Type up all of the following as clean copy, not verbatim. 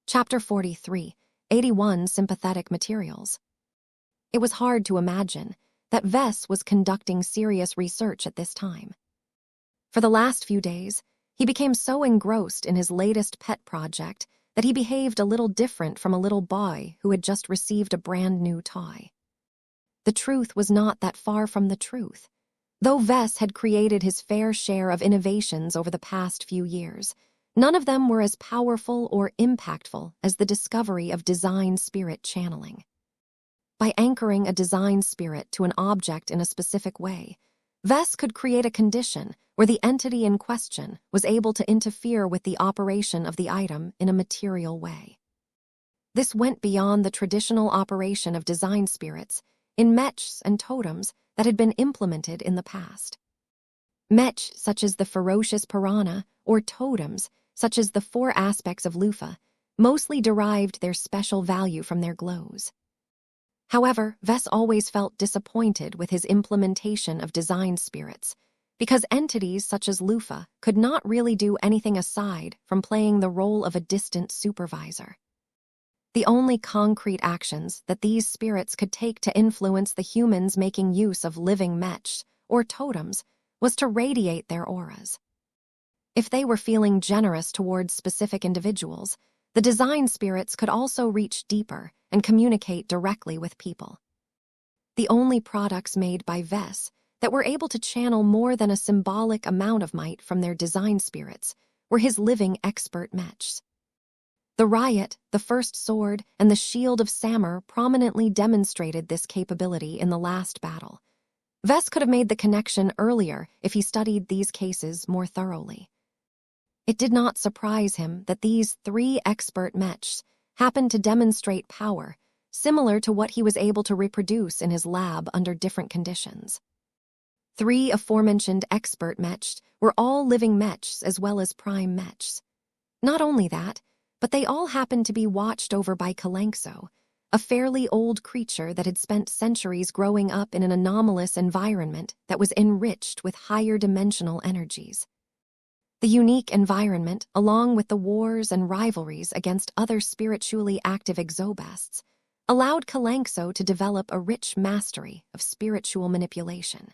Chapter 43, 81 Sympathetic Materials. It was hard to imagine that Vess was conducting serious research at this time. For the last few days, he became so engrossed in his latest pet project that he behaved a little different from a little boy who had just received a brand new toy. The truth was not that far from the truth. Though Vess had created his fair share of innovations over the past few years, none of them were as powerful or impactful as the discovery of design spirit channeling. By anchoring a design spirit to an object in a specific way, Vess could create a condition where the entity in question was able to interfere with the operation of the item in a material way. This went beyond the traditional operation of design spirits in mechs and totems that had been implemented in the past. Mech, such as the ferocious piranha, or totems, such as the 4 aspects of Lufa, mostly derived their special value from their glows. However, Vess always felt disappointed with his implementation of design spirits, because entities such as Lufa could not really do anything aside from playing the role of a distant supervisor. The only concrete actions that these spirits could take to influence the humans making use of living mechs, or totems, was to radiate their auras. If they were feeling generous towards specific individuals, the design spirits could also reach deeper and communicate directly with people. The only products made by Vess that were able to channel more than a symbolic amount of might from their design spirits were his living expert mechs. The Riot, the First Sword, and the Shield of Samur prominently demonstrated this capability in the last battle. Vess could have made the connection earlier if he studied these cases more thoroughly. It did not surprise him that these 3 expert mechs happened to demonstrate power similar to what he was able to reproduce in his lab under different conditions. 3 aforementioned expert mechs were all living mechs as well as prime mechs. Not only that, but they all happened to be watched over by Kalanxo, a fairly old creature that had spent centuries growing up in an anomalous environment that was enriched with higher dimensional energies. The unique environment, along with the wars and rivalries against other spiritually active exobests, allowed Kalanxo to develop a rich mastery of spiritual manipulation.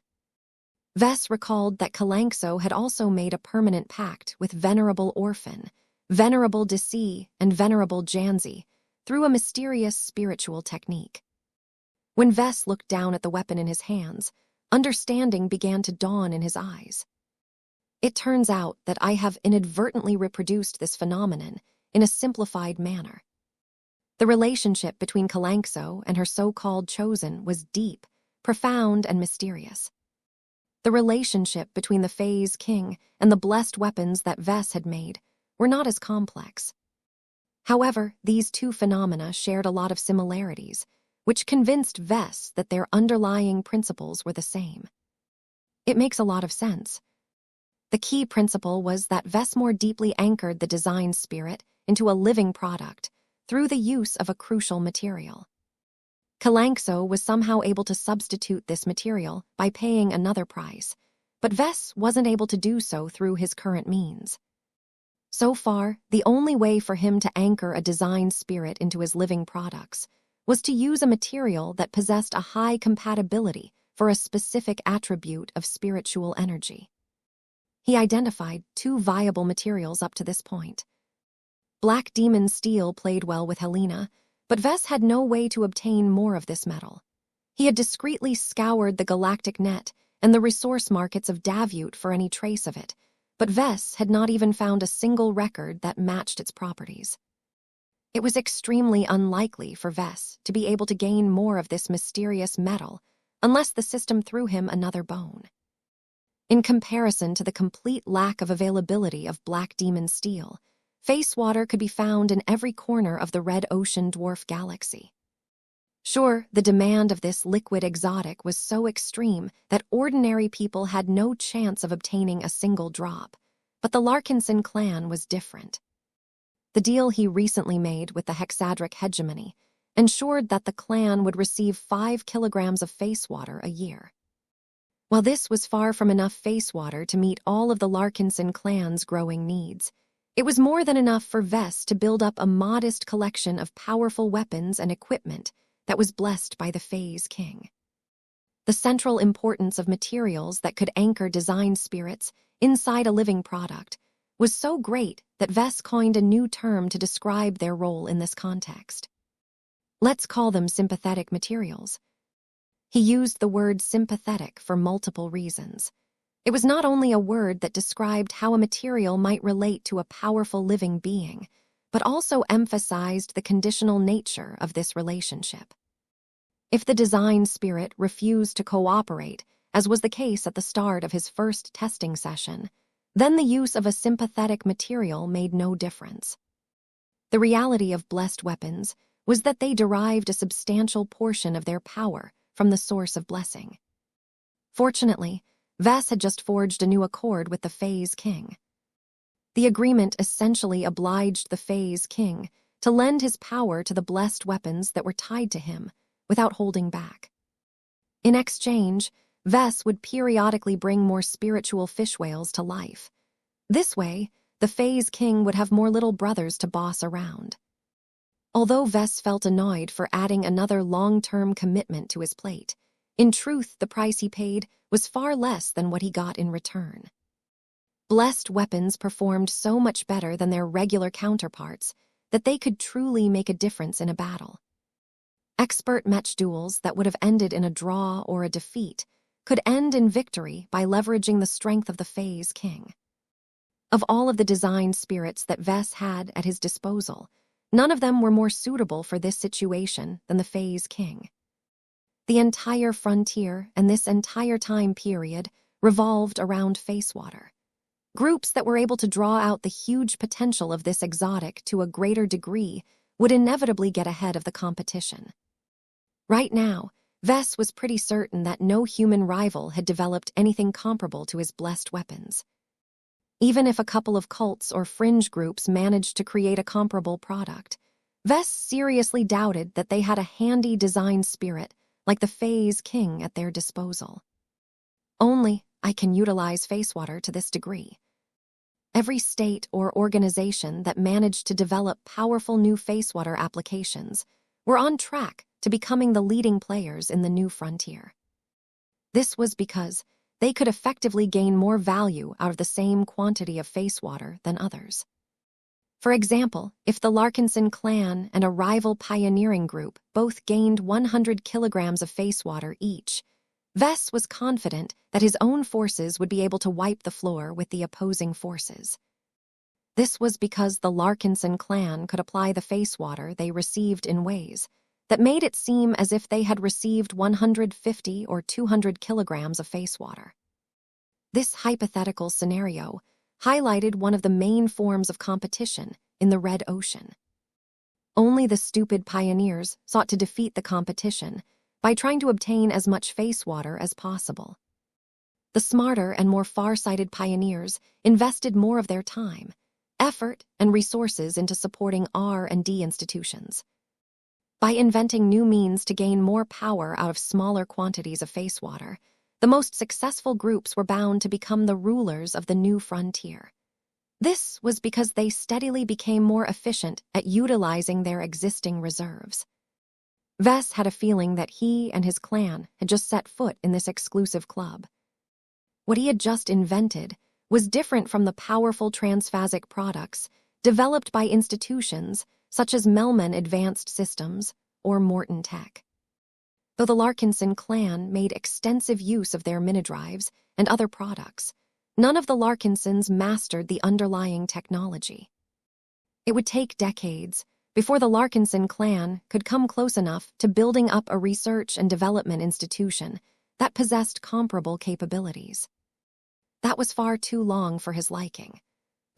Vess recalled that Kalanxo had also made a permanent pact with Venerable Orphan, Venerable Desi, and Venerable Janzi through a mysterious spiritual technique. When Vess looked down at the weapon in his hands, understanding began to dawn in his eyes. It turns out that I have inadvertently reproduced this phenomenon in a simplified manner. The relationship between Kalanxo and her so-called chosen was deep, profound, and mysterious. The relationship between the Phase King and the blessed weapons that Vess had made were not as complex. However, these 2 phenomena shared a lot of similarities, which convinced Vess that their underlying principles were the same. It makes a lot of sense. The key principle was that Vess more deeply anchored the design spirit into a living product through the use of a crucial material. Kalanxo was somehow able to substitute this material by paying another price, but Vess wasn't able to do so through his current means. So far, the only way for him to anchor a design spirit into his living products was to use a material that possessed a high compatibility for a specific attribute of spiritual energy. He identified 2 viable materials up to this point. Black Demon Steel played well with Helena, but Vess had no way to obtain more of this metal. He had discreetly scoured the galactic net and the resource markets of Davut for any trace of it, but Vess had not even found a single record that matched its properties. It was extremely unlikely for Vess to be able to gain more of this mysterious metal unless the system threw him another bone. In comparison to the complete lack of availability of Black Demon Steel, face water could be found in every corner of the red ocean dwarf galaxy. Sure, the demand of this liquid exotic was so extreme that ordinary people had no chance of obtaining a single drop, but the Larkinson clan was different. The deal he recently made with the Hexadric hegemony ensured that the clan would receive 5 kilograms of face water a year. While this was far from enough face water to meet all of the Larkinson clan's growing needs, It was more than enough for Vess to build up a modest collection of powerful weapons and equipment that was blessed by the Phase King. The central importance of materials that could anchor design spirits inside a living product was so great that Vess coined a new term to describe their role in this context. Let's call them sympathetic materials. He used the word sympathetic for multiple reasons. It was not only a word that described how a material might relate to a powerful living being, but also emphasized the conditional nature of this relationship. If the design spirit refused to cooperate, as was the case at the start of his first testing session, then the use of a sympathetic material made no difference. The reality of blessed weapons was that they derived a substantial portion of their power from the source of blessing. Fortunately, Vess had just forged a new accord with the Phase King. The agreement essentially obliged the Phase King to lend his power to the blessed weapons that were tied to him, without holding back. In exchange, Vess would periodically bring more spiritual fish whales to life. This way, the Phase King would have more little brothers to boss around. Although Vess felt annoyed for adding another long-term commitment to his plate, in truth the price he paid was far less than what he got in return. Blessed weapons performed so much better than their regular counterparts that they could truly make a difference in a battle. Expert Mech duels that would have ended in a draw or a defeat could end in victory by leveraging the strength of the Phase King. Of all of the design spirits that Vess had at his disposal, none of them were more suitable for this situation than the Phase King. The entire frontier and this entire time period revolved around Facewater. Groups that were able to draw out the huge potential of this exotic to a greater degree would inevitably get ahead of the competition. Right now, Vess was pretty certain that no human rival had developed anything comparable to his blessed weapons. Even if a couple of cults or fringe groups managed to create a comparable product, Vess seriously doubted that they had a handy design spirit like the Phase King at their disposal. Only I can utilize Facewater to this degree. Every state or organization that managed to develop powerful new Facewater applications were on track to becoming the leading players in the new frontier. This was because they could effectively gain more value out of the same quantity of Facewater than others. For example, if the Larkinson clan and a rival pioneering group both gained 100 kilograms of Facewater each, Vess was confident that his own forces would be able to wipe the floor with the opposing forces. This was because the Larkinson clan could apply the Facewater they received in ways that made it seem as if they had received 150 or 200 kilograms of Facewater. This hypothetical scenario highlighted one of the main forms of competition in the Red Ocean. Only the stupid pioneers sought to defeat the competition by trying to obtain as much Facewater as possible. The smarter and more far-sighted pioneers invested more of their time, effort, and resources into supporting R&D institutions. By inventing new means to gain more power out of smaller quantities of Facewater, the most successful groups were bound to become the rulers of the new frontier. This was because they steadily became more efficient at utilizing their existing reserves. Vess had a feeling that he and his clan had just set foot in this exclusive club. What he had just invented was different from the powerful transphasic products developed by institutions such as Melman Advanced Systems or Morton Tech. Though the Larkinson clan made extensive use of their minidrives and other products, none of the Larkinsons mastered the underlying technology. It would take decades before the Larkinson clan could come close enough to building up a research and development institution that possessed comparable capabilities. That was far too long for his liking.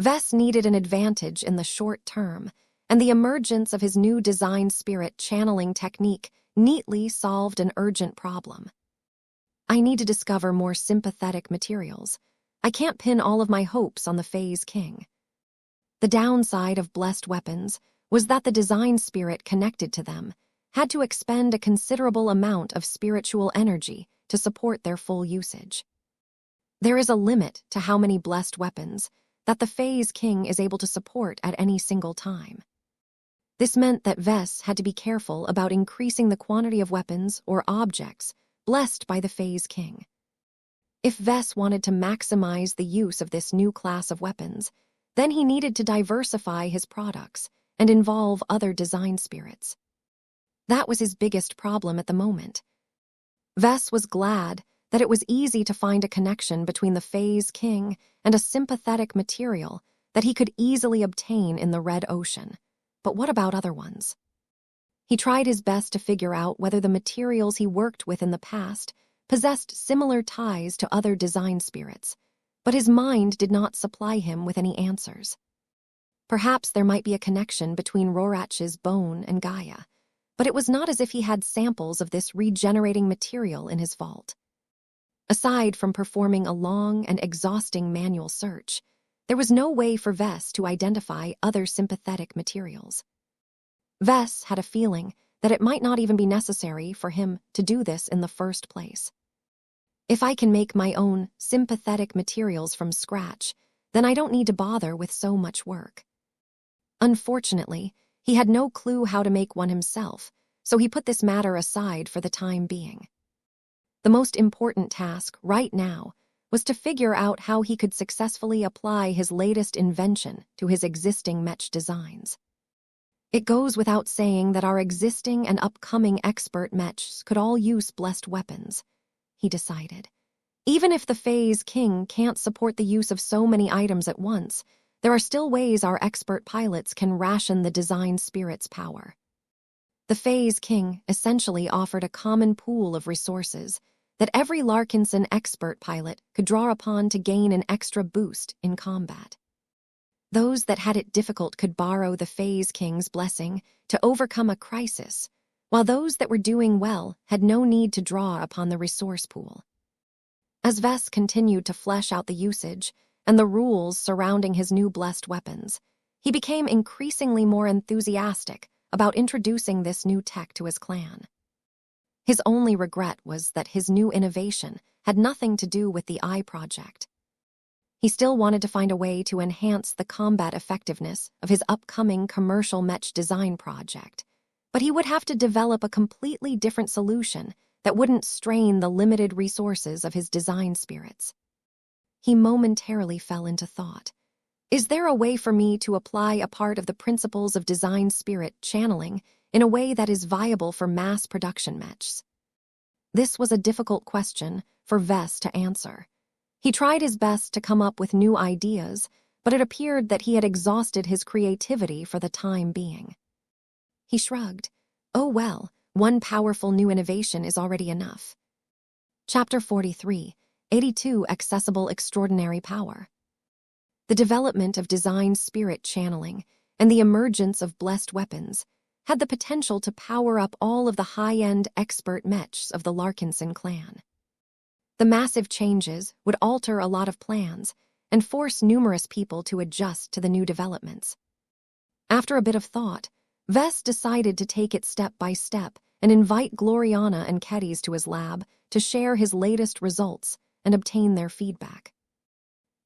Vess needed an advantage in the short term, and the emergence of his new design spirit channeling technique neatly solved an urgent problem. I need to discover more sympathetic materials. I can't pin all of my hopes on the Phase King. The downside of blessed weapons was that the design spirit connected to them had to expend a considerable amount of spiritual energy to support their full usage. There is a limit to how many blessed weapons that the Phase King is able to support at any single time. This meant that Vess had to be careful about increasing the quantity of weapons or objects blessed by the Phase King. If Vess wanted to maximize the use of this new class of weapons, then he needed to diversify his products and involve other design spirits. That was his biggest problem at the moment. Vess was glad that it was easy to find a connection between the Phase King and a sympathetic material that he could easily obtain in the Red Ocean. But what about other ones? He tried his best to figure out whether the materials he worked with in the past possessed similar ties to other design spirits, but his mind did not supply him with any answers. Perhaps there might be a connection between Rorach's bone and Gaia, but it was not as if he had samples of this regenerating material in his vault. Aside from performing a long and exhausting manual search, there was no way for Vess to identify other sympathetic materials. Vess had a feeling that it might not even be necessary for him to do this in the first place. If I can make my own sympathetic materials from scratch, then I don't need to bother with so much work. Unfortunately, he had no clue how to make one himself, so he put this matter aside for the time being. The most important task right now was to figure out how he could successfully apply his latest invention to his existing Mech designs. It goes without saying that our existing and upcoming expert Mechs could all use blessed weapons, he decided. Even if the Phase King can't support the use of so many items at once, there are still ways our expert pilots can ration the design spirit's power. The Phase King essentially offered a common pool of resources that every Larkinson expert pilot could draw upon to gain an extra boost in combat. Those that had it difficult could borrow the Phase King's blessing to overcome a crisis, while those that were doing well had no need to draw upon the resource pool. As Vess continued to flesh out the usage and the rules surrounding his new blessed weapons, he became increasingly more enthusiastic about introducing this new tech to his clan. His only regret was that his new innovation had nothing to do with the Eye Project. He still wanted to find a way to enhance the combat effectiveness of his upcoming commercial Mech design project, but he would have to develop a completely different solution that wouldn't strain the limited resources of his design spirits. He momentarily fell into thought. Is there a way for me to apply a part of the principles of design spirit channeling in a way that is viable for mass production Mechs? This was a difficult question for Vess to answer. He tried his best to come up with new ideas, but it appeared that he had exhausted his creativity for the time being. He shrugged. Oh well, one powerful new innovation is already enough. Chapter 43, 82 Accessible Extraordinary Power. The development of design spirit channeling and the emergence of blessed weapons had the potential to power up all of the high-end expert Mechs of the Larkinson clan. The massive changes would alter a lot of plans and force numerous people to adjust to the new developments. After a bit of thought, Vess decided to take it step by step and invite Gloriana and Kedys to his lab to share his latest results and obtain their feedback.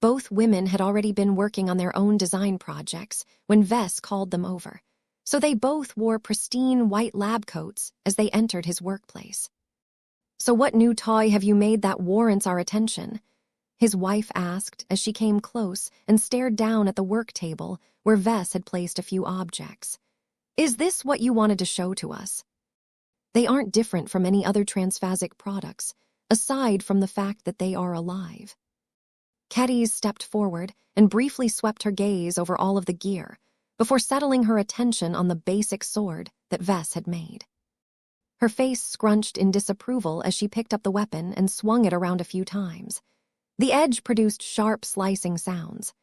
Both women had already been working on their own design projects when Vess called them over, so they both wore pristine white lab coats as they entered his workplace. So what new toy have you made that warrants our attention? His wife asked as she came close and stared down at the work table where Vess had placed a few objects. Is this what you wanted to show to us? They aren't different from any other transphasic products, aside from the fact that they are alive. Kedys stepped forward and briefly swept her gaze over all of the gear before settling her attention on the basic sword that Vess had made. Her face scrunched in disapproval as she picked up the weapon and swung it around a few times. The edge produced sharp, slicing sounds.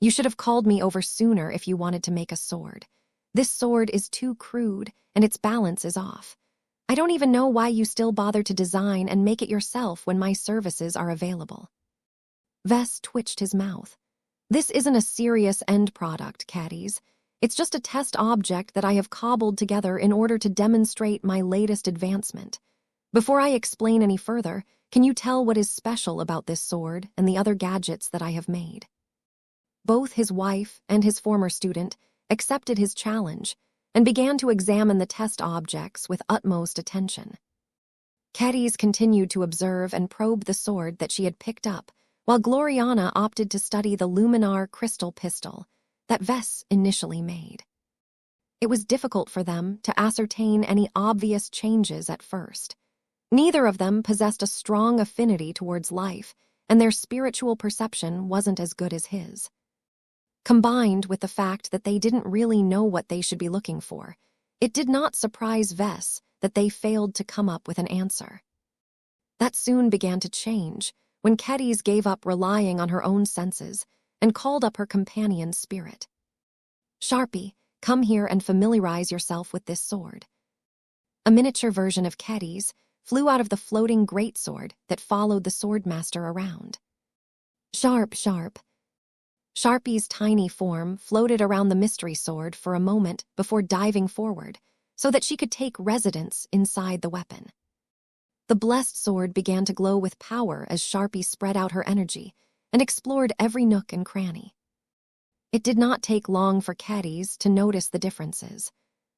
You should have called me over sooner if you wanted to make a sword. This sword is too crude, and its balance is off. I don't even know why you still bother to design and make it yourself when my services are available. Vess twitched his mouth. This isn't a serious end product, Kedys. It's just a test object that I have cobbled together in order to demonstrate my latest advancement. Before I explain any further, can you tell what is special about this sword and the other gadgets that I have made? Both his wife and his former student accepted his challenge and began to examine the test objects with utmost attention. Kedis continued to observe and probe the sword that she had picked up, while Gloriana opted to study the luminar crystal pistol that Vess initially made. It was difficult for them to ascertain any obvious changes at first. Neither of them possessed a strong affinity towards life, and their spiritual perception wasn't as good as his. Combined with the fact that they didn't really know what they should be looking for, it did not surprise Vess that they failed to come up with an answer. That soon began to change when Kedis gave up relying on her own senses and called up her companion's spirit. "Sharpie, come here and familiarize yourself with this sword." A miniature version of Kedis flew out of the floating greatsword that followed the swordmaster around. "Sharp, sharp." Sharpie's tiny form floated around the mystery sword for a moment before diving forward, so that she could take residence inside the weapon. The blessed sword began to glow with power as Sharpie spread out her energy and explored every nook and cranny. It did not take long for Kedis to notice the differences.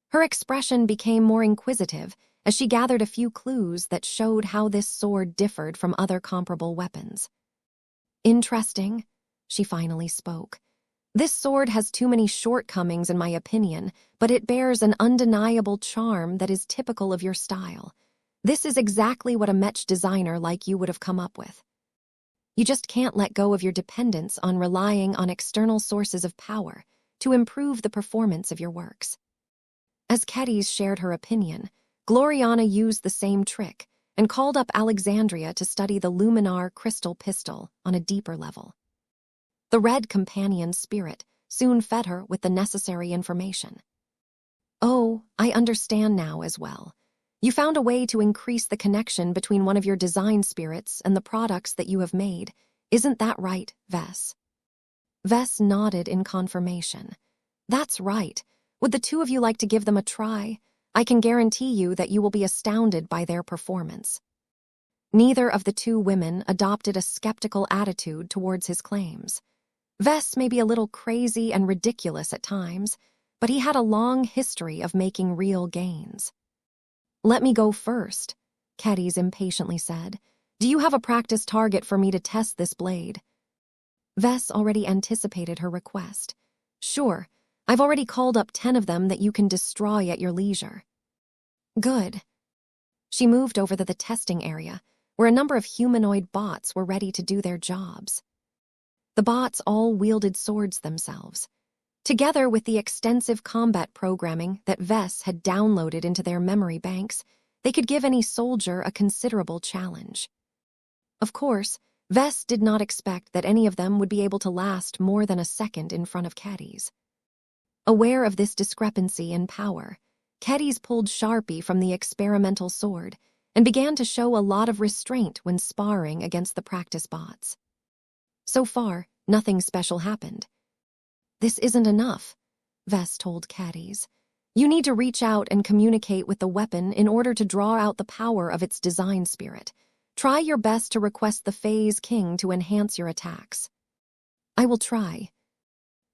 Her expression became more inquisitive as she gathered a few clues that showed how this sword differed from other comparable weapons. "Interesting," she finally spoke. "This sword has too many shortcomings in my opinion, but it bears an undeniable charm that is typical of your style. This is exactly what a Mech designer like you would have come up with. You just can't let go of your dependence on relying on external sources of power to improve the performance of your works." As Kedis shared her opinion, Gloriana used the same trick and called up Alexandria to study the luminar crystal pistol on a deeper level. The red companion's spirit soon fed her with the necessary information. "Oh, I understand now as well. You found a way to increase the connection between one of your design spirits and the products that you have made. Isn't that right, Vess?" Vess nodded in confirmation. "That's right. Would the two of you like to give them a try? I can guarantee you that you will be astounded by their performance." Neither of the two women adopted a skeptical attitude towards his claims. Vess may be a little crazy and ridiculous at times, but he had a long history of making real gains. "Let me go first," Kedis impatiently said. "Do you have a practice target for me to test this blade?" Vess already anticipated her request. "Sure, I've already called up 10 of them that you can destroy at your leisure." "Good." She moved over to the testing area, where a number of humanoid bots were ready to do their jobs. The bots all wielded swords themselves. Together with the extensive combat programming that Vess had downloaded into their memory banks, they could give any soldier a considerable challenge. Of course, Vess did not expect that any of them would be able to last more than a second in front of Kedis. Aware of this discrepancy in power, Kedis pulled Sharpie from the experimental sword and began to show a lot of restraint when sparring against the practice bots. So far, nothing special happened. "This isn't enough," Vess told Kedis. "You need to reach out and communicate with the weapon in order to draw out the power of its design spirit. Try your best to request the Phase King to enhance your attacks." "I will try."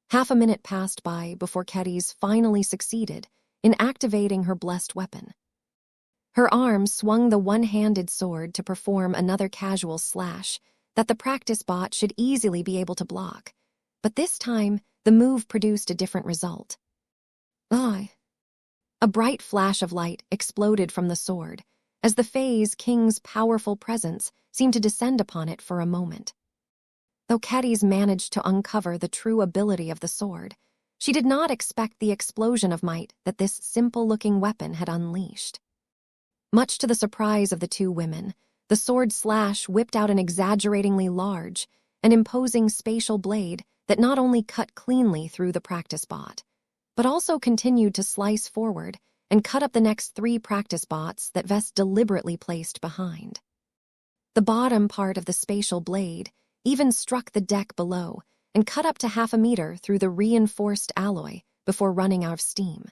Half a minute passed by before Kedis finally succeeded in activating her blessed weapon. Her arm swung the one-handed sword to perform another casual slash that the practice bot should easily be able to block, but this time the move produced a different result. "Ah!" A bright flash of light exploded from the sword as the Phase King's powerful presence seemed to descend upon it for a moment. Though Kedis managed to uncover the true ability of the sword, she did not expect the explosion of might that this simple-looking weapon had unleashed. Much to the surprise of the two women, the sword slash whipped out an exaggeratingly large and imposing spatial blade that not only cut cleanly through the practice bot, but also continued to slice forward and cut up the next 3 practice bots that Vess deliberately placed behind. The bottom part of the spatial blade even struck the deck below and cut up to half a meter through the reinforced alloy before running out of steam.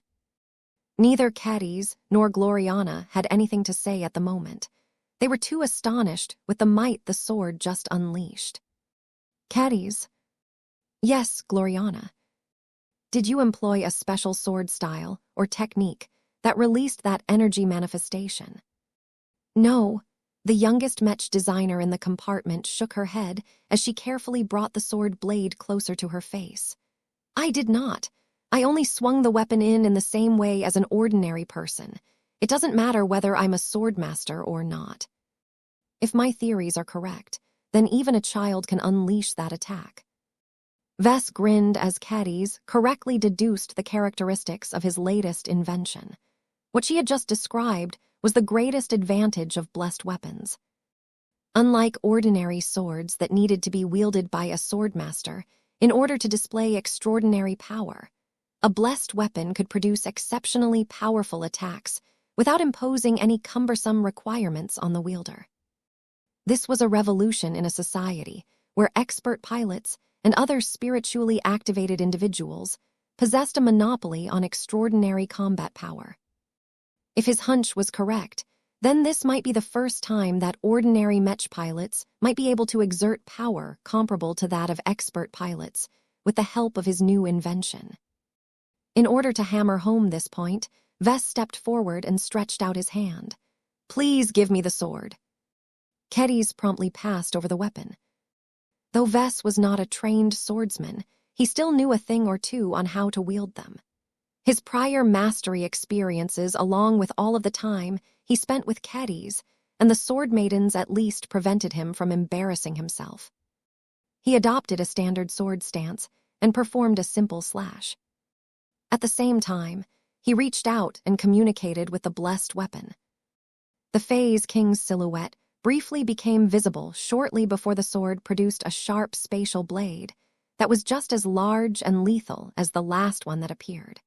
Neither Kedis nor Gloriana had anything to say at the moment. They were too astonished with the might the sword just unleashed. "Kedis," Yes, Gloriana. Did you employ a special sword style or technique that released that energy manifestation? No. The youngest Mech designer in the compartment shook her head as she carefully brought the sword blade closer to her face. I did not. I only swung the weapon in the same way as an ordinary person. It doesn't matter whether I'm a swordmaster or not. If my theories are correct, then even a child can unleash that attack. Vess grinned as Cadiz correctly deduced the characteristics of his latest invention. What she had just described was the greatest advantage of blessed weapons. Unlike ordinary swords that needed to be wielded by a swordmaster in order to display extraordinary power, a blessed weapon could produce exceptionally powerful attacks without imposing any cumbersome requirements on the wielder. This was a revolution in a society where expert pilots and other spiritually activated individuals possessed a monopoly on extraordinary combat power. If his hunch was correct, then this might be the first time that ordinary Mech pilots might be able to exert power comparable to that of expert pilots with the help of his new invention. In order to hammer home this point, Vess stepped forward and stretched out his hand. Please give me the sword. Cadiz promptly passed over the weapon. Though Vess was not a trained swordsman, he still knew a thing or two on how to wield them. His prior mastery experiences, along with all of the time he spent with Cadiz and the sword maidens, at least prevented him from embarrassing himself. He adopted a standard sword stance and performed a simple slash. At the same time, he reached out and communicated with the blessed weapon. The Phase King's silhouette briefly became visible shortly before the sword produced a sharp spatial blade that was just as large and lethal as the last one that appeared.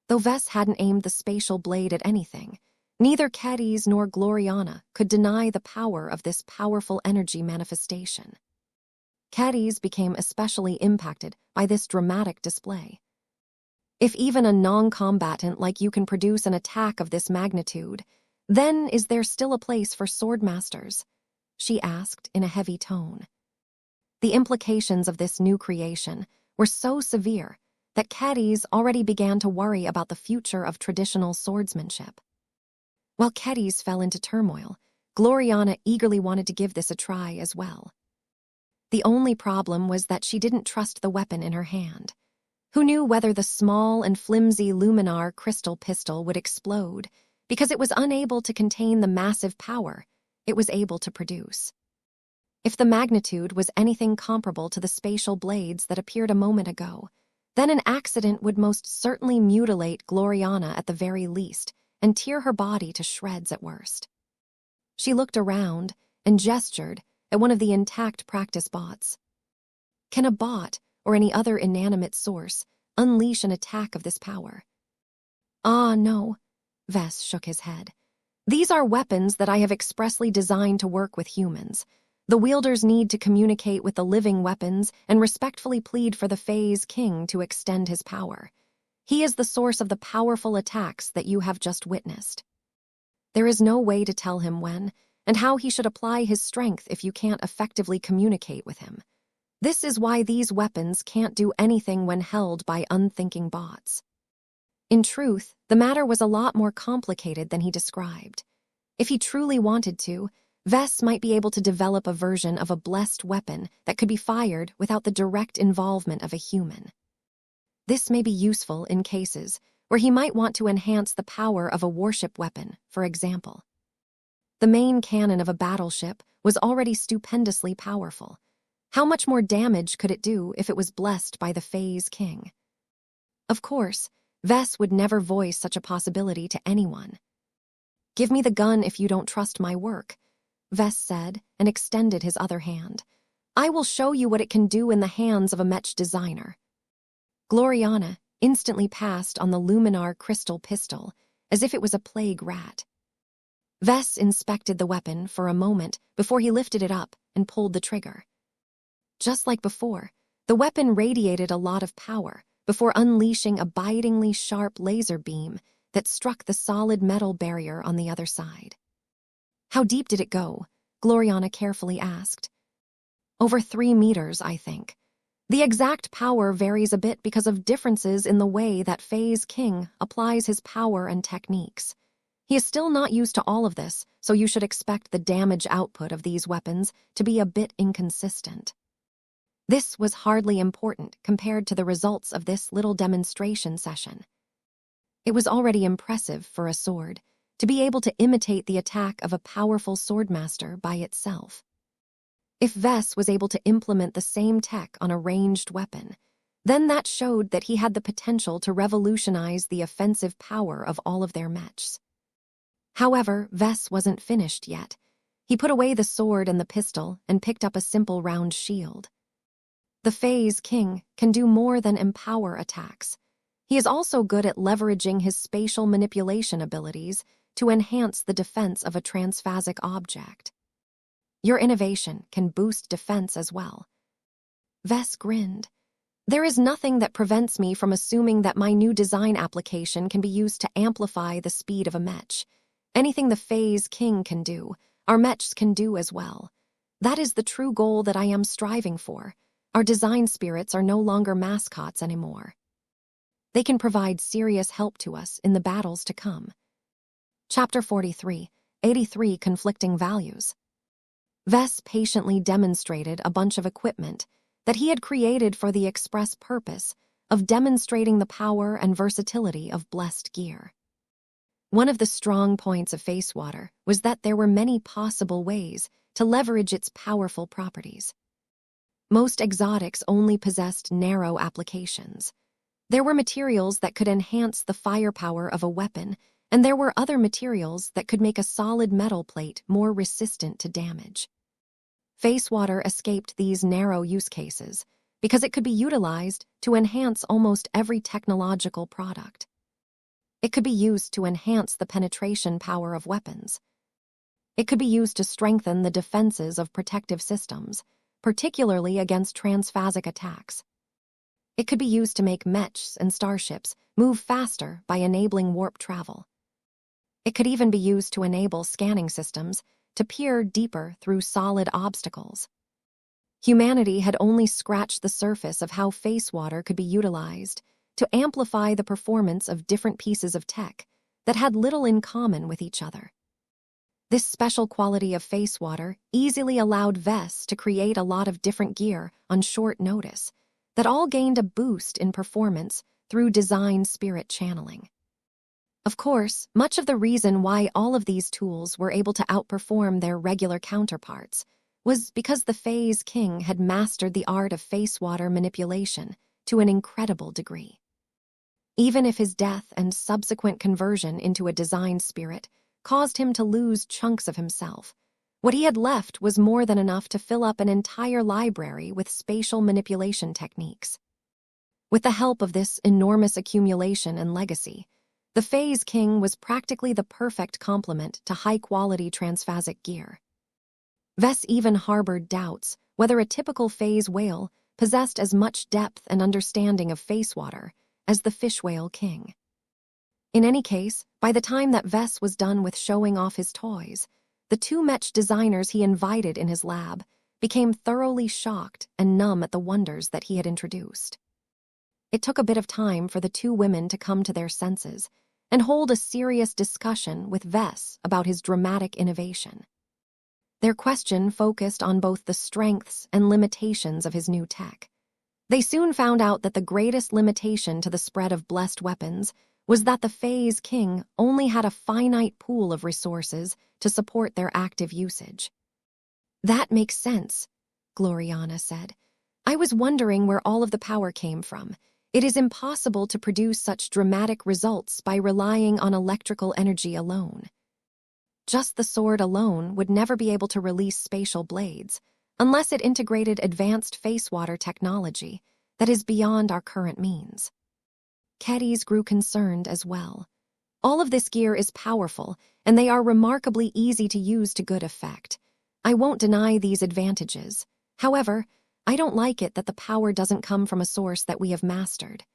Though Vess hadn't aimed the spatial blade at anything, neither Cadiz nor Gloriana could deny the power of this powerful energy manifestation. Cadiz became especially impacted by this dramatic display. If even a non-combatant like you can produce an attack of this magnitude, then is there still a place for swordmasters? She asked in a heavy tone. The implications of this new creation were so severe that Cadiz already began to worry about the future of traditional swordsmanship. While Cadiz fell into turmoil, Gloriana eagerly wanted to give this a try as well. The only problem was that she didn't trust the weapon in her hand. Who knew whether the small and flimsy luminar crystal pistol would explode because it was unable to contain the massive power it was able to produce? If the magnitude was anything comparable to the spatial blades that appeared a moment ago, then an accident would most certainly mutilate Gloriana at the very least and tear her body to shreds at worst. She looked around and gestured at one of the intact practice bots. Can a bot or any other inanimate source unleash an attack of this power? Ah, no. Vess shook his head. These are weapons that I have expressly designed to work with humans. The wielders need to communicate with the living weapons and respectfully plead for the Phase King to extend his power. He is the source of the powerful attacks that you have just witnessed. There is no way to tell him when and how he should apply his strength if you can't effectively communicate with him. This is why these weapons can't do anything when held by unthinking bots. In truth, the matter was a lot more complicated than he described. If he truly wanted to, Vess might be able to develop a version of a blessed weapon that could be fired without the direct involvement of a human. This may be useful in cases where he might want to enhance the power of a warship weapon, for example. The main cannon of a battleship was already stupendously powerful. How much more damage could it do if it was blessed by the Phase King? Of course, Vess would never voice such a possibility to anyone. Give me the gun if you don't trust my work, Vess said and extended his other hand. I will show you what it can do in the hands of a Mech designer. Gloriana instantly passed on the luminar crystal pistol as if it was a plague rat. Vess inspected the weapon for a moment before he lifted it up and pulled the trigger. Just like before, the weapon radiated a lot of power before unleashing a bitingly sharp laser beam that struck the solid metal barrier on the other side. How deep did it go? Gloriana carefully asked. Over 3 meters, I think. The exact power varies a bit because of differences in the way that Phase King applies his power and techniques. He is still not used to all of this, so you should expect the damage output of these weapons to be a bit inconsistent. This was hardly important compared to the results of this little demonstration session. It was already impressive for a sword to be able to imitate the attack of a powerful swordmaster by itself. If Vess was able to implement the same tech on a ranged weapon, then that showed that he had the potential to revolutionize the offensive power of all of their mechs. However, Vess wasn't finished yet. He put away the sword and the pistol and picked up a simple round shield. The Phase King can do more than empower attacks. He is also good at leveraging his spatial manipulation abilities to enhance the defense of a transphasic object. Your innovation can boost defense as well. Vess grinned. There is nothing that prevents me from assuming that my new design application can be used to amplify the speed of a mech. Anything the Phase King can do, our mechs can do as well. That is the true goal that I am striving for. Our design spirits are no longer mascots anymore. They can provide serious help to us in the battles to come. Chapter 43, 83 Conflicting Values. Vess patiently demonstrated a bunch of equipment that he had created for the express purpose of demonstrating the power and versatility of blessed gear. One of the strong points of Facewater was that there were many possible ways to leverage its powerful properties. Most exotics only possessed narrow applications. There were materials that could enhance the firepower of a weapon, and there were other materials that could make a solid metal plate more resistant to damage. Facewater escaped these narrow use cases because it could be utilized to enhance almost every technological product. It could be used to enhance the penetration power of weapons. It could be used to strengthen the defenses of protective systems, particularly against transphasic attacks. It could be used to make mechs and starships move faster by enabling warp travel. It could even be used to enable scanning systems to peer deeper through solid obstacles. Humanity had only scratched the surface of how Facewater could be utilized to amplify the performance of different pieces of tech that had little in common with each other. This special quality of Facewater easily allowed Vess to create a lot of different gear on short notice that all gained a boost in performance through design spirit channeling. Of course, much of the reason why all of these tools were able to outperform their regular counterparts was because the Phase King had mastered the art of Facewater manipulation to an incredible degree. Even if his death and subsequent conversion into a design spirit caused him to lose chunks of himself, what he had left was more than enough to fill up an entire library with spatial manipulation techniques. With the help of this enormous accumulation and legacy, the Phase King was practically the perfect complement to high-quality transphasic gear. Vess even harbored doubts whether a typical phase whale possessed as much depth and understanding of Facewater as the fish whale king. In any case, by the time that Vess was done with showing off his toys, the two mech designers he invited in his lab became thoroughly shocked and numb at the wonders that he had introduced. It took a bit of time for the two women to come to their senses and hold a serious discussion with Vess about his dramatic innovation. Their question focused on both the strengths and limitations of his new tech. They soon found out that the greatest limitation to the spread of blessed weapons was that the Phase King only had a finite pool of resources to support their active usage. "That makes sense," Gloriana said. "I was wondering where all of the power came from. It is impossible to produce such dramatic results by relying on electrical energy alone. Just the sword alone would never be able to release spatial blades, unless it integrated advanced Facewater technology that is beyond our current means." Keddies grew concerned as well. All of this gear is powerful, and they are remarkably easy to use to good effect. I won't deny these advantages. However, I don't like it that the power doesn't come from a source that we have mastered.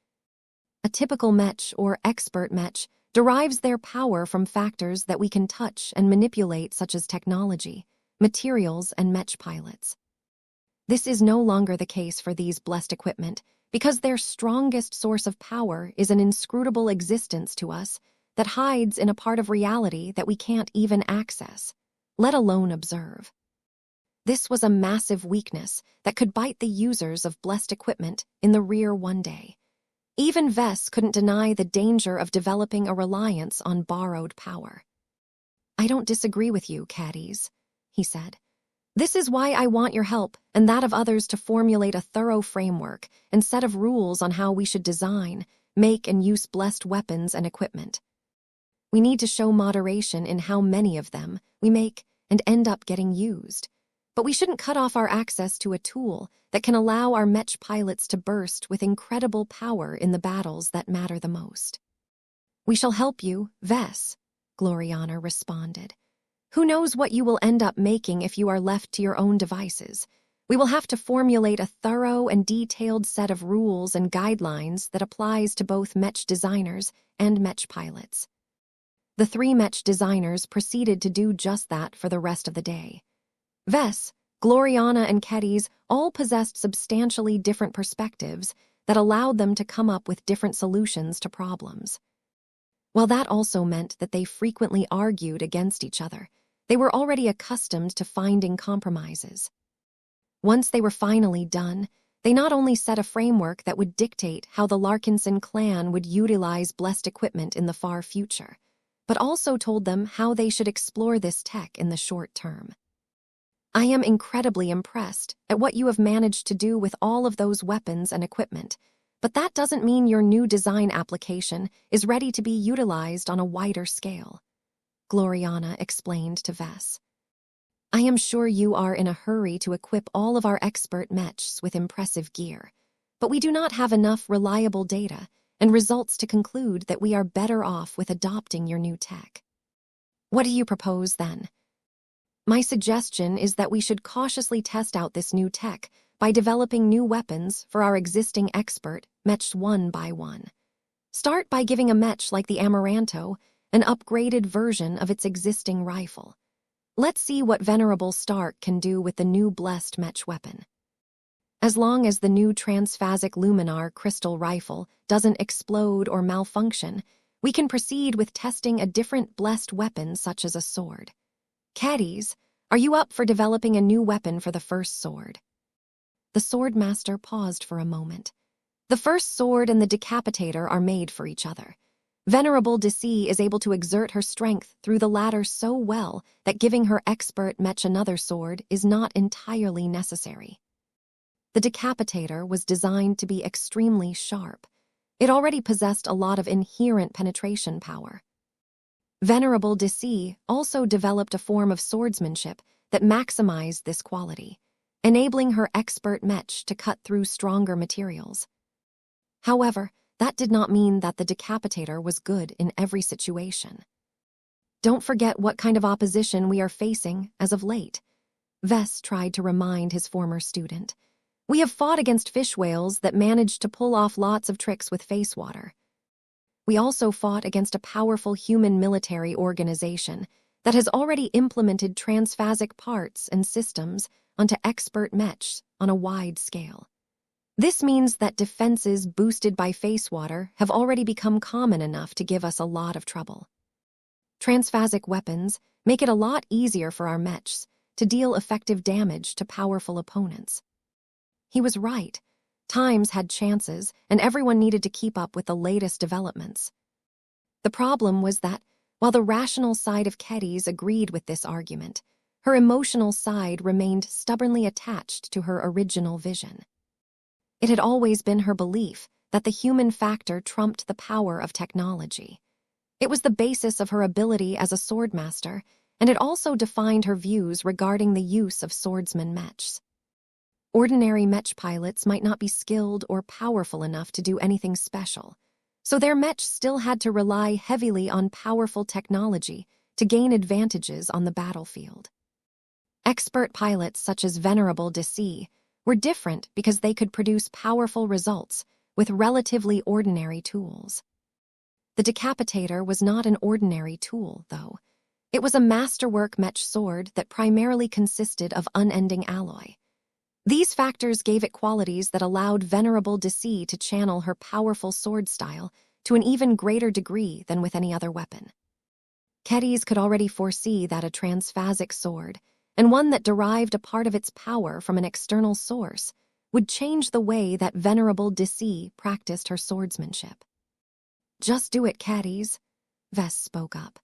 A typical mech or expert mech derives their power from factors that we can touch and manipulate, such as technology, materials, and mech pilots. This is no longer the case for these blessed equipment, because their strongest source of power is an inscrutable existence to us that hides in a part of reality that we can't even access, let alone observe. This was a massive weakness that could bite the users of blessed equipment in the rear one day. Even Vess couldn't deny the danger of developing a reliance on borrowed power. "I don't disagree with you, Caddies," he said. "This is why I want your help and that of others to formulate a thorough framework and set of rules on how we should design, make, and use blessed weapons and equipment. We need to show moderation in how many of them we make and end up getting used. But we shouldn't cut off our access to a tool that can allow our Mech pilots to burst with incredible power in the battles that matter the most." "We shall help you, Vess," Gloriana responded. "Who knows what you will end up making if you are left to your own devices? We will have to formulate a thorough and detailed set of rules and guidelines that applies to both Mech designers and Mech pilots." The three Mech designers proceeded to do just that for the rest of the day. Vess, Gloriana, and Keddies all possessed substantially different perspectives that allowed them to come up with different solutions to problems. While that also meant that they frequently argued against each other, they were already accustomed to finding compromises. Once they were finally done, they not only set a framework that would dictate how the Larkinson clan would utilize blessed equipment in the far future, but also told them how they should explore this tech in the short term. "I am incredibly impressed at what you have managed to do with all of those weapons and equipment, but that doesn't mean your new design application is ready to be utilized on a wider scale," Gloriana explained to Vess. "I am sure you are in a hurry to equip all of our expert Mechs with impressive gear, but we do not have enough reliable data and results to conclude that we are better off with adopting your new tech. What do you propose then?" "My suggestion is that we should cautiously test out this new tech by developing new weapons for our existing expert Mechs one by one. Start by giving a Mech like the Amaranto an upgraded version of its existing rifle. Let's see what Venerable Stark can do with the new blessed Mech weapon. As long as the new transphasic luminar crystal rifle doesn't explode or malfunction, we can proceed with testing a different blessed weapon such as a sword. Caddies, are you up for developing a new weapon for the first sword?" The swordmaster paused for a moment. "The first sword and the decapitator are made for each other. Venerable Deci is able to exert her strength through the latter so well that giving her expert Mech another sword is not entirely necessary." The decapitator was designed to be extremely sharp. It already possessed a lot of inherent penetration power. Venerable Deci also developed a form of swordsmanship that maximized this quality, enabling her expert Mech to cut through stronger materials. However, that did not mean that the decapitator was good in every situation. "Don't forget what kind of opposition we are facing as of late," Vess tried to remind his former student. "We have fought against fish whales that managed to pull off lots of tricks with face water. We also fought against a powerful human military organization that has already implemented transphasic parts and systems onto expert Mechs on a wide scale. This means that defenses boosted by face water have already become common enough to give us a lot of trouble. Transphasic weapons make it a lot easier for our Mechs to deal effective damage to powerful opponents." He was right. Times had chances, and everyone needed to keep up with the latest developments. The problem was that, while the rational side of Keddies agreed with this argument, her emotional side remained stubbornly attached to her original vision. It had always been her belief that the human factor trumped the power of technology. It was the basis of her ability as a swordmaster, and it also defined her views regarding the use of swordsman Mechs. Ordinary Mech pilots might not be skilled or powerful enough to do anything special, so their Mech still had to rely heavily on powerful technology to gain advantages on the battlefield. Expert pilots such as Venerable Deci were different because they could produce powerful results with relatively ordinary tools. The decapitator was not an ordinary tool, though. It was a masterwork Mech sword that primarily consisted of unending alloy. These factors gave it qualities that allowed Venerable Deci to channel her powerful sword style to an even greater degree than with any other weapon. Kedis could already foresee that a transphasic sword, and one that derived a part of its power from an external source, would change the way that Venerable Deci practiced her swordsmanship. "Just do it, Kedis," Vess spoke up.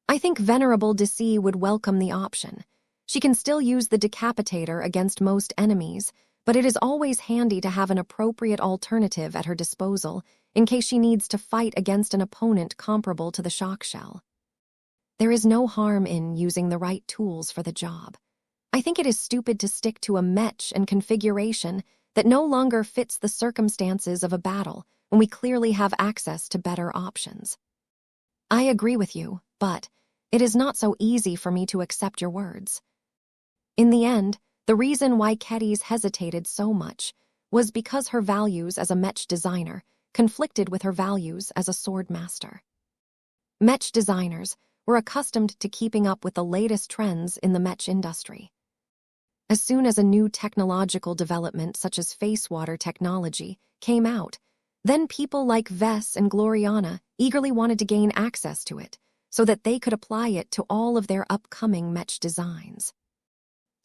"I think Venerable Deci would welcome the option. She can still use the decapitator against most enemies, but it is always handy to have an appropriate alternative at her disposal in case she needs to fight against an opponent comparable to the shock shell. There is no harm in using the right tools for the job. I think it is stupid to stick to a mech and configuration that no longer fits the circumstances of a battle when we clearly have access to better options." "I agree with you, but it is not so easy for me to accept your words." In the end, the reason why Kedis hesitated so much was because her values as a mech designer conflicted with her values as a sword master. Mech designers were accustomed to keeping up with the latest trends in the mech industry. As soon as a new technological development such as face water technology came out, then people like Vess and Gloriana eagerly wanted to gain access to it so that they could apply it to all of their upcoming mech designs.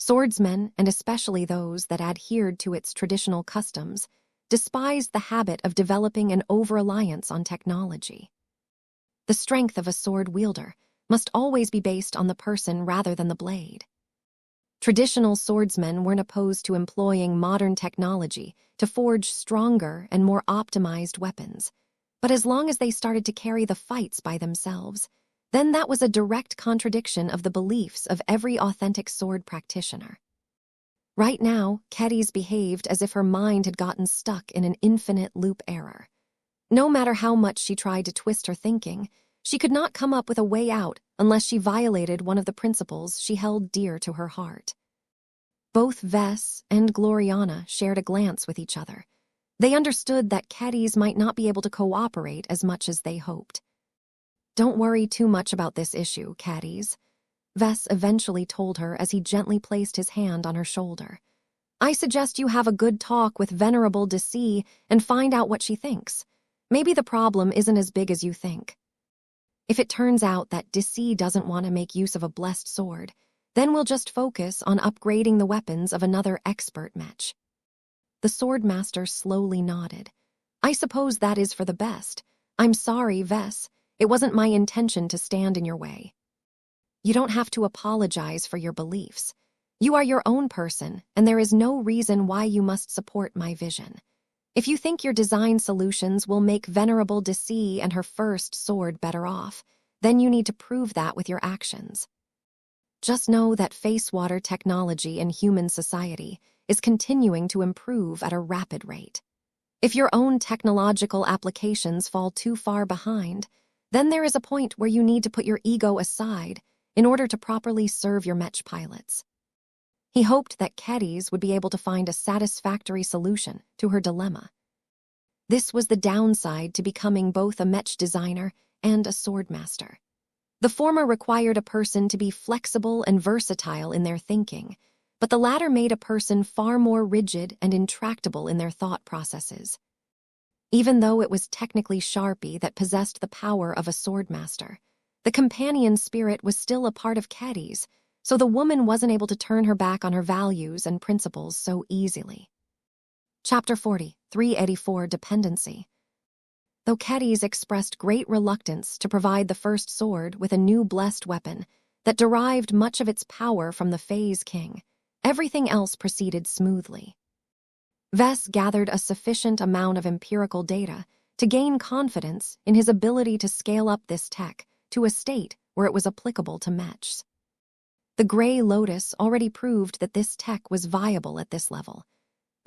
Swordsmen, and especially those that adhered to its traditional customs, despised the habit of developing an over-reliance on technology. The strength of a sword wielder must always be based on the person rather than the blade. Traditional swordsmen weren't opposed to employing modern technology to forge stronger and more optimized weapons, but as long as they started to carry the fights by themselves, then that was a direct contradiction of the beliefs of every authentic sword practitioner. Right now, Kedis behaved as if her mind had gotten stuck in an infinite loop error. No matter how much she tried to twist her thinking, she could not come up with a way out unless she violated one of the principles she held dear to her heart. Both Vess and Gloriana shared a glance with each other. They understood that Kedis might not be able to cooperate as much as they hoped. "Don't worry too much about this issue, Kedis," Vess eventually told her as he gently placed his hand on her shoulder. "I suggest you have a good talk with Venerable Deci and find out what she thinks. Maybe the problem isn't as big as you think. If it turns out that Deci doesn't want to make use of a blessed sword, then we'll just focus on upgrading the weapons of another expert mech." The swordmaster slowly nodded. "I suppose that is for the best. I'm sorry, Vess. It wasn't my intention to stand in your way." "You don't have to apologize for your beliefs. You are your own person, and there is no reason why you must support my vision. If you think your design solutions will make Venerable Deci and her first sword better off, then you need to prove that with your actions. Just know that face water technology in human society is continuing to improve at a rapid rate. If your own technological applications fall too far behind, then there is a point where you need to put your ego aside in order to properly serve your mech pilots." He hoped that Kedis would be able to find a satisfactory solution to her dilemma. This was the downside to becoming both a mech designer and a swordmaster. The former required a person to be flexible and versatile in their thinking, but the latter made a person far more rigid and intractable in their thought processes. Even though it was technically Sharpie that possessed the power of a swordmaster, the companion spirit was still a part of Kedis, so the woman wasn't able to turn her back on her values and principles so easily. Chapter 40, 384 Dependency. Though Kedis expressed great reluctance to provide the first sword with a new blessed weapon that derived much of its power from the Phase King, everything else proceeded smoothly. Vess gathered a sufficient amount of empirical data to gain confidence in his ability to scale up this tech to a state where it was applicable to mechs. The Gray Lotus already proved that this tech was viable at this level.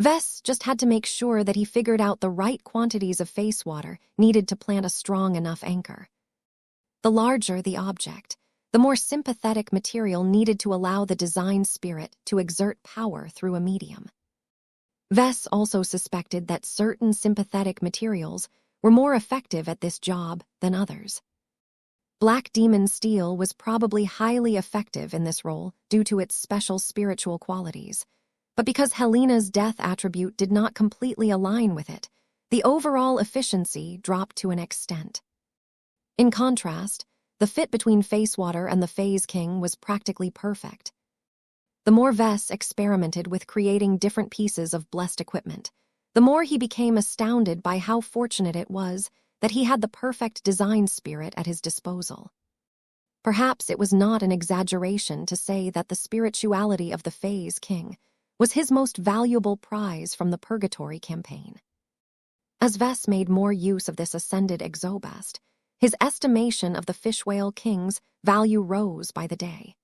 Vess just had to make sure that he figured out the right quantities of face water needed to plant a strong enough anchor. The larger the object, the more sympathetic material needed to allow the design spirit to exert power through a medium. Vess also suspected that certain sympathetic materials were more effective at this job than others. Black Demon Steel was probably highly effective in this role due to its special spiritual qualities, But because Helena's death attribute did not completely align with it, the overall efficiency dropped to an extent. In contrast, the fit between Facewater and the Phase King was practically perfect. The more Vess experimented with creating different pieces of blessed equipment, the more he became astounded by how fortunate it was that he had the perfect design spirit at his disposal. Perhaps it was not an exaggeration to say that the spirituality of the Phase King was his most valuable prize from the Purgatory campaign. As Vess made more use of this ascended exobest, his estimation of the Fish Whale King's value rose by the day.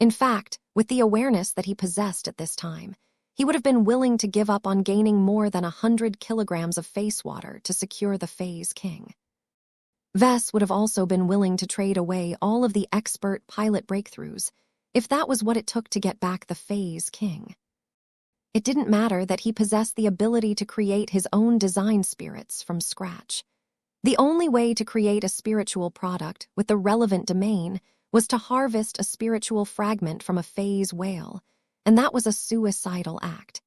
In fact, with the awareness that he possessed at this time, he would have been willing to give up on gaining more than 100 kilograms of face water to secure the Phase King. Vess would have also been willing to trade away all of the expert pilot breakthroughs if that was what it took to get back the Phase King. It didn't matter that he possessed the ability to create his own design spirits from scratch. The only way to create a spiritual product with the relevant domain was to harvest a spiritual fragment from a phase whale, and that was a suicidal act.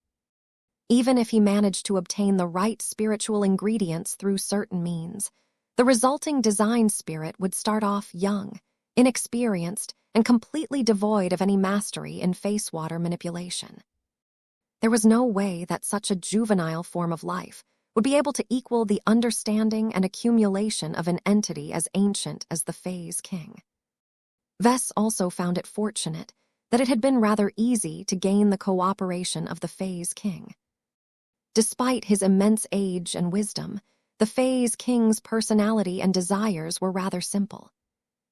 Even if he managed to obtain the right spiritual ingredients through certain means, the resulting design spirit would start off young, inexperienced, and completely devoid of any mastery in face water manipulation. There was no way that such a juvenile form of life would be able to equal the understanding and accumulation of an entity as ancient as the Phase King. Vess also found it fortunate that it had been rather easy to gain the cooperation of the Phase King. Despite his immense age and wisdom, the Phase King's personality and desires were rather simple.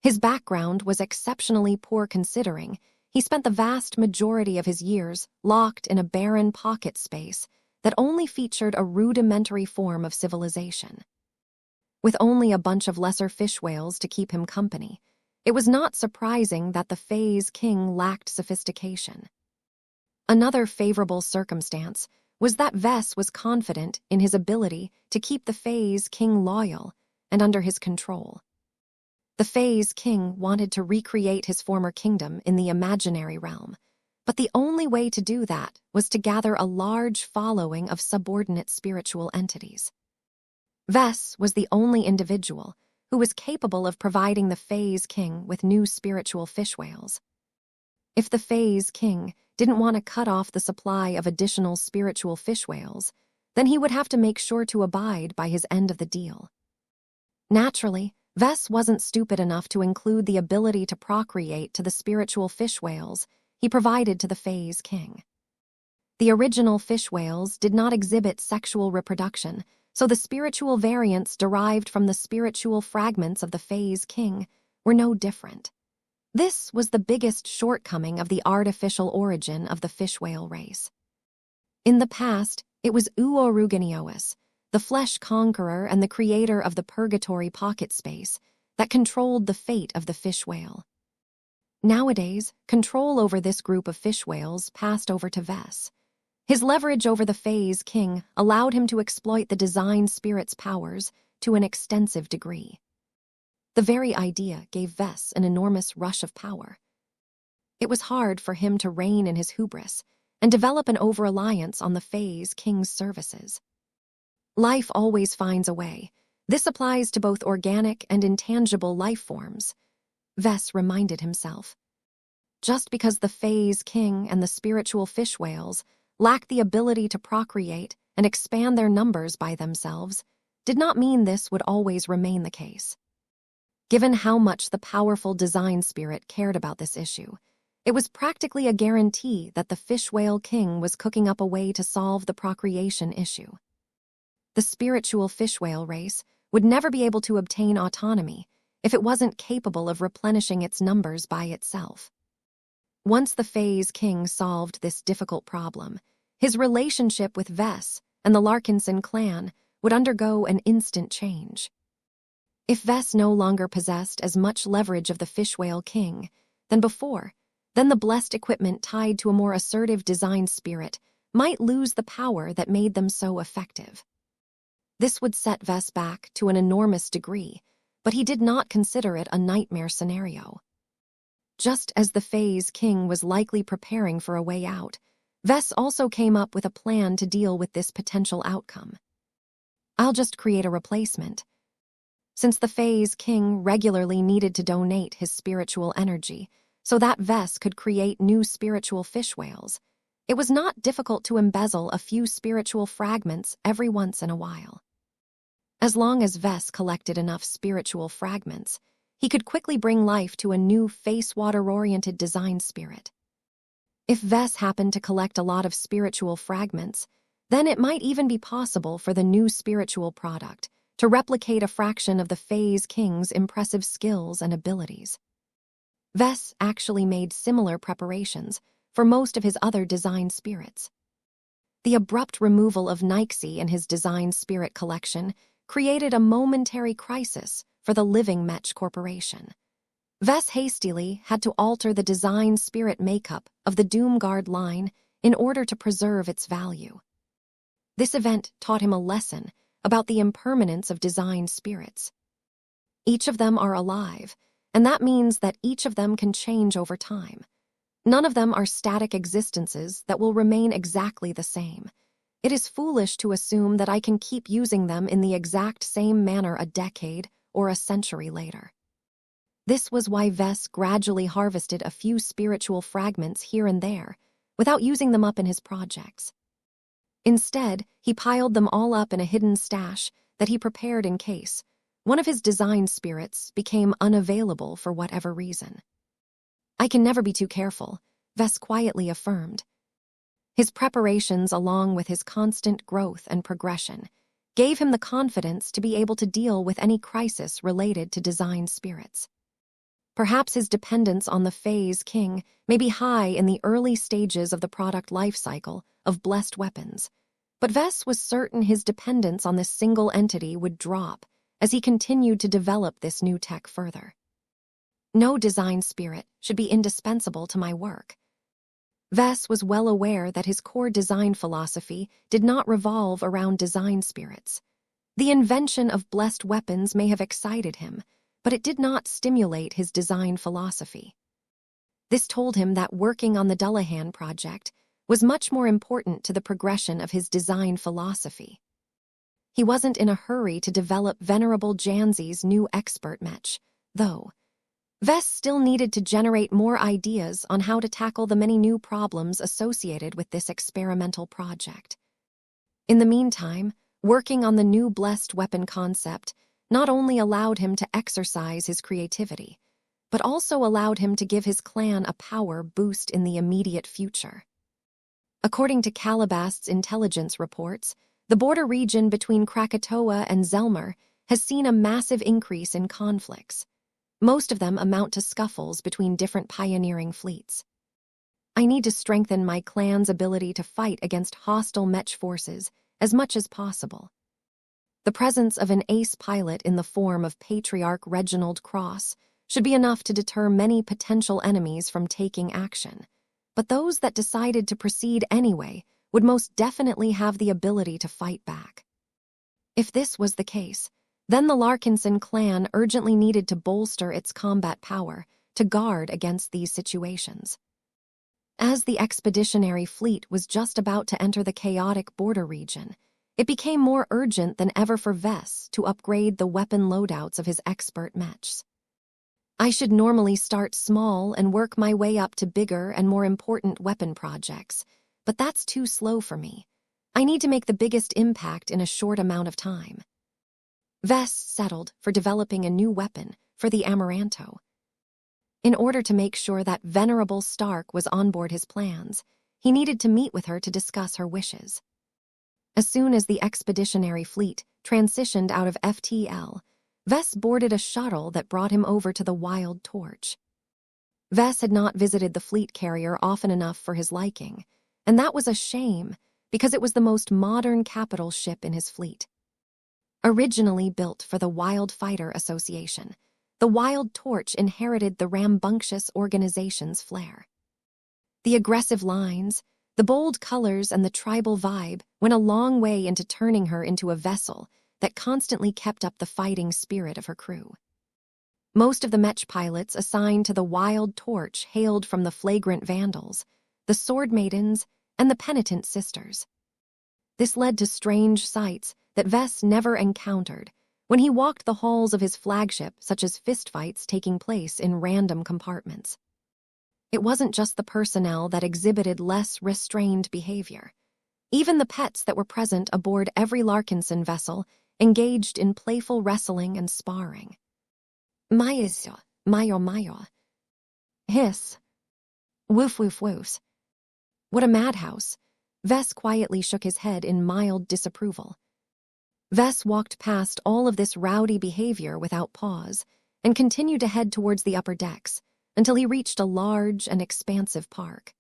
His background was exceptionally poor considering he spent the vast majority of his years locked in a barren pocket space that only featured a rudimentary form of civilization. With only a bunch of lesser fish whales to keep him company, it was not surprising that the Phase King lacked sophistication. Another favorable circumstance was that Vess was confident in his ability to keep the Phase King loyal and under his control. The Phase King wanted to recreate his former kingdom in the imaginary realm, but the only way to do that was to gather a large following of subordinate spiritual entities. Vess was the only individual who was capable of providing the Phase King with new spiritual fish whales. If the Phase King didn't want to cut off the supply of additional spiritual fish whales, then he would have to make sure to abide by his end of the deal. Naturally, Vess wasn't stupid enough to include the ability to procreate to the spiritual fish whales he provided to the Phase King. The original fish whales did not exhibit sexual reproduction, so the spiritual variants derived from the spiritual fragments of the Phase King were no different. This was the biggest shortcoming of the artificial origin of the fish whale race. In the past, it was Uoruganiois, the flesh conqueror and the creator of the purgatory pocket space, that controlled the fate of the fish whale. Nowadays, control over this group of fish whales passed over to Vess. His leverage over the Phase King allowed him to exploit the design spirit's powers to an extensive degree. The very idea gave Vess an enormous rush of power. It was hard for him to rein in his hubris and develop an over-reliance on the Phase King's services. Life always finds a way. This applies to both organic and intangible life forms, Vess reminded himself. Just because the Phase King and the spiritual fish whales lacked the ability to procreate and expand their numbers by themselves did not mean this would always remain the case. Given how much the powerful design spirit cared about this issue, it was practically a guarantee that the Fish Whale King was cooking up a way to solve the procreation issue. The spiritual fish whale race would never be able to obtain autonomy if it wasn't capable of replenishing its numbers by itself. Once the Phase King solved this difficult problem, his relationship with Vess and the Larkinson clan would undergo an instant change. If Vess no longer possessed as much leverage of the Fish Whale King than before, then the blessed equipment tied to a more assertive design spirit might lose the power that made them so effective. This would set Vess back to an enormous degree, but he did not consider it a nightmare scenario. Just as the Phase King was likely preparing for a way out, Vess also came up with a plan to deal with this potential outcome. I'll just create a replacement. Since the Phase King regularly needed to donate his spiritual energy so that Vess could create new spiritual fish whales, it was not difficult to embezzle a few spiritual fragments every once in a while. As long as Vess collected enough spiritual fragments, he could quickly bring life to a new face-water-oriented design spirit. If Vess happened to collect a lot of spiritual fragments, then it might even be possible for the new spiritual product to replicate a fraction of the Phase King's impressive skills and abilities. Vess actually made similar preparations for most of his other design spirits. The abrupt removal of Nixie in his design spirit collection created a momentary crisis for the living Mech Corporation. Vess hastily had to alter the design spirit makeup of the Doomguard line in order to preserve its value. This event taught him a lesson about the impermanence of design spirits. Each of them are alive, and that means that each of them can change over time. None of them are static existences that will remain exactly the same. It is foolish to assume that I can keep using them in the exact same manner a decade or a century later. This was why Vess gradually harvested a few spiritual fragments here and there, without using them up in his projects. Instead, he piled them all up in a hidden stash that he prepared in case one of his design spirits became unavailable for whatever reason. I can never be too careful, Vess quietly affirmed. His preparations, along with his constant growth and progression, gave him the confidence to be able to deal with any crisis related to design spirits. Perhaps his dependence on the Phase King may be high in the early stages of the product life cycle of blessed weapons, but Vess was certain his dependence on this single entity would drop as he continued to develop this new tech further. No design spirit should be indispensable to my work. Vess was well aware that his core design philosophy did not revolve around design spirits. The invention of blessed weapons may have excited him, but it did not stimulate his design philosophy. This told him that working on the Dullahan project was much more important to the progression of his design philosophy. He wasn't in a hurry to develop Venerable Janzi's new expert Mech, though. Vess still needed to generate more ideas on how to tackle the many new problems associated with this experimental project. In the meantime, working on the new blessed weapon concept not only allowed him to exercise his creativity, but also allowed him to give his clan a power boost in the immediate future. According to Calabast's intelligence reports, the border region between Krakatoa and Zelmer has seen a massive increase in conflicts. Most of them amount to scuffles between different pioneering fleets. I need to strengthen my clan's ability to fight against hostile Mech forces as much as possible. The presence of an ace pilot in the form of Patriarch Reginald Cross should be enough to deter many potential enemies from taking action, but those that decided to proceed anyway would most definitely have the ability to fight back. If this was the case, then the Larkinson clan urgently needed to bolster its combat power to guard against these situations. As the expeditionary fleet was just about to enter the chaotic border region, it became more urgent than ever for Vess to upgrade the weapon loadouts of his expert Mechs. I should normally start small and work my way up to bigger and more important weapon projects, but that's too slow for me. I need to make the biggest impact in a short amount of time. Vess settled for developing a new weapon for the Amaranto. In order to make sure that Venerable Stark was on board his plans, he needed to meet with her to discuss her wishes. As soon as the expeditionary fleet transitioned out of FTL, Vess boarded a shuttle that brought him over to the Wild Torch. Vess had not visited the fleet carrier often enough for his liking, and that was a shame because it was the most modern capital ship in his fleet. Originally built for the Wild Fighter Association, the Wild Torch inherited the rambunctious organization's flair. The aggressive lines, the bold colors, and the tribal vibe went a long way into turning her into a vessel that constantly kept up the fighting spirit of her crew. Most of the Mech pilots assigned to the Wild Torch hailed from the Flagrant Vandals, the Sword Maidens, and the penitent sisters. This led to strange sights that Vess never encountered when he walked the halls of his flagship, such as fistfights taking place in random compartments. It wasn't just the personnel that exhibited less restrained behavior. Even the pets that were present aboard every Larkinson vessel engaged in playful wrestling and sparring. Mayo, mayo, mayo. Hiss. Woof, woof, woofs. What a madhouse. Vess quietly shook his head in mild disapproval. Vess walked past all of this rowdy behavior without pause and continued to head towards the upper decks until he reached a large and expansive park.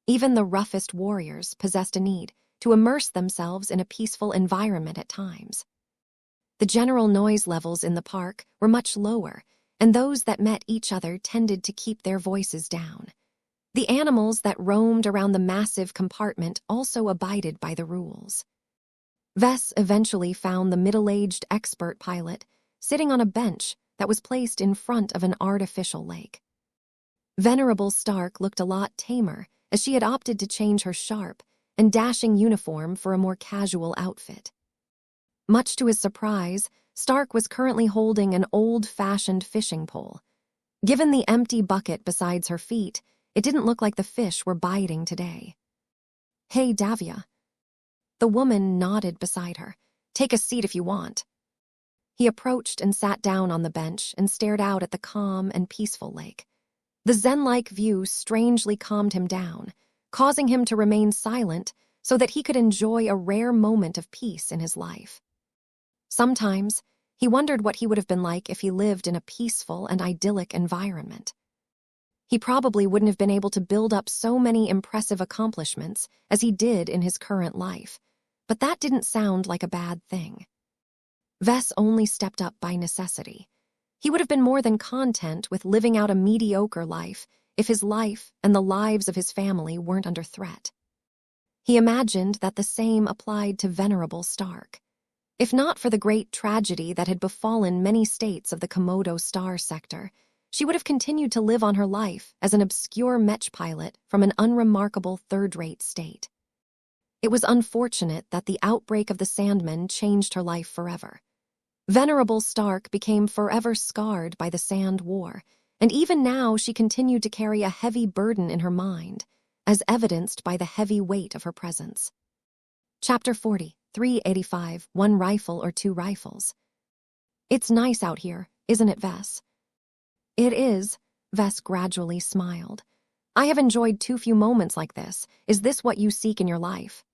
Even the roughest warriors possessed a need to immerse themselves in a peaceful environment at times. The general noise levels in the park were much lower, and those that met each other tended to keep their voices down. The animals that roamed around the massive compartment also abided by the rules. Vess eventually found the middle-aged expert pilot sitting on a bench that was placed in front of an artificial lake. Venerable Stark looked a lot tamer as she had opted to change her sharp and dashing uniform for a more casual outfit. Much to his surprise, Stark was currently holding an old-fashioned fishing pole. Given the empty bucket beside her feet, it didn't look like the fish were biting today. "Hey, Davia." The woman nodded beside her. "Take a seat if you want." He approached and sat down on the bench and stared out at the calm and peaceful lake. The zen-like view strangely calmed him down, causing him to remain silent so that he could enjoy a rare moment of peace in his life. Sometimes, he wondered what he would have been like if he lived in a peaceful and idyllic environment. He probably wouldn't have been able to build up so many impressive accomplishments as he did in his current life, but that didn't sound like a bad thing. Vess only stepped up by necessity. He would have been more than content with living out a mediocre life if his life and the lives of his family weren't under threat. He imagined that the same applied to Venerable Stark. If not for the great tragedy that had befallen many states of the Komodo star sector, she would have continued to live on her life as an obscure Mech pilot from an unremarkable third-rate state. It was unfortunate that the outbreak of the Sandmen changed her life forever. Venerable Stark became forever scarred by the Sand War, and even now she continued to carry a heavy burden in her mind, as evidenced by the heavy weight of her presence. Chapter 40, 385, One Rifle or Two Rifles. It's nice out here, isn't it, Vess? It is, Vess gradually smiled. I have enjoyed too few moments like this. Is this what you seek in your life?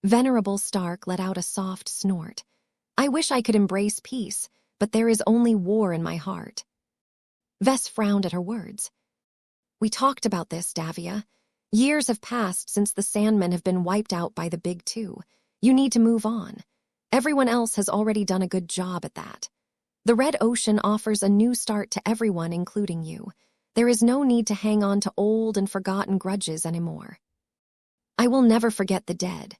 Venerable Stark let out a soft snort. I wish I could embrace peace, but there is only war in my heart. Vess frowned at her words. We talked about this, Davia. Years have passed since the Sandmen have been wiped out by the Big Two. You need to move on. Everyone else has already done a good job at that. The Red Ocean offers a new start to everyone, including you. There is no need to hang on to old and forgotten grudges anymore. I will never forget the dead.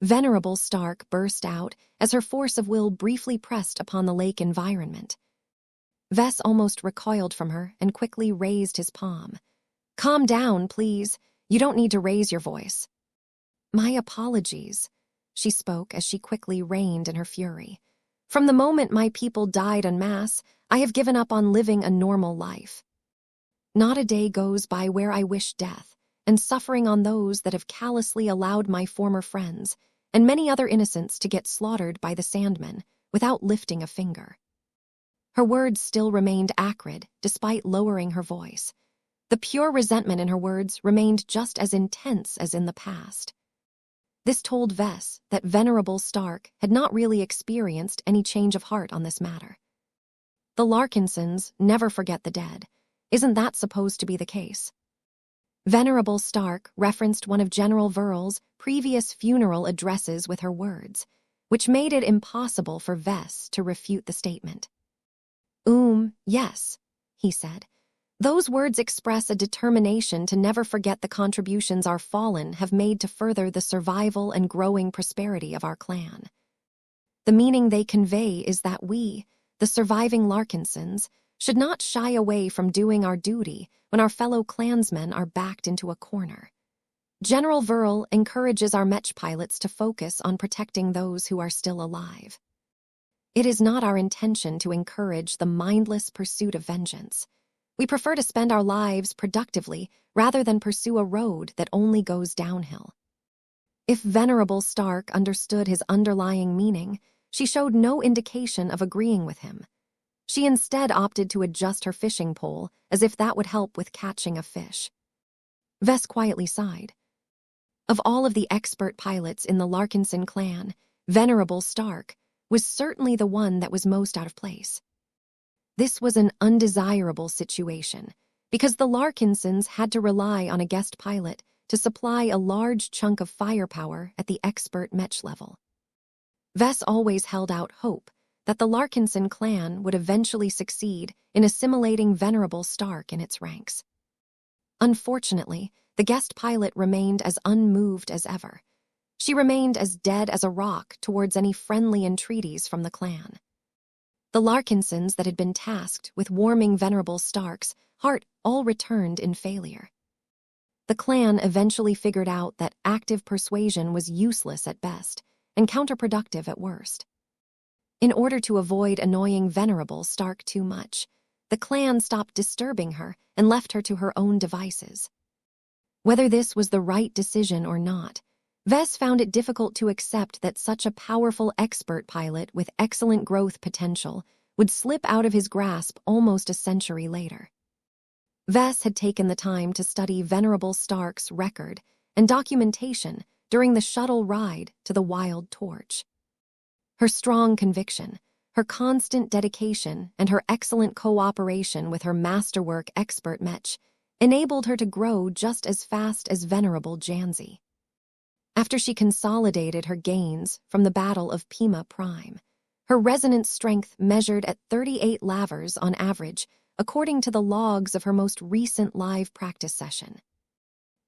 Venerable Stark burst out as her force of will briefly pressed upon the lake environment. Vess almost recoiled from her and quickly raised his palm. Calm down, please. You don't need to raise your voice. My apologies, she spoke as she quickly reined in her fury. From the moment my people died en masse, I have given up on living a normal life. Not a day goes by where I wish death and suffering on those that have callously allowed my former friends and many other innocents to get slaughtered by the Sandmen without lifting a finger. Her words still remained acrid, despite lowering her voice. The pure resentment in her words remained just as intense as in the past. This told Vess that Venerable Stark had not really experienced any change of heart on this matter. The Larkinsons never forget the dead. Isn't that supposed to be the case? Venerable Stark referenced one of General Verl's previous funeral addresses with her words, which made it impossible for Vess to refute the statement. Yes, he said. Those words express a determination to never forget the contributions our fallen have made to further the survival and growing prosperity of our clan. The meaning they convey is that we, the surviving Larkinsons, should not shy away from doing our duty when our fellow clansmen are backed into a corner. General Verl encourages our Mech pilots to focus on protecting those who are still alive. It is not our intention to encourage the mindless pursuit of vengeance. We prefer to spend our lives productively rather than pursue a road that only goes downhill. If Venerable Stark understood his underlying meaning, she showed no indication of agreeing with him. She instead opted to adjust her fishing pole as if that would help with catching a fish. Vess quietly sighed. Of all of the expert pilots in the Larkinson clan, Venerable Stark was certainly the one that was most out of place. This was an undesirable situation because the Larkinsons had to rely on a guest pilot to supply a large chunk of firepower at the expert Mech level. Vess always held out hope that the Larkinson clan would eventually succeed in assimilating Venerable Stark in its ranks. Unfortunately, the guest pilot remained as unmoved as ever. She remained as dead as a rock towards any friendly entreaties from the clan. The Larkinsons that had been tasked with warming Venerable Stark's heart all returned in failure. The clan eventually figured out that active persuasion was useless at best and counterproductive at worst. In order to avoid annoying Venerable Stark too much, the clan stopped disturbing her and left her to her own devices. Whether this was the right decision or not, Vess found it difficult to accept that such a powerful expert pilot with excellent growth potential would slip out of his grasp almost a century later. Vess had taken the time to study Venerable Stark's record and documentation during the shuttle ride to the Wild Torch. Her strong conviction, her constant dedication, and her excellent cooperation with her masterwork expert Mech enabled her to grow just as fast as Venerable Janzi. After she consolidated her gains from the Battle of Pima Prime, her resonance strength measured at 38 lavers on average, according to the logs of her most recent live practice session.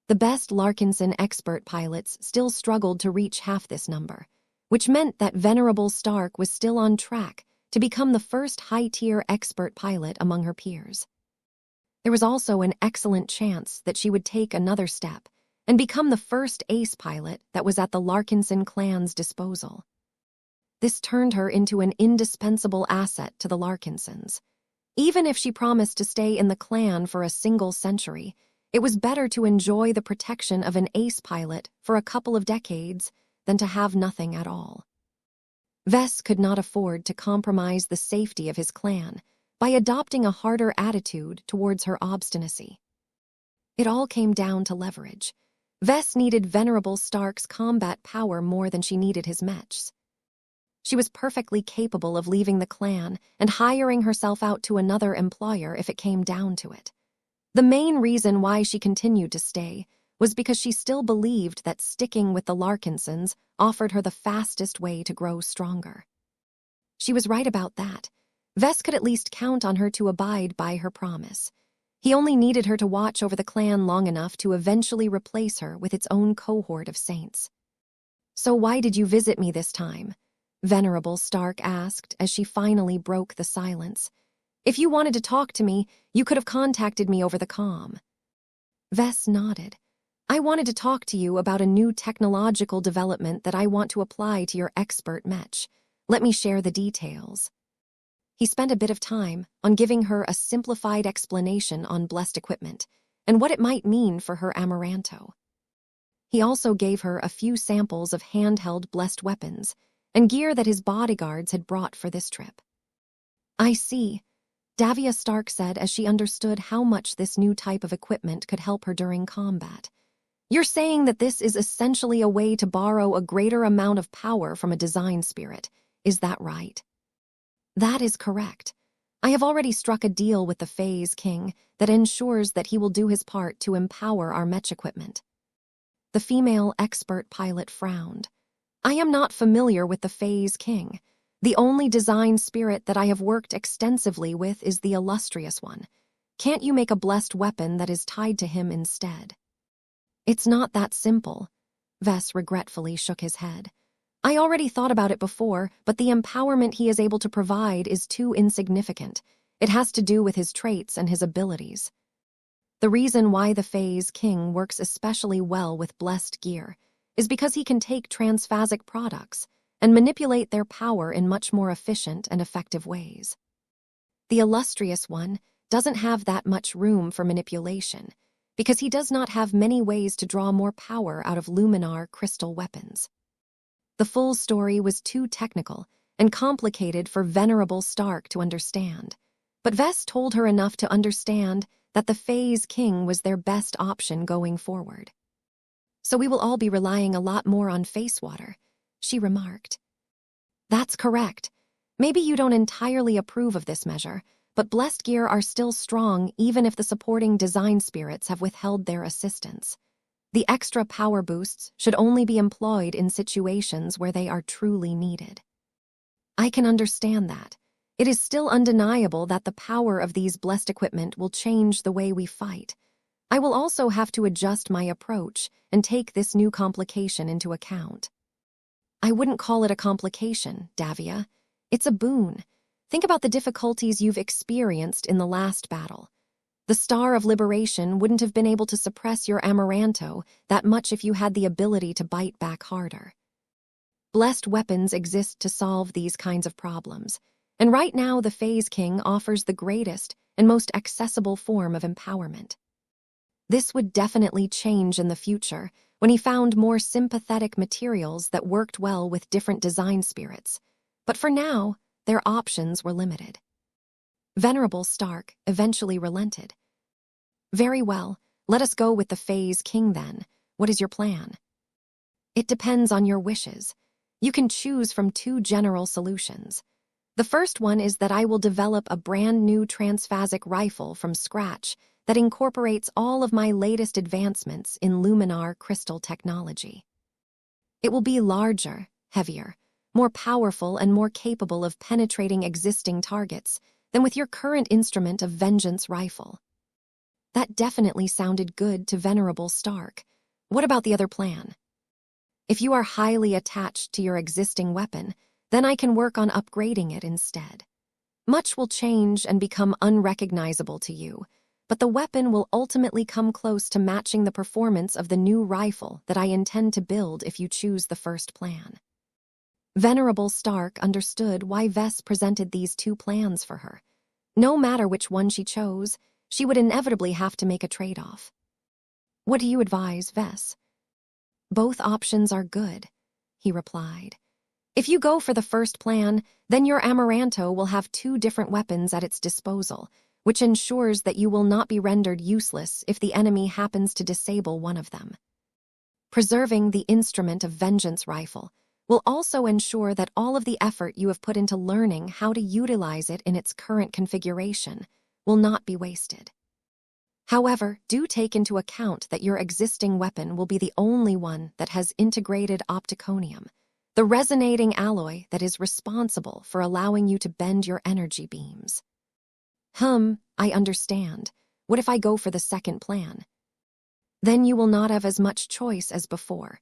The best Larkinson expert pilots still struggled to reach half this number, which meant that Venerable Stark was still on track to become the first high-tier expert pilot among her peers. There was also an excellent chance that she would take another step and become the first ace pilot that was at the Larkinson clan's disposal. This turned her into an indispensable asset to the Larkinsons. Even if she promised to stay in the clan for a single century, it was better to enjoy the protection of an ace pilot for a couple of decades than to have nothing at all. Vess could not afford to compromise the safety of his clan by adopting a harder attitude towards her obstinacy. It all came down to leverage. Vess needed Venerable Stark's combat power more than she needed his Mech's. She was perfectly capable of leaving the clan and hiring herself out to another employer if it came down to it. The main reason why she continued to stay was because she still believed that sticking with the Larkinsons offered her the fastest way to grow stronger. She was right about that. Vess could at least count on her to abide by her promise. He only needed her to watch over the clan long enough to eventually replace her with its own cohort of saints. "So why did you visit me this time?" Venerable Stark asked as she finally broke the silence. "If you wanted to talk to me, you could have contacted me over the comm." Vess nodded. "I wanted to talk to you about a new technological development that I want to apply to your expert Mech. Let me share the details." He spent a bit of time on giving her a simplified explanation on blessed equipment and what it might mean for her Amaranto. He also gave her a few samples of handheld blessed weapons and gear that his bodyguards had brought for this trip. "I see," Davia Stark said as she understood how much this new type of equipment could help her during combat. "You're saying that this is essentially a way to borrow a greater amount of power from a design spirit. Is that right?" "That is correct. I have already struck a deal with the Phase King that ensures that he will do his part to empower our Mech equipment." The female expert pilot frowned. "I am not familiar with the Phase King. The only design spirit that I have worked extensively with is the illustrious one. Can't you make a blessed weapon that is tied to him instead?" "It's not that simple." Vess regretfully shook his head. "I already thought about it before, but the empowerment he is able to provide is too insignificant. It has to do with his traits and his abilities." The reason why the Phase King works especially well with blessed gear is because he can take transphasic products and manipulate their power in much more efficient and effective ways. The Illustrious One doesn't have that much room for manipulation because he does not have many ways to draw more power out of luminar crystal weapons. The full story was too technical and complicated for Venerable Stark to understand, but Vess told her enough to understand that the Phase King was their best option going forward. So we will all be relying a lot more on face water, she remarked. That's correct. Maybe you don't entirely approve of this measure, but blessed gear are still strong even if the supporting design spirits have withheld their assistance. The extra power boosts should only be employed in situations where they are truly needed. I can understand that. It is still undeniable that the power of these blessed equipment will change the way we fight. I will also have to adjust my approach and take this new complication into account. I wouldn't call it a complication, Davia. It's a boon. Think about the difficulties you've experienced in the last battle. The Star of Liberation wouldn't have been able to suppress your Amaranto that much if you had the ability to bite back harder. Blessed weapons exist to solve these kinds of problems, and right now the Phase King offers the greatest and most accessible form of empowerment. This would definitely change in the future when he found more sympathetic materials that worked well with different design spirits, but for now, their options were limited. Venerable Stark eventually relented. Very well, let us go with the Phase King then. What is your plan? It depends on your wishes. You can choose from two general solutions. The first one is that I will develop a brand new transphasic rifle from scratch that incorporates all of my latest advancements in luminar crystal technology. It will be larger, heavier, more powerful and more capable of penetrating existing targets than with your current instrument of vengeance rifle. That definitely sounded good to Venerable Stark. What about the other plan? If you are highly attached to your existing weapon, then I can work on upgrading it instead. Much will change and become unrecognizable to you, but the weapon will ultimately come close to matching the performance of the new rifle that I intend to build if you choose the first plan. Venerable Stark understood why Vess presented these two plans for her. No matter which one she chose, she would inevitably have to make a trade-off. What do you advise, Vess? Both options are good, he replied. If you go for the first plan, then your Amaranto will have two different weapons at its disposal, which ensures that you will not be rendered useless if the enemy happens to disable one of them. Preserving the instrument of vengeance rifle will also ensure that all of the effort you have put into learning how to utilize it in its current configuration will not be wasted. However, do take into account that your existing weapon will be the only one that has integrated opticonium, the resonating alloy that is responsible for allowing you to bend your energy beams. I understand. What if I go for the second plan? Then you will not have as much choice as before,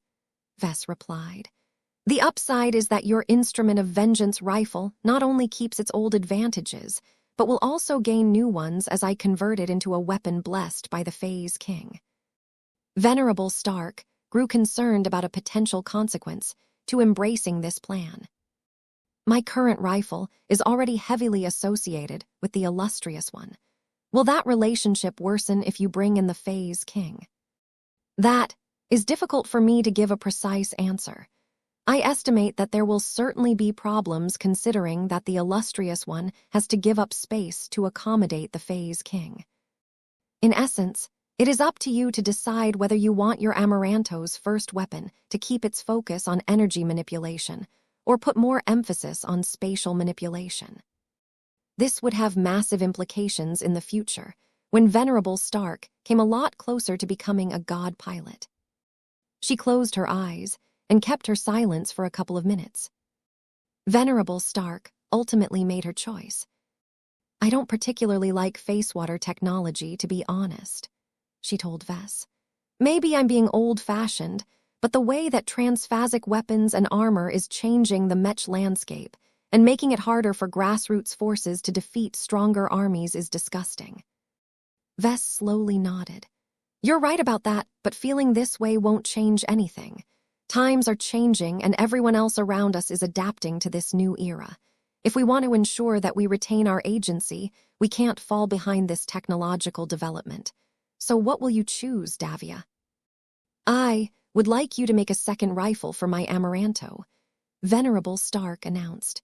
Vess replied. The upside is that your instrument of vengeance rifle not only keeps its old advantages, but will also gain new ones as I convert it into a weapon blessed by the Phase King. Venerable Stark grew concerned about a potential consequence to embracing this plan. My current rifle is already heavily associated with the Illustrious One. Will that relationship worsen if you bring in the Phase King? That is difficult for me to give a precise answer. I estimate that there will certainly be problems considering that the Illustrious One has to give up space to accommodate the Phase King. In essence, it is up to you to decide whether you want your Amaranto's first weapon to keep its focus on energy manipulation or put more emphasis on spatial manipulation. This would have massive implications in the future when Venerable Stark came a lot closer to becoming a god pilot. She closed her eyes and kept her silence for a couple of minutes. Venerable Stark ultimately made her choice. I don't particularly like face water technology, to be honest, she told Vess. Maybe I'm being old-fashioned, but the way that transphasic weapons and armor is changing the Mech landscape and making it harder for grassroots forces to defeat stronger armies is disgusting. Vess slowly nodded. You're right about that, but feeling this way won't change anything. Times are changing and everyone else around us is adapting to this new era. If we want to ensure that we retain our agency, we can't fall behind this technological development. So what will you choose, Davia? I would like you to make a second rifle for my Amaranto, Venerable Stark announced.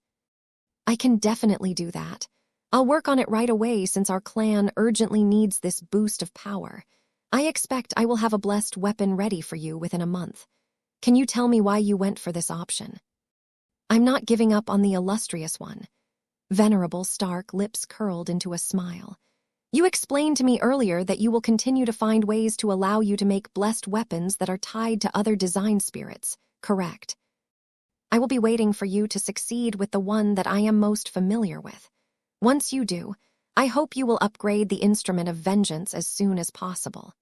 I can definitely do that. I'll work on it right away since our clan urgently needs this boost of power. I expect I will have a blessed weapon ready for you within a month. Can you tell me why you went for this option? I'm not giving up on the illustrious one. Venerable Stark lips curled into a smile. You explained to me earlier that you will continue to find ways to allow you to make blessed weapons that are tied to other design spirits, correct? I will be waiting for you to succeed with the one that I am most familiar with. Once you do, I hope you will upgrade the instrument of vengeance as soon as possible.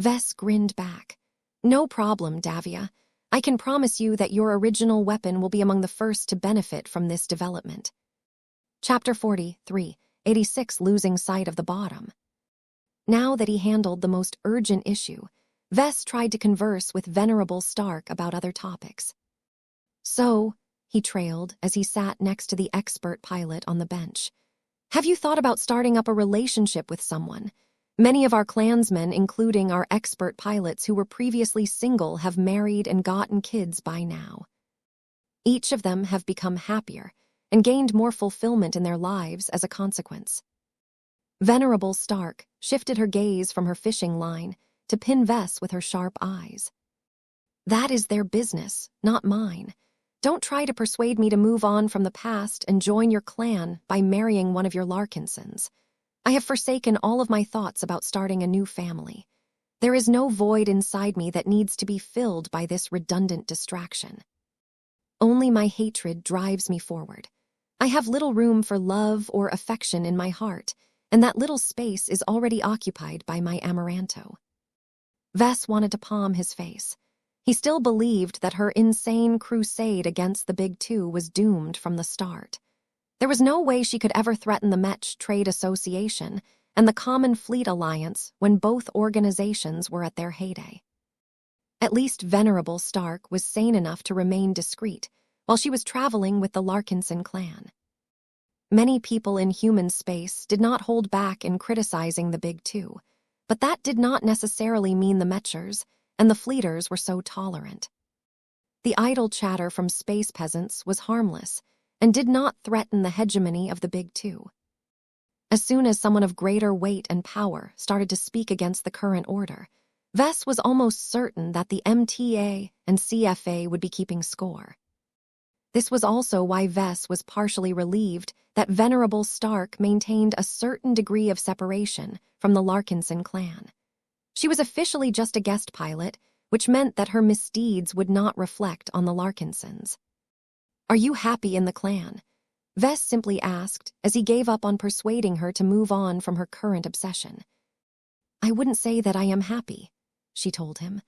Vess grinned back. No problem, Davia. I can promise you that your original weapon will be among the first to benefit from this development. Chapter 43, 86 Losing Sight of the Bottom. Now that he handled the most urgent issue, Vess tried to converse with Venerable Stark about other topics. So, he trailed as he sat next to the expert pilot on the bench. Have you thought about starting up a relationship with someone? Many of our clansmen, including our expert pilots who were previously single, have married and gotten kids by now. Each of them have become happier and gained more fulfillment in their lives as a consequence. Venerable Stark shifted her gaze from her fishing line to pin Vess with her sharp eyes. That is their business, not mine. Don't try to persuade me to move on from the past and join your clan by marrying one of your Larkinsons. I have forsaken all of my thoughts about starting a new family. There is no void inside me that needs to be filled by this redundant distraction. Only my hatred drives me forward. I have little room for love or affection in my heart, and that little space is already occupied by my Amaranto. Vess wanted to palm his face. He still believed that her insane crusade against the Big Two was doomed from the start. There was no way she could ever threaten the Mech Trade Association and the Common Fleet Alliance when both organizations were at their heyday. At least Venerable Stark was sane enough to remain discreet while she was traveling with the Larkinson clan. Many people in human space did not hold back in criticizing the Big Two, but that did not necessarily mean the Mechers and the Fleeters were so tolerant. The idle chatter from space peasants was harmless and did not threaten the hegemony of the Big Two. As soon as someone of greater weight and power started to speak against the current order, Vess was almost certain that the MTA and CFA would be keeping score. This was also why Vess was partially relieved that Venerable Stark maintained a certain degree of separation from the Larkinson clan. She was officially just a guest pilot, which meant that her misdeeds would not reflect on the Larkinsons. Are you happy in the clan? Vess simply asked as he gave up on persuading her to move on from her current obsession. I wouldn't say that I am happy, she told him.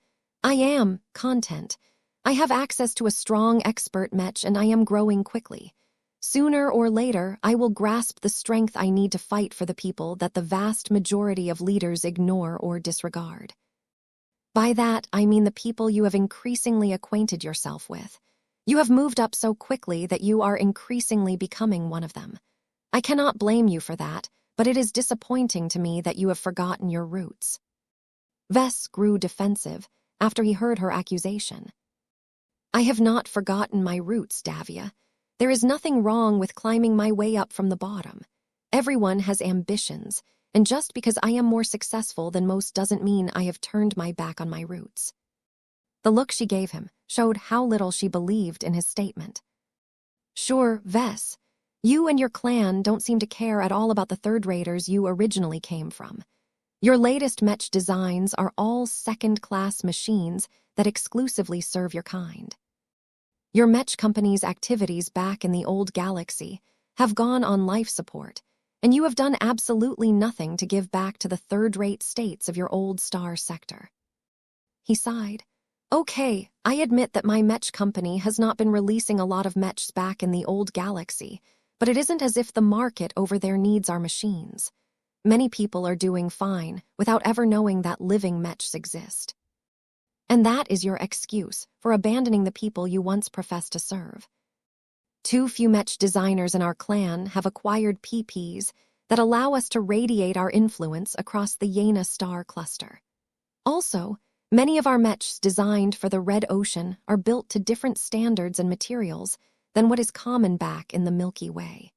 I am content. I have access to a strong expert Mech and I am growing quickly. Sooner or later, I will grasp the strength I need to fight for the people that the vast majority of leaders ignore or disregard. By that, I mean the people you have increasingly acquainted yourself with. You have moved up so quickly that you are increasingly becoming one of them. I cannot blame you for that, but it is disappointing to me that you have forgotten your roots. Vess grew defensive after he heard her accusation. I have not forgotten my roots, Davia. There is nothing wrong with climbing my way up from the bottom. Everyone has ambitions, and just because I am more successful than most doesn't mean I have turned my back on my roots. The look she gave him showed how little she believed in his statement. Sure, Vess, you and your clan don't seem to care at all about the third-raters you originally came from. Your latest Mech designs are all second-class machines that exclusively serve your kind. Your Mech company's activities back in the old galaxy have gone on life support, and you have done absolutely nothing to give back to the third-rate states of your old star sector. He sighed. Okay, I admit that my Mech company has not been releasing a lot of Mechs back in the old galaxy, but it isn't as if the market over there needs our machines. many people are doing fine without ever knowing that living mechs exist. And that is your excuse for abandoning the people you once professed to serve. Too few mech designers in our clan have acquired PPs that allow us to radiate our influence across the Yena star cluster. Also, many of our mechs designed for the Red Ocean are built to different standards and materials than what is common back in the Milky Way.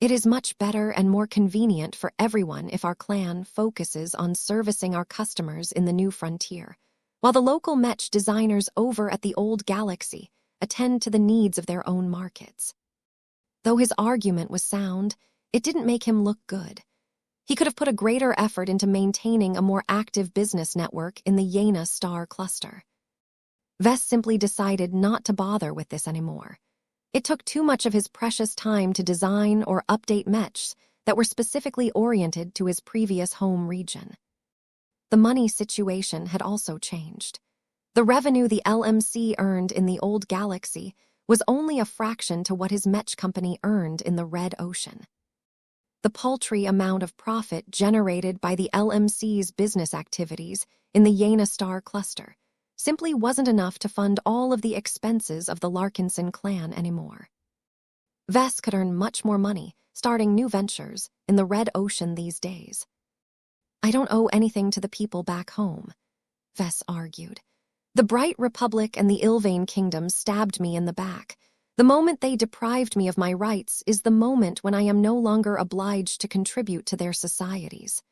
It is much better and more convenient for everyone if our clan focuses on servicing our customers in the new frontier, while the local mech designers over at the old galaxy attend to the needs of their own markets. Though his argument was sound, it didn't make him look good. He could have put a greater effort into maintaining a more active business network in the Yena star cluster. Vess simply decided not to bother with this anymore. It took too much of his precious time to design or update mechs that were specifically oriented to his previous home region. The money situation had also changed. The revenue the LMC earned in the old galaxy was only a fraction to what his mech company earned in the Red Ocean. The paltry amount of profit generated by the LMC's business activities in the Yena star cluster simply wasn't enough to fund all of the expenses of the Larkinson clan anymore. Vess could earn much more money starting new ventures in the Red Ocean these days. I don't owe anything to the people back home, Vess argued. The Bright Republic and the Ilvain Kingdom stabbed me in the back. The moment they deprived me of my rights is the moment when I am no longer obliged to contribute to their societies.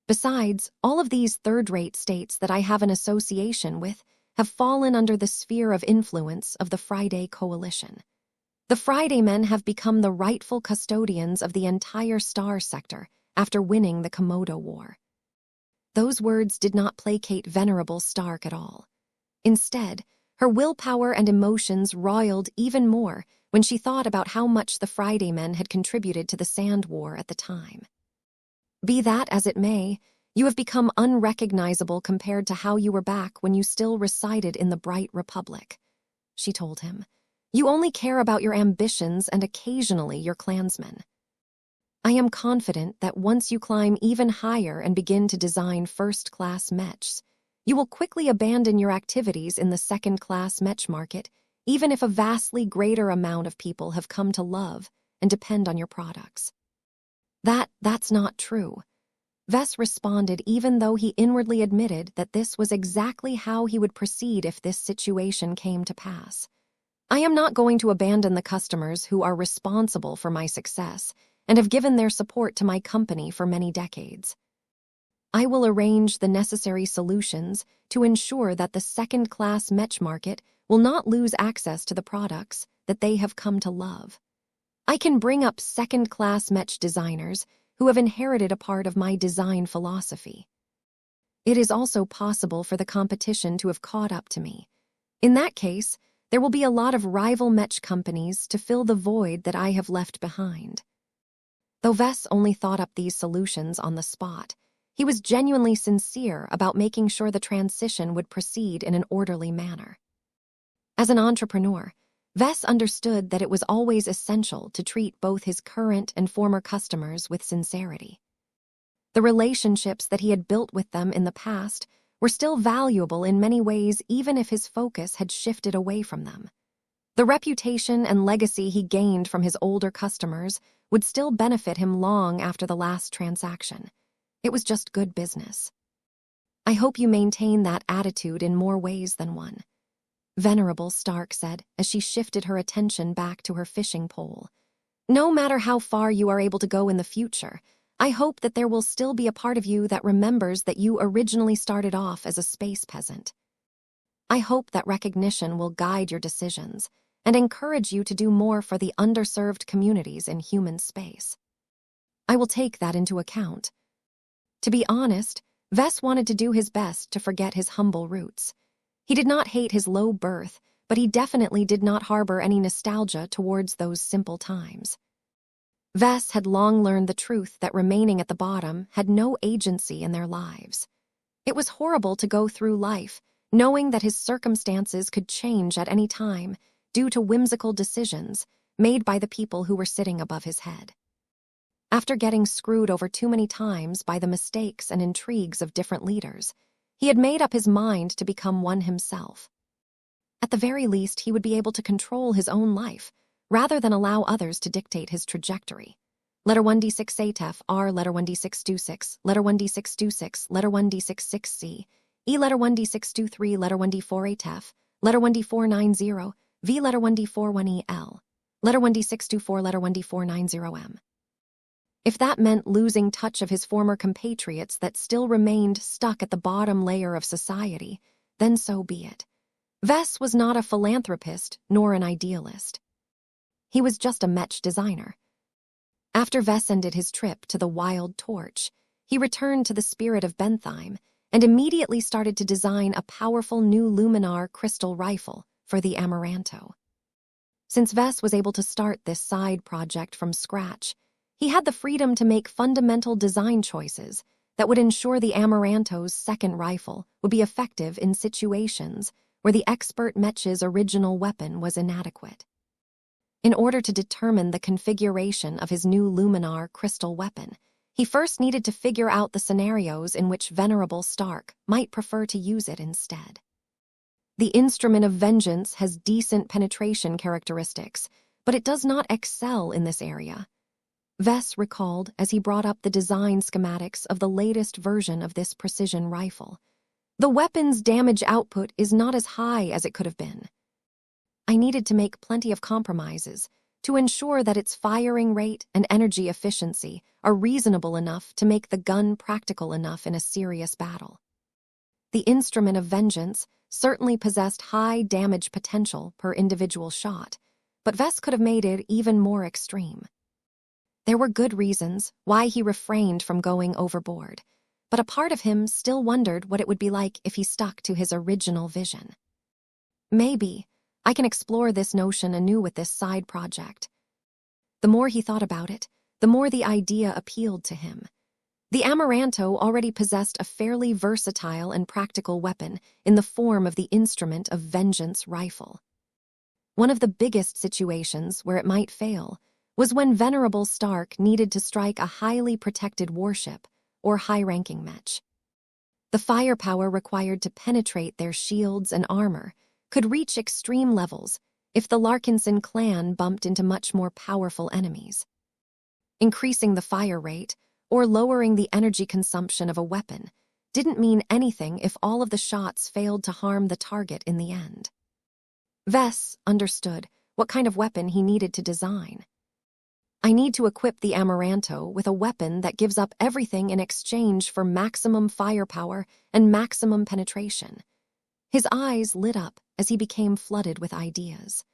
Besides, all of these third-rate states that I have an association with have fallen under the sphere of influence of the Friday Coalition. The Friday men have become the rightful custodians of the entire star sector after winning the Komodo War. Those words did not placate Venerable Stark at all. Instead, her willpower and emotions roiled even more when she thought about how much the Friday men had contributed to the Sand War at the time. Be that as it may, you have become unrecognizable compared to how you were back when you still resided in the Bright Republic, she told him. You only care about your ambitions and occasionally your clansmen. I am confident that once you climb even higher and begin to design first-class mechs, you will quickly abandon your activities in the second-class mech market, even if a vastly greater amount of people have come to love and depend on your products. That's not true. Vess responded even though he inwardly admitted that this was exactly how he would proceed if this situation came to pass. I am not going to abandon the customers who are responsible for my success and have given their support to my company for many decades. I will arrange the necessary solutions to ensure that the second-class mech market will not lose access to the products that they have come to love. I can bring up second-class mech designers who have inherited a part of my design philosophy. It is also possible for the competition to have caught up to me. In that case, there will be a lot of rival mech companies to fill the void that I have left behind. Though Vess only thought up these solutions on the spot, he was genuinely sincere about making sure the transition would proceed in an orderly manner. As an entrepreneur, Vess understood that it was always essential to treat both his current and former customers with sincerity. The relationships that he had built with them in the past were still valuable in many ways even if his focus had shifted away from them. The reputation and legacy he gained from his older customers would still benefit him long after the last transaction. It was just good business. I hope you maintain that attitude in more ways than one, Venerable Stark said as she shifted her attention back to her fishing pole. No matter how far you are able to go in the future, I hope that there will still be a part of you that remembers that you originally started off as a space peasant. I hope that recognition will guide your decisions and encourage you to do more for the underserved communities in human space. I will take that into account. To be honest, Vess wanted to do his best to forget his humble roots. He did not hate his low birth, but he definitely did not harbor any nostalgia towards those simple times. Vess had long learned the truth that remaining at the bottom had no agency in their lives. It was horrible to go through life, knowing that his circumstances could change at any time due to whimsical decisions made by the people who were sitting above his head. After getting screwed over too many times by the mistakes and intrigues of different leaders, he had made up his mind to become one himself. At the very least, he would be able to control his own life, rather than allow others to dictate his trajectory. Letter 1d6 ATEF, R letter 1d6 do 6, letter 1d6 do 6, letter 1d6 6C, E letter 1d6 do 3, letter 1d4 ATEF, letter 1d4 90, V letter 1d4 1EL, letter 1d6 do 4, letter 1d4 90M. If that meant losing touch of his former compatriots that still remained stuck at the bottom layer of society, then so be it. Vess was not a philanthropist nor an idealist. He was just a Mech designer. After Vess ended his trip to the Wild Torch, he returned to the Spirit of Bentheim and immediately started to design a powerful new luminar crystal rifle for the Amaranto. Since Vess was able to start this side project from scratch, he had the freedom to make fundamental design choices that would ensure the Amaranto's second rifle would be effective in situations where the expert Mech's original weapon was inadequate. In order to determine the configuration of his new luminar crystal weapon, he first needed to figure out the scenarios in which Venerable Stark might prefer to use it instead. The Instrument of Vengeance has decent penetration characteristics, but it does not excel in this area. Vess recalled as he brought up the design schematics of the latest version of this precision rifle. The weapon's damage output is not as high as it could have been. I needed to make plenty of compromises to ensure that its firing rate and energy efficiency are reasonable enough to make the gun practical enough in a serious battle. The Instrument of Vengeance certainly possessed high damage potential per individual shot, but Vess could have made it even more extreme. There were good reasons why he refrained from going overboard, but a part of him still wondered what it would be like if he stuck to his original vision. Maybe I can explore this notion anew with this side project. The more he thought about it, the more the idea appealed to him. The Amaranto already possessed a fairly versatile and practical weapon in the form of the Instrument of Vengeance rifle. One of the biggest situations where it might fail was when Venerable Stark needed to strike a highly protected warship or high-ranking Mech. The firepower required to penetrate their shields and armor could reach extreme levels if the Larkinson clan bumped into much more powerful enemies. Increasing the fire rate or lowering the energy consumption of a weapon didn't mean anything if all of the shots failed to harm the target in the end. Vess understood what kind of weapon he needed to design. I need to equip the Amaranto with a weapon that gives up everything in exchange for maximum firepower and maximum penetration. His eyes lit up as he became flooded with ideas.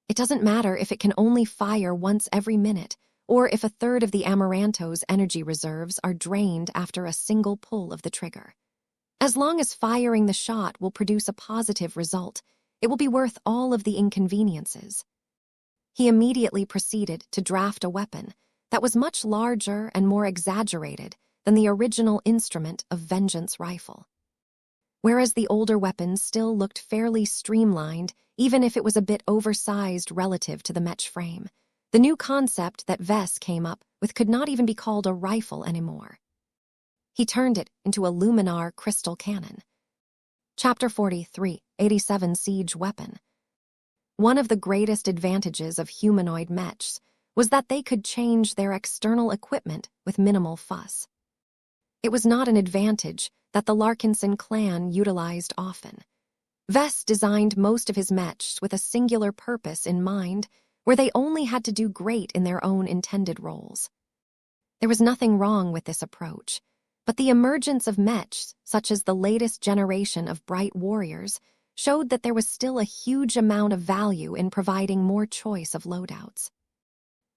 It doesn't matter if it can only fire once every minute, or if a third of the Amaranto's energy reserves are drained after a single pull of the trigger. As long as firing the shot will produce a positive result, it will be worth all of the inconveniences. He immediately proceeded to draft a weapon that was much larger and more exaggerated than the original Instrument of Vengeance rifle. Whereas the older weapon still looked fairly streamlined, even if it was a bit oversized relative to the Mech frame, the new concept that Vess came up with could not even be called a rifle anymore. He turned it into a luminar crystal cannon. Chapter 43, 87 Siege Weapon. One of the greatest advantages of humanoid Mechs was that they could change their external equipment with minimal fuss. It was not an advantage that the Larkinson clan utilized often. Vess designed most of his Mechs with a singular purpose in mind, where they only had to do great in their own intended roles. There was nothing wrong with this approach, but the emergence of Mechs, such as the latest generation of bright warriors, showed that there was still a huge amount of value in providing more choice of loadouts.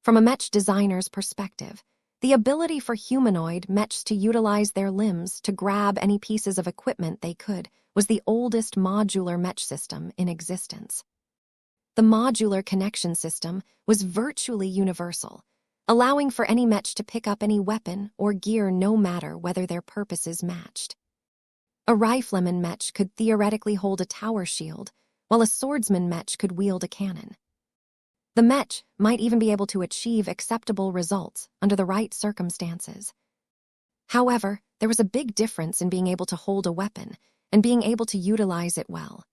From a Mech designer's perspective, the ability for humanoid Mechs to utilize their limbs to grab any pieces of equipment they could was the oldest modular Mech system in existence. The modular connection system was virtually universal, allowing for any Mech to pick up any weapon or gear no matter whether their purposes matched. A rifleman Mech could theoretically hold a tower shield, while a swordsman Mech could wield a cannon. The Mech might even be able to achieve acceptable results under the right circumstances. However, there was a big difference in being able to hold a weapon and being able to utilize it well.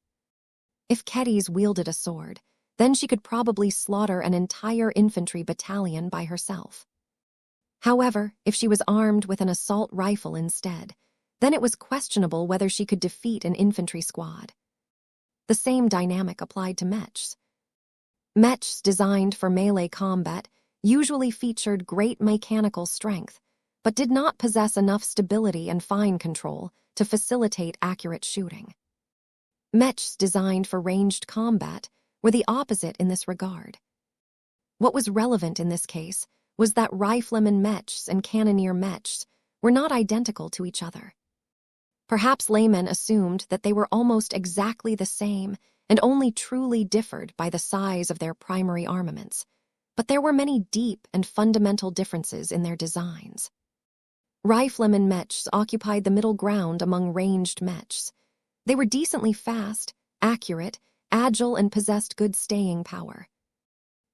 If Kedis wielded a sword, then she could probably slaughter an entire infantry battalion by herself. However, if she was armed with an assault rifle instead, then it was questionable whether she could defeat an infantry squad. The same dynamic applied to mechs. Mechs designed for melee combat usually featured great mechanical strength, but did not possess enough stability and fine control to facilitate accurate shooting. Mechs designed for ranged combat were the opposite in this regard. What was relevant in this case was that rifleman mechs and cannoneer mechs were not identical to each other. Perhaps laymen assumed that they were almost exactly the same and only truly differed by the size of their primary armaments, but there were many deep and fundamental differences in their designs. Rifleman mechs occupied the middle ground among ranged mechs. They were decently fast, accurate, agile, and possessed good staying power.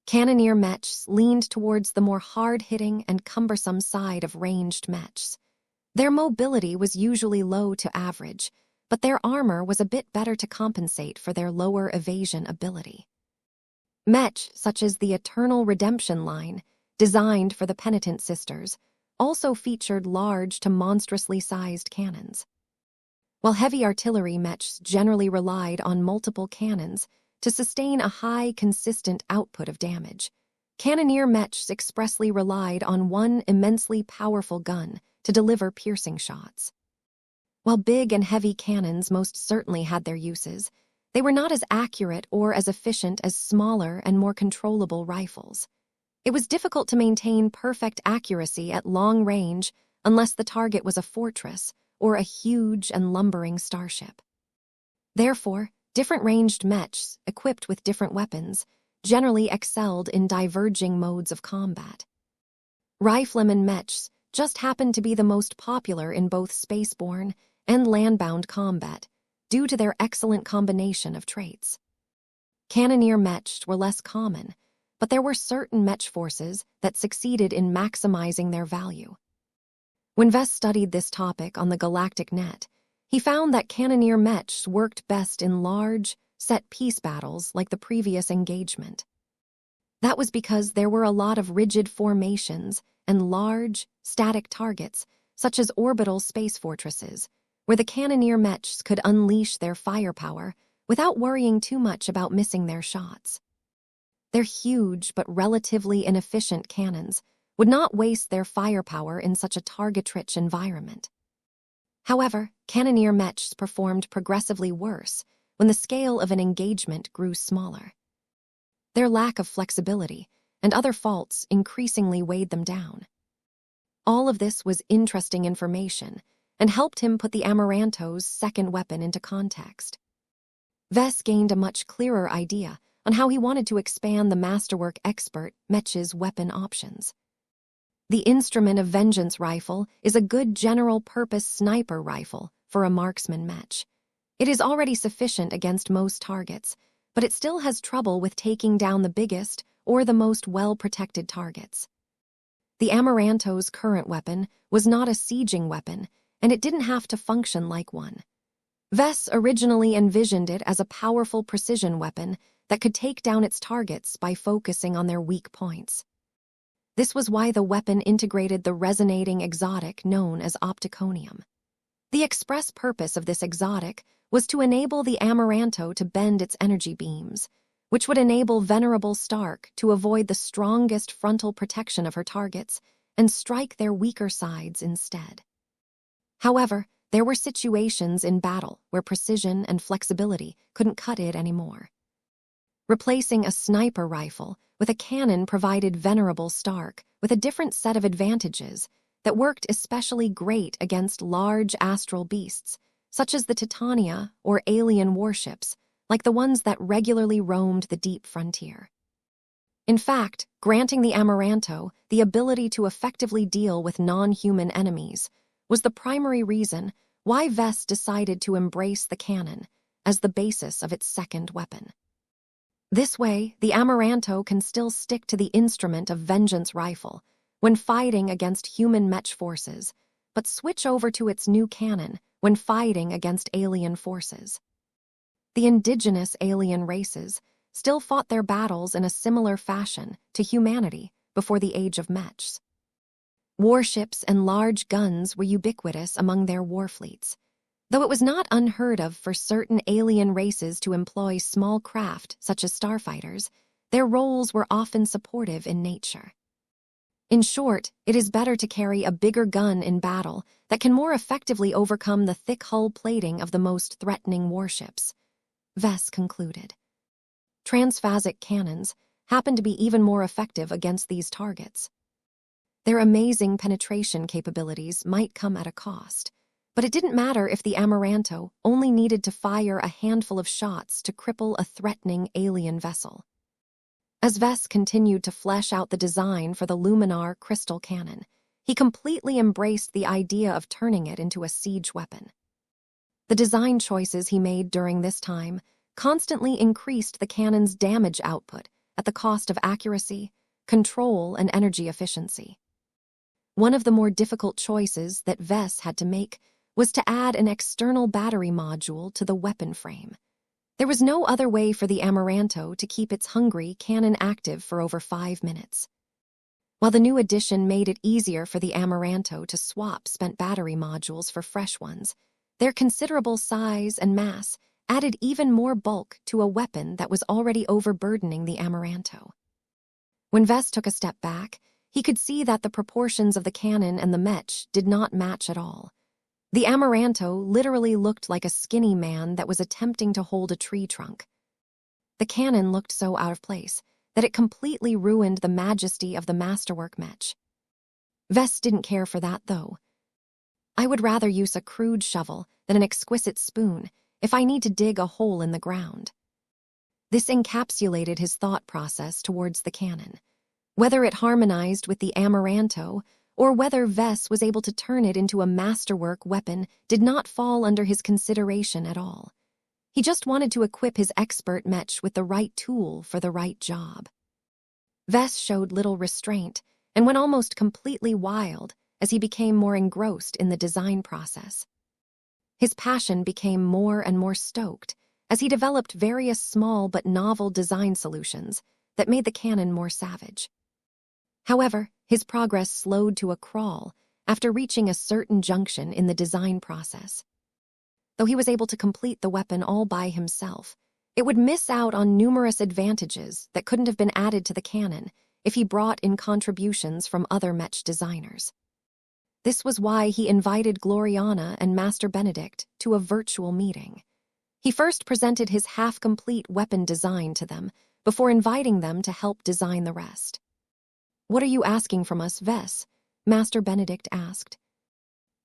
Cannoneer mechs leaned towards the more hard-hitting and cumbersome side of ranged mechs. Their mobility was usually low to average, but their armor was a bit better to compensate for their lower evasion ability. Mech, such as the Eternal Redemption line, designed for the Penitent Sisters, also featured large to monstrously sized cannons. While heavy artillery mechs generally relied on multiple cannons to sustain a high, consistent output of damage, cannoneer mechs expressly relied on one immensely powerful gun to deliver piercing shots. While big and heavy cannons most certainly had their uses, they were not as accurate or as efficient as smaller and more controllable rifles. It was difficult to maintain perfect accuracy at long range unless the target was a fortress or a huge and lumbering starship. Therefore, different ranged mechs, equipped with different weapons, generally excelled in diverging modes of combat. Rifleman mechs just happened to be the most popular in both spaceborne and landbound combat due to their excellent combination of traits. Cannoneer mechs were less common, but there were certain mech forces that succeeded in maximizing their value. When Vess studied this topic on the galactic net, he found that cannoneer mechs worked best in large, set-piece battles like the previous engagement. That was because there were a lot of rigid formations and large, static targets, such as orbital space fortresses, where the cannoneer mechs could unleash their firepower without worrying too much about missing their shots. Their huge but relatively inefficient cannons would not waste their firepower in such a target-rich environment. However, cannoneer mechs performed progressively worse when the scale of an engagement grew smaller. Their lack of flexibility and other faults increasingly weighed them down. All of this was interesting information and helped him put the Amaranto's second weapon into context. Vess gained a much clearer idea on how he wanted to expand the masterwork expert Mech's weapon options. The Instrument of Vengeance rifle is a good general-purpose sniper rifle for a marksman mech. It is already sufficient against most targets, but it still has trouble with taking down the biggest or the most well-protected targets. The Amaranto's current weapon was not a sieging weapon, and it didn't have to function like one. Vess originally envisioned it as a powerful precision weapon that could take down its targets by focusing on their weak points. This was why the weapon integrated the resonating exotic known as opticonium. The express purpose of this exotic was to enable the Amaranto to bend its energy beams, which would enable Venerable Stark to avoid the strongest frontal protection of her targets and strike their weaker sides instead. However, there were situations in battle where precision and flexibility couldn't cut it anymore. Replacing a sniper rifle with a cannon provided Venerable Stark with a different set of advantages that worked especially great against large astral beasts, such as the Titania or alien warships, like the ones that regularly roamed the deep frontier. In fact, granting the Amaranto the ability to effectively deal with non-human enemies was the primary reason why Vess decided to embrace the cannon as the basis of its second weapon. This way, the Amaranto can still stick to the instrument of vengeance rifle when fighting against human Mech forces, but switch over to its new cannon when fighting against alien forces. The indigenous alien races still fought their battles in a similar fashion to humanity before the age of Mechs. Warships and large guns were ubiquitous among their war fleets, though it was not unheard of for certain alien races to employ small craft such as starfighters. Their roles were often supportive in nature. In short, it is better to carry a bigger gun in battle that can more effectively overcome the thick hull plating of the most threatening warships, Vess concluded. Transphasic cannons happen to be even more effective against these targets. Their amazing penetration capabilities might come at a cost, but it didn't matter if the Amaranto only needed to fire a handful of shots to cripple a threatening alien vessel. As Vess continued to flesh out the design for the Luminar crystal cannon, he completely embraced the idea of turning it into a siege weapon. The design choices he made during this time constantly increased the cannon's damage output at the cost of accuracy, control, and energy efficiency. One of the more difficult choices that Vess had to make was to add an external battery module to the weapon frame. There was no other way for the Amaranto to keep its hungry cannon active for over 5 minutes. While the new addition made it easier for the Amaranto to swap spent battery modules for fresh ones, their considerable size and mass added even more bulk to a weapon that was already overburdening the Amaranto. When Vess took a step back, he could see that the proportions of the cannon and the Mech did not match at all. The Amaranto literally looked like a skinny man that was attempting to hold a tree trunk. The cannon looked so out of place that it completely ruined the majesty of the masterwork Mech. Vess didn't care for that, though. I would rather use a crude shovel than an exquisite spoon if I need to dig a hole in the ground. This encapsulated his thought process towards the cannon. Whether it harmonized with the Amaranto or whether Vess was able to turn it into a masterwork weapon did not fall under his consideration at all. He just wanted to equip his expert Mech with the right tool for the right job. Vess showed little restraint and went almost completely wild as he became more engrossed in the design process. His passion became more and more stoked as he developed various small but novel design solutions that made the cannon more savage. However, his progress slowed to a crawl after reaching a certain junction in the design process. Though he was able to complete the weapon all by himself, it would miss out on numerous advantages that couldn't have been added to the cannon if he brought in contributions from other Mech designers. This was why he invited Gloriana and Master Benedict to a virtual meeting. He first presented his half-complete weapon design to them before inviting them to help design the rest. "What are you asking from us, Vess?" Master Benedict asked.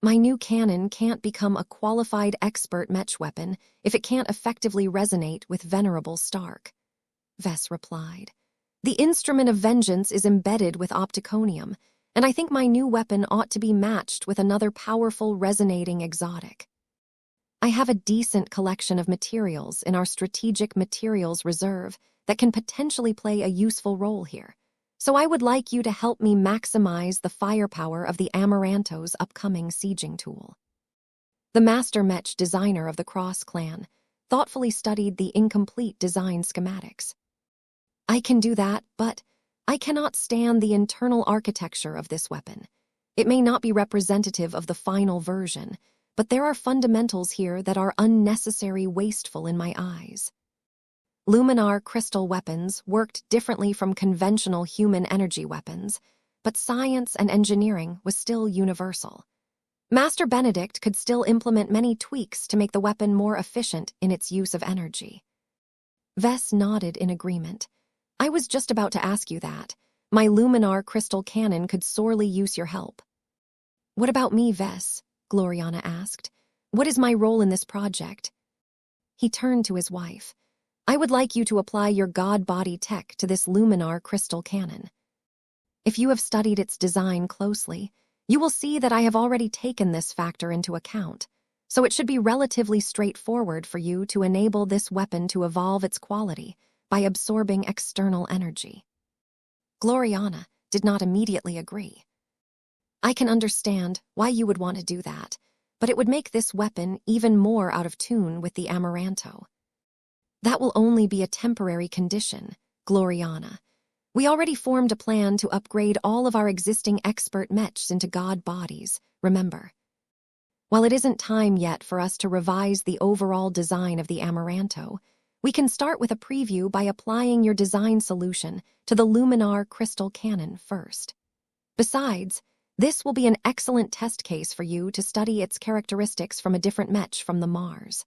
"My new cannon can't become a qualified expert Mech weapon if it can't effectively resonate with Venerable Stark," Vess replied. "The instrument of vengeance is embedded with opticonium, and I think my new weapon ought to be matched with another powerful resonating exotic. I have a decent collection of materials in our strategic materials reserve that can potentially play a useful role here. So I would like you to help me maximize the firepower of the Amaranto's upcoming sieging tool." The master Mech designer of the Cross clan thoughtfully studied the incomplete design schematics. "I can do that, but I cannot stand the internal architecture of this weapon. It may not be representative of the final version, but there are fundamentals here that are unnecessary wasteful in my eyes." Luminar crystal weapons worked differently from conventional human energy weapons, but science and engineering was still universal. Master Benedict could still implement many tweaks to make the weapon more efficient in its use of energy. Vess nodded in agreement. "I was just about to ask you that. My Luminar crystal cannon could sorely use your help." "What about me, Vess?" Gloriana asked. "What is my role in this project?" He turned to his wife. "I would like you to apply your god body tech to this Luminar crystal cannon. If you have studied its design closely, you will see that I have already taken this factor into account, so it should be relatively straightforward for you to enable this weapon to evolve its quality by absorbing external energy. Gloriana did not immediately agree. I can understand why you would want to do that, but it would make this weapon even more out of tune with the Amaranto. That will only be a temporary condition, Gloriana. We already formed a plan to upgrade all of our existing expert mechs into god bodies, remember. While it isn't time yet for us to revise the overall design of the Amaranto, we can start with a preview by applying your design solution to the Luminar crystal cannon first. Besides, this will be an excellent test case for you to study its characteristics from a different mech from the Mars.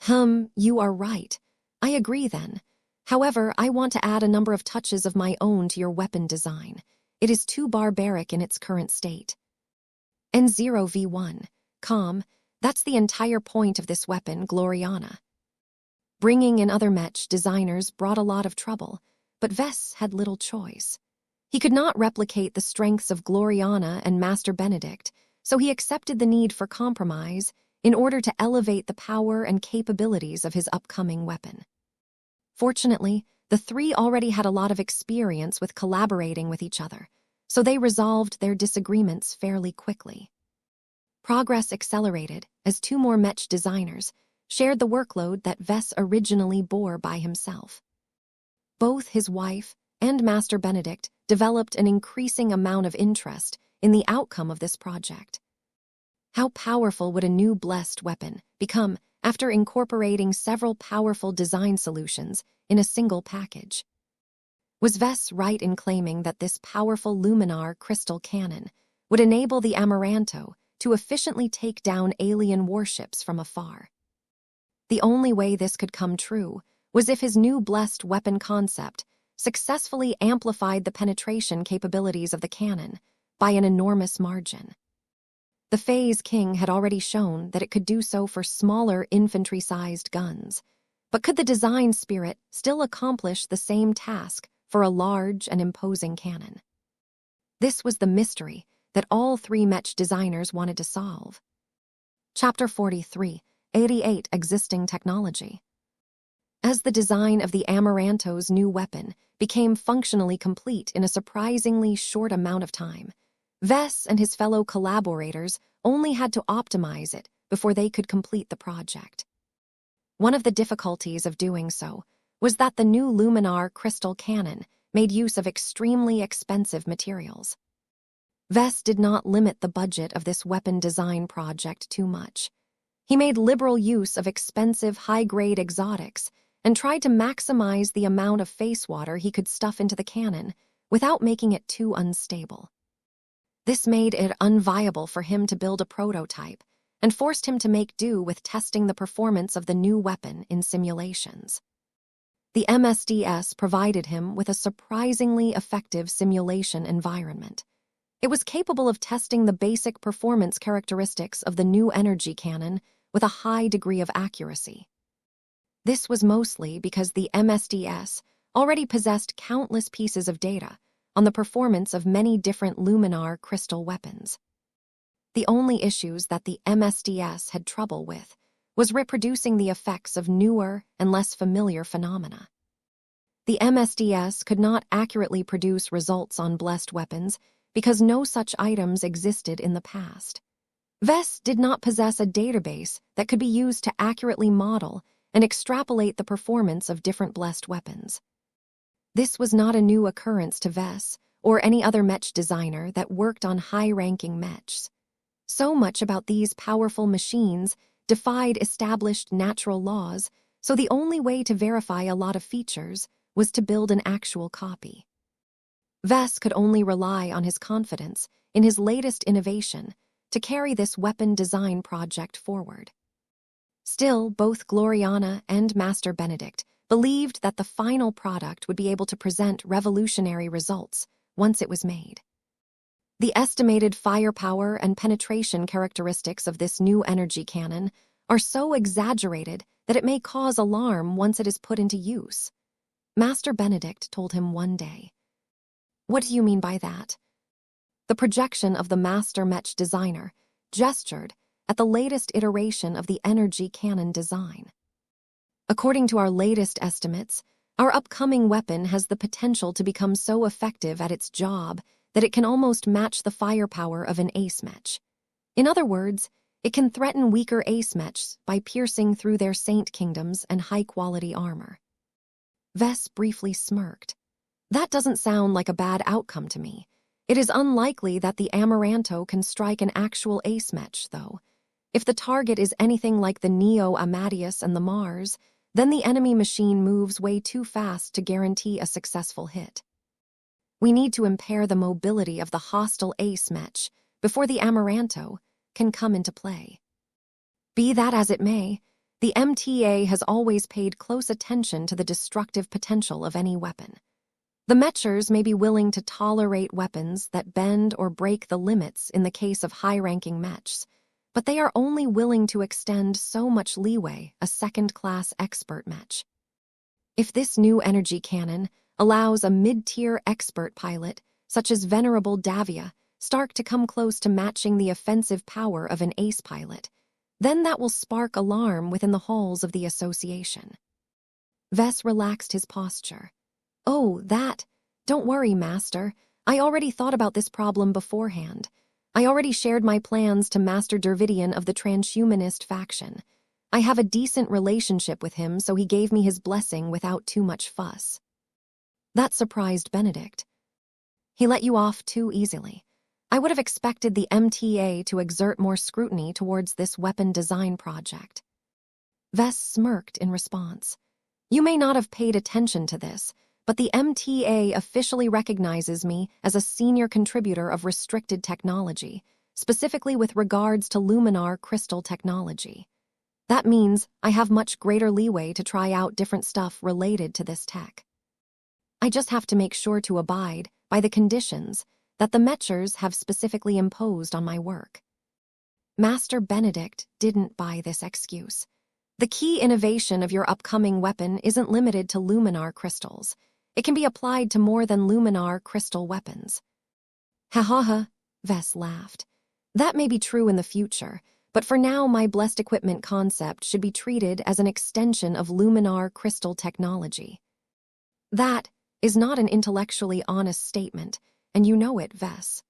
You are right. I agree then. However, I want to add a number of touches of my own to your weapon design. It is too barbaric in its current state. N0V1. Calm, that's the entire point of this weapon, Gloriana. Bringing in other mech designers brought a lot of trouble, but Vess had little choice. He could not replicate the strengths of Gloriana and Master Benedict, so he accepted the need for compromise in order to elevate the power and capabilities of his upcoming weapon. Fortunately, the three already had a lot of experience with collaborating with each other, so they resolved their disagreements fairly quickly. Progress accelerated as two more mech designers shared the workload that Vess originally bore by himself. Both his wife and Master Benedict developed an increasing amount of interest in the outcome of this project. How powerful would a new blessed weapon become after incorporating several powerful design solutions in a single package? Was Vess right in claiming that this powerful Luminar crystal cannon would enable the Amaranto to efficiently take down alien warships from afar? The only way this could come true was if his new blessed weapon concept successfully amplified the penetration capabilities of the cannon by an enormous margin. The Phase King had already shown that it could do so for smaller infantry-sized guns, but could the design spirit still accomplish the same task for a large and imposing cannon? This was the mystery that all three mech designers wanted to solve. Chapter 43, 88 Existing Technology. As the design of the Amaranto's new weapon became functionally complete in a surprisingly short amount of time, Vess and his fellow collaborators only had to optimize it before they could complete the project. One of the difficulties of doing so was that the new Luminar crystal cannon made use of extremely expensive materials. Vess did not limit the budget of this weapon design project too much. He made liberal use of expensive, high-grade exotics and tried to maximize the amount of face water he could stuff into the cannon without making it too unstable. This made it unviable for him to build a prototype and forced him to make do with testing the performance of the new weapon in simulations. The MSDS provided him with a surprisingly effective simulation environment. It was capable of testing the basic performance characteristics of the new energy cannon with a high degree of accuracy. This was mostly because the MSDS already possessed countless pieces of data on the performance of many different Luminar crystal weapons. The only issues that the MSDS had trouble with was reproducing the effects of newer and less familiar phenomena. The MSDS could not accurately produce results on blessed weapons because no such items existed in the past. Vess did not possess a database that could be used to accurately model and extrapolate the performance of different blessed weapons. This was not a new occurrence to Vess or any other mech designer that worked on high-ranking mechs. So much about these powerful machines defied established natural laws, so the only way to verify a lot of features was to build an actual copy. Vess could only rely on his confidence in his latest innovation to carry this weapon design project forward. Still, both Gloriana and Master Benedict believed that the final product would be able to present revolutionary results once it was made. The estimated firepower and penetration characteristics of this new energy cannon are so exaggerated that it may cause alarm once it is put into use, Master Benedict told him one day. What do you mean by that? The projection of the master mech designer gestured at the latest iteration of the energy cannon design. According to our latest estimates, Our upcoming weapon has the potential to become so effective at its job that it can almost match the firepower of an ace mech. In other words, it can threaten weaker ace mechs by piercing through their saint kingdoms and high-quality armor. Vess briefly smirked. That doesn't sound like a bad outcome to me. It is unlikely that the Amaranto can strike an actual ace mech, though. If the target is anything like the Neo Amadeus and the Mars, then the enemy machine moves way too fast to guarantee a successful hit. We need to impair the mobility of the hostile ace mech before the Amaranto can come into play. Be that as it may, the MTA has always paid close attention to the destructive potential of any weapon. The Mechers may be willing to tolerate weapons that bend or break the limits in the case of high-ranking mechs, but they are only willing to extend so much leeway a second-class expert mech. If this new energy cannon allows a mid-tier expert pilot, such as Venerable Davia, Stark to come close to matching the offensive power of an ace pilot, then that will spark alarm within the halls of the association. Vess relaxed his posture. Oh, that. Don't worry, Master. I already thought about this problem beforehand. I already shared my plans to Master Dervidian of the transhumanist faction. I have a decent relationship with him, so he gave me his blessing without too much fuss. That surprised Benedict. He let you off too easily. I would have expected the MTA to exert more scrutiny towards this weapon design project. Vess smirked in response. You may not have paid attention to this, but the MTA officially recognizes me as a senior contributor of restricted technology, specifically with regards to luminar crystal technology. That means I have much greater leeway to try out different stuff related to this tech. I just have to make sure to abide by the conditions that the Mechers have specifically imposed on my work. Master Benedict didn't buy this excuse. The key innovation of your upcoming weapon isn't limited to luminar crystals. It can be applied to more than luminar crystal weapons. Ha ha ha, Vess laughed. That may be true in the future, but for now my blessed equipment concept should be treated as an extension of luminar crystal technology. That is not an intellectually honest statement, and you know it, Vess.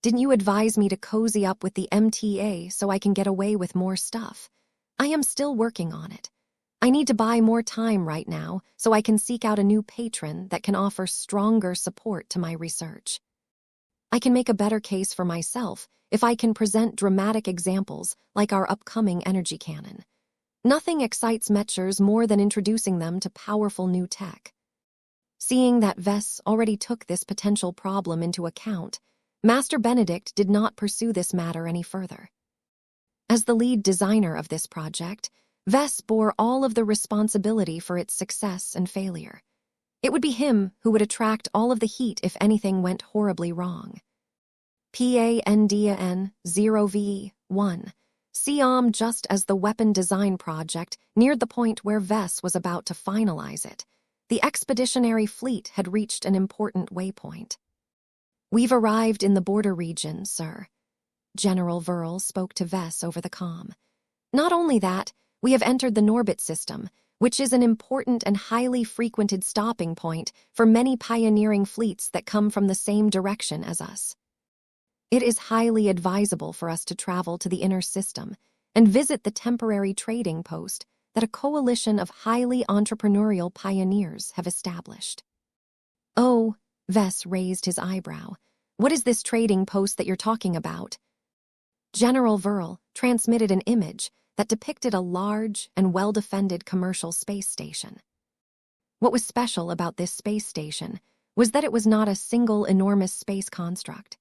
Didn't you advise me to cozy up with the MTA so I can get away with more stuff? I am still working on it. I need to buy more time right now so I can seek out a new patron that can offer stronger support to my research. I can make a better case for myself if I can present dramatic examples like our upcoming energy cannon. Nothing excites Mechers more than introducing them to powerful new tech. Seeing that Vess already took this potential problem into account, Master Benedict did not pursue this matter any further. As the lead designer of this project, Vess bore all of the responsibility for its success and failure. It would be him who would attract all of the heat if anything went horribly wrong. PANDAN 0V1. Siam. Just as the weapon design project neared the point where Vess was about to finalize it, the expeditionary fleet had reached an important waypoint. We've arrived in the border region, sir. General Verl spoke to Vess over the comm. Not only that, we have entered the Norbit system, which is an important and highly frequented stopping point for many pioneering fleets that come from the same direction as us. It is highly advisable for us to travel to the inner system and visit the temporary trading post that a coalition of highly entrepreneurial pioneers have established. Oh, Vess raised his eyebrow. What is this trading post that you're talking about? General Verl transmitted an image that depicted a large and well-defended commercial space station. What was special about this space station was that it was not a single enormous space construct.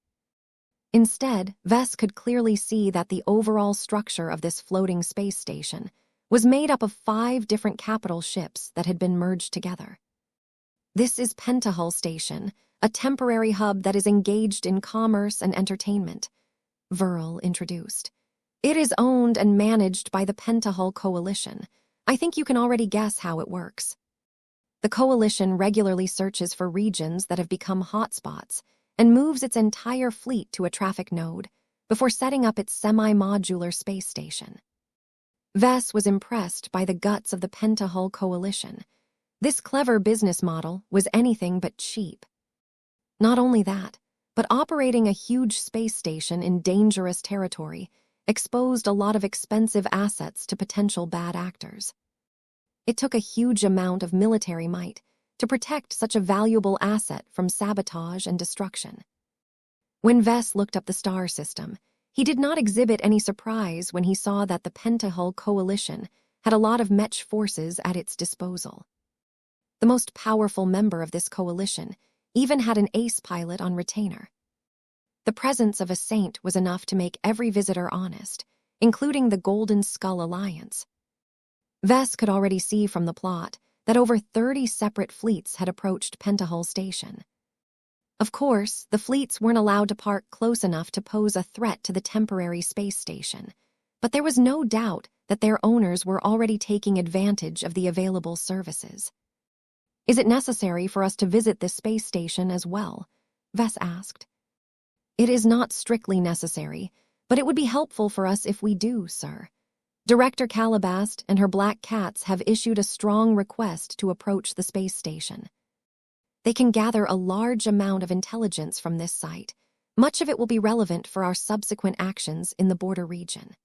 Instead, Vess could clearly see that the overall structure of this floating space station was made up of 5 different capital ships that had been merged together. This is Pentahull Station, a temporary hub that is engaged in commerce and entertainment, Verl introduced. It is owned and managed by the Pentahull Coalition. I think you can already guess how it works. The Coalition regularly searches for regions that have become hotspots and moves its entire fleet to a traffic node before setting up its semi-modular space station. Vess was impressed by the guts of the Pentahull Coalition. This clever business model was anything but cheap. Not only that, but operating a huge space station in dangerous territory exposed a lot of expensive assets to potential bad actors. It took a huge amount of military might to protect such a valuable asset from sabotage and destruction. When Vess looked up the star system, he did not exhibit any surprise when he saw that the Pentahull Coalition had a lot of Mech forces at its disposal. The most powerful member of this coalition even had an ace pilot on retainer. The presence of a saint was enough to make every visitor honest, including the Golden Skull Alliance. Vess could already see from the plot that over 30 separate fleets had approached Pentahull Station. Of course, the fleets weren't allowed to park close enough to pose a threat to the temporary space station, but there was no doubt that their owners were already taking advantage of the available services. "Is it necessary for us to visit this space station as well?" Vess asked. "It is not strictly necessary, but it would be helpful for us if we do, sir. Director Calabast and her Black Cats have issued a strong request to approach the space station. They can gather a large amount of intelligence from this site. Much of it will be relevant for our subsequent actions in the border region."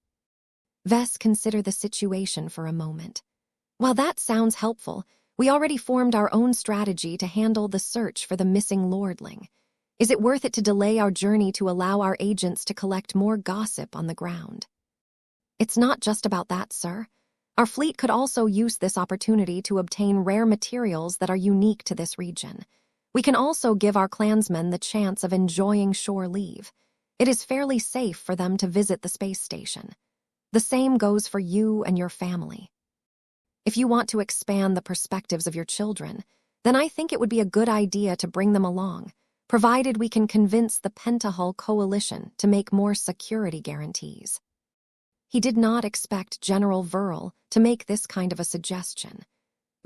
Vess considered the situation for a moment. "While that sounds helpful, we already formed our own strategy to handle the search for the missing lordling. Is it worth it to delay our journey to allow our agents to collect more gossip on the ground?" "It's not just about that, sir. Our fleet could also use this opportunity to obtain rare materials that are unique to this region. We can also give our clansmen the chance of enjoying shore leave. It is fairly safe for them to visit the space station. The same goes for you and your family. If you want to expand the perspectives of your children, then I think it would be a good idea to bring them along, provided we can convince the Pentahull Coalition to make more security guarantees." He did not expect General Verl to make this kind of a suggestion.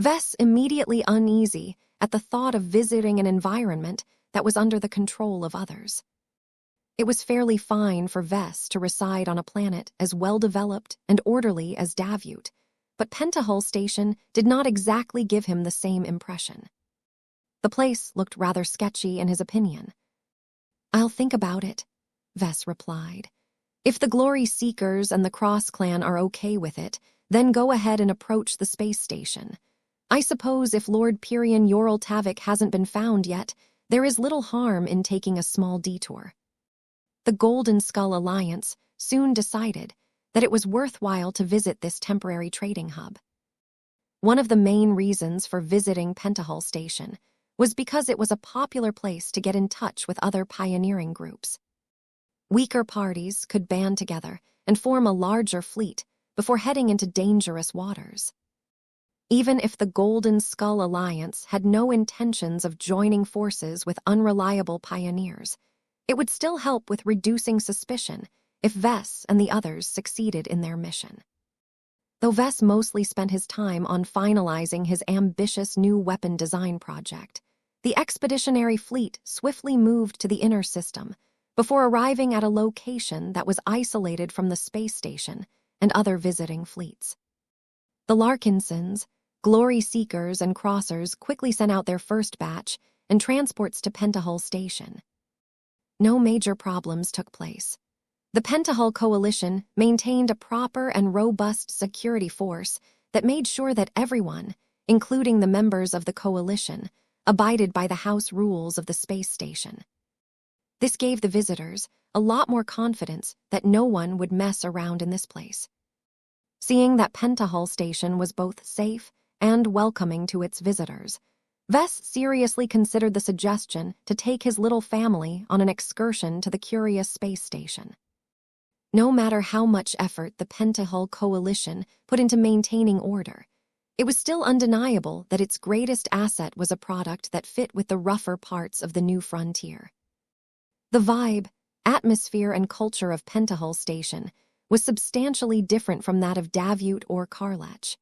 Vess immediately uneasy at the thought of visiting an environment that was under the control of others. It was fairly fine for Vess to reside on a planet as well-developed and orderly as Davut, but Pentahull Station did not exactly give him the same impression. The place looked rather sketchy in his opinion. "I'll think about it," Vess replied. "If the Glory Seekers and the Cross Clan are okay with it, then go ahead and approach the space station. I suppose if Lord Pyrian Yoral Tavik hasn't been found yet, there is little harm in taking a small detour." The Golden Skull Alliance soon decided that it was worthwhile to visit this temporary trading hub. One of the main reasons for visiting Pentahull Station was because it was a popular place to get in touch with other pioneering groups. Weaker parties could band together and form a larger fleet before heading into dangerous waters. Even if the Golden Skull Alliance had no intentions of joining forces with unreliable pioneers, it would still help with reducing suspicion if Vess and the others succeeded in their mission. Though Vess mostly spent his time on finalizing his ambitious new weapon design project, the expeditionary fleet swiftly moved to the inner system before arriving at a location that was isolated from the space station and other visiting fleets. The Larkinsons, Glory Seekers, and Crossers quickly sent out their first batch and transports to Pentahull Station. No major problems took place. The Pentahull Coalition maintained a proper and robust security force that made sure that everyone, including the members of the Coalition, abided by the house rules of the space station. This gave the visitors a lot more confidence that no one would mess around in this place. Seeing that Pentahull Station was both safe and welcoming to its visitors, Vess seriously considered the suggestion to take his little family on an excursion to the curious space station. No matter how much effort the Pentahull Coalition put into maintaining order, it was still undeniable that its greatest asset was a product that fit with the rougher parts of the new frontier. The vibe, atmosphere, and culture of Pentahull Station was substantially different from that of Davut or Karlach.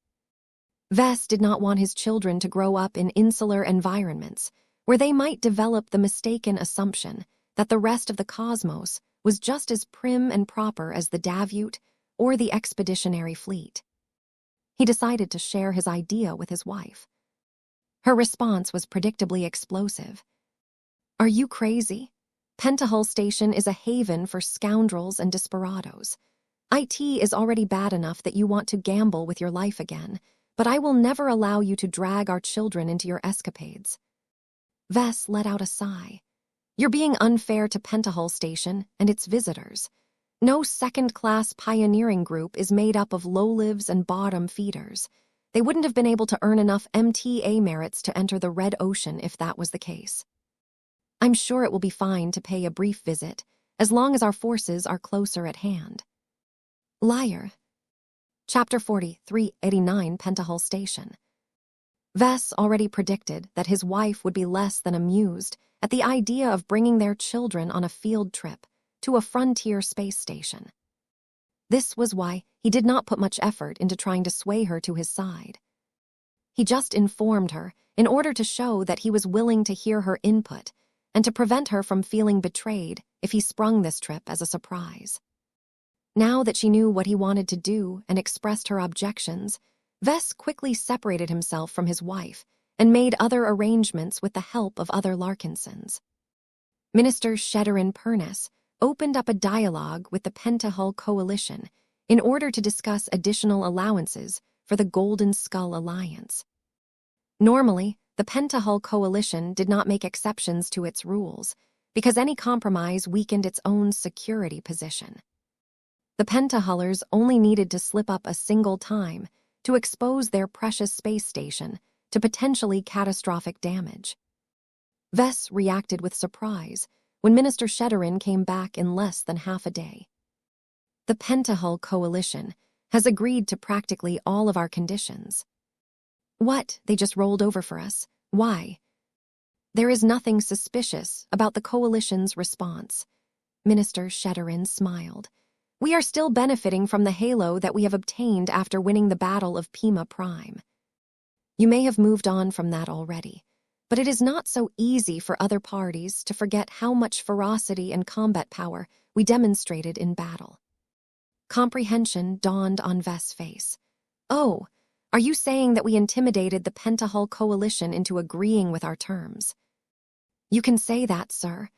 Vess did not want his children to grow up in insular environments where they might develop the mistaken assumption that the rest of the cosmos was just as prim and proper as the Davut or the expeditionary fleet. He decided to share his idea with his wife. Her response was predictably explosive. "Are you crazy? Pentahull Station is a haven for scoundrels and desperados. IT is already bad enough that you want to gamble with your life again, but I will never allow you to drag our children into your escapades." Vess let out a sigh. "You're being unfair to Pentahull Station and its visitors. No second-class pioneering group is made up of low-lives and bottom feeders. They wouldn't have been able to earn enough MTA merits to enter the Red Ocean if that was the case. I'm sure it will be fine to pay a brief visit, as long as our forces are closer at hand." Liar. Chapter 4389 Pentahull Station. Vess already predicted that his wife would be less than amused at the idea of bringing their children on a field trip to a frontier space station. This was why he did not put much effort into trying to sway her to his side. He just informed her in order to show that he was willing to hear her input and to prevent her from feeling betrayed if he sprung this trip as a surprise. Now that she knew what he wanted to do and expressed her objections, Vess quickly separated himself from his wife and made other arrangements with the help of other Larkinsons. Minister Sheddarin Purness opened up a dialogue with the Pentahull Coalition in order to discuss additional allowances for the Golden Skull Alliance. Normally, the Pentahull Coalition did not make exceptions to its rules because any compromise weakened its own security position. The Pentahullers only needed to slip up a single time to expose their precious space station to potentially catastrophic damage. Vess reacted with surprise when Minister Sheddarin came back in less than half a day. "The Pentahull Coalition has agreed to practically all of our conditions." "What? They just rolled over for us? Why?" "There is nothing suspicious about the Coalition's response." Minister Sheddarin smiled. "We are still benefiting from the halo that we have obtained after winning the Battle of Pima Prime. You may have moved on from that already, but it is not so easy for other parties to forget how much ferocity and combat power we demonstrated in battle." Comprehension dawned on Vess' face. "Oh, are you saying that we intimidated the Pentahull Coalition into agreeing with our terms?" "You can say that, sir.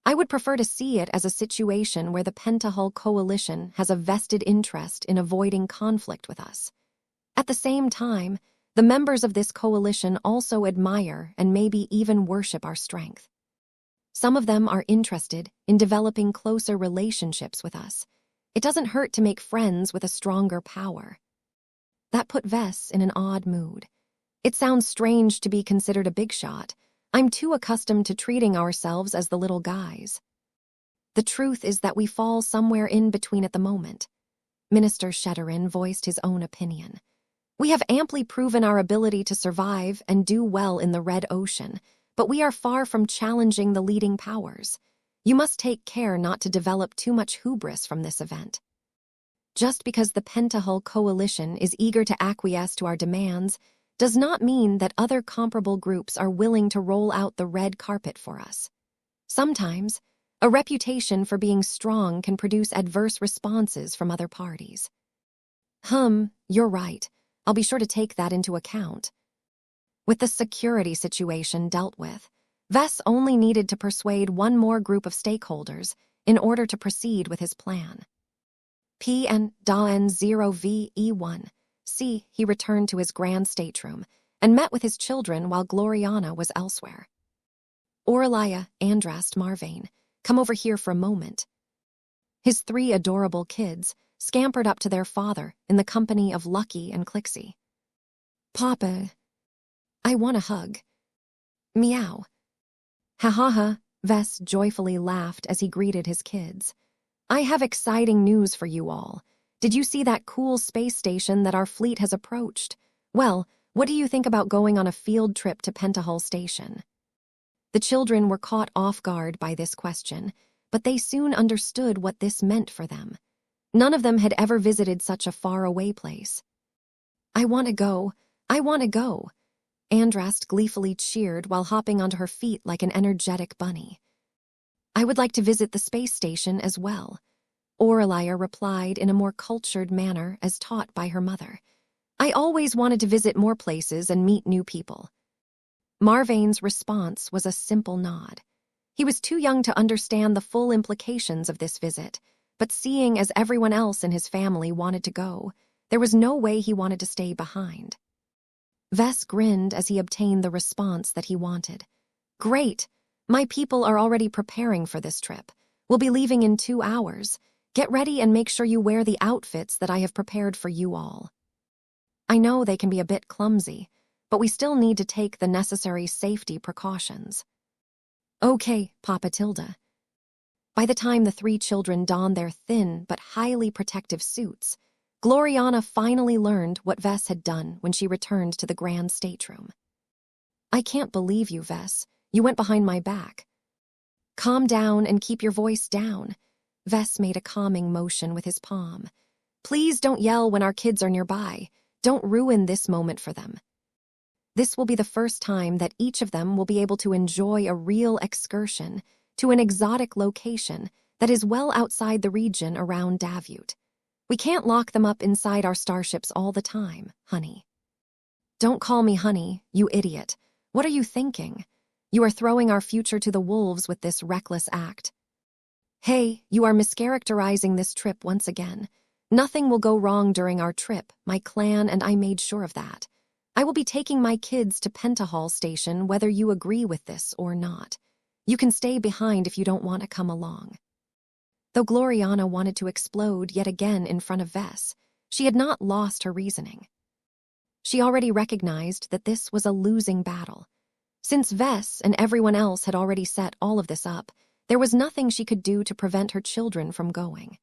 I would prefer to see it as a situation where the Pentahull Coalition has a vested interest in avoiding conflict with us. At the same time, the members of this coalition also admire and maybe even worship our strength. Some of them are interested in developing closer relationships with us. It doesn't hurt to make friends with a stronger power." That put Vess in an odd mood. "It sounds strange to be considered a big shot. I'm too accustomed to treating ourselves as the little guys." "The truth is that we fall somewhere in between at the moment." Minister Sheddarin voiced his own opinion. "We have amply proven our ability to survive and do well in the Red Ocean, but we are far from challenging the leading powers. You must take care not to develop too much hubris from this event. Just because the Pentahull Coalition is eager to acquiesce to our demands does not mean that other comparable groups are willing to roll out the red carpet for us. Sometimes, a reputation for being strong can produce adverse responses from other parties." You're right. I'll be sure to take that into account." With the security situation dealt with, Vess only needed to persuade one more group of stakeholders in order to proceed with his plan. PN-0V-E1. He returned to his grand stateroom and met with his children while Gloriana was elsewhere. "Aurelia, Andrast, Marvane, come over here for a moment." His 3 adorable kids scampered up to their father in the company of Lucky and Clixie. "Papa, I want a hug." "Meow." "Ha ha ha," Vess joyfully laughed as he greeted his kids. "I have exciting news for you all. Did you see that cool space station that our fleet has approached? Well, what do you think about going on a field trip to Pentahull Station?" The children were caught off guard by this question, but they soon understood what this meant for them. None of them had ever visited such a far-away place. "I want to go. I want to go." Andrast gleefully cheered while hopping onto her feet like an energetic bunny. "I would like to visit the space station as well." Aurelia replied in a more cultured manner as taught by her mother. "I always wanted to visit more places and meet new people." Marvain's response was a simple nod. He was too young to understand the full implications of this visit, but seeing as everyone else in his family wanted to go, there was no way he wanted to stay behind. Vess grinned as he obtained the response that he wanted. "Great! My people are already preparing for this trip. We'll be leaving in 2 hours. Get ready and make sure you wear the outfits that I have prepared for you all. I know they can be a bit clumsy, but we still need to take the necessary safety precautions." "Okay, Papa Tilda." By the time the 3 children donned their thin but highly protective suits, Gloriana finally learned what Vess had done when she returned to the grand stateroom. "I can't believe you, Vess. You went behind my back." "Calm down and keep your voice down." Vess made a calming motion with his palm. "Please don't yell when our kids are nearby. Don't ruin this moment for them. This will be the first time that each of them will be able to enjoy a real excursion to an exotic location that is well outside the region around Davute. We can't lock them up inside our starships all the time, honey." "Don't call me honey, you idiot. What are you thinking? You are throwing our future to the wolves with this reckless act." "Hey, you are mischaracterizing this trip once again. Nothing will go wrong during our trip. My clan and I made sure of that. I will be taking my kids to Pentahall Station whether you agree with this or not. You can stay behind if you don't want to come along." Though Gloriana wanted to explode yet again in front of Vess, she had not lost her reasoning. She already recognized that this was a losing battle. Since Vess and everyone else had already set all of this up, there was nothing she could do to prevent her children from going.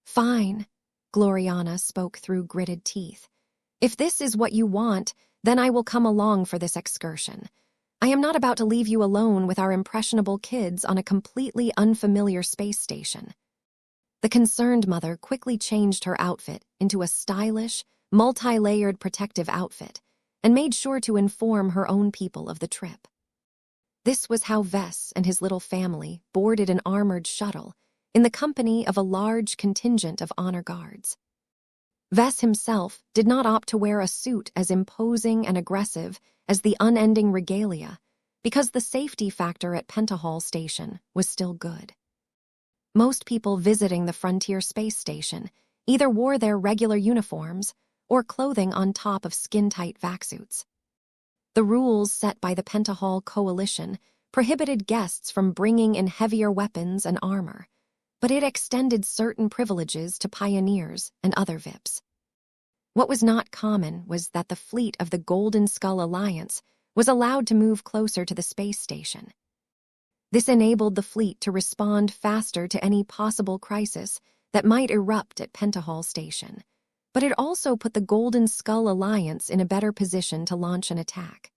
"Fine," Gloriana spoke through gritted teeth. "If this is what you want, then I will come along for this excursion. I am not about to leave you alone with our impressionable kids on a completely unfamiliar space station." The concerned mother quickly changed her outfit into a stylish, multi-layered protective outfit and made sure to inform her own people of the trip. This was how Vess and his little family boarded an armored shuttle in the company of a large contingent of honor guards. Vess himself did not opt to wear a suit as imposing and aggressive as the unending regalia because the safety factor at Pentahall Station was still good. Most people visiting the Frontier Space Station either wore their regular uniforms or clothing on top of skin-tight vac-suits. The rules set by the Pentahall Coalition prohibited guests from bringing in heavier weapons and armor, but it extended certain privileges to pioneers and other VIPs. What was not common was that the fleet of the Golden Skull Alliance was allowed to move closer to the space station. This enabled the fleet to respond faster to any possible crisis that might erupt at Pentahall Station, but it also put the Golden Skull Alliance in a better position to launch an attack.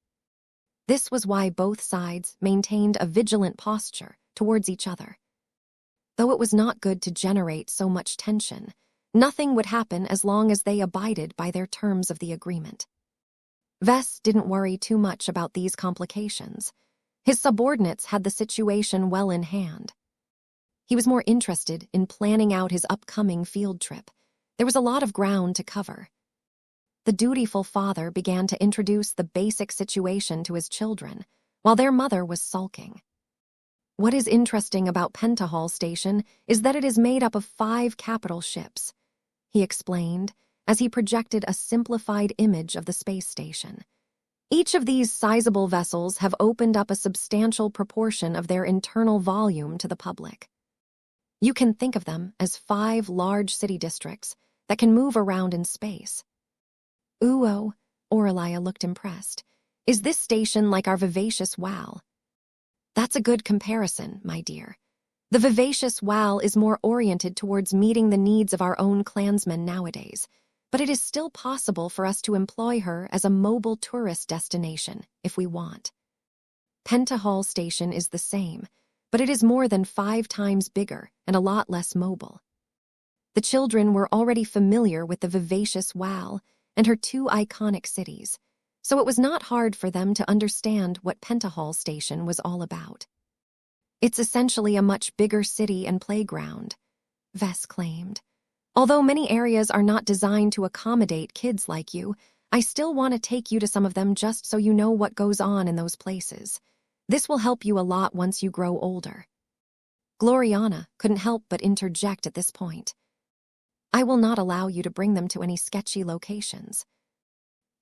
This was why both sides maintained a vigilant posture towards each other. Though it was not good to generate so much tension, nothing would happen as long as they abided by their terms of the agreement. Vess didn't worry too much about these complications. His subordinates had the situation well in hand. He was more interested in planning out his upcoming field trip. There was a lot of ground to cover. The dutiful father began to introduce the basic situation to his children, while their mother was sulking. "What is interesting about Pentahall Station is that it is made up of 5 capital ships," he explained as he projected a simplified image of the space station. "Each of these sizable vessels have opened up a substantial proportion of their internal volume to the public. You can think of them as 5 large city districts that can move around in space." "Ooh," Aurelia looked impressed. "Is this station like our vivacious WAL?" "That's a good comparison, my dear. The vivacious WAL is more oriented towards meeting the needs of our own clansmen nowadays, but it is still possible for us to employ her as a mobile tourist destination if we want. Pentahall Station is the same, but it is more than 5 times bigger and a lot less mobile." The children were already familiar with the vivacious WAL and her 2 iconic cities, so it was not hard for them to understand what Pentahall Station was all about. "It's essentially a much bigger city and playground," Vess claimed. "Although many areas are not designed to accommodate kids like you, I still want to take you to some of them just so you know what goes on in those places. This will help you a lot once you grow older." Gloriana couldn't help but interject at this point. "I will not allow you to bring them to any sketchy locations."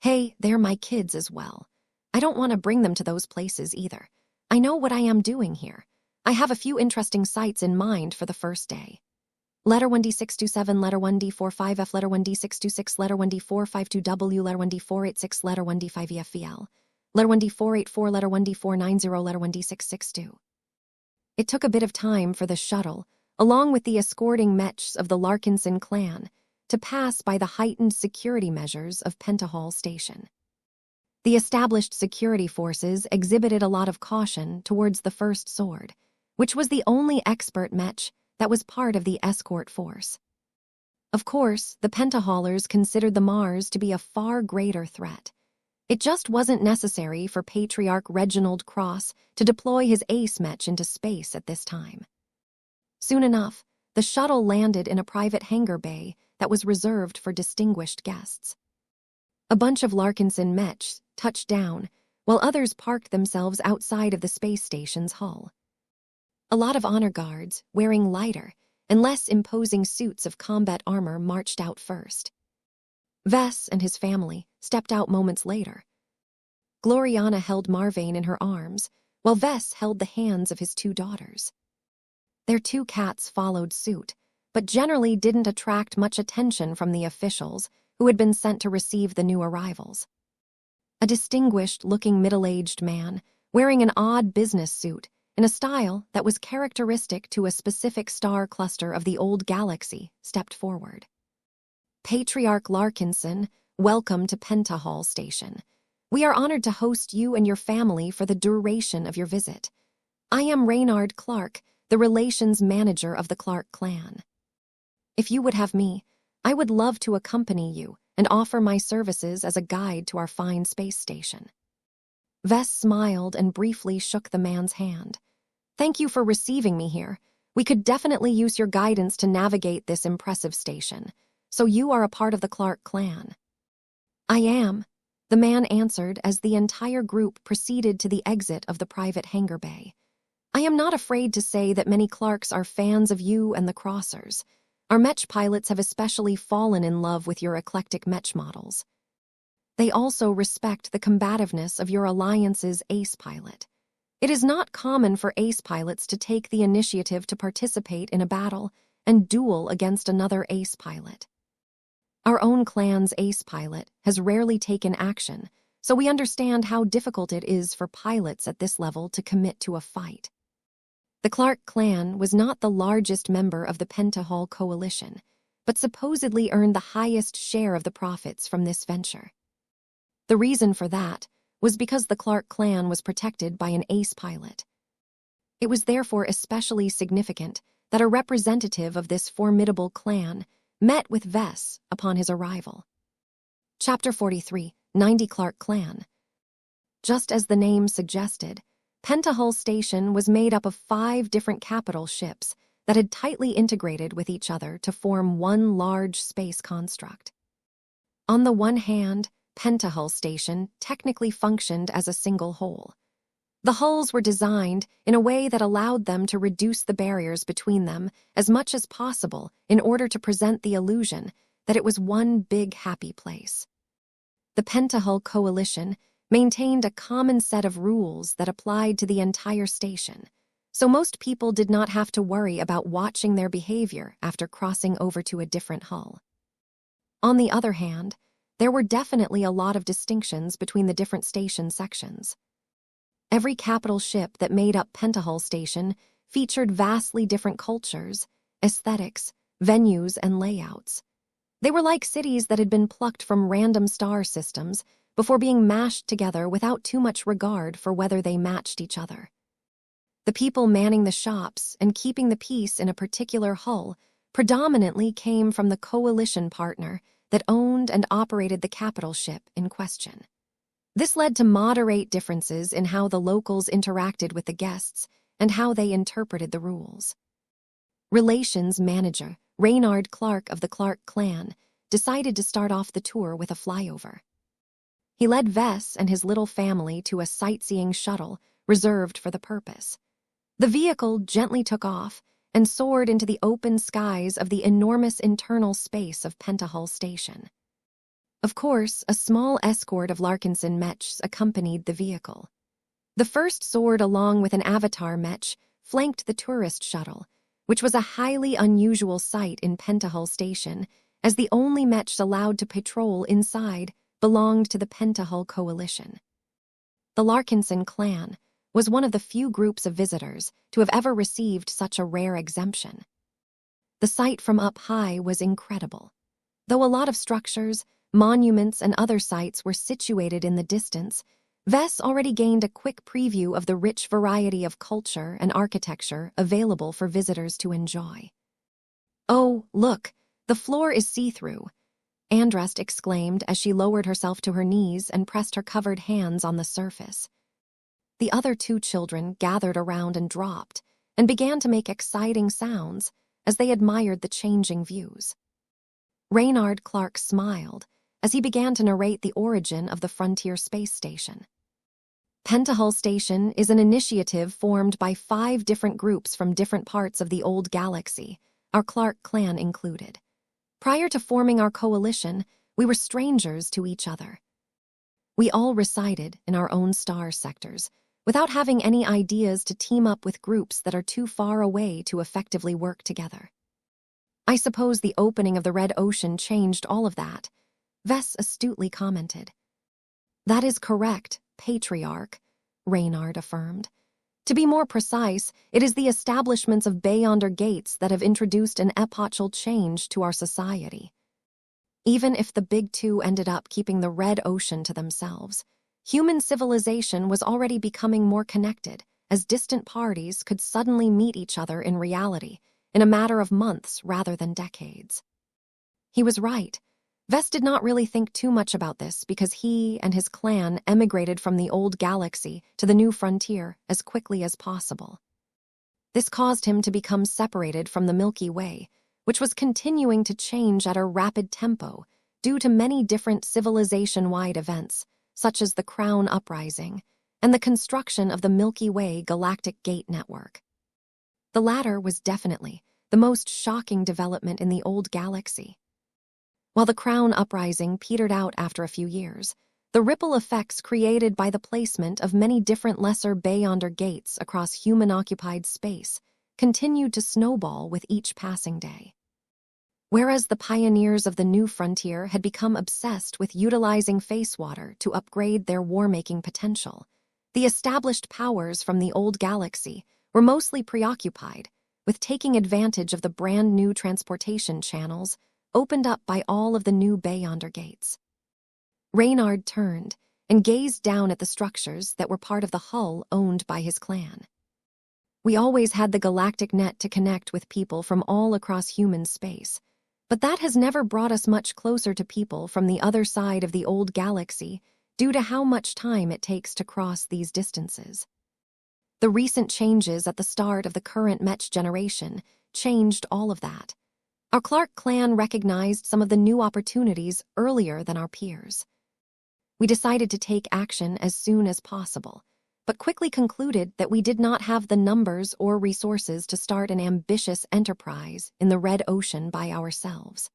"Hey, they're my kids as well. I don't want to bring them to those places either. I know what I am doing here. I have a few interesting sites in mind for the first day. Letter 1D627, letter 1D45F, letter 1D626, letter 1D452W, letter 1D486, letter 1D5EFVL, letter 1D484, letter 1D490, letter 1D662. It took a bit of time for the shuttle, along with the escorting Mechs of the Larkinson clan, to pass by the heightened security measures of Pentahall Station. The established security forces exhibited a lot of caution towards the First Sword, which was the only expert Mech that was part of the escort force. Of course, the Pentahallers considered the Mars to be a far greater threat. It just wasn't necessary for Patriarch Reginald Cross to deploy his ace Mech into space at this time. Soon enough, the shuttle landed in a private hangar bay that was reserved for distinguished guests. A bunch of Larkinson Mechs touched down, while others parked themselves outside of the space station's hull. A lot of honor guards, wearing lighter and less imposing suits of combat armor, marched out first. Vess and his family stepped out moments later. Gloriana held Marvane in her arms, while Vess held the hands of his two daughters. Their two cats followed suit, but generally didn't attract much attention from the officials who had been sent to receive the new arrivals. A distinguished-looking middle-aged man, wearing an odd business suit, in a style that was characteristic to a specific star cluster of the old galaxy, stepped forward. "Patriarch Larkinson, welcome to Pentahall Station. We are honored to host you and your family for the duration of your visit. I am Reynard Clark, the relations manager of the Clark clan. If you would have me, I would love to accompany you and offer my services as a guide to our fine space station." Vess smiled and briefly shook the man's hand. "Thank you for receiving me here. We could definitely use your guidance to navigate this impressive station. So you are a part of the Clark clan?" "I am," the man answered as the entire group proceeded to the exit of the private hangar bay. "I am not afraid to say that many Clarks are fans of you and the Crossers. Our Mech pilots have especially fallen in love with your eclectic Mech models. They also respect the combativeness of your Alliance's ace pilot. It is not common for ace pilots to take the initiative to participate in a battle and duel against another ace pilot. Our own clan's ace pilot has rarely taken action, so we understand how difficult it is for pilots at this level to commit to a fight." The Clark clan was not the largest member of the Pentahall coalition, but supposedly earned the highest share of the profits from this venture. The reason for that was because the Clark clan was protected by an ace pilot. It was therefore especially significant that a representative of this formidable clan met with Vess upon his arrival. Chapter 43, 90 Clark Clan. Just as the name suggested, Pentahall Station was made up of 5 different capital ships that had tightly integrated with each other to form one large space construct. On the one hand, Pentahall Station technically functioned as a single whole. The hulls were designed in a way that allowed them to reduce the barriers between them as much as possible in order to present the illusion that it was one big happy place. The Pentahall Coalition maintained a common set of rules that applied to the entire station, so most people did not have to worry about watching their behavior after crossing over to a different hull. On the other hand, there were definitely a lot of distinctions between the different station sections. Every capital ship that made up Pentahall Station featured vastly different cultures, aesthetics, venues, and layouts. They were like cities that had been plucked from random star systems before being mashed together without too much regard for whether they matched each other. The people manning the shops and keeping the peace in a particular hull predominantly came from the coalition partner that owned and operated the capital ship in question. This led to moderate differences in how the locals interacted with the guests and how they interpreted the rules. Relations manager Reynard Clark of the Clark clan decided to start off the tour with a flyover. He led Vess and his little family to a sightseeing shuttle reserved for the purpose. The vehicle gently took off and soared into the open skies of the enormous internal space of Pentahull Station. Of course, a small escort of Larkinson Mechs accompanied the vehicle. The first soared along with an avatar Mech, flanked the tourist shuttle, which was a highly unusual sight in Pentahull Station, as the only Mechs allowed to patrol inside belonged to the Pentahull Coalition. The Larkinson clan was one of the few groups of visitors to have ever received such a rare exemption. The sight from up high was incredible. Though a lot of structures, monuments, and other sites were situated in the distance, Vess already gained a quick preview of the rich variety of culture and architecture available for visitors to enjoy. "Oh, look, the floor is see-through," Andrest exclaimed as she lowered herself to her knees and pressed her covered hands on the surface. The other two children gathered around and dropped, and began to make exciting sounds as they admired the changing views. Reynard Clark smiled as he began to narrate the origin of the Frontier Space Station. Pentahull Station is an initiative formed by 5 different groups from different parts of the old galaxy, our Clark clan included. Prior to forming our coalition, we were strangers to each other. We all resided in our own star sectors, without having any ideas to team up with groups that are too far away to effectively work together. I suppose the opening of the Red Ocean changed all of that, Vess astutely commented. "That is correct, Patriarch," Reynard affirmed. "To be more precise, it is the establishments of Beyonder Gates that have introduced an epochal change to our society. Even if the Big Two ended up keeping the Red Ocean to themselves, human civilization was already becoming more connected, as distant parties could suddenly meet each other in reality, in a matter of months rather than decades." He was right. Vess did not really think too much about this because he and his clan emigrated from the old galaxy to the new frontier as quickly as possible. This caused him to become separated from the Milky Way, which was continuing to change at a rapid tempo due to many different civilization-wide events, such as the Crown Uprising and the construction of the Milky Way Galactic Gate Network. The latter was definitely the most shocking development in the old galaxy. While the Crown Uprising petered out after a few years, the ripple effects created by the placement of many different lesser Beyonder gates across human-occupied space continued to snowball with each passing day. Whereas the pioneers of the new frontier had become obsessed with utilizing face water to upgrade their war-making potential, the established powers from the old galaxy were mostly preoccupied with taking advantage of the brand-new transportation channels opened up by all of the new Beyonder gates. Reynard turned and gazed down at the structures that were part of the hull owned by his clan. "We always had the galactic net to connect with people from all across human space, but that has never brought us much closer to people from the other side of the old galaxy due to how much time it takes to cross these distances. The recent changes at the start of the current Mech generation changed all of that. Our Clark clan recognized some of the new opportunities earlier than our peers. We decided to take action as soon as possible, but quickly concluded that we did not have the numbers or resources to start an ambitious enterprise in the Red Ocean by ourselves."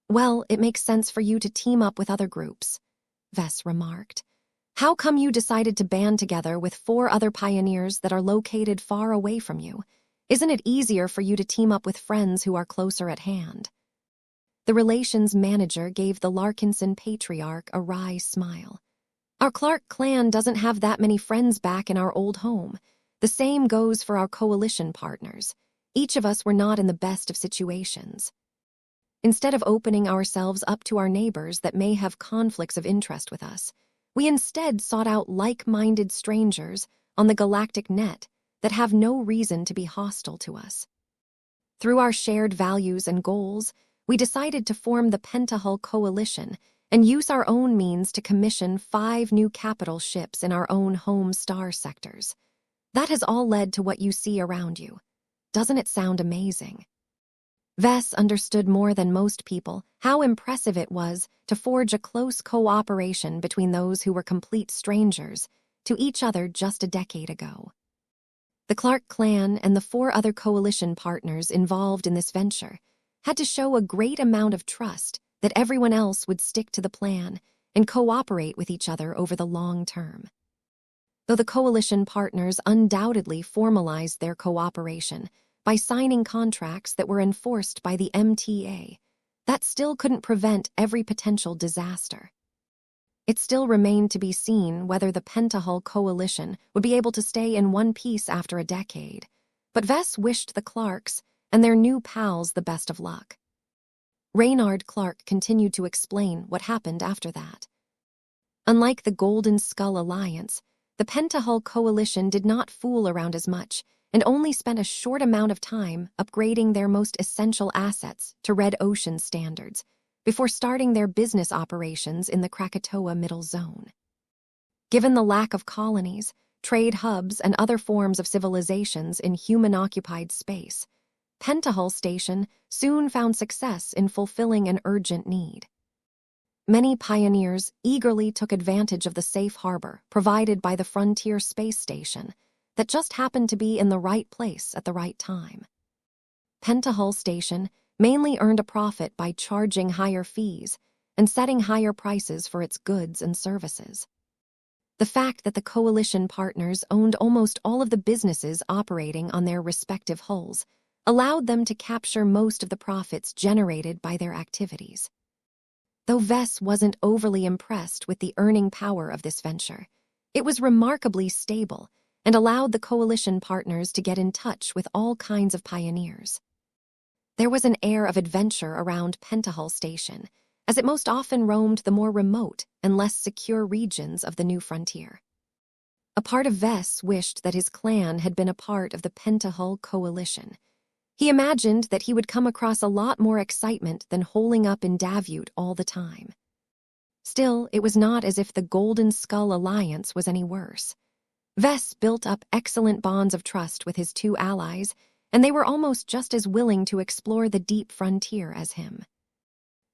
"Well, it makes sense for you to team up with other groups," Vess remarked. "How come you decided to band together with 4 other pioneers that are located far away from you? Isn't it easier for you to team up with friends who are closer at hand?" The relations manager gave the Larkinson Patriarch a wry smile. "Our Clark clan doesn't have that many friends back in our old home. The same goes for our coalition partners. Each of us were not in the best of situations. Instead of opening ourselves up to our neighbors that may have conflicts of interest with us, we instead sought out like-minded strangers on the galactic net that have no reason to be hostile to us. Through our shared values and goals, we decided to form the Pentahull Coalition and use our own means to commission 5 new capital ships in our own home star sectors. That has all led to what you see around you. Doesn't it sound amazing?" Vess understood more than most people how impressive it was to forge a close cooperation between those who were complete strangers to each other just a decade ago. The Clark clan and the 4 other coalition partners involved in this venture had to show a great amount of trust that everyone else would stick to the plan and cooperate with each other over the long term. Though the coalition partners undoubtedly formalized their cooperation by signing contracts that were enforced by the MTA, that still couldn't prevent every potential disaster. It still remained to be seen whether the Pentahull coalition would be able to stay in one piece after a decade, but Vess wished the Clarks and their new pals the best of luck. Reynard Clark continued to explain what happened after that. Unlike the Golden Skull Alliance, the Pentahull coalition did not fool around as much and only spent a short amount of time upgrading their most essential assets to Red Ocean standards before starting their business operations in the Krakatoa Middle Zone. Given the lack of colonies, trade hubs, and other forms of civilizations in human-occupied space, Pentahull Station soon found success in fulfilling an urgent need. Many pioneers eagerly took advantage of the safe harbor provided by the Frontier Space Station that just happened to be in the right place at the right time. Pentahull Station mainly earned a profit by charging higher fees and setting higher prices for its goods and services. The fact that the coalition partners owned almost all of the businesses operating on their respective hulls allowed them to capture most of the profits generated by their activities. Though Vess wasn't overly impressed with the earning power of this venture, it was remarkably stable and allowed the coalition partners to get in touch with all kinds of pioneers. There was an air of adventure around Pentahull Station, as it most often roamed the more remote and less secure regions of the new frontier. A part of Vess wished that his clan had been a part of the Pentahull coalition. He imagined that he would come across a lot more excitement than holing up in Davute all the time. Still, it was not as if the Golden Skull Alliance was any worse. Vess built up excellent bonds of trust with his 2 allies, and they were almost just as willing to explore the deep frontier as him.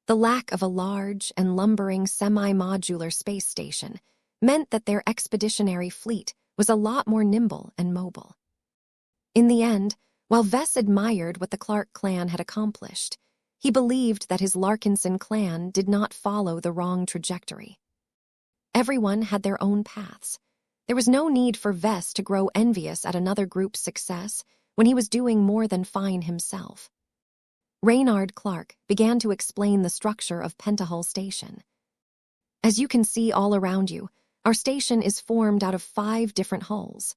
The lack of a large and lumbering semi-modular space station meant that their expeditionary fleet was a lot more nimble and mobile. In the end, while Vess admired what the Clark clan had accomplished, he believed that his Larkinson clan did not follow the wrong trajectory. Everyone had their own paths. There was no need for Vess to grow envious at another group's success when he was doing more than fine himself. Reynard Clark began to explain the structure of Pentahull Station. As you can see all around you, our station is formed out of 5 different hulls.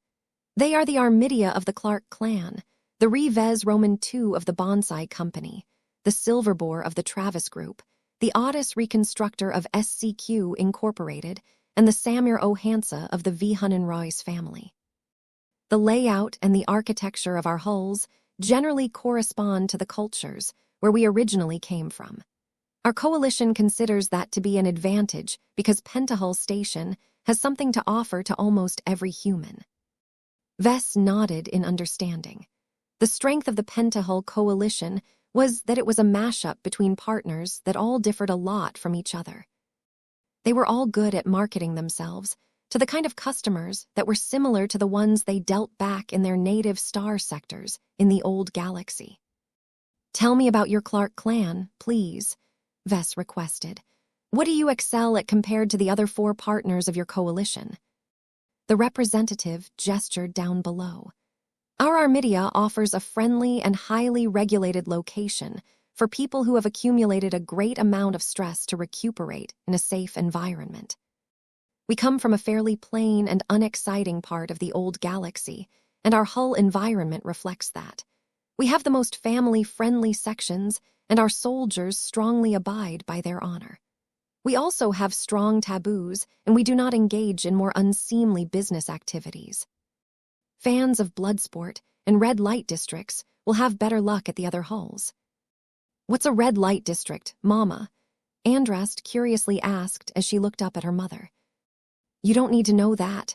They are the Armidia of the Clark clan, the Reves Roman II of the Bonsai Company, the Silverbore of the Travis Group, the Otis Reconstructor of SCQ Incorporated, and the Samir O'Hansa of the V. Hunnen Royce family. The layout and the architecture of our hulls generally correspond to the cultures where we originally came from. Our coalition considers that to be an advantage because Pentahull Station has something to offer to almost every human. Vess nodded in understanding. The strength of the Pentahull coalition was that it was a mashup between partners that all differed a lot from each other. They were all good at marketing themselves to the kind of customers that were similar to the ones they dealt back in their native star sectors in the old galaxy. "Tell me about your Clark clan, please," Vess requested. "What do you excel at compared to the other 4 partners of your coalition?" The representative gestured down below. "Our Armidia offers a friendly and highly regulated location for people who have accumulated a great amount of stress to recuperate in a safe environment. We come from a fairly plain and unexciting part of the old galaxy, and our hull environment reflects that. We have the most family-friendly sections, and our soldiers strongly abide by their honor. We also have strong taboos, and we do not engage in more unseemly business activities. Fans of Bloodsport and red light districts will have better luck at the other hulls." "What's a red light district, Mama?" Andrast curiously asked as she looked up at her mother. "You don't need to know that,"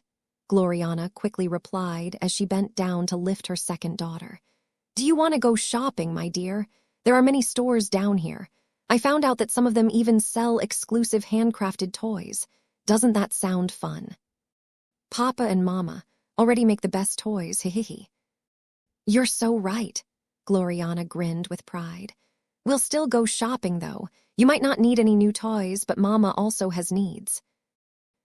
Gloriana quickly replied as she bent down to lift her second daughter. "Do you want to go shopping, my dear? There are many stores down here. I found out that some of them even sell exclusive handcrafted toys. Doesn't that sound fun? Papa and Mama already make the best toys, hehehe. You're so right, Gloriana grinned with pride. We'll still go shopping, though. You might not need any new toys, but Mama also has needs.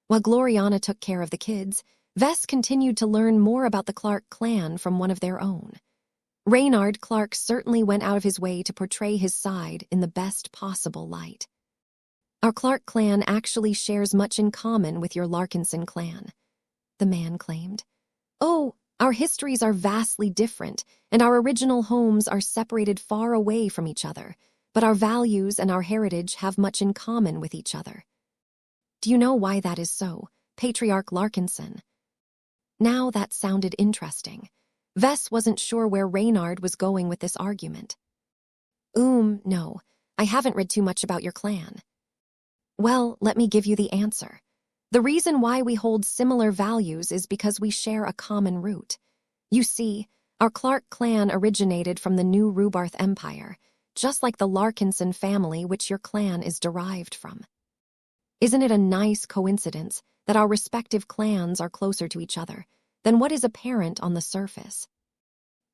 While Gloriana took care of the kids, Vess continued to learn more about the Clark clan from one of their own. Reynard Clark certainly went out of his way to portray his side in the best possible light. Our Clark clan actually shares much in common with your Larkinson clan, the man claimed. Oh, our histories are vastly different, and our original homes are separated far away from each other, but our values and our heritage have much in common with each other. Do you know why that is so, Patriarch Larkinson? Now that sounded interesting. Vess wasn't sure where Reynard was going with this argument. No, I haven't read too much about your clan. Well, let me give you the answer. The reason why we hold similar values is because we share a common root. You see, our Clark clan originated from the New Rubarth Empire, just like the Larkinson family which your clan is derived from. Isn't it a nice coincidence that our respective clans are closer to each other than what is apparent on the surface?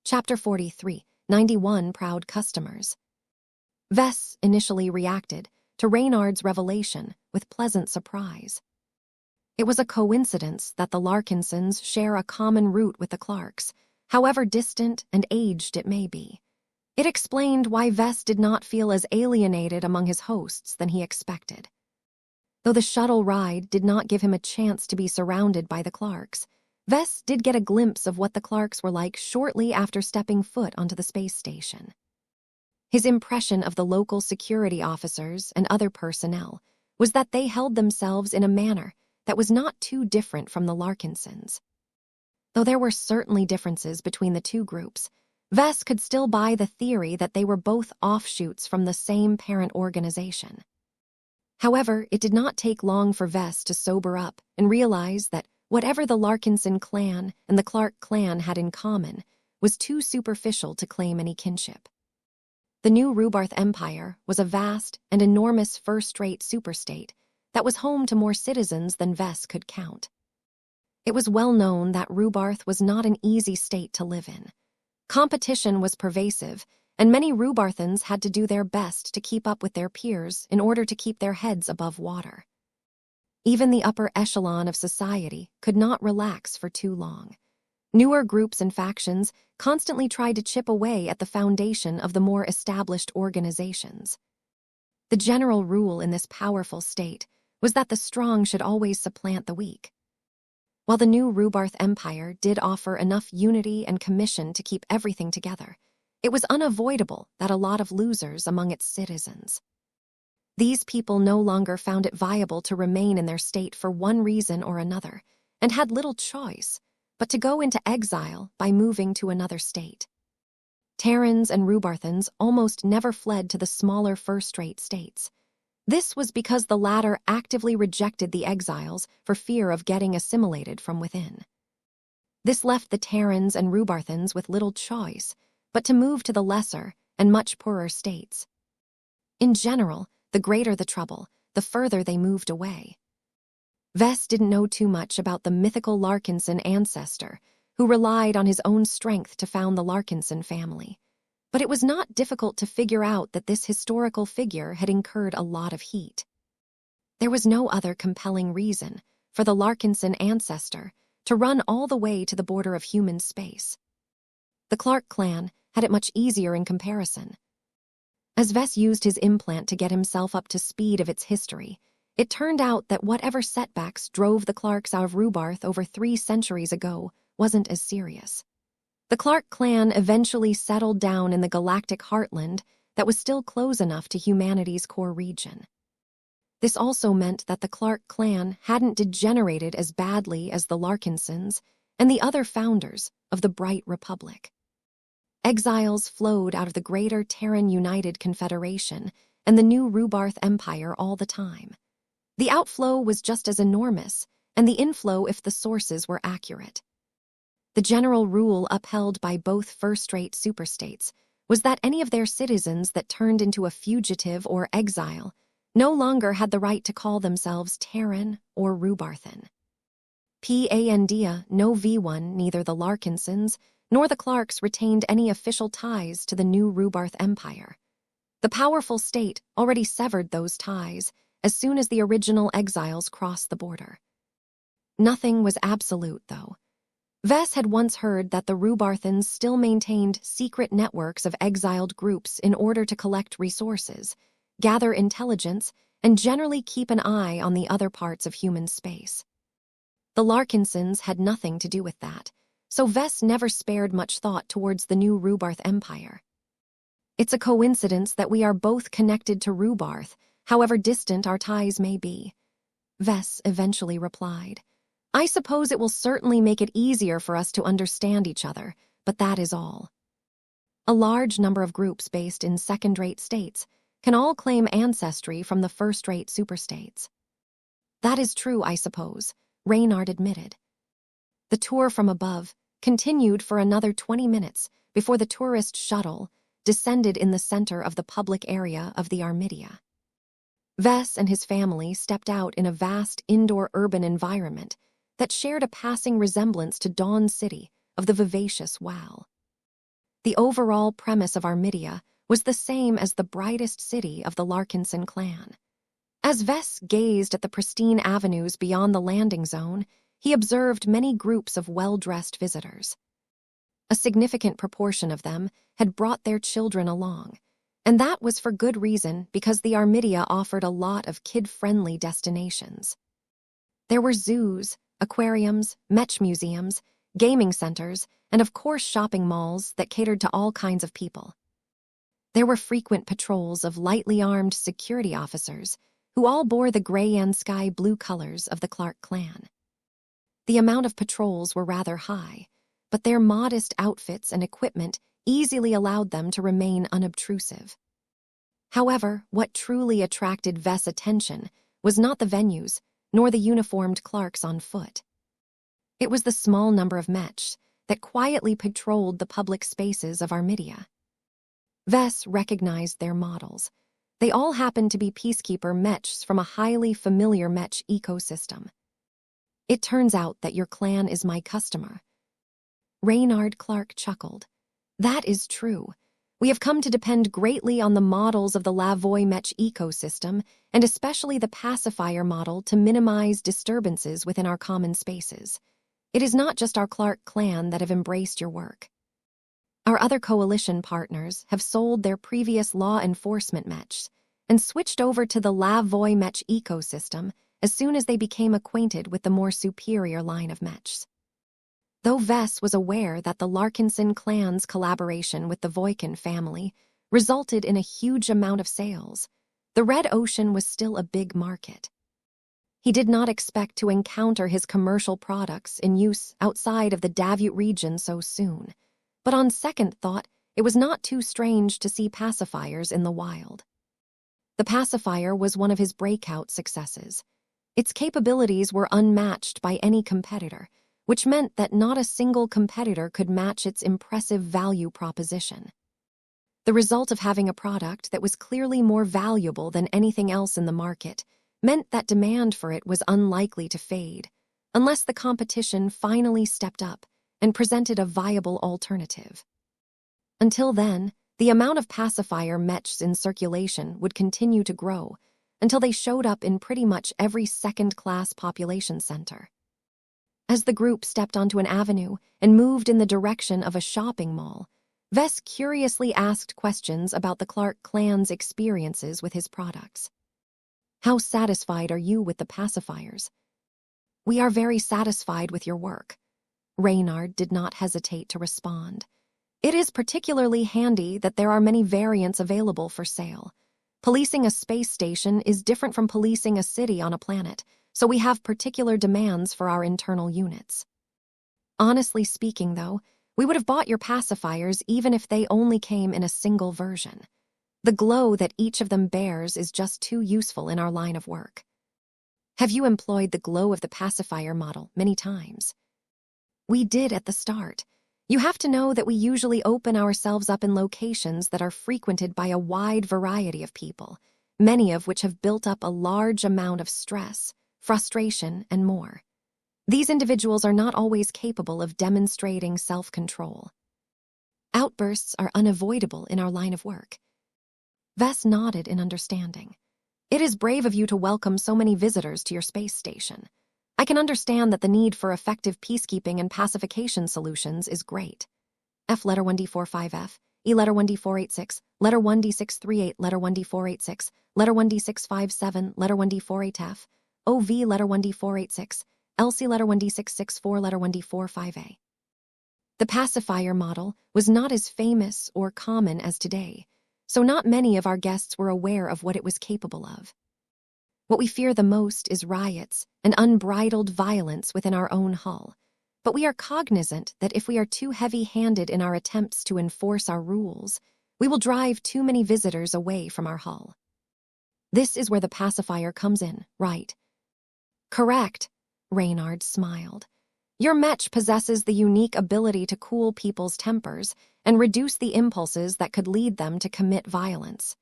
Chapter 43, 91 Proud Customers. Vess initially reacted to Reynard's revelation with pleasant surprise. It was a coincidence that the Larkinsons share a common root with the Clarks, however distant and aged it may be. It explained why Vess did not feel as alienated among his hosts than he expected. Though the shuttle ride did not give him a chance to be surrounded by the Clarks, Vess did get a glimpse of what the Clarks were like shortly after stepping foot onto the space station. His impression of the local security officers and other personnel was that they held themselves in a manner that was not too different from the Larkinsons. Though there were certainly differences between the two groups, Vess could still buy the theory that they were both offshoots from the same parent organization. However, it did not take long for Vess to sober up and realize that whatever the Larkinson clan and the Clark clan had in common was too superficial to claim any kinship. The New Rubarth Empire was a vast and enormous first-rate superstate that was home to more citizens than Vess could count. It was well known that Rubarth was not an easy state to live in. Competition was pervasive, and many Rubarthans had to do their best to keep up with their peers in order to keep their heads above water. Even the upper echelon of society could not relax for too long. Newer groups and factions constantly tried to chip away at the foundation of the more established organizations. The general rule in this powerful state was that the strong should always supplant the weak. While the New Rubarth Empire did offer enough unity and commission to keep everything together, it was unavoidable that a lot of losers among its citizens. These people no longer found it viable to remain in their state for one reason or another, and had little choice but to go into exile by moving to another state. Terrans and Rubarthans almost never fled to the smaller first-rate states. This was because the latter actively rejected the exiles for fear of getting assimilated from within. This left the Terrans and Rubarthans with little choice but to move to the lesser and much poorer states. In general, the greater the trouble, the further they moved away. Vess didn't know too much about the mythical Larkinson ancestor who relied on his own strength to found the Larkinson family. But it was not difficult to figure out that this historical figure had incurred a lot of heat. There was no other compelling reason for the Larkinson ancestor to run all the way to the border of human space. The Clark clan had it much easier in comparison. As Vess used his implant to get himself up to speed of its history, it turned out that whatever setbacks drove the Clarks out of Rubarth over 3 centuries ago wasn't as serious. The Clark clan eventually settled down in the galactic heartland that was still close enough to humanity's core region. This also meant that the Clark clan hadn't degenerated as badly as the Larkinsons and the other founders of the Bright Republic. Exiles flowed out of the Greater Terran United Confederation and the New Rubarth Empire all the time. The outflow was just as enormous, and the inflow if the sources were accurate. The general rule upheld by both first-rate superstates was that any of their citizens that turned into a fugitive or exile no longer had the right to call themselves Terran or Rubarthan. Pandia no V1, neither the Larkinsons nor the Clarks retained any official ties to the new Rubarth Empire. The powerful state already severed those ties as soon as the original exiles crossed the border. Nothing was absolute, though. Vess had once heard that the Rubarthans still maintained secret networks of exiled groups in order to collect resources, gather intelligence, and generally keep an eye on the other parts of human space. The Larkinsons had nothing to do with that, so Vess never spared much thought towards the new Rubarth Empire. It's a coincidence that we are both connected to Rubarth, however distant our ties may be, Vess eventually replied. I suppose it will certainly make it easier for us to understand each other, but that is all. A large number of groups based in second-rate states can all claim ancestry from the first-rate superstates. That is true, I suppose, Reynard admitted. The tour from above continued for another 20 minutes before the tourist shuttle descended in the center of the public area of the Armidia. Vess and his family stepped out in a vast indoor urban environment that shared a passing resemblance to Dawn City of the vivacious WoW. The overall premise of Armidia was the same as the brightest city of the Larkinson clan. As Vess gazed at the pristine avenues beyond the landing zone, he observed many groups of well-dressed visitors. A significant proportion of them had brought their children along, and that was for good reason because the Armidia offered a lot of kid-friendly destinations. There were zoos, aquariums, Mech museums, gaming centers, and of course shopping malls that catered to all kinds of people. There were frequent patrols of lightly armed security officers who all bore the gray and sky blue colors of the Clark clan. The amount of patrols were rather high, but their modest outfits and equipment easily allowed them to remain unobtrusive. However, what truly attracted Vess' attention was not the venues, nor the uniformed Clarks on foot. It was the small number of Mechs that quietly patrolled the public spaces of Armidia. Vess recognized their models. They all happened to be peacekeeper Mechs from a highly familiar Mech ecosystem. It turns out that your clan is my customer. Reynard Clark chuckled. That is true. We have come to depend greatly on the models of the Lavoy Mech ecosystem, and especially the pacifier model to minimize disturbances within our common spaces. It is not just our Clark clan that have embraced your work. Our other coalition partners have sold their previous law enforcement Mechs and switched over to the Lavoy Mech ecosystem as soon as they became acquainted with the more superior line of Mechs. Though Vess was aware that the Larkinson clan's collaboration with the Voikin family resulted in a huge amount of sales, the Red Ocean was still a big market. He did not expect to encounter his commercial products in use outside of the Davut region so soon, but on second thought, it was not too strange to see pacifiers in the wild. The pacifier was one of his breakout successes. Its capabilities were unmatched by any competitor, which meant that not a single competitor could match its impressive value proposition. The result of having a product that was clearly more valuable than anything else in the market meant that demand for it was unlikely to fade, unless the competition finally stepped up and presented a viable alternative. Until then, the amount of pacifier Mechs in circulation would continue to grow until they showed up in pretty much every second-class population center. As the group stepped onto an avenue and moved in the direction of a shopping mall, Vess curiously asked questions about the Clark clan's experiences with his products. How satisfied are you with the pacifiers? We are very satisfied with your work. Reynard did not hesitate to respond. It is particularly handy that there are many variants available for sale. Policing a space station is different from policing a city on a planet, so we have particular demands for our internal units. Honestly speaking, though, we would have bought your pacifiers even if they only came in a single version. The glow that each of them bears is just too useful in our line of work. Have you employed the glow of the pacifier model many times? We did at the start. You have to know that we usually open ourselves up in locations that are frequented by a wide variety of people, many of which have built up a large amount of stress, frustration, and more. These individuals are not always capable of demonstrating self-control. Outbursts are unavoidable in our line of work. Vess nodded in understanding. It is brave of you to welcome so many visitors to your space station. I can understand that the need for effective peacekeeping and pacification solutions is great. F letter 1D45F, E letter 1D486, letter 1D638, letter 1D486, letter 1D657, letter 1D48F, OV letter 1D486, LC letter 1D664, letter 1D45A. The pacifier model was not as famous or common as today, so not many of our guests were aware of what it was capable of. What we fear the most is riots and unbridled violence within our own hull, but we are cognizant that if we are too heavy-handed in our attempts to enforce our rules, we will drive too many visitors away from our hull. This is where the pacifier comes in, right? Correct, Reynard smiled. Your Mech possesses the unique ability to cool people's tempers and reduce the impulses that could lead them to commit violence.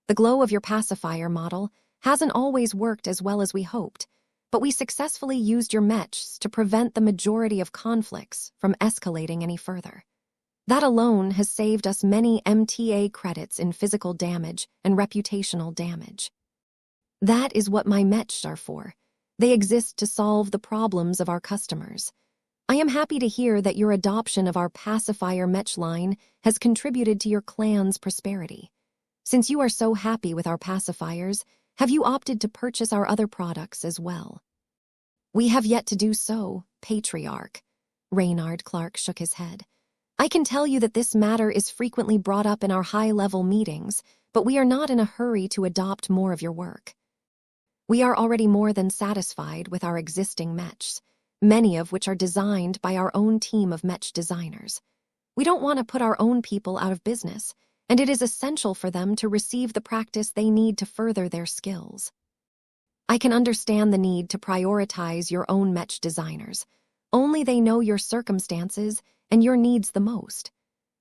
The glow of your pacifier model hasn't always worked as well as we hoped, but we successfully used your Mechs to prevent the majority of conflicts from escalating any further. That alone has saved us many MTA credits in physical damage and reputational damage. That is what my Mechs are for. They exist to solve the problems of our customers. I am happy to hear that your adoption of our pacifier Mech line has contributed to your clan's prosperity. Since you are so happy with our pacifiers, have you opted to purchase our other products as well? We have yet to do so, Patriarch. Reynard Clark shook his head. I can tell you that this matter is frequently brought up in our high-level meetings, but we are not in a hurry to adopt more of your work. We are already more than satisfied with our existing Mechs, many of which are designed by our own team of Mech designers. We don't want to put our own people out of business, and it is essential for them to receive the practice they need to further their skills. I can understand the need to prioritize your own Mech designers. Only they know your circumstances and your needs the most.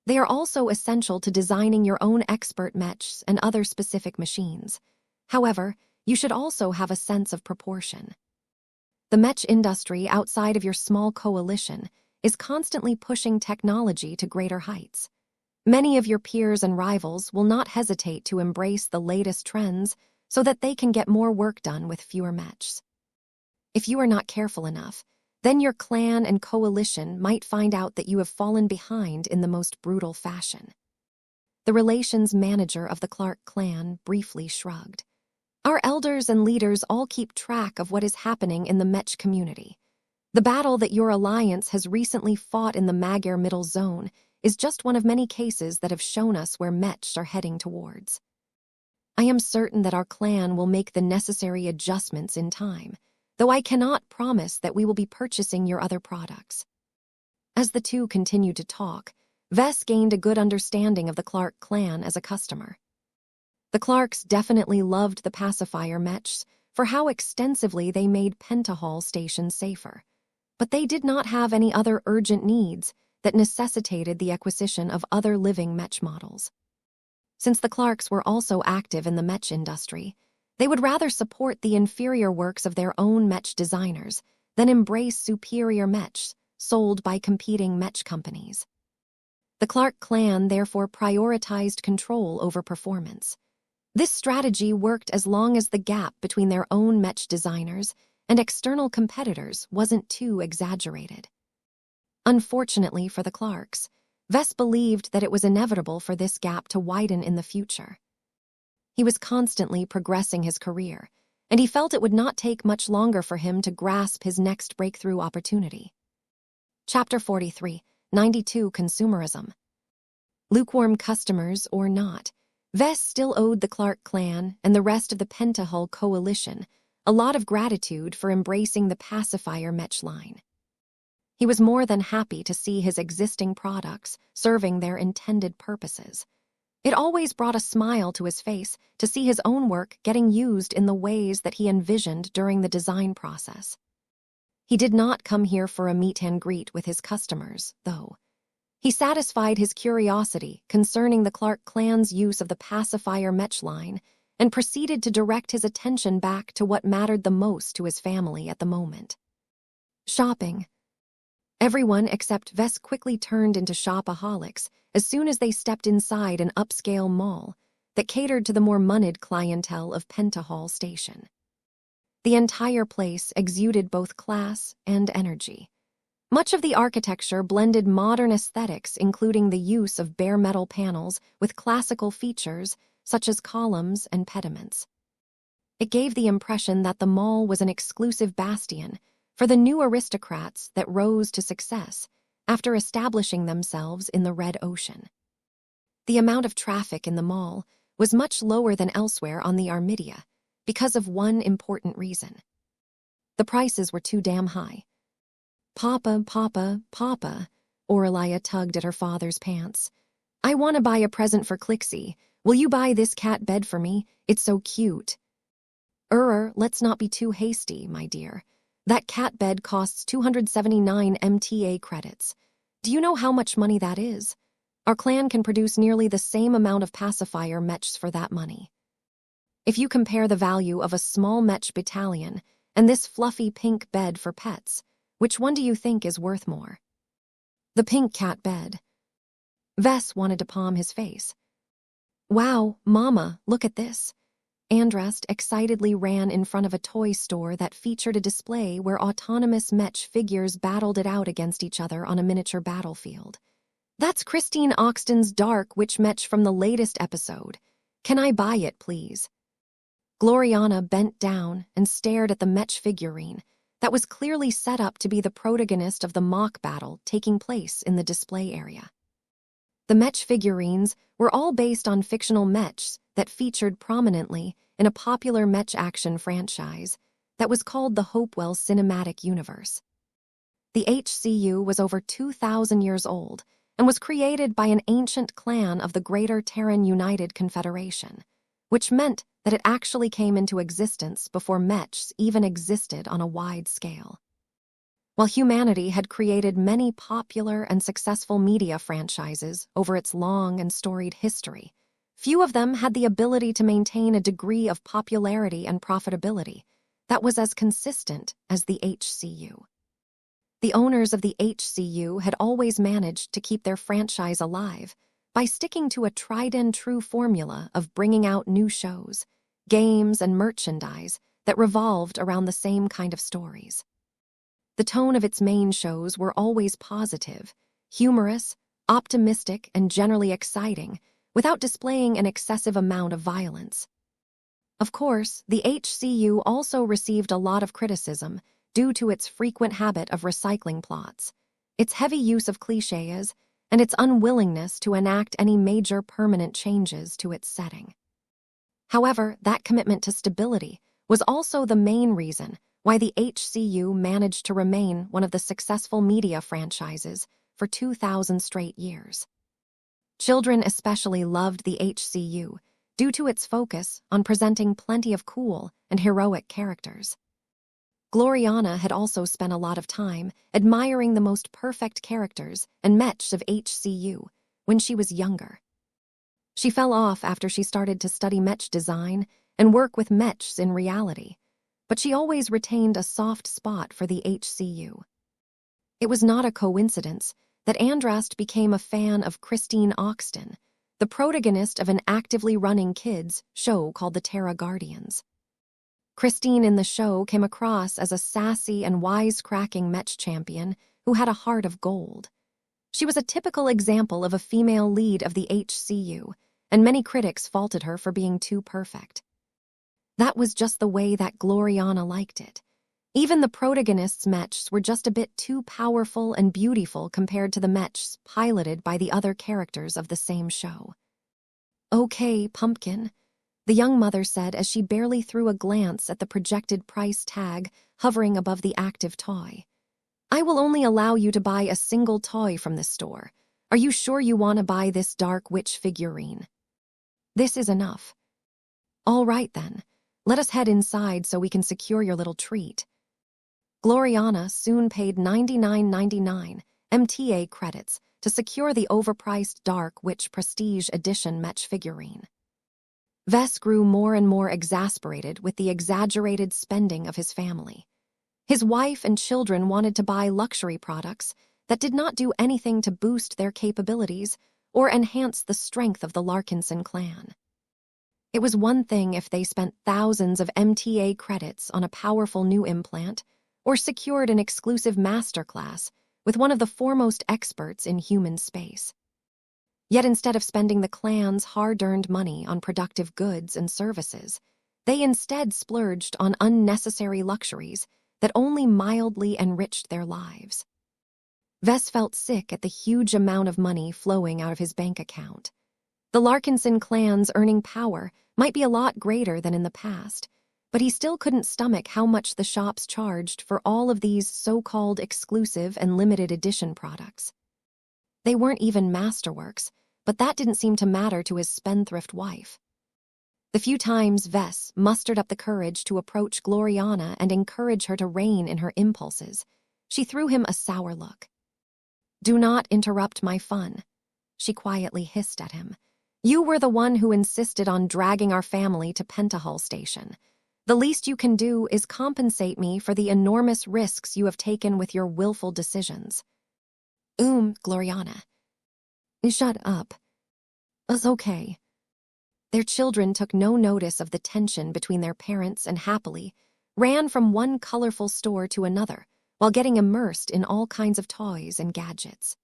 They are also essential to designing your own expert Mechs and other specific machines. However, you should also have a sense of proportion. The Mech industry outside of your small coalition is constantly pushing technology to greater heights. Many of your peers and rivals will not hesitate to embrace the latest trends so that they can get more work done with fewer Mechs. If you are not careful enough, then your clan and coalition might find out that you have fallen behind in the most brutal fashion. The relations manager of the Clark clan briefly shrugged. Our elders and leaders all keep track of what is happening in the Mech community. The battle that your alliance has recently fought in the Magyar Middle Zone is just one of many cases that have shown us where Mechs are heading towards. I am certain that our clan will make the necessary adjustments in time, though I cannot promise that we will be purchasing your other products. As the two continued to talk, Vess gained a good understanding of the Clark clan as a customer. The Clarks definitely loved the pacifier Mechs for how extensively they made Pentahall Station safer, but they did not have any other urgent needs that necessitated the acquisition of other living Mech models. Since the Clarks were also active in the Mech industry, they would rather support the inferior works of their own Mech designers than embrace superior Mechs sold by competing Mech companies. The Clark clan therefore prioritized control over performance. This strategy worked as long as the gap between their own Mech designers and external competitors wasn't too exaggerated. Unfortunately for the Clarks, Vess believed that it was inevitable for this gap to widen in the future. He was constantly progressing his career, and he felt it would not take much longer for him to grasp his next breakthrough opportunity. Chapter 43, 92 Consumerism. Lukewarm customers or not, Vess still owed the Clark clan and the rest of the Pentahull coalition a lot of gratitude for embracing the pacifier Mech line. He was more than happy to see his existing products serving their intended purposes. It always brought a smile to his face to see his own work getting used in the ways that he envisioned during the design process. He did not come here for a meet and greet with his customers, though. He satisfied his curiosity concerning the Clark clan's use of the pacifier Mech line and proceeded to direct his attention back to what mattered the most to his family at the moment. Shopping. Everyone except Vess quickly turned into shopaholics as soon as they stepped inside an upscale mall that catered to the more moneyed clientele of Pentahall Station. The entire place exuded both class and energy. Much of the architecture blended modern aesthetics, including the use of bare metal panels with classical features such as columns and pediments. It gave the impression that the mall was an exclusive bastion for the new aristocrats that rose to success after establishing themselves in the Red Ocean. The amount of traffic in the mall was much lower than elsewhere on the Armidia because of one important reason. The prices were too damn high. Papa, Papa, Papa, Aurelia tugged at her father's pants. I want to buy a present for Clixie. Will you buy this cat bed for me? It's so cute. Let's not be too hasty, my dear. That cat bed costs 279 MTA credits. Do you know how much money that is? Our clan can produce nearly the same amount of pacifier mechs for that money. If you compare the value of a small mech battalion and this fluffy pink bed for pets, which one do you think is worth more? The pink cat bed. Vess wanted to palm his face. Wow, Mama, look at this. Andrest excitedly ran in front of a toy store that featured a display where autonomous mech figures battled it out against each other on a miniature battlefield. That's Christine Oxton's Dark Witch mech from the latest episode. Can I buy it, please? Gloriana bent down and stared at the mech figurine that was clearly set up to be the protagonist of the mock battle taking place in the display area. The mech figurines were all based on fictional mechs that featured prominently in a popular mech action franchise that was called the Hopewell Cinematic Universe. The HCU was over 2,000 years old and was created by an ancient clan of the Greater Terran United Confederation, which meant that it actually came into existence before mechs even existed on a wide scale. While humanity had created many popular and successful media franchises over its long and storied history, few of them had the ability to maintain a degree of popularity and profitability that was as consistent as the HCU. The owners of the HCU had always managed to keep their franchise alive by sticking to a tried-and-true formula of bringing out new shows, games, and merchandise that revolved around the same kind of stories. The tone of its main shows were always positive, humorous, optimistic, and generally exciting, without displaying an excessive amount of violence. Of course, the HCU also received a lot of criticism due to its frequent habit of recycling plots, its heavy use of clichés, and its unwillingness to enact any major permanent changes to its setting. However, that commitment to stability was also the main reason why the HCU managed to remain one of the successful media franchises for 2,000 straight years. Children especially loved the HCU due to its focus on presenting plenty of cool and heroic characters. Gloriana had also spent a lot of time admiring the most perfect characters and mechs of HCU when she was younger. She fell off after she started to study mech design and work with mechs in reality, but she always retained a soft spot for the HCU. It was not a coincidence that Andrast became a fan of Christine Oxton, the protagonist of an actively running kids' show called the Terra Guardians. Christine in the show came across as a sassy and wisecracking mech champion who had a heart of gold. She was a typical example of a female lead of the HCU, and many critics faulted her for being too perfect. That was just the way that Gloriana liked it. Even the protagonist's mechs were just a bit too powerful and beautiful compared to the mechs piloted by the other characters of the same show. Okay, Pumpkin, the young mother said as she barely threw a glance at the projected price tag hovering above the active toy. I will only allow you to buy a single toy from this store. Are you sure you want to buy this dark witch figurine? This is enough. All right then, let us head inside so we can secure your little treat. Gloriana soon paid $99.99 MTA credits to secure the overpriced Dark Witch Prestige Edition Mech figurine. Vess grew more and more exasperated with the exaggerated spending of his family. His wife and children wanted to buy luxury products that did not do anything to boost their capabilities or enhance the strength of the Larkinson clan. It was one thing if they spent thousands of MTA credits on a powerful new implant or secured an exclusive masterclass with one of the foremost experts in human space. Yet instead of spending the clan's hard-earned money on productive goods and services, they instead splurged on unnecessary luxuries that only mildly enriched their lives. Vess felt sick at the huge amount of money flowing out of his bank account. The Larkinson clan's earning power might be a lot greater than in the past, but he still couldn't stomach how much the shops charged for all of these so-called exclusive and limited edition products. They weren't even masterworks, but that didn't seem to matter to his spendthrift wife. The few times Vess mustered up the courage to approach Gloriana and encourage her to rein in her impulses, she threw him a sour look. "Do not interrupt my fun," she quietly hissed at him. "You were the one who insisted on dragging our family to Pentahull Station. The least you can do is compensate me for the enormous risks you have taken with your willful decisions." Gloriana. "Shut up. It's okay." Their children took no notice of the tension between their parents and happily ran from one colorful store to another while getting immersed in all kinds of toys and gadgets.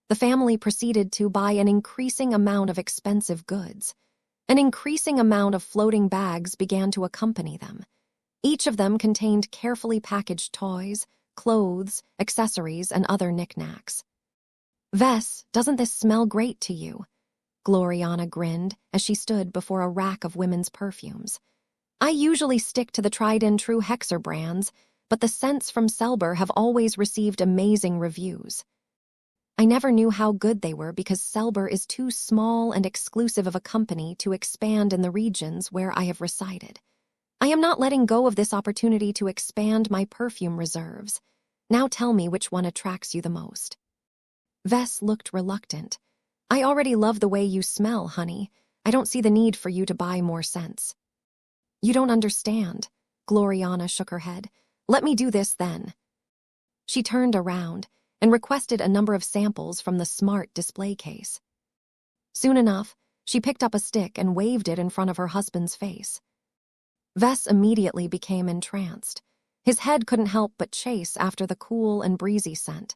The family proceeded to buy an increasing amount of expensive goods. An increasing amount of floating bags began to accompany them. Each of them contained carefully packaged toys, clothes, accessories, and other knickknacks. "Vess, doesn't this smell great to you?" Gloriana grinned as she stood before a rack of women's perfumes. "I usually stick to the tried-and-true Hexer brands, but the scents from Selber have always received amazing reviews. I never knew how good they were because Selber is too small and exclusive of a company to expand in the regions where I have resided. I am not letting go of this opportunity to expand my perfume reserves. Now tell me which one attracts you the most." Vess looked reluctant. "I already love the way you smell, honey. I don't see the need for you to buy more scents." "You don't understand." Gloriana shook her head. "Let me do this then." She turned around and requested a number of samples from the smart display case. Soon enough, she picked up a stick and waved it in front of her husband's face. Vess immediately became entranced. His head couldn't help but chase after the cool and breezy scent.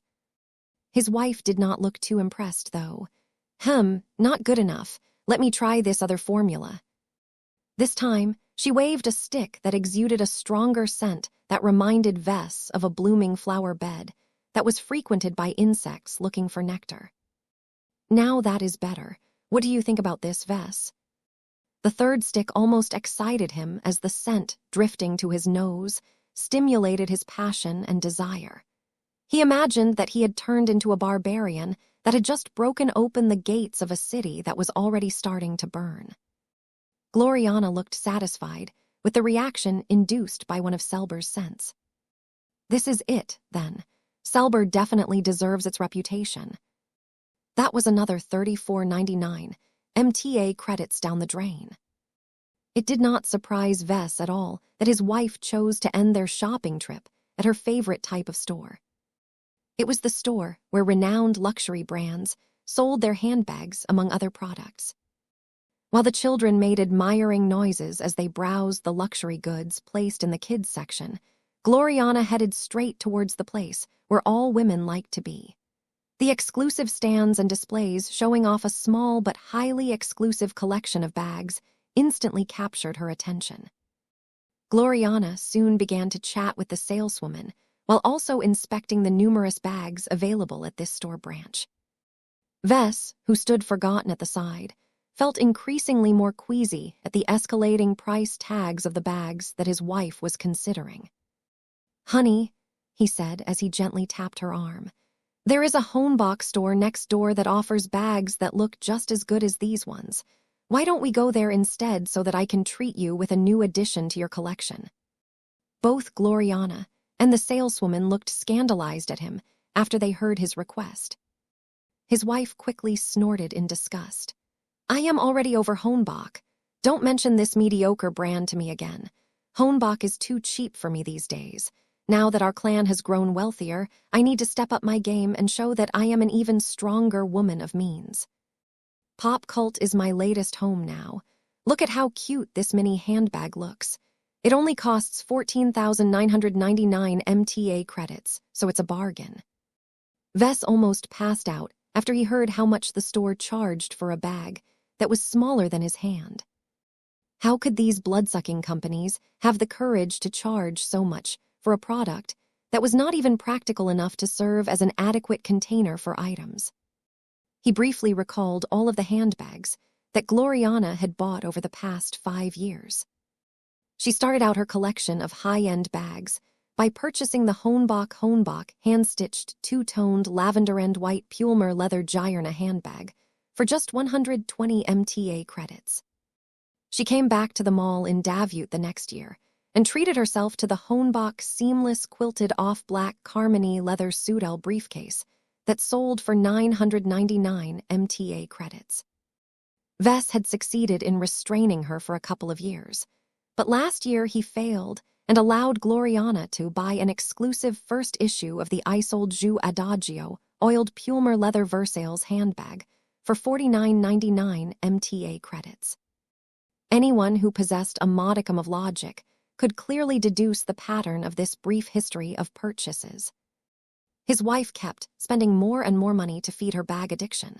His wife did not look too impressed, though. Not good enough. Let me try this other formula." This time, she waved a stick that exuded a stronger scent that reminded Vess of a blooming flower bed that was frequented by insects looking for nectar. "Now that is better. What do you think about this, Vess?" The third stick almost excited him as the scent, drifting to his nose, stimulated his passion and desire. He imagined that he had turned into a barbarian that had just broken open the gates of a city that was already starting to burn. Gloriana looked satisfied with the reaction induced by one of Selber's scents. "This is it, then. Selber definitely deserves its reputation." That was another $34.99 MTA credits down the drain. It did not surprise Vess at all that his wife chose to end their shopping trip at her favorite type of store. It was the store where renowned luxury brands sold their handbags among other products. While the children made admiring noises as they browsed the luxury goods placed in the kids' section, Gloriana headed straight towards the place where all women liked to be. The exclusive stands and displays showing off a small but highly exclusive collection of bags instantly captured her attention. Gloriana soon began to chat with the saleswoman while also inspecting the numerous bags available at this store branch. Vess, who stood forgotten at the side, felt increasingly more queasy at the escalating price tags of the bags that his wife was considering. "Honey," he said as he gently tapped her arm, "there is a Homebox store next door that offers bags that look just as good as these ones. Why don't we go there instead so that I can treat you with a new addition to your collection?" Both Gloriana and the saleswoman looked scandalized at him after they heard his request. His wife quickly snorted in disgust. I am already over Honbach. Don't mention this mediocre brand to me again. Honbach is too cheap for me these days. Now that our clan has grown wealthier, I need to step up my game and show that I am an even stronger woman of means. Pop Cult is my latest home now. Look at how cute this mini handbag looks. It only costs 14,999 MTA credits, so it's a bargain. Vess almost passed out after he heard how much the store charged for a bag that was smaller than his hand. How could these blood-sucking companies have the courage to charge so much for a product that was not even practical enough to serve as an adequate container for items? He briefly recalled all of the handbags that Gloriana had bought over the past 5 years. She started out her collection of high-end bags by purchasing the Honbach hand-stitched two-toned lavender and white Pulmer leather Gyrna handbag for just 120 MTA credits. She came back to the mall in Davut the next year and treated herself to the Honbach seamless quilted off-black Carmony leather Soudel briefcase that sold for 999 MTA credits. Vess had succeeded in restraining her for a couple of years, but last year he failed and allowed Gloriana to buy an exclusive first issue of the Isolde Jus Adagio oiled Pulmer leather Versailles handbag for 49.99 MTA credits. Anyone who possessed a modicum of logic could clearly deduce the pattern of this brief history of purchases. His wife kept spending more and more money to feed her bag addiction.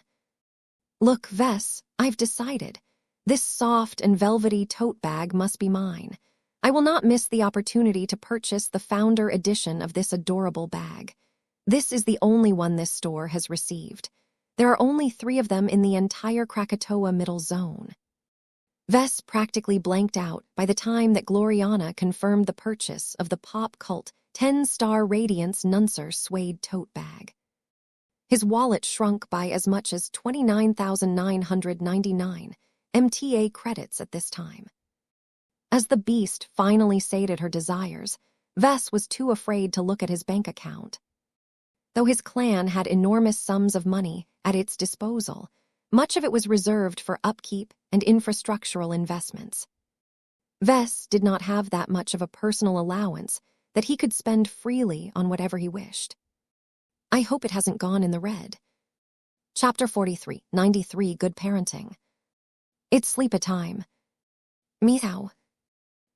Look, Vess, I've decided. This soft and velvety tote bag must be mine. I will not miss the opportunity to purchase the founder edition of this adorable bag. This is the only one this store has received. There are only 3 of them in the entire Krakatoa Middle Zone. Vess practically blanked out by the time that Gloriana confirmed the purchase of the Pop Cult 10-star Radiance Nuncer suede tote bag. His wallet shrunk by as much as 29,999 MTA credits at this time. As the beast finally sated her desires, Vess was too afraid to look at his bank account. Though his clan had enormous sums of money at its disposal, much of it was reserved for upkeep and infrastructural investments. Vess did not have that much of a personal allowance that he could spend freely on whatever he wished. I hope it hasn't gone in the red. Chapter 43, 93 Good Parenting. It's sleep-a-time. Meow.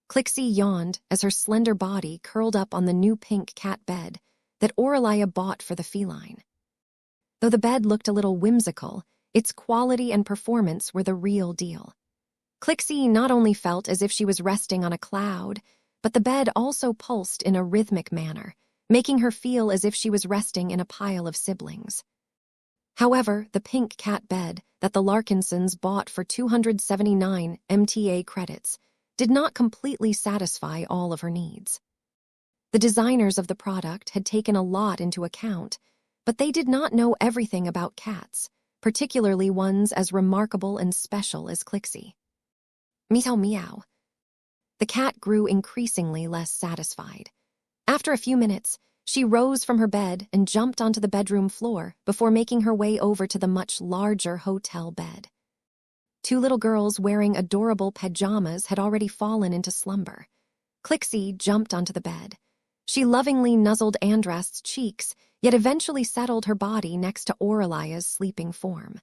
Clixie yawned as her slender body curled up on the new pink cat bed that Aurelia bought for the feline. Though the bed looked a little whimsical, its quality and performance were the real deal. Clixie not only felt as if she was resting on a cloud, but the bed also pulsed in a rhythmic manner, making her feel as if she was resting in a pile of siblings. However, the pink cat bed that the Larkinsons bought for 279 MTA credits did not completely satisfy all of her needs. The designers of the product had taken a lot into account, but they did not know everything about cats, particularly ones as remarkable and special as Clixie. Meow meow. The cat grew increasingly less satisfied. After a few minutes, she rose from her bed and jumped onto the bedroom floor before making her way over to the much larger hotel bed. 2 little girls wearing adorable pajamas had already fallen into slumber. Clixie jumped onto the bed. She lovingly nuzzled Andrast's cheeks, yet eventually settled her body next to Aurelia's sleeping form.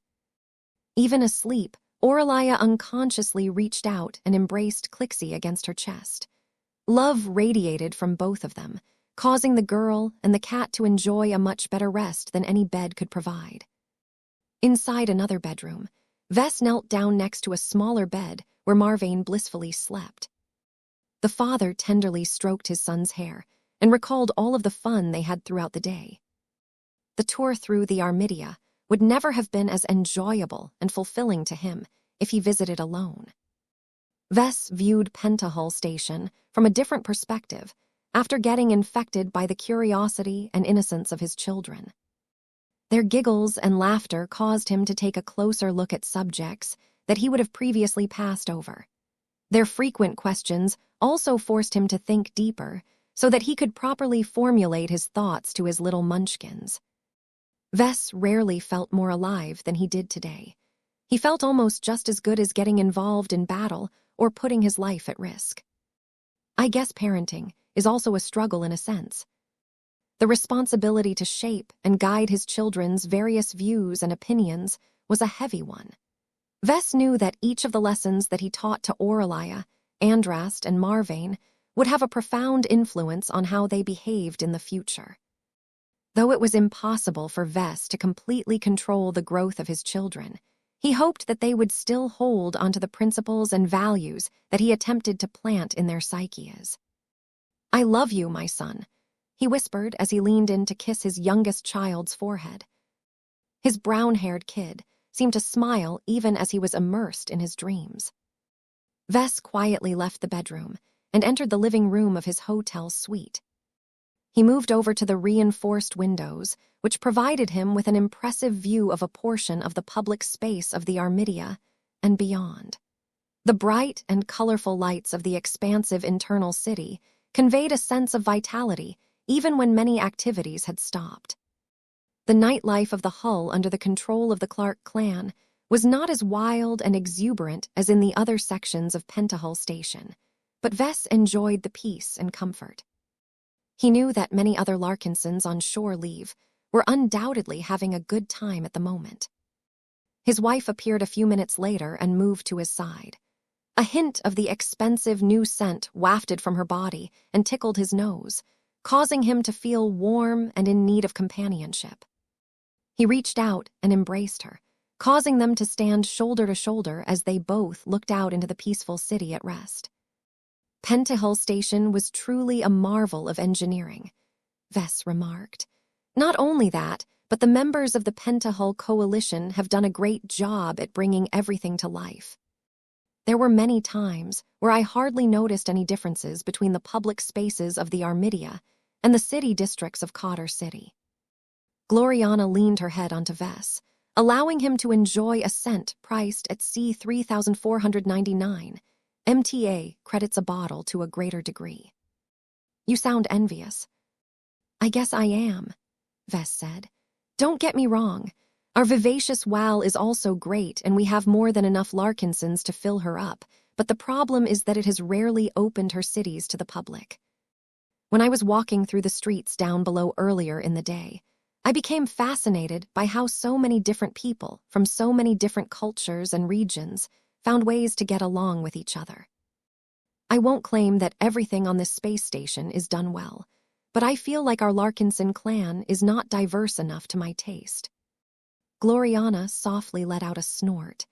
Even asleep, Aurelia unconsciously reached out and embraced Clixie against her chest. Love radiated from both of them, causing the girl and the cat to enjoy a much better rest than any bed could provide. Inside another bedroom, Vess knelt down next to a smaller bed where Marvane blissfully slept. The father tenderly stroked his son's hair and recalled all of the fun they had throughout the day. The tour through the Armidia would never have been as enjoyable and fulfilling to him if he visited alone. Vess viewed Pentahull Station from a different perspective after getting infected by the curiosity and innocence of his children. Their giggles and laughter caused him to take a closer look at subjects that he would have previously passed over. Their frequent questions also forced him to think deeper so that he could properly formulate his thoughts to his little munchkins. Vess rarely felt more alive than he did today. He felt almost just as good as getting involved in battle or putting his life at risk. I guess parenting is also a struggle in a sense. The responsibility to shape and guide his children's various views and opinions was a heavy one. Vess knew that each of the lessons that he taught to Aurelia, Andrast, and Marvain would have a profound influence on how they behaved in the future. Though it was impossible for Vess to completely control the growth of his children, he hoped that they would still hold onto the principles and values that he attempted to plant in their psyches. "I love you, my son," he whispered as he leaned in to kiss his youngest child's forehead. His brown-haired kid seemed to smile even as he was immersed in his dreams. Vess quietly left the bedroom and entered the living room of his hotel suite. He moved over to the reinforced windows, which provided him with an impressive view of a portion of the public space of the Armidia and beyond. The bright and colorful lights of the expansive internal city conveyed a sense of vitality even when many activities had stopped. The nightlife of the Hull under the control of the Clark clan was not as wild and exuberant as in the other sections of Pentahull Station, but Vess enjoyed the peace and comfort. He knew that many other Larkinsons on shore leave were undoubtedly having a good time at the moment. His wife appeared a few minutes later and moved to his side. A hint of the expensive new scent wafted from her body and tickled his nose, causing him to feel warm and in need of companionship. He reached out and embraced her, causing them to stand shoulder to shoulder as they both looked out into the peaceful city at rest. Pentahull Station was truly a marvel of engineering, Vess remarked. Not only that, but the members of the Pentahull Coalition have done a great job at bringing everything to life. There were many times where I hardly noticed any differences between the public spaces of the Armidia and the city districts of Cotter City. Gloriana leaned her head onto Vess, allowing him to enjoy a scent priced at C$3,499. MTA credits a bottle to a greater degree. "You sound envious." "I guess I am," Vess said. "Don't get me wrong. Our vivacious Wal is also great and we have more than enough Larkinsons to fill her up, but the problem is that it has rarely opened her cities to the public. When I was walking through the streets down below earlier in the day, I became fascinated by how so many different people from so many different cultures and regions found ways to get along with each other. I won't claim that everything on this space station is done well, but I feel like our Larkinson clan is not diverse enough to my taste." Gloriana softly let out a snort.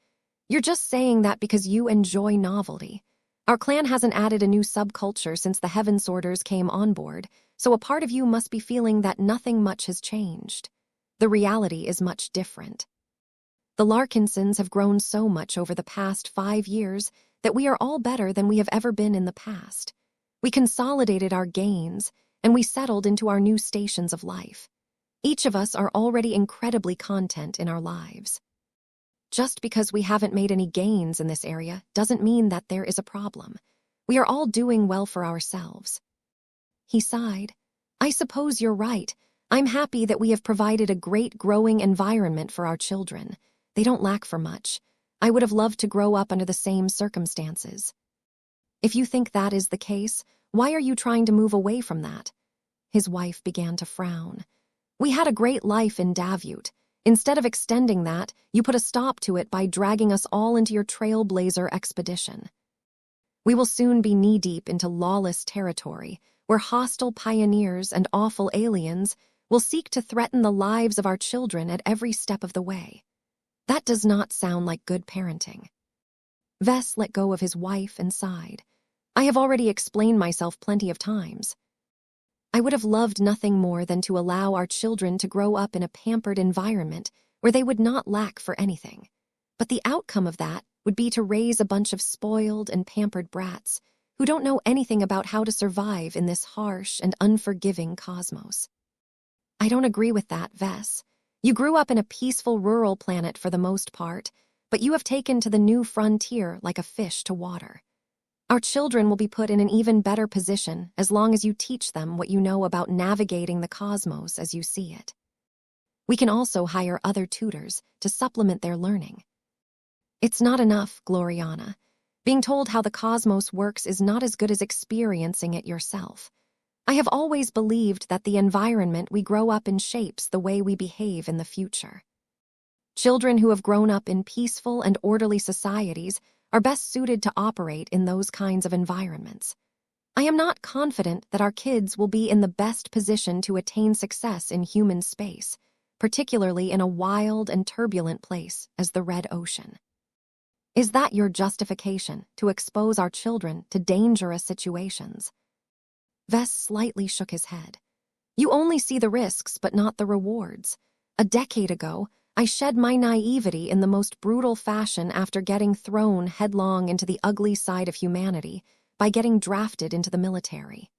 "You're just saying that because you enjoy novelty. Our clan hasn't added a new subculture since the Heaven Sorters came on board, so a part of you must be feeling that nothing much has changed. The reality is much different. The Larkinsons have grown so much over the past 5 years that we are all better than we have ever been in the past. We consolidated our gains, and we settled into our new stations of life. Each of us are already incredibly content in our lives. Just because we haven't made any gains in this area doesn't mean that there is a problem. We are all doing well for ourselves." He sighed. "I suppose you're right. I'm happy that we have provided a great growing environment for our children. They don't lack for much. I would have loved to grow up under the same circumstances." "If you think that is the case, why are you trying to move away from that?" His wife began to frown. "We had a great life in Davute. Instead of extending that, you put a stop to it by dragging us all into your trailblazer expedition. We will soon be knee-deep into lawless territory, where hostile pioneers and awful aliens will seek to threaten the lives of our children at every step of the way. That does not sound like good parenting." Vess let go of his wife and sighed. "I have already explained myself plenty of times. I would have loved nothing more than to allow our children to grow up in a pampered environment where they would not lack for anything. But the outcome of that would be to raise a bunch of spoiled and pampered brats who don't know anything about how to survive in this harsh and unforgiving cosmos." "I don't agree with that, Vess. You grew up in a peaceful rural planet for the most part, but you have taken to the new frontier like a fish to water. Our children will be put in an even better position as long as you teach them what you know about navigating the cosmos as you see it." We can also hire other tutors to supplement their learning. It's not enough, Gloriana. Being told how the cosmos works is not as good as experiencing it yourself. I have always believed that the environment we grow up in shapes the way we behave in the future. Children who have grown up in peaceful and orderly societies are best suited to operate in those kinds of environments. I am not confident that our kids will be in the best position to attain success in human space, particularly in a wild and turbulent place as the Red Ocean. Is that your justification to expose our children to dangerous situations? Vess slightly shook his head. You only see the risks but not the rewards. A decade ago, I shed my naivety in the most brutal fashion after getting thrown headlong into the ugly side of humanity by getting drafted into the military.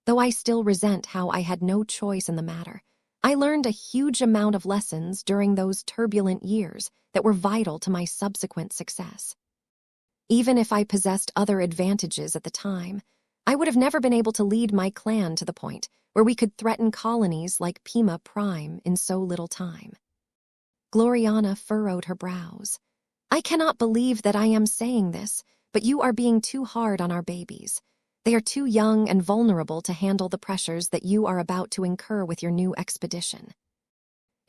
Though I still resent how I had no choice in the matter, I learned a huge amount of lessons during those turbulent years that were vital to my subsequent success. Even if I possessed other advantages at the time, I would have never been able to lead my clan to the point where we could threaten colonies like Pima Prime in so little time. Gloriana furrowed her brows. I cannot believe that I am saying this, but you are being too hard on our babies. They are too young and vulnerable to handle the pressures that you are about to incur with your new expedition.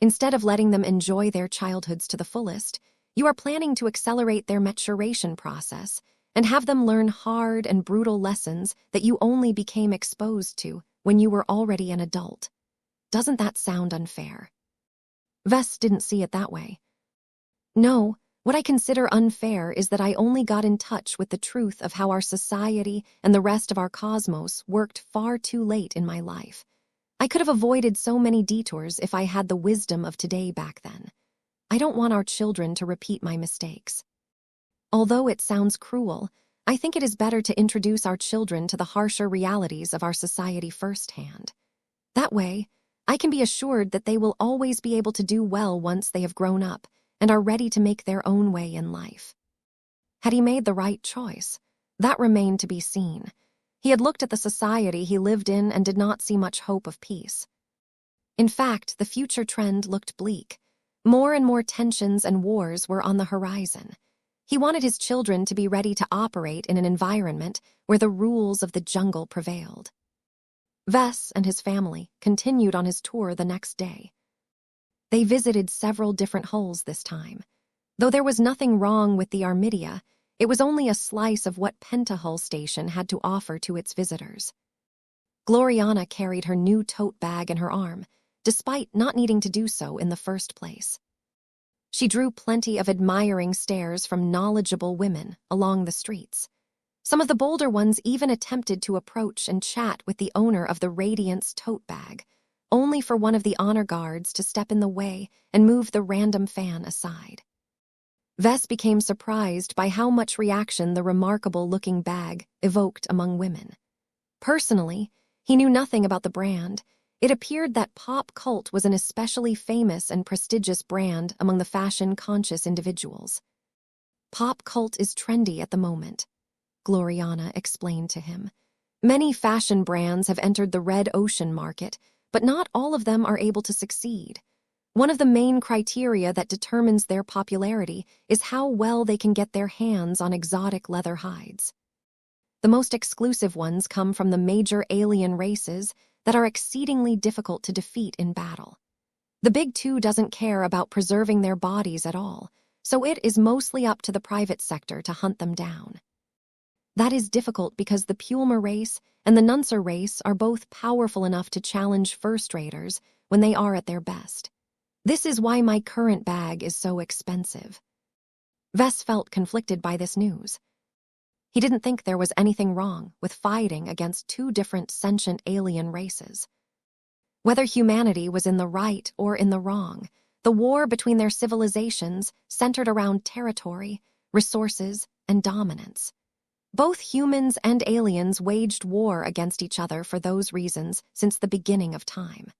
Instead of letting them enjoy their childhoods to the fullest, you are planning to accelerate their maturation process and have them learn hard and brutal lessons that you only became exposed to when you were already an adult. Doesn't that sound unfair? Vess didn't see it that way. No, what I consider unfair is that I only got in touch with the truth of how our society and the rest of our cosmos worked far too late in my life. I could have avoided so many detours if I had the wisdom of today back then. I don't want our children to repeat my mistakes. Although it sounds cruel, I think it is better to introduce our children to the harsher realities of our society firsthand. That way, I can be assured that they will always be able to do well once they have grown up and are ready to make their own way in life. Had he made the right choice? That remained to be seen. He had looked at the society he lived in and did not see much hope of peace. In fact, the future trend looked bleak. More and more tensions and wars were on the horizon. He wanted his children to be ready to operate in an environment where the rules of the jungle prevailed. Vess and his family continued on his tour the next day. They visited several different hulls this time. Though there was nothing wrong with the Armidia, it was only a slice of what Pentahull Station had to offer to its visitors. Gloriana carried her new tote bag in her arm, despite not needing to do so in the first place. She drew plenty of admiring stares from knowledgeable women along the streets. Some of the bolder ones even attempted to approach and chat with the owner of the Radiance tote bag, only for one of the honor guards to step in the way and move the random fan aside. Vess became surprised by how much reaction the remarkable-looking bag evoked among women. Personally, he knew nothing about the brand. It appeared that Pop Cult was an especially famous and prestigious brand among the fashion-conscious individuals. Pop Cult is trendy at the moment, Gloriana explained to him. Many fashion brands have entered the Red Ocean market, but not all of them are able to succeed. One of the main criteria that determines their popularity is how well they can get their hands on exotic leather hides. The most exclusive ones come from the major alien races that are exceedingly difficult to defeat in battle. The Big Two doesn't care about preserving their bodies at all, so it is mostly up to the private sector to hunt them down. That is difficult because the Pulmer race and the Nuncer race are both powerful enough to challenge first raters when they are at their best. This is why my current bag is so expensive. Vess felt conflicted by this news. He didn't think there was anything wrong with fighting against two different sentient alien races. Whether humanity was in the right or in the wrong, the war between their civilizations centered around territory, resources, and dominance. Both humans and aliens waged war against each other for those reasons since the beginning of time.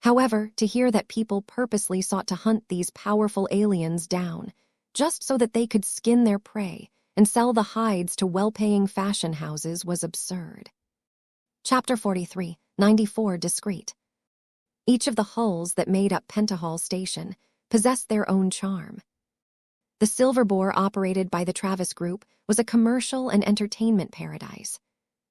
However, to hear that people purposely sought to hunt these powerful aliens down, just so that they could skin their prey and sell the hides to well-paying fashion houses was absurd. Chapter 43, 94 Discreet. Each of the hulls that made up Pentahall Station possessed their own charm. The Silver Boar, operated by the Travis Group, was a commercial and entertainment paradise.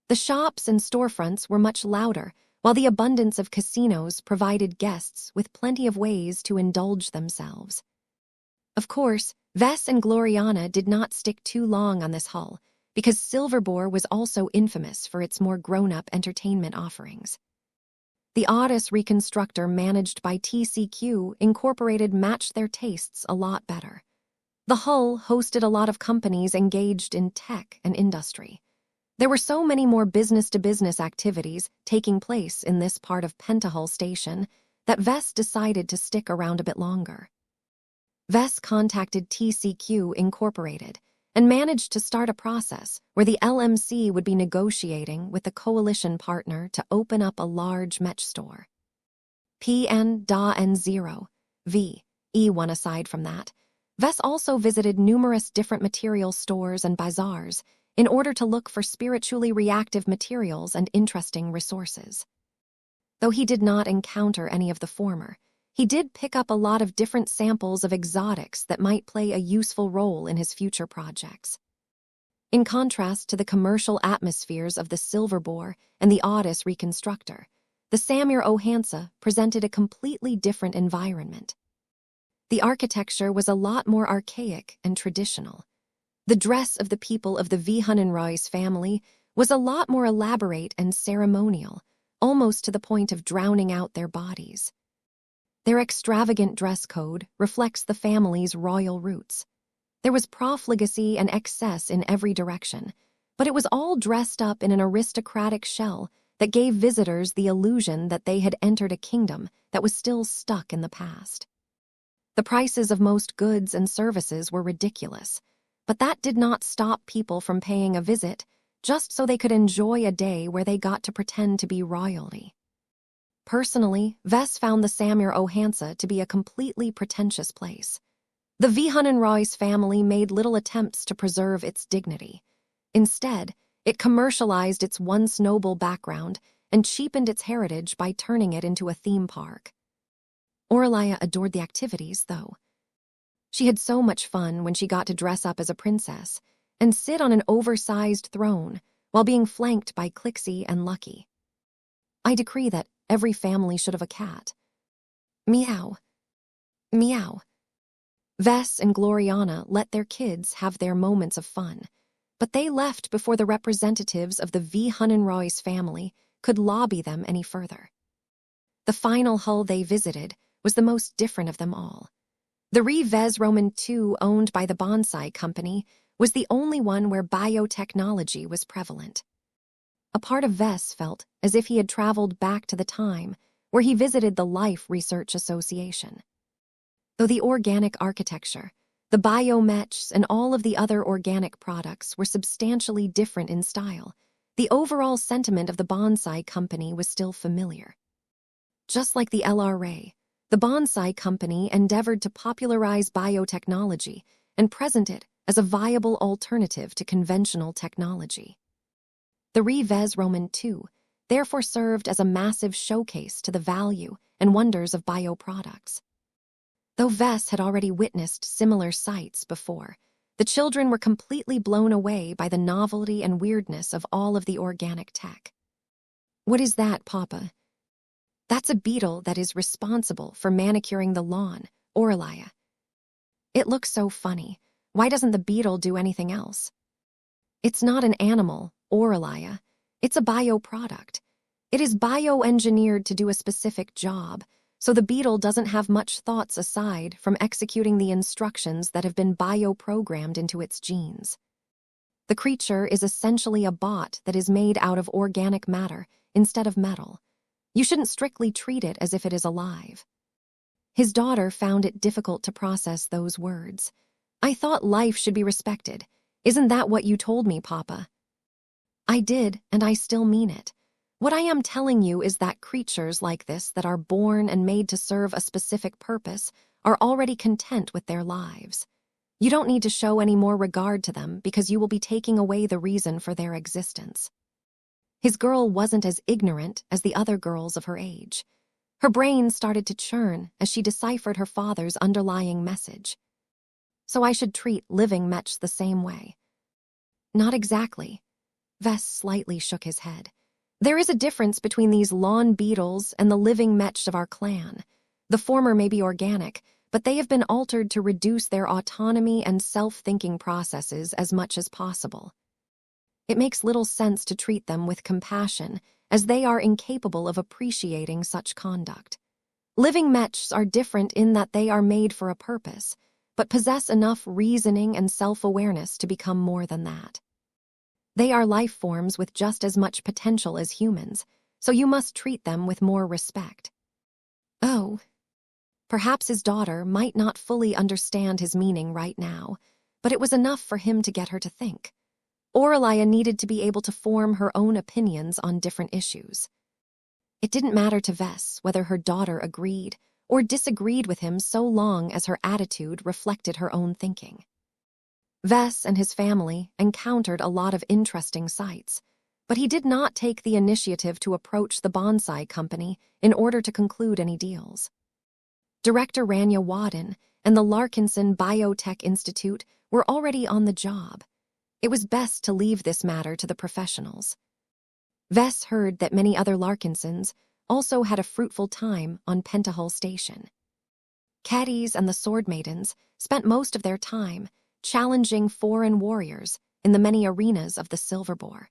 The shops and storefronts were much louder, while the abundance of casinos provided guests with plenty of ways to indulge themselves. Of course, Vess and Gloriana did not stick too long on this hull, because Silver Boar was also infamous for its more grown-up entertainment offerings. The Otis Reconstructor, managed by TCQ Incorporated, matched their tastes a lot better. The hull hosted a lot of companies engaged in tech and industry. There were so many more business-to-business activities taking place in this part of Pentahall Station that Vess decided to stick around a bit longer. Vess contacted TCQ Incorporated and managed to start a process where the LMC would be negotiating with the coalition partner to open up a large Mech store. PN-0 V-E1. Aside from that, Vess also visited numerous different material stores and bazaars in order to look for spiritually reactive materials and interesting resources. Though he did not encounter any of the former, he did pick up a lot of different samples of exotics that might play a useful role in his future projects. In contrast to the commercial atmospheres of the Silver Boar and the Otis Reconstructor, the Samir Ohansa presented a completely different environment. The architecture was a lot more archaic and traditional. The dress of the people of the Vihanenroys family was a lot more elaborate and ceremonial, almost to the point of drowning out their bodies. Their extravagant dress code reflects the family's royal roots. There was profligacy and excess in every direction, but it was all dressed up in an aristocratic shell that gave visitors the illusion that they had entered a kingdom that was still stuck in the past. The prices of most goods and services were ridiculous, but that did not stop people from paying a visit just so they could enjoy a day where they got to pretend to be royalty. Personally, Vess found the Samir Ohansa to be a completely pretentious place. The Vihanenroys family made little attempts to preserve its dignity. Instead, it commercialized its once noble background and cheapened its heritage by turning it into a theme park. Aurelia adored the activities, though. She had so much fun when she got to dress up as a princess and sit on an oversized throne while being flanked by Clixie and Lucky. I decree that every family should have a cat. Meow. Meow. Vess and Gloriana let their kids have their moments of fun, but they left before the representatives of the Vihanenroys family could lobby them any further. The final hull they visited was the most different of them all. The Revez Roman II, owned by the Bonsai Company, was the only one where biotechnology was prevalent. A part of Vess felt as if he had traveled back to the time where he visited the Life Research Association. Though the organic architecture, the biomechs, and all of the other organic products were substantially different in style, the overall sentiment of the Bonsai Company was still familiar. Just like the LRA, the Bonsai Company endeavored to popularize biotechnology and present it as a viable alternative to conventional technology. The Revez Roman II therefore served as a massive showcase to the value and wonders of bioproducts. Though Vess had already witnessed similar sights before, the children were completely blown away by the novelty and weirdness of all of the organic tech. "What is that, Papa?" "That's a beetle that is responsible for manicuring the lawn, Aurelia." "It looks so funny. Why doesn't the beetle do anything else?" "It's not an animal, Aurelia. It's a bioproduct. It is bioengineered to do a specific job, so the beetle doesn't have much thoughts aside from executing the instructions that have been bioprogrammed into its genes. The creature is essentially a bot that is made out of organic matter instead of metal. You shouldn't strictly treat it as if it is alive." His daughter found it difficult to process those words. "I thought life should be respected. Isn't that what you told me, Papa?" "I did, and I still mean it. What I am telling you is that creatures like this that are born and made to serve a specific purpose are already content with their lives. You don't need to show any more regard to them because you will be taking away the reason for their existence." His girl wasn't as ignorant as the other girls of her age. Her brain started to churn as she deciphered her father's underlying message. So I should treat living Mech the same way. Not exactly. Vess slightly shook his head. There is a difference between these lawn beetles and the living Mech of our clan. The former may be organic, but they have been altered to reduce their autonomy and self-thinking processes as much as possible. It makes little sense to treat them with compassion, as they are incapable of appreciating such conduct. Living Mechs are different in that they are made for a purpose, but possess enough reasoning and self-awareness to become more than that. They are life forms with just as much potential as humans, so you must treat them with more respect. Oh, perhaps his daughter might not fully understand his meaning right now, but it was enough for him to get her to think. Aurelia needed to be able to form her own opinions on different issues. It didn't matter to Vess whether her daughter agreed or disagreed with him so long as her attitude reflected her own thinking. Vess and his family encountered a lot of interesting sights, but he did not take the initiative to approach the bonsai company in order to conclude any deals. Director Rania Wadden and the Larkinson Biotech Institute were already on the job. It was best to leave this matter to the professionals. Vess heard that many other Larkinsons also had a fruitful time on Pentahull Station. Caddies and the Sword Maidens spent most of their time challenging foreign warriors in the many arenas of the Silverboar.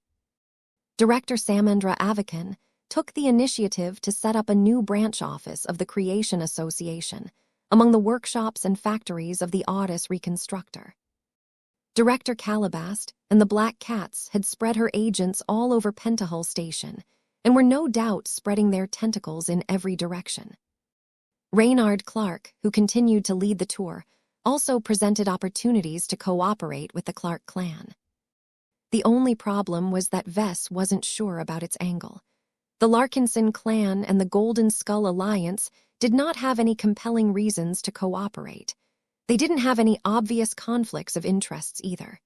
Director Samandra Avakan took the initiative to set up a new branch office of the Creation Association among the workshops and factories of the Audis Reconstructor. Director Calabast and the Black Cats had spread her agents all over Pentahull Station and were no doubt spreading their tentacles in every direction. Reynard Clark, who continued to lead the tour, also presented opportunities to cooperate with the Clark clan. The only problem was that Vess wasn't sure about its angle. The Larkinson clan and the Golden Skull Alliance did not have any compelling reasons to cooperate. They didn't have any obvious conflicts of interests either.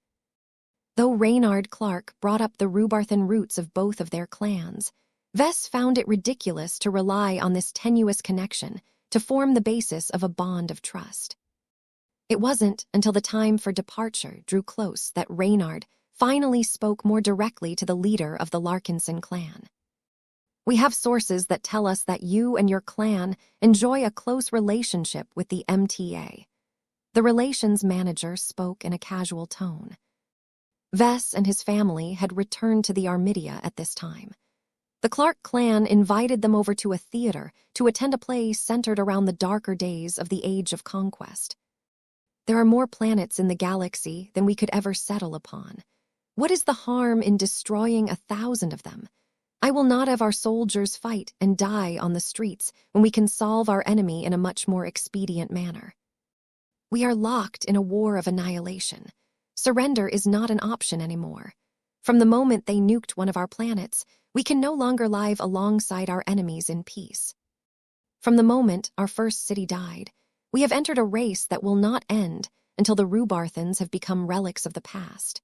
Though Reynard Clark brought up the Rubarthan roots of both of their clans, Vess found it ridiculous to rely on this tenuous connection to form the basis of a bond of trust. It wasn't until the time for departure drew close that Reynard finally spoke more directly to the leader of the Larkinson clan. We have sources that tell us that you and your clan enjoy a close relationship with the MTA. The relations manager spoke in a casual tone. Vess and his family had returned to the Armidia at this time. The Clark clan invited them over to a theater to attend a play centered around the darker days of the Age of Conquest. There are more planets in the galaxy than we could ever settle upon. What is the harm in destroying 1,000 of them? I will not have our soldiers fight and die on the streets when we can solve our enemy in a much more expedient manner. We are locked in a war of annihilation. Surrender is not an option anymore. From the moment they nuked one of our planets, we can no longer live alongside our enemies in peace. From the moment our first city died, we have entered a race that will not end until the Rubarthans have become relics of the past.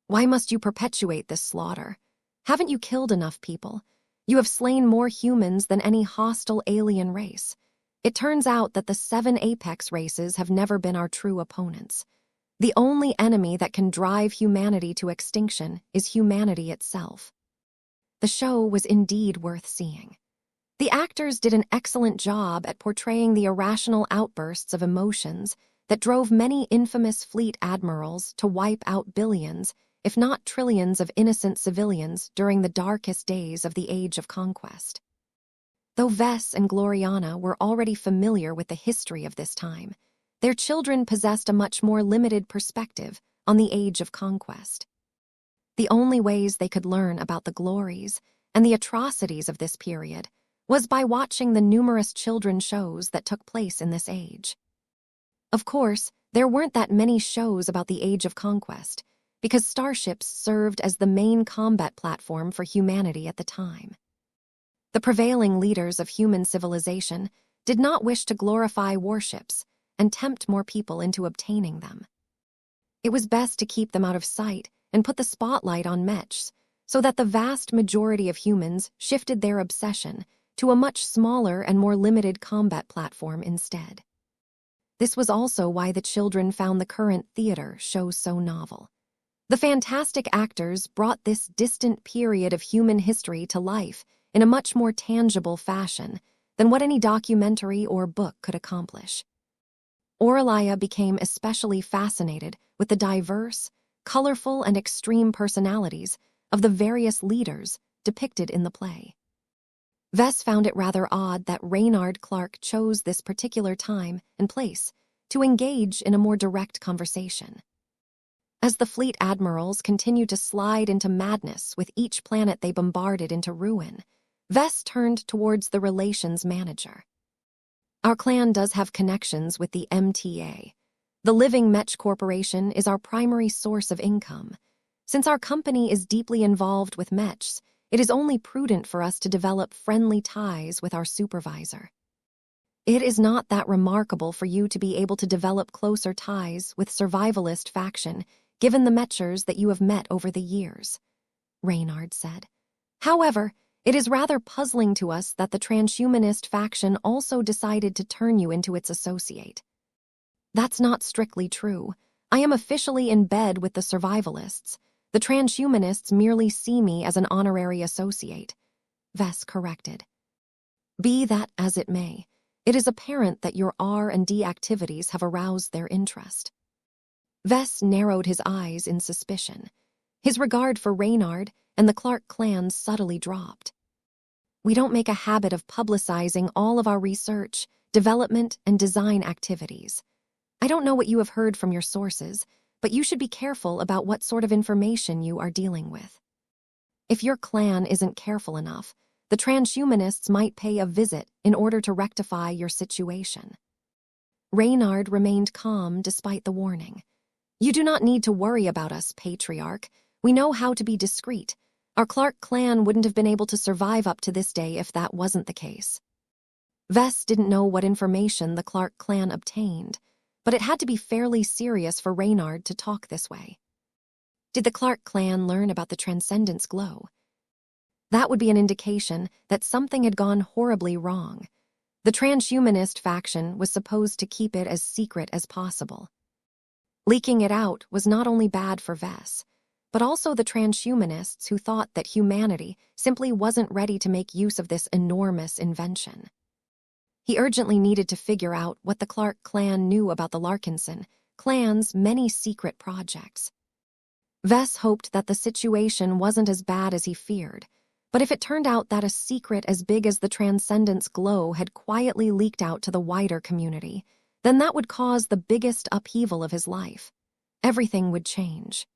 Why must you perpetuate this slaughter? Haven't you killed enough people? You have slain more humans than any hostile alien race. It turns out that the 7 apex races have never been our true opponents. The only enemy that can drive humanity to extinction is humanity itself. The show was indeed worth seeing. The actors did an excellent job at portraying the irrational outbursts of emotions that drove many infamous fleet admirals to wipe out billions, if not trillions, of innocent civilians during the darkest days of the Age of Conquest. Though Vess and Gloriana were already familiar with the history of this time, their children possessed a much more limited perspective on the Age of Conquest. The only ways they could learn about the glories and the atrocities of this period was by watching the numerous children's shows that took place in this age. Of course, there weren't that many shows about the Age of Conquest, because starships served as the main combat platform for humanity at the time. The prevailing leaders of human civilization did not wish to glorify warships and tempt more people into obtaining them. It was best to keep them out of sight and put the spotlight on mechs, so that the vast majority of humans shifted their obsession to a much smaller and more limited combat platform instead. This was also why the children found the current theater show so novel. The fantastic actors brought this distant period of human history to life in a much more tangible fashion than what any documentary or book could accomplish. Aurelia became especially fascinated with the diverse, colorful, and extreme personalities of the various leaders depicted in the play. Vess found it rather odd that Reynard Clark chose this particular time and place to engage in a more direct conversation. As the fleet admirals continued to slide into madness with each planet they bombarded into ruin, Vess turned towards the relations manager. Our clan does have connections with the MTA. The Living Mech Corporation is our primary source of income. Since our company is deeply involved with Mechs, it is only prudent for us to develop friendly ties with our supervisor. It is not that remarkable for you to be able to develop closer ties with survivalist faction, given the Mechers that you have met over the years, Reynard said. However, it is rather puzzling to us that the transhumanist faction also decided to turn you into its associate. That's not strictly true. I am officially in bed with the survivalists. The transhumanists merely see me as an honorary associate, Vess corrected. Be that as it may, it is apparent that your R&D activities have aroused their interest. Vess narrowed his eyes in suspicion. His regard for Reynard and the Clark clan subtly dropped. We don't make a habit of publicizing all of our research, development, and design activities. I don't know what you have heard from your sources, but you should be careful about what sort of information you are dealing with. If your clan isn't careful enough, the transhumanists might pay a visit in order to rectify your situation. Reynard remained calm despite the warning. You do not need to worry about us, Patriarch. We know how to be discreet. Our Clark clan wouldn't have been able to survive up to this day if that wasn't the case. Vess didn't know what information the Clark clan obtained, but it had to be fairly serious for Reynard to talk this way. Did the Clark clan learn about the Transcendence glow? That would be an indication that something had gone horribly wrong. The transhumanist faction was supposed to keep it as secret as possible. Leaking it out was not only bad for Vess, but also the transhumanists who thought that humanity simply wasn't ready to make use of this enormous invention. He urgently needed to figure out what the Clark clan knew about the Larkinson clan's many secret projects. Vess hoped that the situation wasn't as bad as he feared, but if it turned out that a secret as big as the Transcendence glow had quietly leaked out to the wider community, then that would cause the biggest upheaval of his life. Everything would change.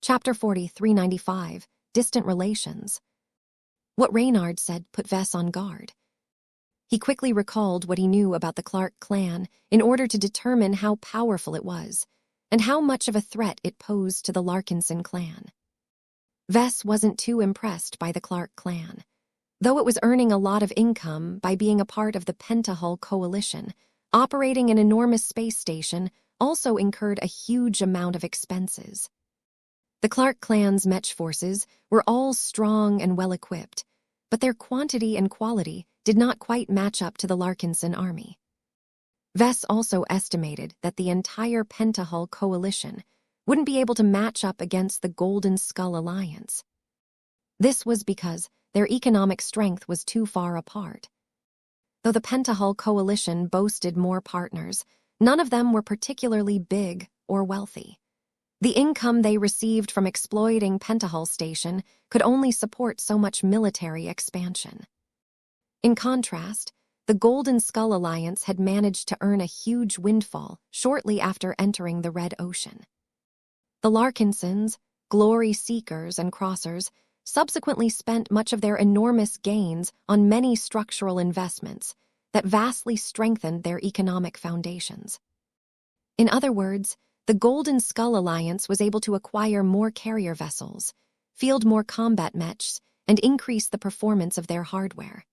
Chapter 4395, Distant Relations. What Reynard said put Vess on guard. He quickly recalled what he knew about the Clark clan in order to determine how powerful it was, and how much of a threat it posed to the Larkinson clan. Vess wasn't too impressed by the Clark clan. Though it was earning a lot of income by being a part of the Pentahull Coalition, operating an enormous space station also incurred a huge amount of expenses. The Clark clan's Mech forces were all strong and well-equipped, but their quantity and quality did not quite match up to the Larkinson army. Vess also estimated that the entire Pentahull Coalition wouldn't be able to match up against the Golden Skull Alliance. This was because their economic strength was too far apart. Though the Pentahull Coalition boasted more partners, none of them were particularly big or wealthy. The income they received from exploiting Pentahull Station could only support so much military expansion. In contrast, the Golden Skull Alliance had managed to earn a huge windfall shortly after entering the Red Ocean. The Larkinsons, Glory Seekers, and Crossers subsequently spent much of their enormous gains on many structural investments that vastly strengthened their economic foundations. In other words, the Golden Skull Alliance was able to acquire more carrier vessels, field more combat mechs, and increase the performance of their hardware.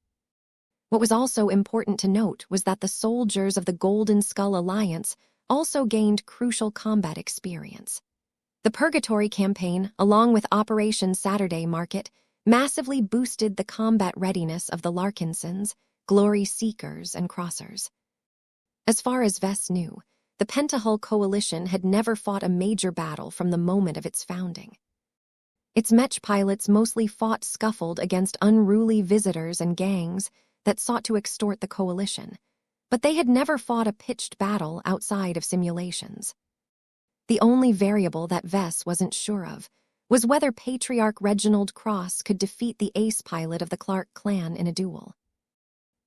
What was also important to note was that the soldiers of the Golden Skull Alliance also gained crucial combat experience. The Purgatory campaign, along with Operation Saturday Market, massively boosted the combat readiness of the Larkinsons, glory seekers, and crossers. As far as Vess knew, the Pentahull Coalition had never fought a major battle from the moment of its founding. Its Mech pilots mostly fought scuffled against unruly visitors and gangs that sought to extort the Coalition, but they had never fought a pitched battle outside of simulations. The only variable that Vess wasn't sure of was whether Patriarch Reginald Cross could defeat the ace pilot of the Clark clan in a duel.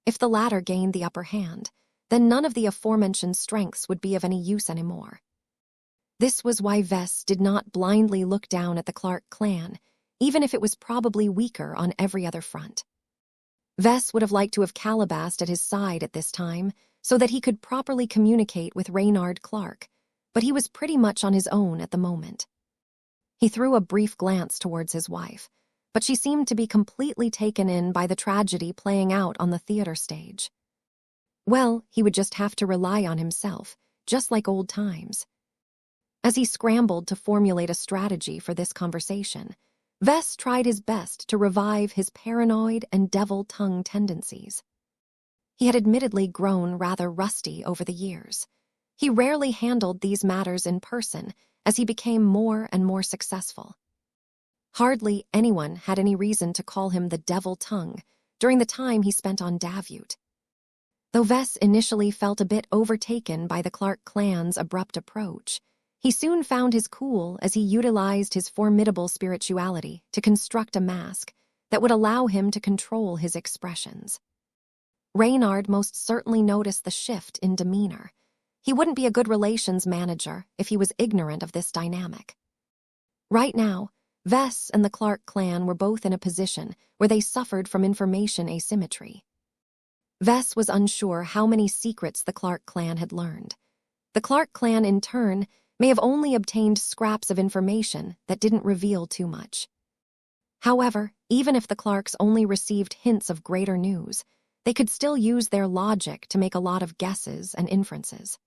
If the latter gained the upper hand, then none of the aforementioned strengths would be of any use anymore. This was why Vess did not blindly look down at the Clark clan, even if it was probably weaker on every other front. Vess would have liked to have Calabast at his side at this time so that he could properly communicate with Reynard Clark, but he was pretty much on his own at the moment. He threw a brief glance towards his wife, but she seemed to be completely taken in by the tragedy playing out on the theater stage. Well, he would just have to rely on himself, just like old times. As he scrambled to formulate a strategy for this conversation, Vess tried his best to revive his paranoid and devil-tongue tendencies. He had admittedly grown rather rusty over the years. He rarely handled these matters in person as he became more and more successful. Hardly anyone had any reason to call him the devil-tongue during the time he spent on Davute. Though Vess initially felt a bit overtaken by the Clark clan's abrupt approach, he soon found his cool as he utilized his formidable spirituality to construct a mask that would allow him to control his expressions. Reynard most certainly noticed the shift in demeanor. He wouldn't be a good relations manager if he was ignorant of this dynamic. Right now, Vess and the Clark clan were both in a position where they suffered from information asymmetry. Vess was unsure how many secrets the Clark clan had learned. The Clark clan, in turn, may have only obtained scraps of information that didn't reveal too much. However, even if the Clarks only received hints of greater news, they could still use their logic to make a lot of guesses and inferences.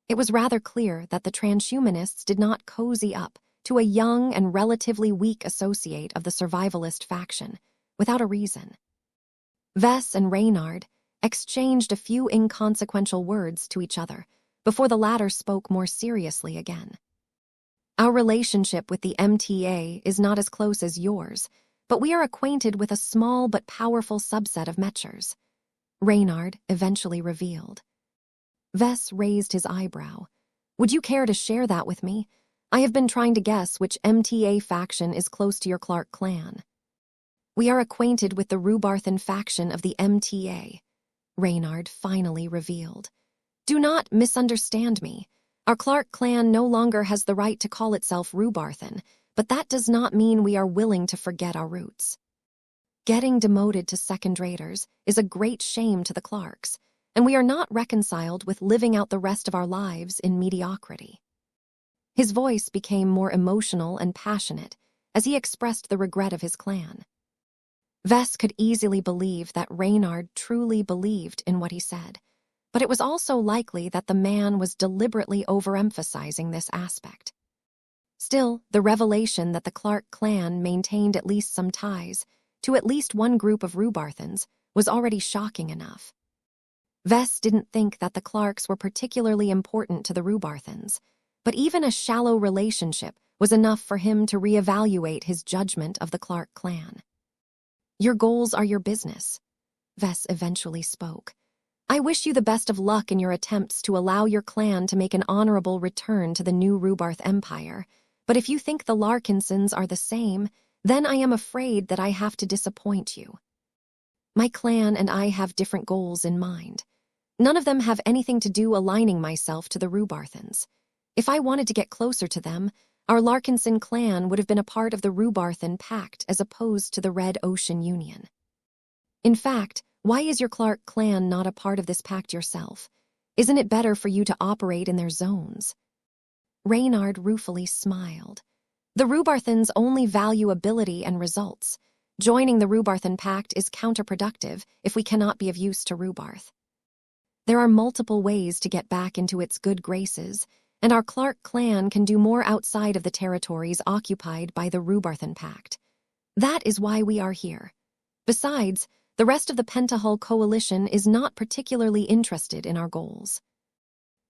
It was rather clear that the transhumanists did not cozy up to a young and relatively weak associate of the survivalist faction without a reason. Vess and Reynard exchanged a few inconsequential words to each other before the latter spoke more seriously again. Our relationship with the MTA is not as close as yours, but we are acquainted with a small but powerful subset of Mechers, Reynard eventually revealed. Vess raised his eyebrow. Would you care to share that with me? I have been trying to guess which MTA faction is close to your Clark clan. We are acquainted with the Rubarthan faction of the MTA, Reynard finally revealed. Do not misunderstand me. Our Clark clan no longer has the right to call itself Rubarthan, but that does not mean we are willing to forget our roots. Getting demoted to second-raters is a great shame to the Clarks, and we are not reconciled with living out the rest of our lives in mediocrity. His voice became more emotional and passionate as he expressed the regret of his clan. Vess could easily believe that Reynard truly believed in what he said, but it was also likely that the man was deliberately overemphasizing this aspect. Still, the revelation that the Clark clan maintained at least some ties to at least one group of Rubarthans was already shocking enough. Vess didn't think that the Clarks were particularly important to the Rubarthans, but even a shallow relationship was enough for him to reevaluate his judgment of the Clark clan. Your goals are your business, Vess eventually spoke. I wish you the best of luck in your attempts to allow your clan to make an honorable return to the new Rubarth Empire, but if you think the Larkinsons are the same, then I am afraid that I have to disappoint you. My clan and I have different goals in mind. None of them have anything to do aligning myself to the Rubarthans. If I wanted to get closer to them, our Larkinson clan would have been a part of the Rubarthan Pact as opposed to the Red Ocean Union. In fact, why is your Clark clan not a part of this pact yourself? Isn't it better for you to operate in their zones? Reynard ruefully smiled. The Rubarthans only value ability and results. Joining the Rubarthan Pact is counterproductive if we cannot be of use to Rubarth. There are multiple ways to get back into its good graces, and our Clark clan can do more outside of the territories occupied by the Rubarthan Pact. That is why we are here. Besides, the rest of the Pentahull coalition is not particularly interested in our goals.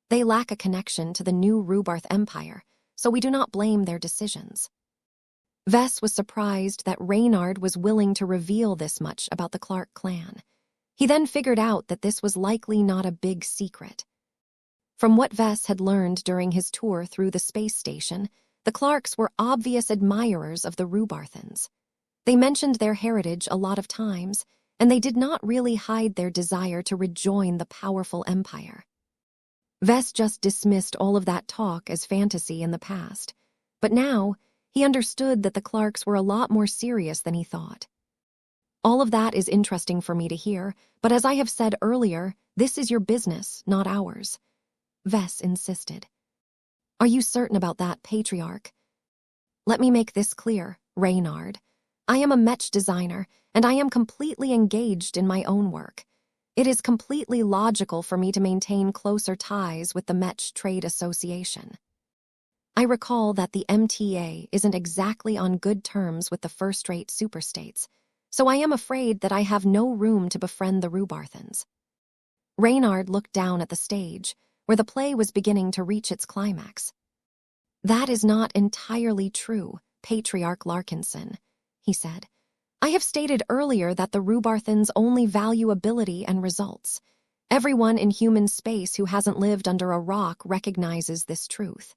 They lack a connection to the new Rubarth Empire, so we do not blame their decisions. Vess was surprised that Reynard was willing to reveal this much about the Clark clan. He then figured out that this was likely not a big secret. From what Vess had learned during his tour through the space station, the Clarks were obvious admirers of the Rubarthans. They mentioned their heritage a lot of times, and they did not really hide their desire to rejoin the powerful empire. Vess just dismissed all of that talk as fantasy in the past, but now he understood that the Clarks were a lot more serious than he thought. All of that is interesting for me to hear, but as I have said earlier, this is your business, not ours. Vess insisted. Are you certain about that, Patriarch? Let me make this clear, Reynard. I am a Mech designer, and I am completely engaged in my own work. It is completely logical for me to maintain closer ties with the Mech Trade Association. I recall that the MTA isn't exactly on good terms with the first-rate superstates, so I am afraid that I have no room to befriend the Rubarthans. Reynard looked down at the stage, where the play was beginning to reach its climax. That is not entirely true, Patriarch Larkinson, he said. I have stated earlier that the Rubarthans only value ability and results. Everyone in human space who hasn't lived under a rock recognizes this truth.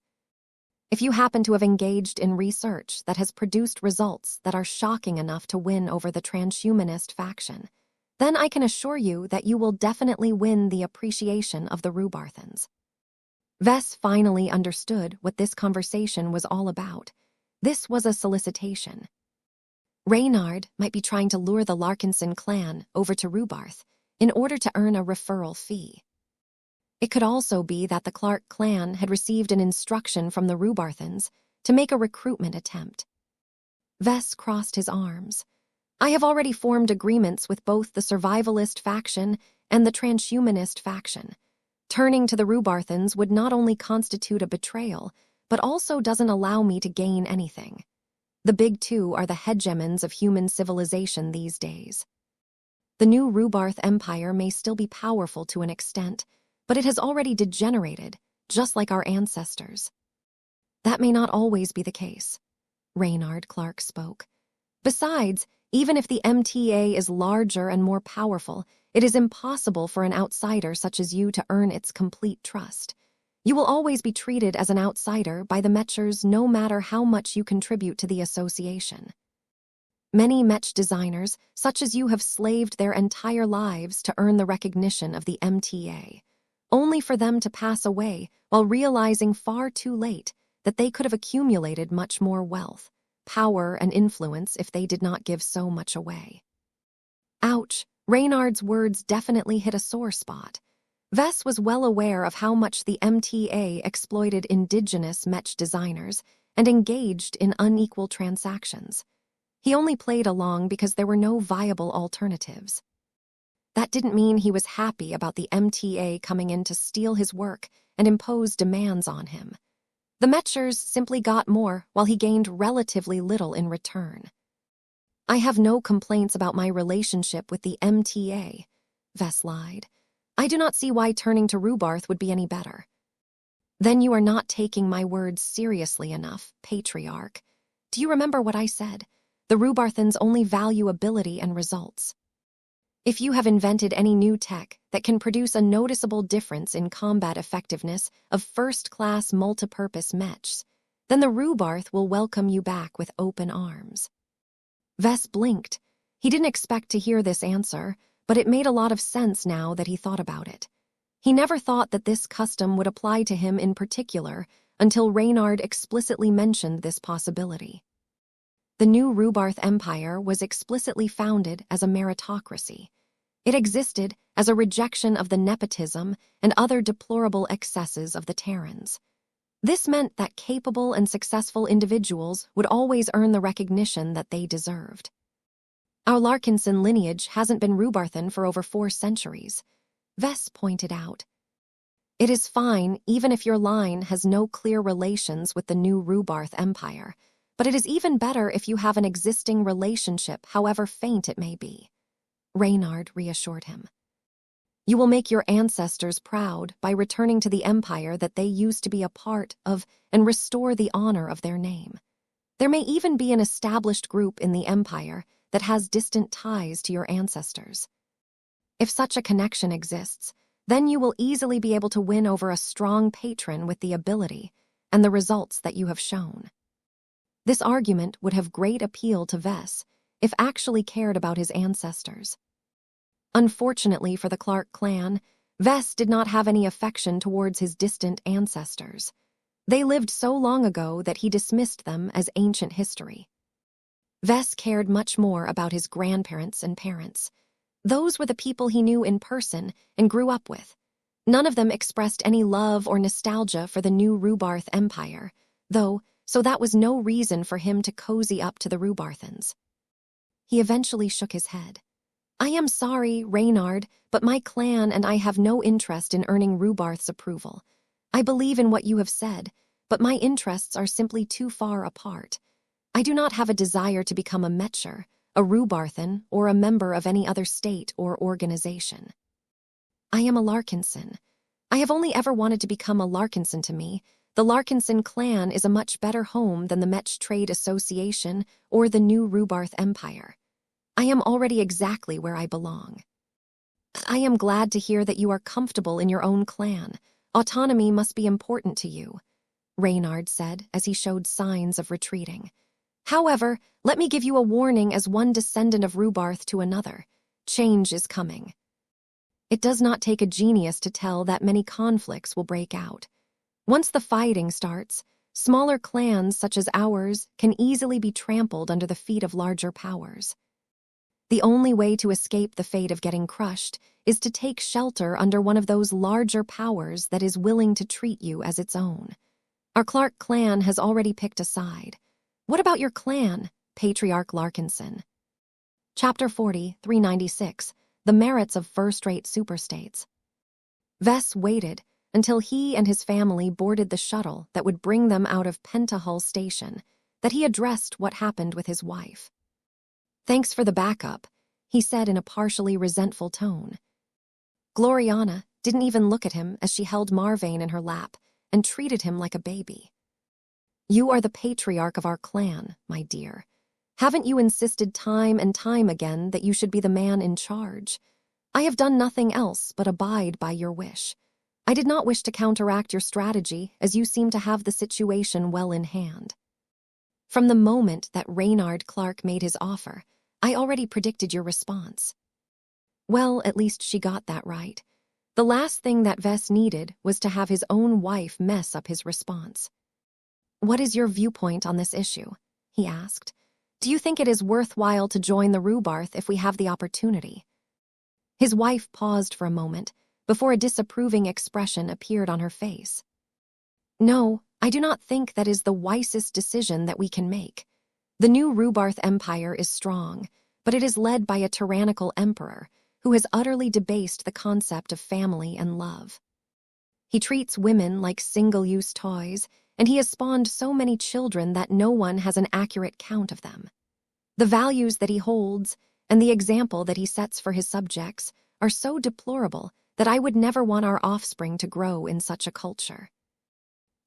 If you happen to have engaged in research that has produced results that are shocking enough to win over the transhumanist faction, then I can assure you that you will definitely win the appreciation of the Rubarthans. Vess finally understood what this conversation was all about. This was a solicitation. Reynard might be trying to lure the Larkinson clan over to Rubarth in order to earn a referral fee. It could also be that the Clark clan had received an instruction from the Rubarthans to make a recruitment attempt. Vess crossed his arms. I have already formed agreements with both the survivalist faction and the transhumanist faction. Turning to the Rubarthans would not only constitute a betrayal, but also doesn't allow me to gain anything. The big two are the hegemons of human civilization these days. The new Rubarth Empire may still be powerful to an extent, but it has already degenerated, just like our ancestors. That may not always be the case. Reynard Clark spoke. Besides, even if the MTA is larger and more powerful, it is impossible for an outsider such as you to earn its complete trust. You will always be treated as an outsider by the Mechers no matter how much you contribute to the association. Many Mech designers, such as you, have slaved their entire lives to earn the recognition of the MTA, only for them to pass away while realizing far too late that they could have accumulated much more wealth, power, and influence if they did not give so much away. Ouch, Reynard's words definitely hit a sore spot. Vess was well aware of how much the MTA exploited indigenous Mech designers and engaged in unequal transactions. He only played along because there were no viable alternatives. That didn't mean he was happy about the MTA coming in to steal his work and impose demands on him. The Mechers simply got more while he gained relatively little in return. I have no complaints about my relationship with the MTA, Vess lied. I do not see why turning to Rubarth would be any better. Then you are not taking my words seriously enough, Patriarch. Do you remember what I said? The Rubarthans only value ability and results. If you have invented any new tech that can produce a noticeable difference in combat effectiveness of first-class multipurpose mechs, then the Rubarth will welcome you back with open arms. Vess blinked. He didn't expect to hear this answer, but it made a lot of sense now that he thought about it. He never thought that this custom would apply to him in particular until Reynard explicitly mentioned this possibility. The new Rubarth Empire was explicitly founded as a meritocracy. It existed as a rejection of the nepotism and other deplorable excesses of the Terrans. This meant that capable and successful individuals would always earn the recognition that they deserved. Our Larkinson lineage hasn't been Rubarthan for over 4 centuries, Vess pointed out. It is fine even if your line has no clear relations with the new Rubarth Empire, but it is even better if you have an existing relationship, however faint it may be. Reynard reassured him. You will make your ancestors proud by returning to the empire that they used to be a part of and restore the honor of their name. There may even be an established group in the empire that has distant ties to your ancestors. If such a connection exists, then you will easily be able to win over a strong patron with the ability and the results that you have shown. This argument would have great appeal to Vess if actually cared about his ancestors. Unfortunately for the Clark clan, Vess did not have any affection towards his distant ancestors. They lived so long ago that he dismissed them as ancient history. Vess cared much more about his grandparents and parents. Those were the people he knew in person and grew up with. None of them expressed any love or nostalgia for the new Rubarth Empire, though, so that was no reason for him to cozy up to the Rubarthans. He eventually shook his head. I am sorry, Reynard, but my clan and I have no interest in earning Rubarth's approval. I believe in what you have said, but my interests are simply too far apart. I do not have a desire to become a Mecher, a Rubarthan, or a member of any other state or organization. I am a Larkinson. I have only ever wanted to become a Larkinson. To me, the Larkinson clan is a much better home than the Mech Trade Association or the new Rubarth Empire. I am already exactly where I belong. I am glad to hear that you are comfortable in your own clan. Autonomy must be important to you, Reynard said as he showed signs of retreating. However, let me give you a warning as one descendant of Rubarth to another. Change is coming. It does not take a genius to tell that many conflicts will break out. Once the fighting starts, smaller clans such as ours can easily be trampled under the feet of larger powers. The only way to escape the fate of getting crushed is to take shelter under one of those larger powers that is willing to treat you as its own. Our Clark clan has already picked a side. What about your clan, Patriarch Larkinson? Chapter 40, 396, The Merits of First-Rate Superstates. Vess waited until he and his family boarded the shuttle that would bring them out of Pentahull Station, that he addressed what happened with his wife. Thanks for the backup, he said in a partially resentful tone. Gloriana didn't even look at him as she held Marvain in her lap and treated him like a baby. You are the patriarch of our clan, my dear. Haven't you insisted time and time again that you should be the man in charge? I have done nothing else but abide by your wish. I did not wish to counteract your strategy, as you seem to have the situation well in hand. From the moment that Reynard Clark made his offer, I already predicted your response. Well, at least she got that right. The last thing that Vess needed was to have his own wife mess up his response. What is your viewpoint on this issue? He asked. Do you think it is worthwhile to join the Rubarth if we have the opportunity? His wife paused for a moment before a disapproving expression appeared on her face. No, I do not think that is the wisest decision that we can make. The new Rubarth Empire is strong, but it is led by a tyrannical emperor who has utterly debased the concept of family and love. He treats women like single-use toys, and he has spawned so many children that no one has an accurate count of them. The values that he holds and the example that he sets for his subjects are so deplorable that I would never want our offspring to grow in such a culture.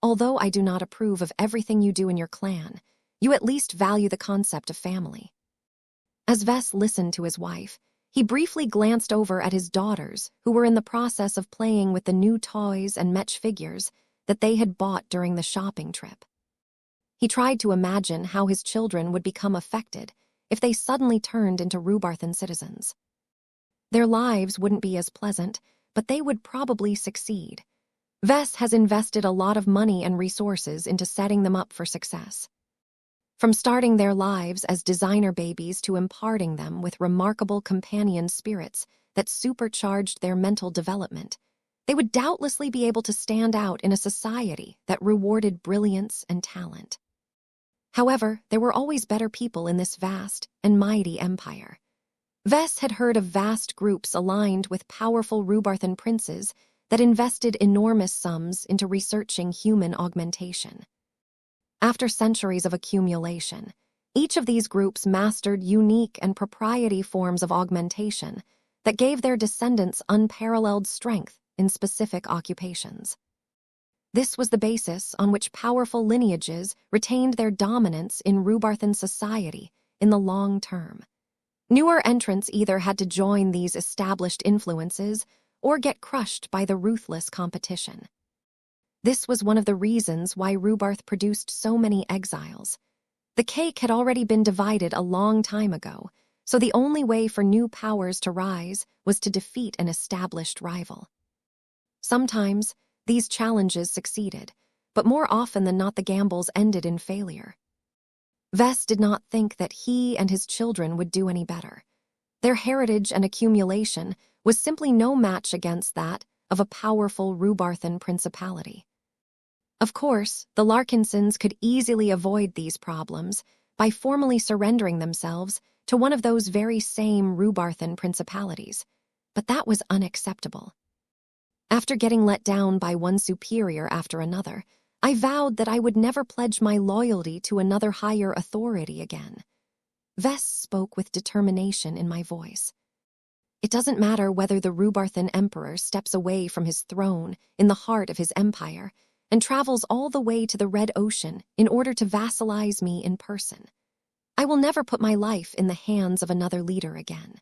Although I do not approve of everything you do in your clan, you at least value the concept of family. As Vess listened to his wife, he briefly glanced over at his daughters, who were in the process of playing with the new toys and Mech figures that they had bought during the shopping trip. He tried to imagine how his children would become affected if they suddenly turned into Rubarthan citizens. Their lives wouldn't be as pleasant, but they would probably succeed. Vess has invested a lot of money and resources into setting them up for success. From starting their lives as designer babies to imparting them with remarkable companion spirits that supercharged their mental development, they would doubtlessly be able to stand out in a society that rewarded brilliance and talent. However, there were always better people in this vast and mighty empire. Vess had heard of vast groups aligned with powerful Rubarthan princes that invested enormous sums into researching human augmentation. After centuries of accumulation, each of these groups mastered unique and proprietary forms of augmentation that gave their descendants unparalleled strength in specific occupations. This was the basis on which powerful lineages retained their dominance in Rhubarthan society in the long term. Newer entrants either had to join these established influences or get crushed by the ruthless competition. This was one of the reasons why Rhubarth produced so many exiles. The cake had already been divided a long time ago, so the only way for new powers to rise was to defeat an established rival. Sometimes, these challenges succeeded, but more often than not the gambles ended in failure. Vess did not think that he and his children would do any better. Their heritage and accumulation was simply no match against that of a powerful Rhubarthan principality. Of course, the Larkinsons could easily avoid these problems by formally surrendering themselves to one of those very same Rhubarthan principalities, but that was unacceptable. After getting let down by one superior after another, I vowed that I would never pledge my loyalty to another higher authority again. Vess spoke with determination in my voice. It doesn't matter whether the Rhubarthan emperor steps away from his throne in the heart of his empire and travels all the way to the Red Ocean in order to vassalize me in person. I will never put my life in the hands of another leader again.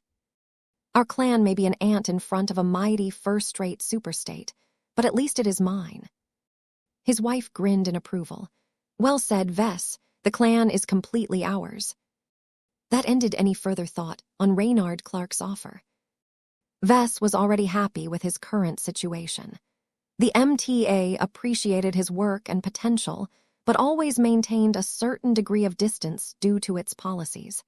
Our clan may be an ant in front of a mighty first-rate superstate, but at least it is mine. His wife grinned in approval. Well said, Vess. The clan is completely ours. That ended any further thought on Reynard Clark's offer. Vess was already happy with his current situation. The MTA appreciated his work and potential, but always maintained a certain degree of distance due to its policies.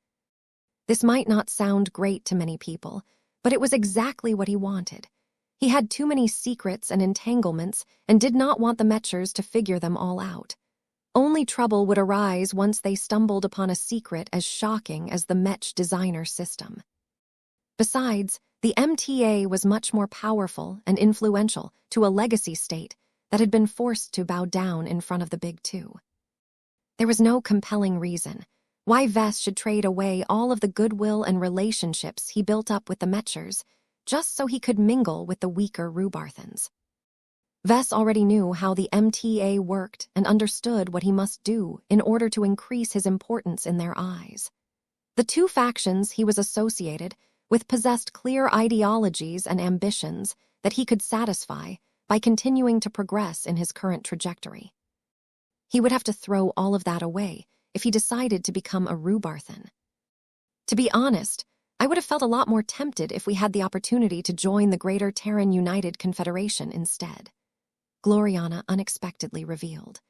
This might not sound great to many people, but it was exactly what he wanted. He had too many secrets and entanglements and did not want the Mechers to figure them all out. Only trouble would arise once they stumbled upon a secret as shocking as the Mech designer system. Besides, the MTA was much more powerful and influential to a legacy state that had been forced to bow down in front of the Big Two. There was no compelling reason why Vess should trade away all of the goodwill and relationships he built up with the Mechers just so he could mingle with the weaker Rhubarthans. Vess already knew how the MTA worked and understood what he must do in order to increase his importance in their eyes. The two factions he was associated with possessed clear ideologies and ambitions that he could satisfy by continuing to progress in his current trajectory. He would have to throw all of that away if he decided to become a Rhubarthan. To be honest, I would have felt a lot more tempted if we had the opportunity to join the Greater Terran United Confederation instead. Gloriana unexpectedly revealed.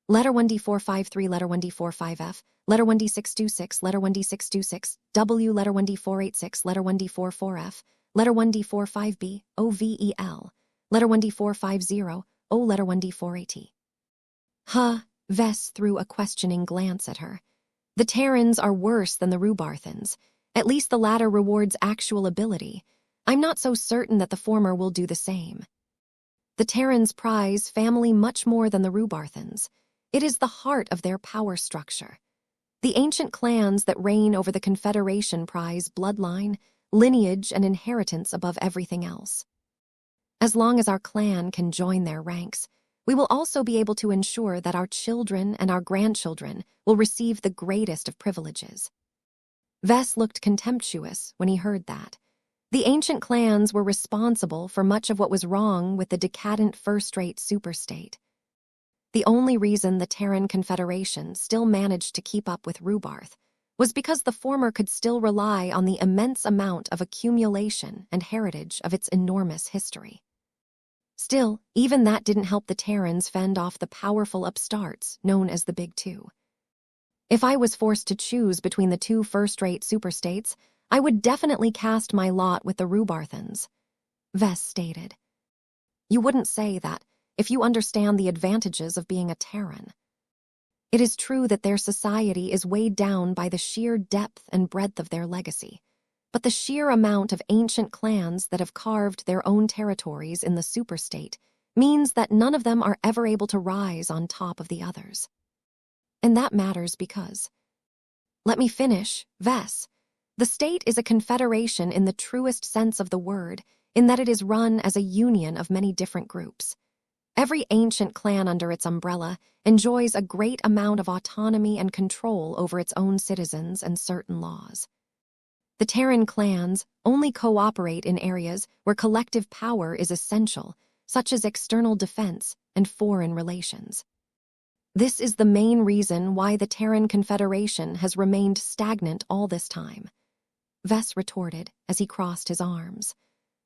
Letter 1D453, Letter 1D45F, Letter 1D626, Letter 1D626, W, Letter 1D486, Letter 1D44F, Letter 1D45B, OVEL, Letter 1D450, O, Letter 1D480. Huh, Vess threw a questioning glance at her. The Terrans are worse than the Rhubarthans. At least the latter rewards actual ability. I'm not so certain that the former will do the same. The Terrans prize family much more than the Rhubarthans. It is the heart of their power structure. The ancient clans that reign over the Confederation prize bloodline, lineage, and inheritance above everything else. As long as our clan can join their ranks, we will also be able to ensure that our children and our grandchildren will receive the greatest of privileges. Vess looked contemptuous when he heard that. The ancient clans were responsible for much of what was wrong with the decadent first-rate superstate. The only reason the Terran Confederation still managed to keep up with Rhubarth was because the former could still rely on the immense amount of accumulation and heritage of its enormous history. Still, even that didn't help the Terrans fend off the powerful upstarts known as the Big Two. If I was forced to choose between the two first-rate superstates, I would definitely cast my lot with the Rhubarthans, Vess stated. You wouldn't say that if you understand the advantages of being a Terran. It is true that their society is weighed down by the sheer depth and breadth of their legacy, but the sheer amount of ancient clans that have carved their own territories in the superstate means that none of them are ever able to rise on top of the others. And that matters because... Let me finish, Vess. The state is a confederation in the truest sense of the word, in that it is run as a union of many different groups. Every ancient clan under its umbrella enjoys a great amount of autonomy and control over its own citizens and certain laws. The Terran clans only cooperate in areas where collective power is essential, such as external defense and foreign relations. This is the main reason why the Terran Confederation has remained stagnant all this time, Vess retorted as he crossed his arms.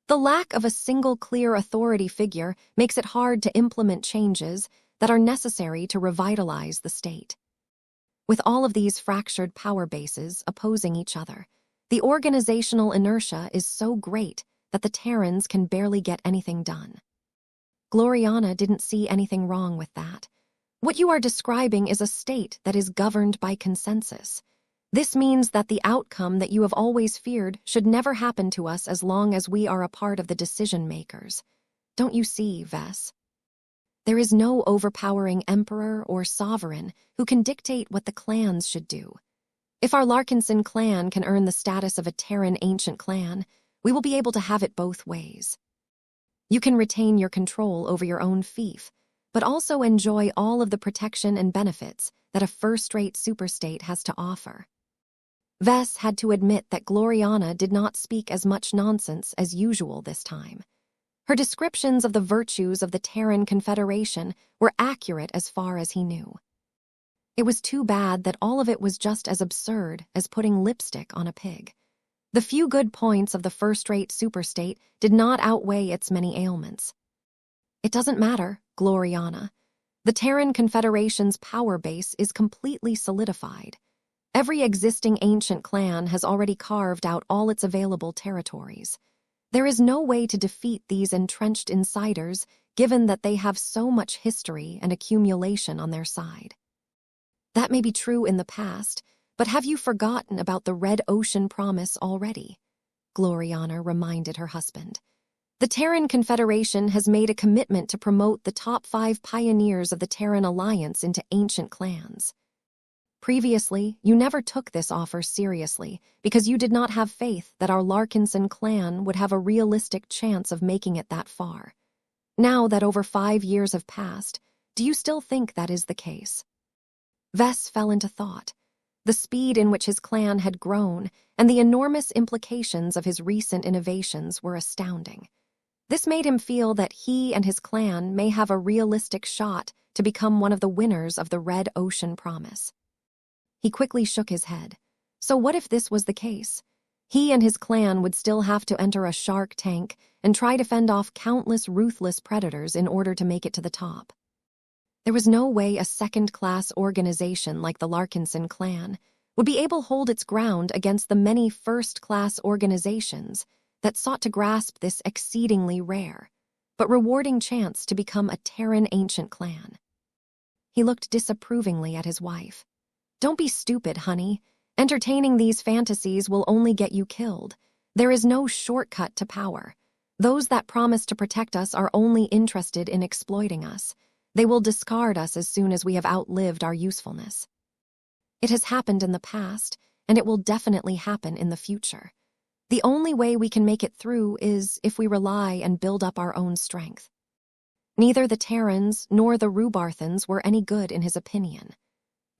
The lack of a single clear authority figure makes it hard to implement changes that are necessary to revitalize the state. With all of these fractured power bases opposing each other, the organizational inertia is so great that the Terrans can barely get anything done. Gloriana didn't see anything wrong with that. What you are describing is a state that is governed by consensus. This means that the outcome that you have always feared should never happen to us as long as we are a part of the decision-makers. Don't you see, Vess? There is no overpowering emperor or sovereign who can dictate what the clans should do. If our Larkinson clan can earn the status of a Terran ancient clan, we will be able to have it both ways. You can retain your control over your own fief, but also enjoy all of the protection and benefits that a first-rate superstate has to offer. Vess had to admit that Gloriana did not speak as much nonsense as usual this time. Her descriptions of the virtues of the Terran Confederation were accurate as far as he knew. It was too bad that all of it was just as absurd as putting lipstick on a pig. The few good points of the first-rate superstate did not outweigh its many ailments. It doesn't matter, Gloriana. The Terran Confederation's power base is completely solidified. Every existing ancient clan has already carved out all its available territories. There is no way to defeat these entrenched insiders, given that they have so much history and accumulation on their side. That may be true in the past, but have you forgotten about the Red Ocean Promise already? Gloriana reminded her husband. The Terran Confederation has made a commitment to promote the top 5 pioneers of the Terran Alliance into ancient clans. Previously, you never took this offer seriously because you did not have faith that our Larkinson clan would have a realistic chance of making it that far. Now that over 5 years have passed, do you still think that is the case? Vess fell into thought. The speed in which his clan had grown and the enormous implications of his recent innovations were astounding. This made him feel that he and his clan may have a realistic shot to become one of the winners of the Red Ocean Promise. He quickly shook his head. So what if this was the case? He and his clan would still have to enter a shark tank and try to fend off countless ruthless predators in order to make it to the top. There was no way a second-class organization like the Larkinson clan would be able to hold its ground against the many first-class organizations that sought to grasp this exceedingly rare, but rewarding chance to become a Terran ancient clan. He looked disapprovingly at his wife. Don't be stupid, honey. Entertaining these fantasies will only get you killed. There is no shortcut to power. Those that promise to protect us are only interested in exploiting us. They will discard us as soon as we have outlived our usefulness. It has happened in the past, and it will definitely happen in the future. The only way we can make it through is if we rely and build up our own strength. Neither the Terrans nor the Rubarthans were any good in his opinion.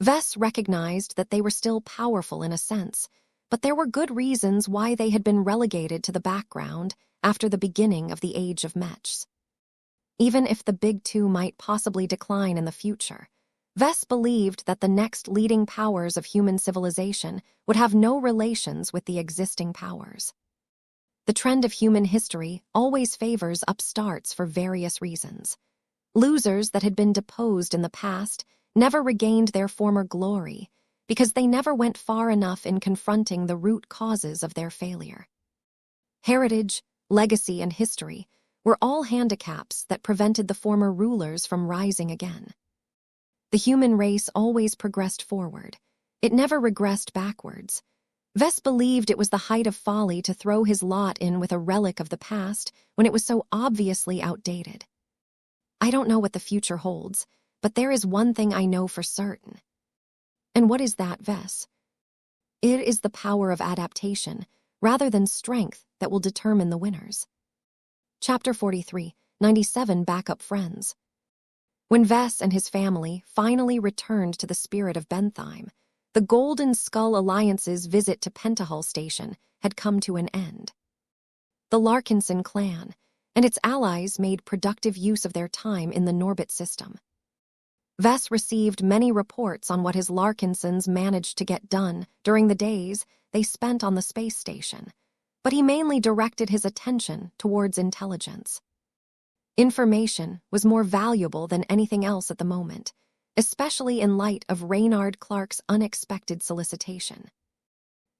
Vess recognized that they were still powerful in a sense, but there were good reasons why they had been relegated to the background after the beginning of the Age of Mechs. Even if the big two might possibly decline in the future, Vess believed that the next leading powers of human civilization would have no relations with the existing powers. The trend of human history always favors upstarts for various reasons. Losers that had been deposed in the past never regained their former glory because they never went far enough in confronting the root causes of their failure. Heritage, legacy, and history were all handicaps that prevented the former rulers from rising again. The human race always progressed forward. It never regressed backwards. Vess believed it was the height of folly to throw his lot in with a relic of the past when it was so obviously outdated. I don't know what the future holds, but there is one thing I know for certain. And what is that, Vess? It is the power of adaptation, rather than strength, that will determine the winners. Chapter 43, 97 Backup Friends. When Vess and his family finally returned to the spirit of Bentheim, the Golden Skull Alliance's visit to Pentahull Station had come to an end. The Larkinson clan and its allies made productive use of their time in the Norbit system. Vess received many reports on what his Larkinsons managed to get done during the days they spent on the space station, but he mainly directed his attention towards intelligence. Information was more valuable than anything else at the moment, especially in light of Reynard Clark's unexpected solicitation.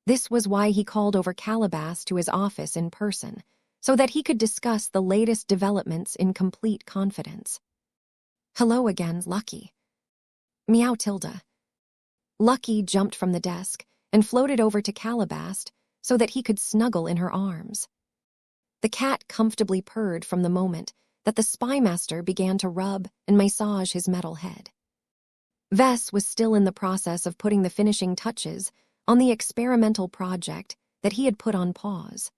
This was why he called over Calabas to his office in person, so that he could discuss the latest developments in complete confidence. Hello again, Lucky. Meow Tilda. Lucky jumped from the desk and floated over to Calabas so that he could snuggle in her arms. The cat comfortably purred from the moment that the spymaster began to rub and massage his metal head. Vess was still in the process of putting the finishing touches on the experimental project that he had put on pause.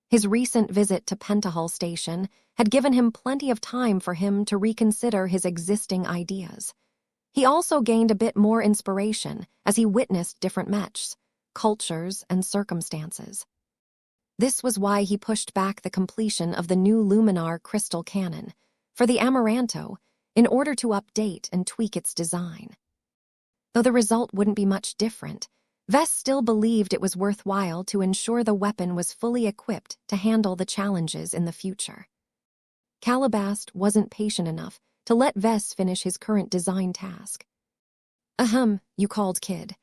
His recent visit to Pentahull Station had given him plenty of time for him to reconsider his existing ideas. He also gained a bit more inspiration as he witnessed different mechs, cultures, and circumstances. This was why he pushed back the completion of the new Luminar crystal cannon for the Amaranto in order to update and tweak its design. Though the result wouldn't be much different, Vess still believed it was worthwhile to ensure the weapon was fully equipped to handle the challenges in the future. Calabas wasn't patient enough to let Vess finish his current design task. Ahem, you called, kid.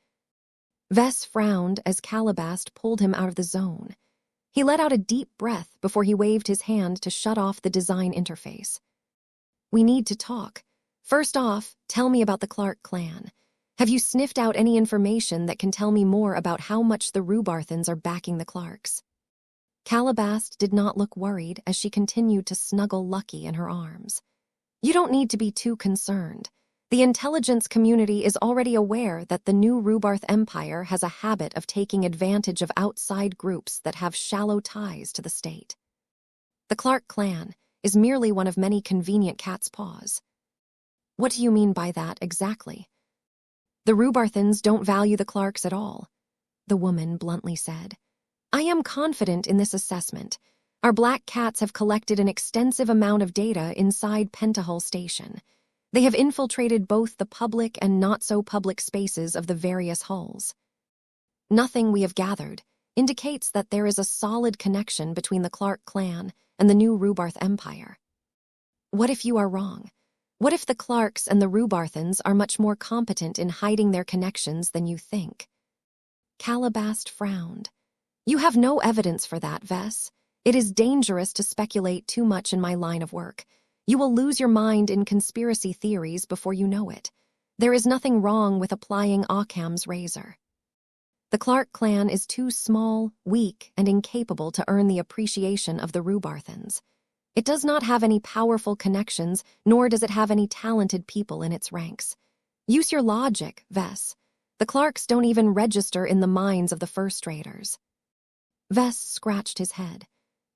Vess frowned as Calabas pulled him out of the zone. He let out a deep breath before he waved his hand to shut off the design interface. We need to talk. First off, tell me about the Clark clan. Have you sniffed out any information that can tell me more about how much the Rubarthans are backing the Clarks? Calabas did not look worried as she continued to snuggle Lucky in her arms. You don't need to be too concerned. The intelligence community is already aware that the new Rubarth Empire has a habit of taking advantage of outside groups that have shallow ties to the state. The Clark clan is merely one of many convenient cat's paws. What do you mean by that exactly? The Rubarthans don't value the Clarks at all, the woman bluntly said. I am confident in this assessment. Our black cats have collected an extensive amount of data inside Pentahull Station. They have infiltrated both the public and not-so-public spaces of the various hulls. Nothing we have gathered indicates that there is a solid connection between the Clark clan and the new Rubarth Empire. What if you are wrong? What if the Clarks and the Rubarthans are much more competent in hiding their connections than you think? Calabas frowned. You have no evidence for that, Vess. It is dangerous to speculate too much in my line of work. You will lose your mind in conspiracy theories before you know it. There is nothing wrong with applying Occam's razor. The Clark clan is too small, weak, and incapable to earn the appreciation of the Rubarthans. It does not have any powerful connections, nor does it have any talented people in its ranks. Use your logic, Vess. The Clarks don't even register in the minds of the first raters. Vess scratched his head.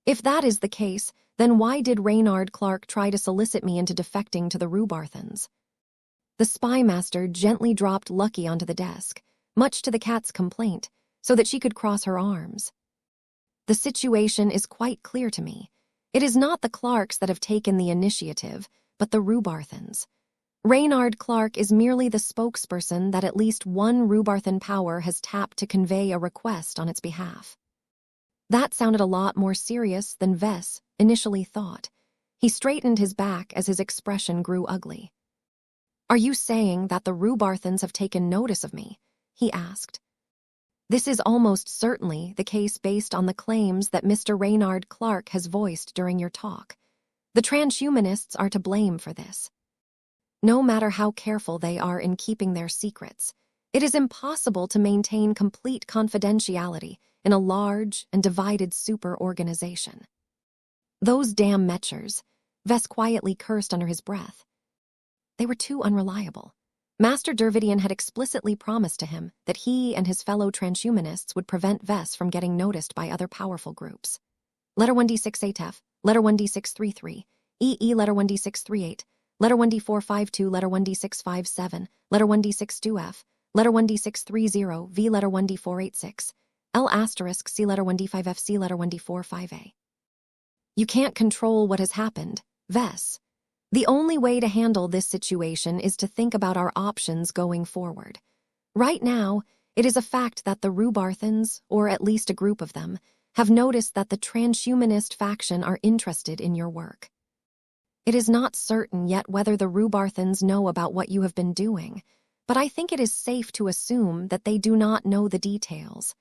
If that is the case, then why did Reynard Clark try to solicit me into defecting to the Rubarthans? The spymaster gently dropped Lucky onto the desk, much to the cat's complaint, so that she could cross her arms. The situation is quite clear to me. It is not the Clarks that have taken the initiative, but the Rubarthans. Reynard Clark is merely the spokesperson that at least one Rubarthan power has tapped to convey a request on its behalf. That sounded a lot more serious than Vess initially thought. He straightened his back as his expression grew ugly. Are you saying that the Rubarthans have taken notice of me? He asked. This is almost certainly the case based on the claims that Mr. Reynard Clark has voiced during your talk. The transhumanists are to blame for this. No matter how careful they are in keeping their secrets, it is impossible to maintain complete confidentiality in a large and divided super-organization. Those damn Mechers, Vess quietly cursed under his breath. They were too unreliable. Master Dervidian had explicitly promised to him that he and his fellow transhumanists would prevent Vess from getting noticed by other powerful groups. Letter 1D6ATF, Letter 1D633, EE Letter 1D638, Letter 1D452, Letter 1D657, Letter 1D62F, Letter 1D630, V Letter 1D486, L asterisk C Letter 1D5F, C Letter 1D45A. You can't control what has happened, Vess. The only way to handle this situation is to think about our options going forward. Right now, it is a fact that the Rubarthans, or at least a group of them, have noticed that the transhumanist faction are interested in your work. It is not certain yet whether the Rubarthans know about what you have been doing, but I think it is safe to assume that they do not know the details.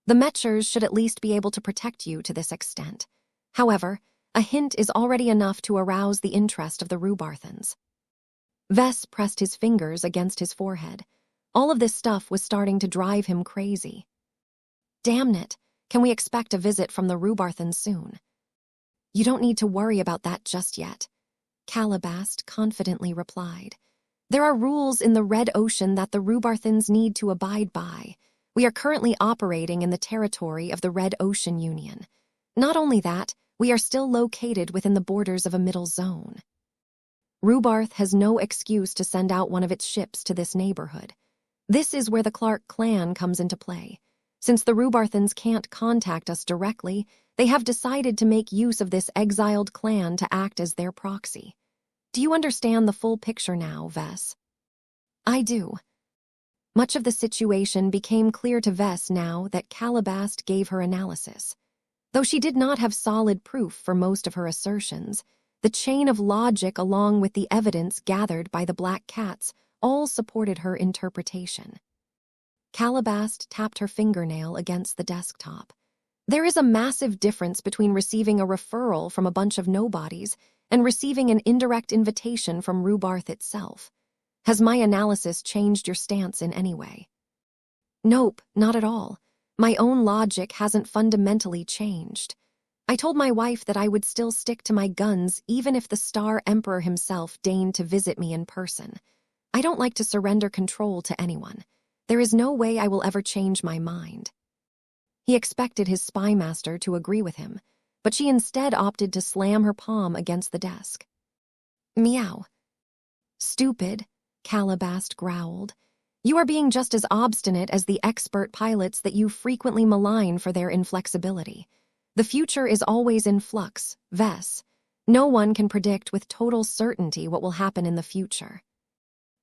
The Mechers should at least be able to protect you to this extent. However, a hint is already enough to arouse the interest of the Rubarthans. Vess pressed his fingers against his forehead. All of this stuff was starting to drive him crazy. Damn it, can we expect a visit from the Rubarthans soon? You don't need to worry about that just yet, Calabast confidently replied. There are rules in the Red Ocean that the Rubarthans need to abide by. We are currently operating in the territory of the Red Ocean Union. Not only that, we are still located within the borders of a middle zone. Rubarth has no excuse to send out one of its ships to this neighborhood. This is where the Clark clan comes into play. Since the Rubarthans can't contact us directly, they have decided to make use of this exiled clan to act as their proxy. Do you understand the full picture now, Vess? I do. Much of the situation became clear to Vess now that Calabast gave her analysis. Though she did not have solid proof for most of her assertions, the chain of logic along with the evidence gathered by the Black Cats all supported her interpretation. Calabast tapped her fingernail against the desktop. There is a massive difference between receiving a referral from a bunch of nobodies and receiving an indirect invitation from Rubarth itself. Has my analysis changed your stance in any way? Nope, not at all. My own logic hasn't fundamentally changed. I told my wife that I would still stick to my guns even if the Star Emperor himself deigned to visit me in person. I don't like to surrender control to anyone. There is no way I will ever change my mind. He expected his spy master to agree with him, but she instead opted to slam her palm against the desk. Meow. Stupid, Calabast growled. You are being just as obstinate as the expert pilots that you frequently malign for their inflexibility. The future is always in flux, Vess. No one can predict with total certainty what will happen in the future.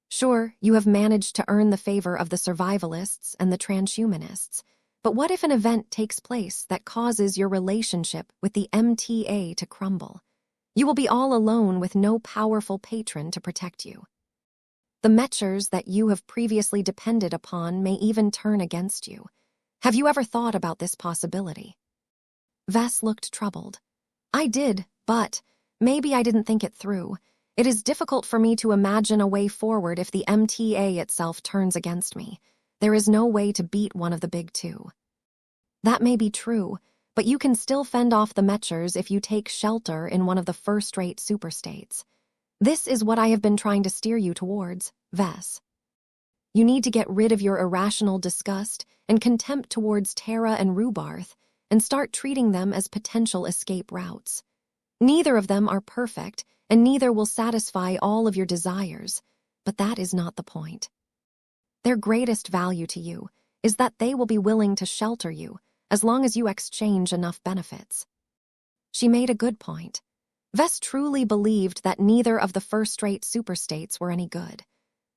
Sure, you have managed to earn the favor of the survivalists and the transhumanists, but what if an event takes place that causes your relationship with the MTA to crumble? You will be all alone with no powerful patron to protect you. The Mechers that you have previously depended upon may even turn against you. Have you ever thought about this possibility? Vess looked troubled. I did, but maybe I didn't think it through. It is difficult for me to imagine a way forward if the MTA itself turns against me. There is no way to beat one of the big two. That may be true, but you can still fend off the Mechers if you take shelter in one of the first-rate superstates. This is what I have been trying to steer you towards, Vess. You need to get rid of your irrational disgust and contempt towards Terra and Rubarth and start treating them as potential escape routes. Neither of them are perfect, and neither will satisfy all of your desires, but that is not the point. Their greatest value to you is that they will be willing to shelter you as long as you exchange enough benefits. She made a good point. Vess truly believed that neither of the first-rate superstates were any good.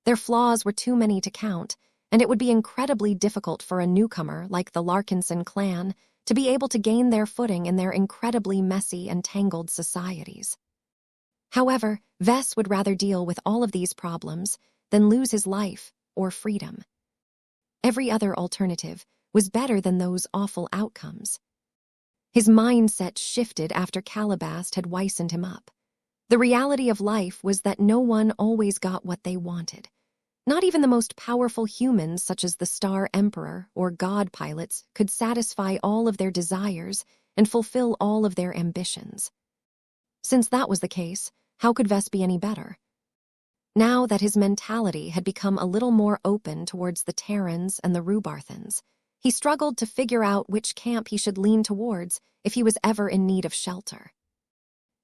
Their flaws were too many to count, and it would be incredibly difficult for a newcomer like the Larkinson clan to be able to gain their footing in their incredibly messy and tangled societies. However, Vess would rather deal with all of these problems than lose his life or freedom. Every other alternative was better than those awful outcomes. His mindset shifted after Calabast had wisened him up. The reality of life was that no one always got what they wanted. Not even the most powerful humans such as the Star Emperor or God pilots could satisfy all of their desires and fulfill all of their ambitions. Since that was the case, how could Vess be any better? Now that his mentality had become a little more open towards the Terrans and the Rubarthans, he struggled to figure out which camp he should lean towards if he was ever in need of shelter.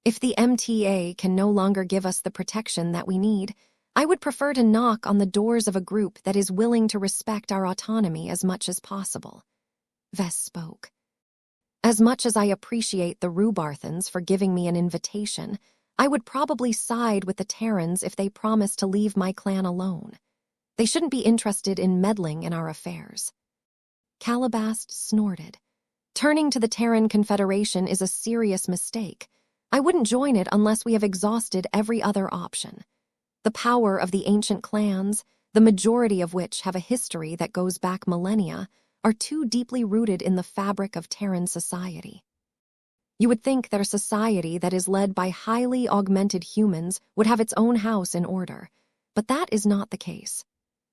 If the MTA can no longer give us the protection that we need, I would prefer to knock on the doors of a group that is willing to respect our autonomy as much as possible. Vess spoke. As much as I appreciate the Rubarthans for giving me an invitation, I would probably side with the Terrans if they promise to leave my clan alone. They shouldn't be interested in meddling in our affairs. Calabast snorted. Turning to the Terran Confederation is a serious mistake. I wouldn't join it unless we have exhausted every other option. The power of the ancient clans, the majority of which have a history that goes back millennia, are too deeply rooted in the fabric of Terran society. You would think that a society that is led by highly augmented humans would have its own house in order, but that is not the case.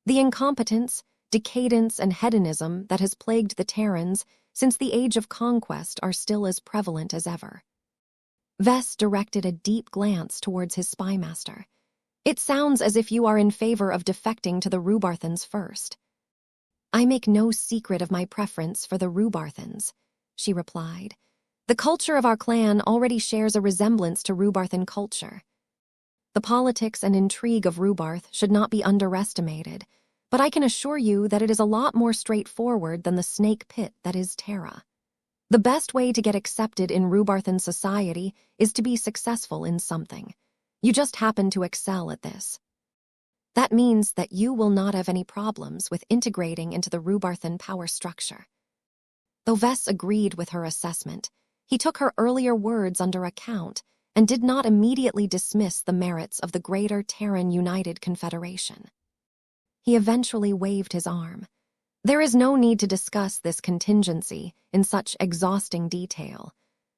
The incompetence, decadence, and hedonism that has plagued the Terrans since the age of conquest are still as prevalent as ever. Vess directed a deep glance towards his spymaster. It sounds as if you are in favor of defecting to the Rubarthans first. I make no secret of my preference for the Rubarthans, she replied. The culture of our clan already shares a resemblance to Rubarthan culture. The politics and intrigue of Rubarth should not be underestimated, but I can assure you that it is a lot more straightforward than the snake pit that is Terra. The best way to get accepted in Rubarthan society is to be successful in something. You just happen to excel at this. That means that you will not have any problems with integrating into the Rubarthan power structure. Though Vess agreed with her assessment, he took her earlier words under account and did not immediately dismiss the merits of the Greater Terran United Confederation. He eventually waved his arm. There is no need to discuss this contingency in such exhausting detail.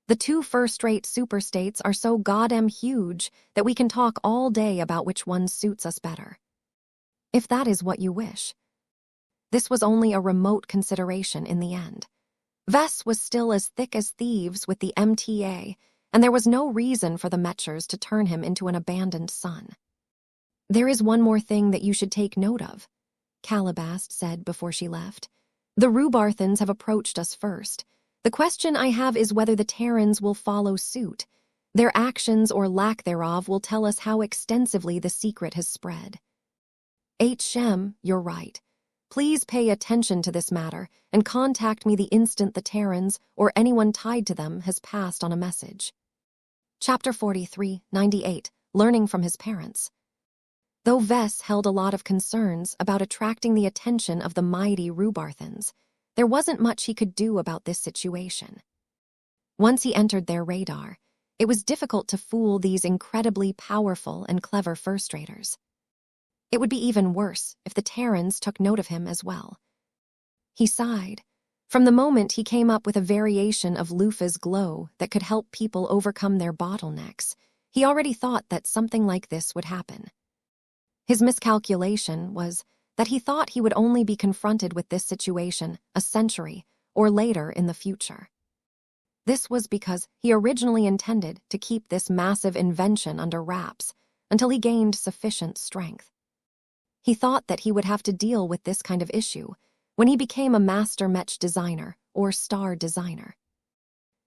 The two first-rate superstates are so goddamn huge that we can talk all day about which one suits us better. If that is what you wish. This was only a remote consideration in the end. Vess was still as thick as thieves with the MTA, and there was no reason for the Mechers to turn him into an abandoned son. There is one more thing that you should take note of, Calabast said before she left. The Rubarthans have approached us first. The question I have is whether the Terrans will follow suit. Their actions or lack thereof will tell us how extensively the secret has spread. Shem, you're right. Please pay attention to this matter and contact me the instant the Terrans or anyone tied to them has passed on a message. Chapter 43, 98, Learning from his parents. Though Vess held a lot of concerns about attracting the attention of the mighty Rubarthans, there wasn't much he could do about this situation. Once he entered their radar, it was difficult to fool these incredibly powerful and clever first-raters. It would be even worse if the Terrans took note of him as well. He sighed. From the moment he came up with a variation of Lufa's glow that could help people overcome their bottlenecks, he already thought that something like this would happen. His miscalculation was that he thought he would only be confronted with this situation a century or later in the future. This was because he originally intended to keep this massive invention under wraps until he gained sufficient strength. He thought that he would have to deal with this kind of issue when he became a master Mech designer or star designer.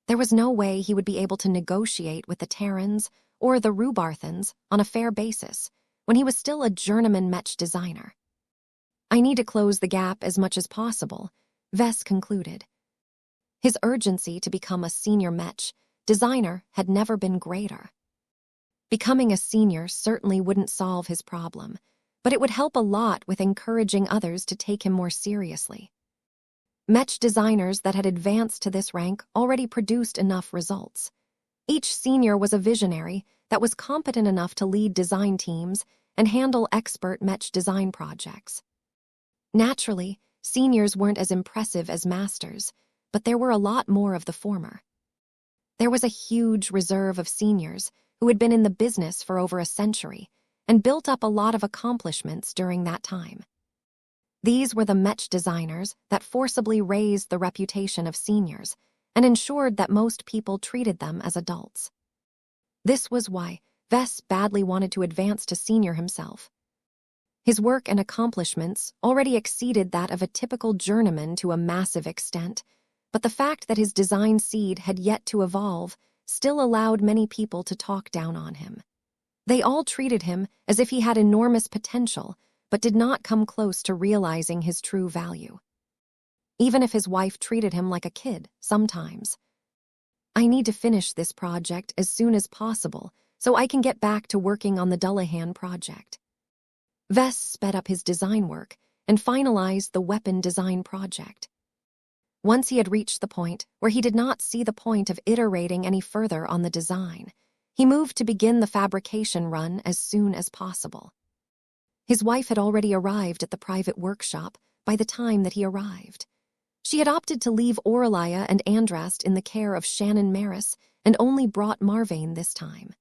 There was no way he would be able to negotiate with the Terrans or the Rubarthans on a fair basis when he was still a journeyman Mech designer. I need to close the gap as much as possible, Vess concluded. His urgency to become a senior Mech designer had never been greater. Becoming a senior certainly wouldn't solve his problem, but it would help a lot with encouraging others to take him more seriously. Mech designers that had advanced to this rank already produced enough results. Each senior was a visionary that was competent enough to lead design teams and handle expert Mech design projects. Naturally, seniors weren't as impressive as masters, but there were a lot more of the former. There was a huge reserve of seniors who had been in the business for over a century and built up a lot of accomplishments during that time. These were the Mech designers that forcibly raised the reputation of seniors and ensured that most people treated them as adults. This was why Vess badly wanted to advance to senior himself. His work and accomplishments already exceeded that of a typical journeyman to a massive extent, but the fact that his design seed had yet to evolve still allowed many people to talk down on him. They all treated him as if he had enormous potential, but did not come close to realizing his true value. Even if his wife treated him like a kid, sometimes. I need to finish this project as soon as possible so I can get back to working on the Dullahan project. Vess sped up his design work and finalized the weapon design project. Once he had reached the point where he did not see the point of iterating any further on the design, he moved to begin the fabrication run as soon as possible. His wife had already arrived at the private workshop by the time that he arrived. She had opted to leave Aurelia and Andrast in the care of Shannon Maris and only brought Marvane this time.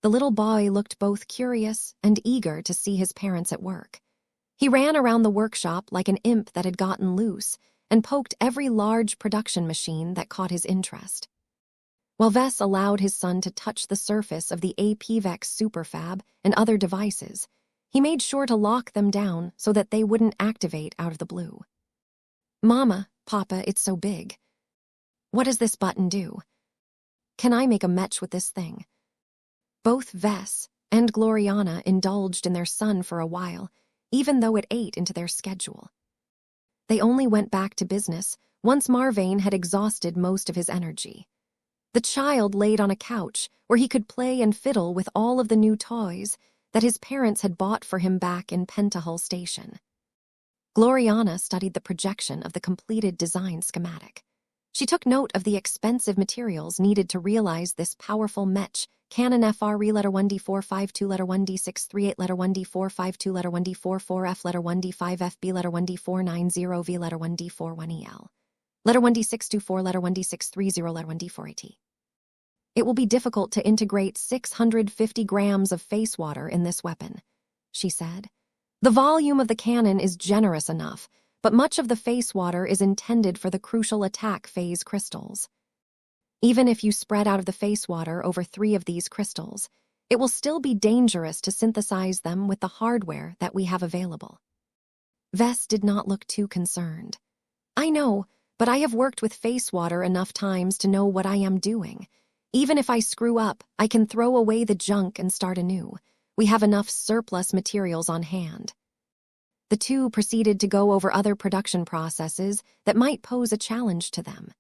The little boy looked both curious and eager to see his parents at work. He ran around the workshop like an imp that had gotten loose and poked every large production machine that caught his interest. While Vess allowed his son to touch the surface of the APVEX superfab and other devices, he made sure to lock them down so that they wouldn't activate out of the blue. "Mama, Papa, it's so big. What does this button do? Can I make a Mech with this thing?" Both Vess and Gloriana indulged in their son for a while, even though it ate into their schedule. They only went back to business once Marvane had exhausted most of his energy. The child laid on a couch where he could play and fiddle with all of the new toys that his parents had bought for him back in Pentahull Station. Gloriana studied the projection of the completed design schematic. She took note of the expensive materials needed to realize this powerful Mech, Canon FRE letter 1D452 letter 1D638 letter 1D452 letter 1D44F letter 1D5FB letter 1D490V letter 1D41EL. Letter 1D624 letter 1D630 letter 1D4AT. It will be difficult to integrate 650 grams of face water in this weapon, she said. The volume of the cannon is generous enough, but much of the face water is intended for the crucial attack phase crystals. Even if you spread out of the face water over 3 of these crystals, it will still be dangerous to synthesize them with the hardware that we have available. Vess did not look too concerned. "I know, but I have worked with face water enough times to know what I am doing. Even if I screw up, I can throw away the junk and start anew. We have enough surplus materials on hand." The two proceeded to go over other production processes that might pose a challenge to them.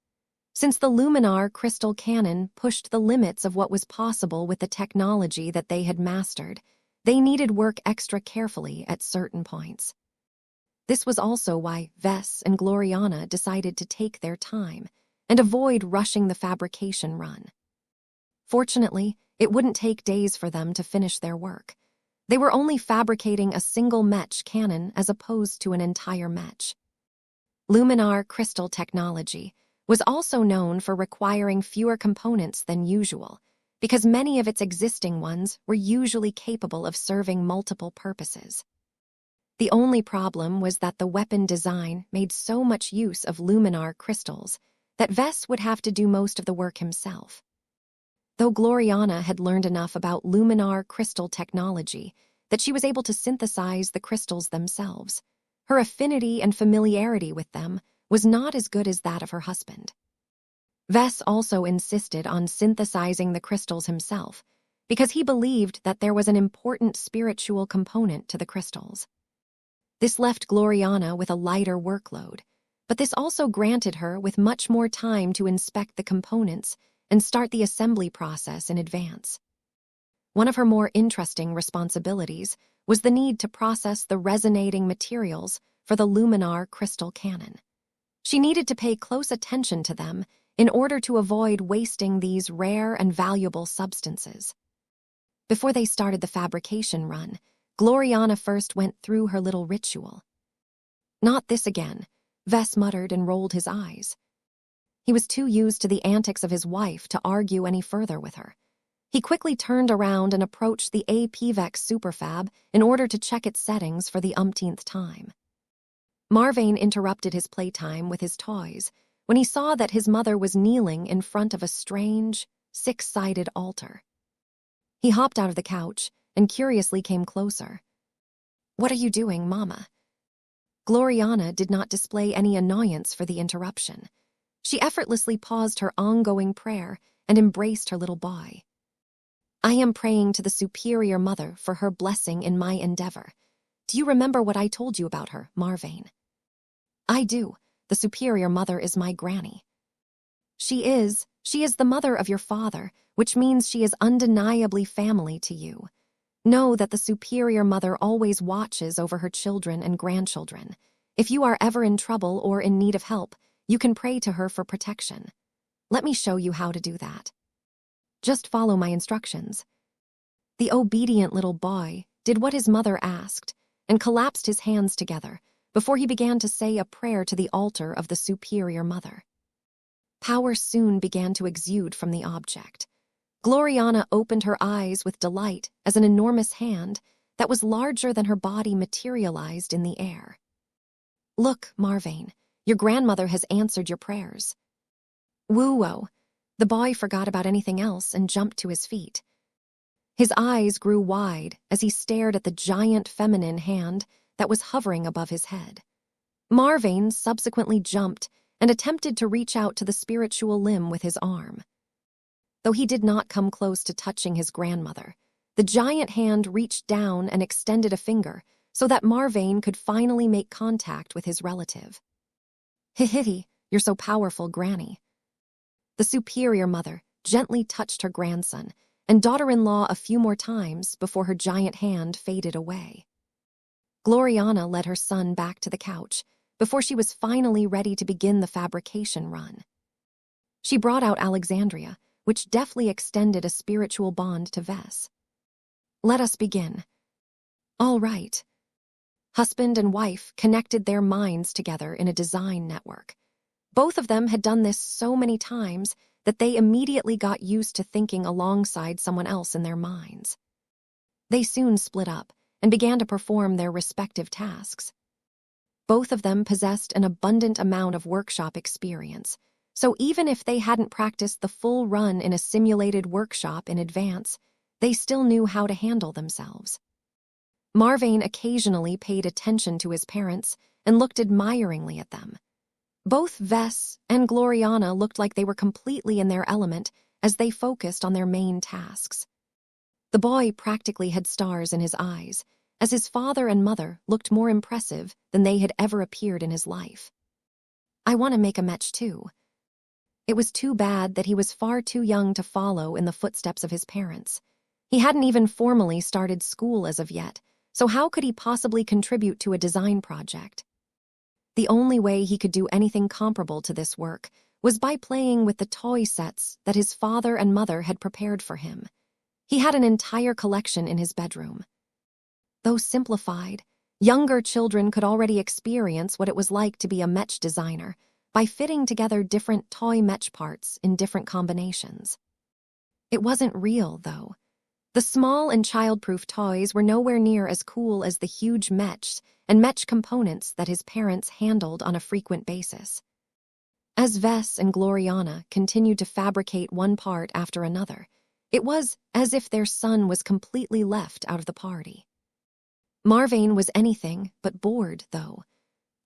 Since the Luminar crystal cannon pushed the limits of what was possible with the technology that they had mastered, they needed work extra carefully at certain points. This was also why Vess and Gloriana decided to take their time and avoid rushing the fabrication run. Fortunately, it wouldn't take days for them to finish their work. They were only fabricating a single Mech cannon as opposed to an entire Mech. Luminar crystal technology was also known for requiring fewer components than usual, because many of its existing ones were usually capable of serving multiple purposes. The only problem was that the weapon design made so much use of Luminar crystals that Vess would have to do most of the work himself. Though Gloriana had learned enough about Luminar crystal technology that she was able to synthesize the crystals themselves, her affinity and familiarity with them was not as good as that of her husband. Vess also insisted on synthesizing the crystals himself because he believed that there was an important spiritual component to the crystals. This left Gloriana with a lighter workload, but this also granted her with much more time to inspect the components and start the assembly process in advance. One of her more interesting responsibilities was the need to process the resonating materials for the Luminar crystal cannon. She needed to pay close attention to them in order to avoid wasting these rare and valuable substances. Before they started the fabrication run, Gloriana first went through her little ritual. "Not this again," Vess muttered and rolled his eyes. He was too used to the antics of his wife to argue any further with her. He quickly turned around and approached the APVEX superfab in order to check its settings for the umpteenth time. Marvane interrupted his playtime with his toys when he saw that his mother was kneeling in front of a strange, 6-sided altar. He hopped out of the couch and curiously came closer. "What are you doing, Mama?" Gloriana did not display any annoyance for the interruption. She effortlessly paused her ongoing prayer and embraced her little boy. "I am praying to the Superior Mother for her blessing in my endeavor. Do you remember what I told you about her, Marvane?" "I do. The Superior Mother is my granny." She is the mother of your father, which means she is undeniably family to you. Know that the Superior Mother always watches over her children and grandchildren. If you are ever in trouble or in need of help, you can pray to her for protection. Let me show you how to do that. Just follow my instructions." The obedient little boy did what his mother asked and collapsed his hands together before he began to say a prayer to the altar of the Superior Mother. Power soon began to exude from the object. Gloriana opened her eyes with delight as an enormous hand that was larger than her body materialized in the air. "Look, Marvane, your grandmother has answered your prayers." Woo-oh! The boy forgot about anything else and jumped to his feet. His eyes grew wide as he stared at the giant feminine hand that was hovering above his head. Marvane subsequently jumped and attempted to reach out to the spiritual limb with his arm. Though he did not come close to touching his grandmother, the giant hand reached down and extended a finger so that Marvane could finally make contact with his relative. "Hihiti, you're so powerful, Granny." The Superior Mother gently touched her grandson and daughter-in-law a few more times before her giant hand faded away. Gloriana led her son back to the couch before she was finally ready to begin the fabrication run. She brought out Alexandria, which deftly extended a spiritual bond to Vess. "Let us begin." "All right." Husband and wife connected their minds together in a design network. Both of them had done this so many times that they immediately got used to thinking alongside someone else in their minds. They soon split up and began to perform their respective tasks. Both of them possessed an abundant amount of workshop experience, so even if they hadn't practiced the full run in a simulated workshop in advance, they still knew how to handle themselves. Marvane occasionally paid attention to his parents and looked admiringly at them. Both Vess and Gloriana looked like they were completely in their element as they focused on their main tasks. The boy practically had stars in his eyes, as his father and mother looked more impressive than they had ever appeared in his life. "I want to make a Mech too." It was too bad that he was far too young to follow in the footsteps of his parents. He hadn't even formally started school as of yet, so how could he possibly contribute to a design project? The only way he could do anything comparable to this work was by playing with the toy sets that his father and mother had prepared for him. He had an entire collection in his bedroom. Though simplified, younger children could already experience what it was like to be a Mech designer by fitting together different toy Mech parts in different combinations. It wasn't real, though. The small and child-proof toys were nowhere near as cool as the huge Mechs and Mech components that his parents handled on a frequent basis. As Vess and Gloriana continued to fabricate one part after another, it was as if their son was completely left out of the party. Marvane was anything but bored, though.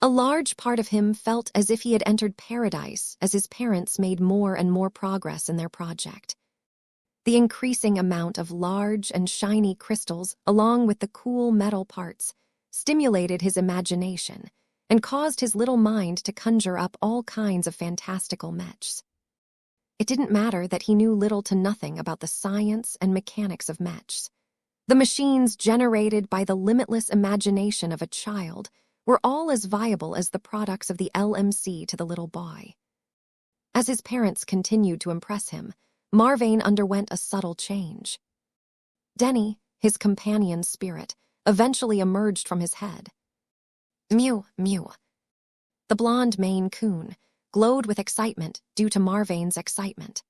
A large part of him felt as if he had entered paradise as his parents made more and more progress in their project. The increasing amount of large and shiny crystals, along with the cool metal parts, stimulated his imagination and caused his little mind to conjure up all kinds of fantastical Mechs. It didn't matter that he knew little to nothing about the science and mechanics of Mechs. The machines generated by the limitless imagination of a child were all as viable as the products of the LMC to the little boy. As his parents continued to impress him, Marvane underwent a subtle change. Denny, his companion's spirit, eventually emerged from his head. Mew, mew. The blonde Maine Coon glowed with excitement due to Marvane's excitement.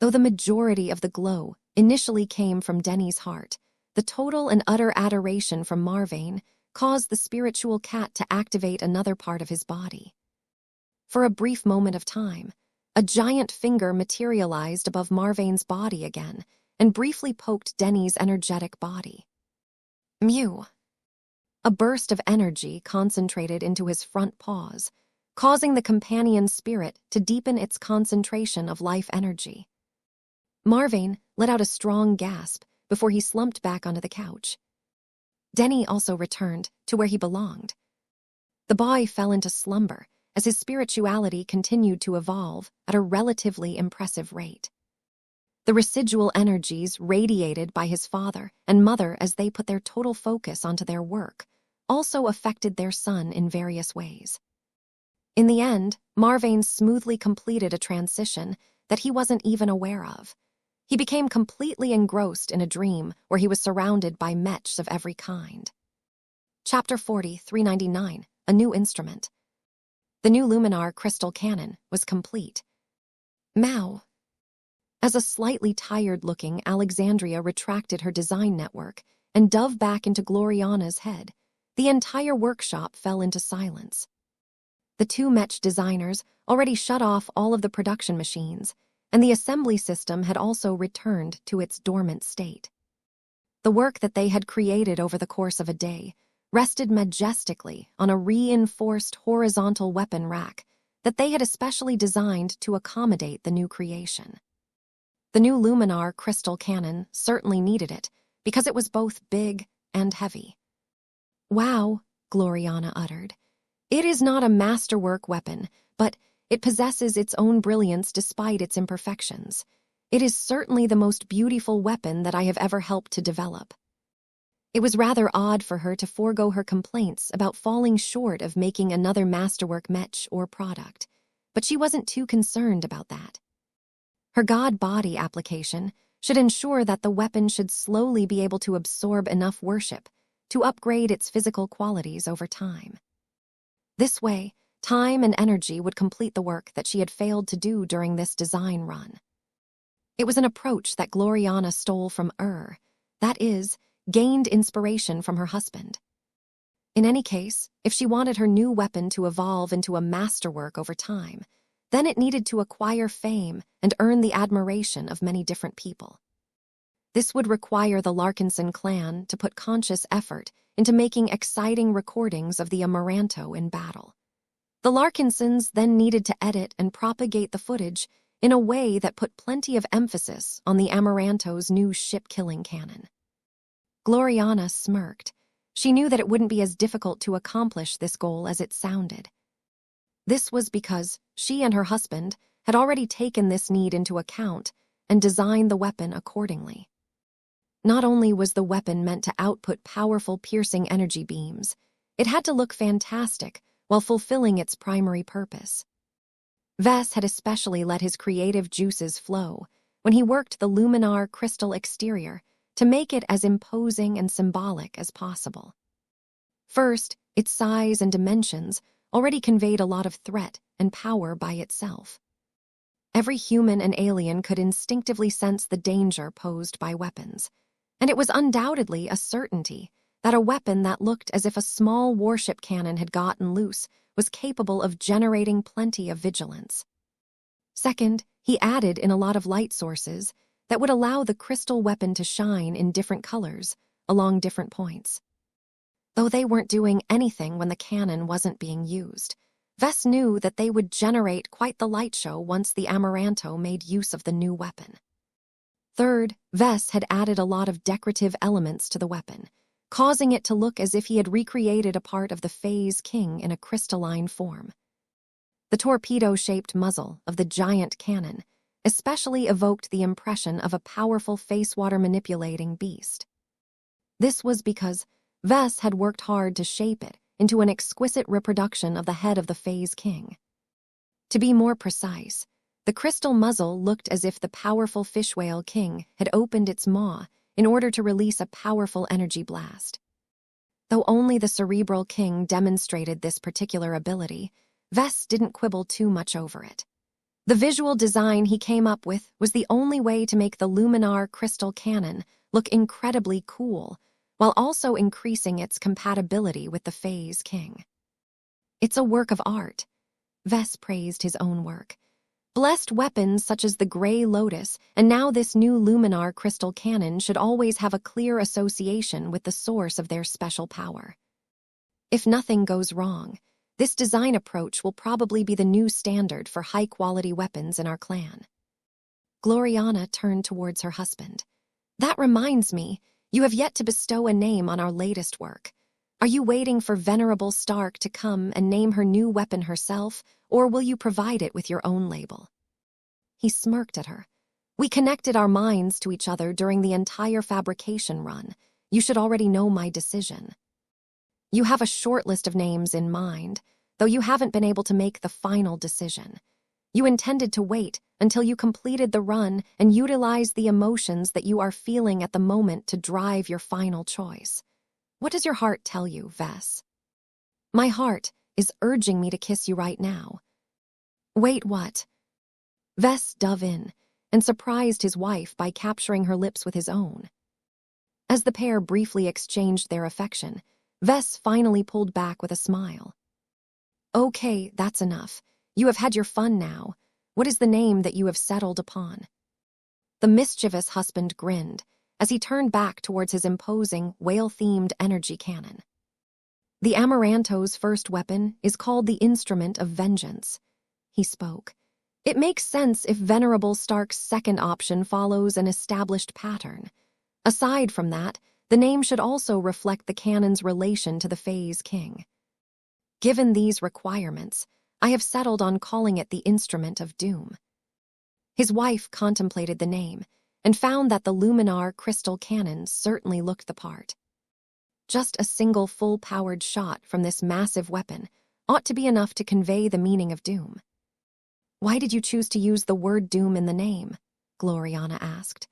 Though the majority of the glow initially came from Denny's heart, the total and utter adoration from Marvane caused the spiritual cat to activate another part of his body. For a brief moment of time, a giant finger materialized above Marvane's body again and briefly poked Denny's energetic body. Mew. A burst of energy concentrated into his front paws, causing the companion's spirit to deepen its concentration of life energy. Marvin let out a strong gasp before he slumped back onto the couch. Denny also returned to where he belonged. The boy fell into slumber as his spirituality continued to evolve at a relatively impressive rate. The residual energies radiated by his father and mother as they put their total focus onto their work also affected their son in various ways. In the end, Marvin smoothly completed a transition that he wasn't even aware of. He became completely engrossed in a dream where he was surrounded by mechs of every kind. Chapter 40, 399, A New Instrument. The new Luminar crystal cannon was complete. Mao. As a slightly tired-looking Alexandria retracted her design network and dove back into Gloriana's head, the entire workshop fell into silence. The two Mech designers already shut off all of the production machines, and the assembly system had also returned to its dormant state. The work that they had created over the course of a day rested majestically on a reinforced horizontal weapon rack that they had especially designed to accommodate the new creation. The new Luminar crystal cannon certainly needed it because it was both big and heavy. "Wow," Gloriana uttered. "It is not a masterwork weapon, but it possesses its own brilliance despite its imperfections. It is certainly the most beautiful weapon that I have ever helped to develop." It was rather odd for her to forego her complaints about falling short of making another masterwork mech or product, but she wasn't too concerned about that. Her god body application should ensure that the weapon should slowly be able to absorb enough worship to upgrade its physical qualities over time. This way, time and energy would complete the work that she had failed to do during this design run. It was an approach that Gloriana stole from that is, gained inspiration from her husband. In any case, if she wanted her new weapon to evolve into a masterwork over time, then it needed to acquire fame and earn the admiration of many different people. This would require the Larkinson clan to put conscious effort into making exciting recordings of the Amaranto in battle. The Larkinsons then needed to edit and propagate the footage in a way that put plenty of emphasis on the Amaranto's new ship-killing cannon. Gloriana smirked. She knew that it wouldn't be as difficult to accomplish this goal as it sounded. This was because she and her husband had already taken this need into account and designed the weapon accordingly. Not only was the weapon meant to output powerful piercing energy beams, it had to look fantastic while fulfilling its primary purpose. Vess had especially let his creative juices flow when he worked the Luminar crystal exterior to make it as imposing and symbolic as possible. First, its size and dimensions already conveyed a lot of threat and power by itself. Every human and alien could instinctively sense the danger posed by weapons, and it was undoubtedly a certainty that a weapon that looked as if a small warship cannon had gotten loose was capable of generating plenty of vigilance. Second, he added in a lot of light sources that would allow the crystal weapon to shine in different colors along different points. Though they weren't doing anything when the cannon wasn't being used, Vess knew that they would generate quite the light show once the Amaranto made use of the new weapon. Third, Vess had added a lot of decorative elements to the weapon, causing it to look as if he had recreated a part of the Phase King in a crystalline form. The torpedo-shaped muzzle of the giant cannon especially evoked the impression of a powerful face-water manipulating beast. This was because Vess had worked hard to shape it into an exquisite reproduction of the head of the Phase King. To be more precise, the crystal muzzle looked as if the powerful fish whale king had opened its maw in order to release a powerful energy blast. Though only the cerebral king demonstrated this particular ability, Vess didn't quibble too much over it. The visual design he came up with was the only way to make the Luminar crystal cannon look incredibly cool, while also increasing its compatibility with the Phase King. "It's a work of art." Vess praised his own work. Blessed weapons such as the Gray Lotus and now this new Luminar crystal cannon should always have a clear association with the source of their special power. If nothing goes wrong, this design approach will probably be the new standard for high-quality weapons in our clan. Gloriana turned towards her husband. That reminds me, you have yet to bestow a name on our latest work. Are you waiting for Venerable Stark to come and name her new weapon herself, or will you provide it with your own label? He smirked at her. We connected our minds to each other during the entire fabrication run. You should already know my decision. You have a short list of names in mind, though you haven't been able to make the final decision. You intended to wait until you completed the run and utilize the emotions that you are feeling at the moment to drive your final choice. What does your heart tell you, Vess? My heart is urging me to kiss you right now. Wait, what? Vess dove in and surprised his wife by capturing her lips with his own. As the pair briefly exchanged their affection, Vess finally pulled back with a smile. Okay, that's enough. You have had your fun now. What is the name that you have settled upon? The mischievous husband grinned as he turned back towards his imposing, whale-themed energy cannon. The Amaranto's first weapon is called the Instrument of Vengeance, he spoke. It makes sense if Venerable Stark's second option follows an established pattern. Aside from that, the name should also reflect the cannon's relation to the Phase King. Given these requirements, I have settled on calling it the Instrument of Doom. His wife contemplated the name and found that the Luminar crystal cannon certainly looked the part. Just a single full-powered shot from this massive weapon ought to be enough to convey the meaning of doom. Why did you choose to use the word doom in the name? Gloriana asked.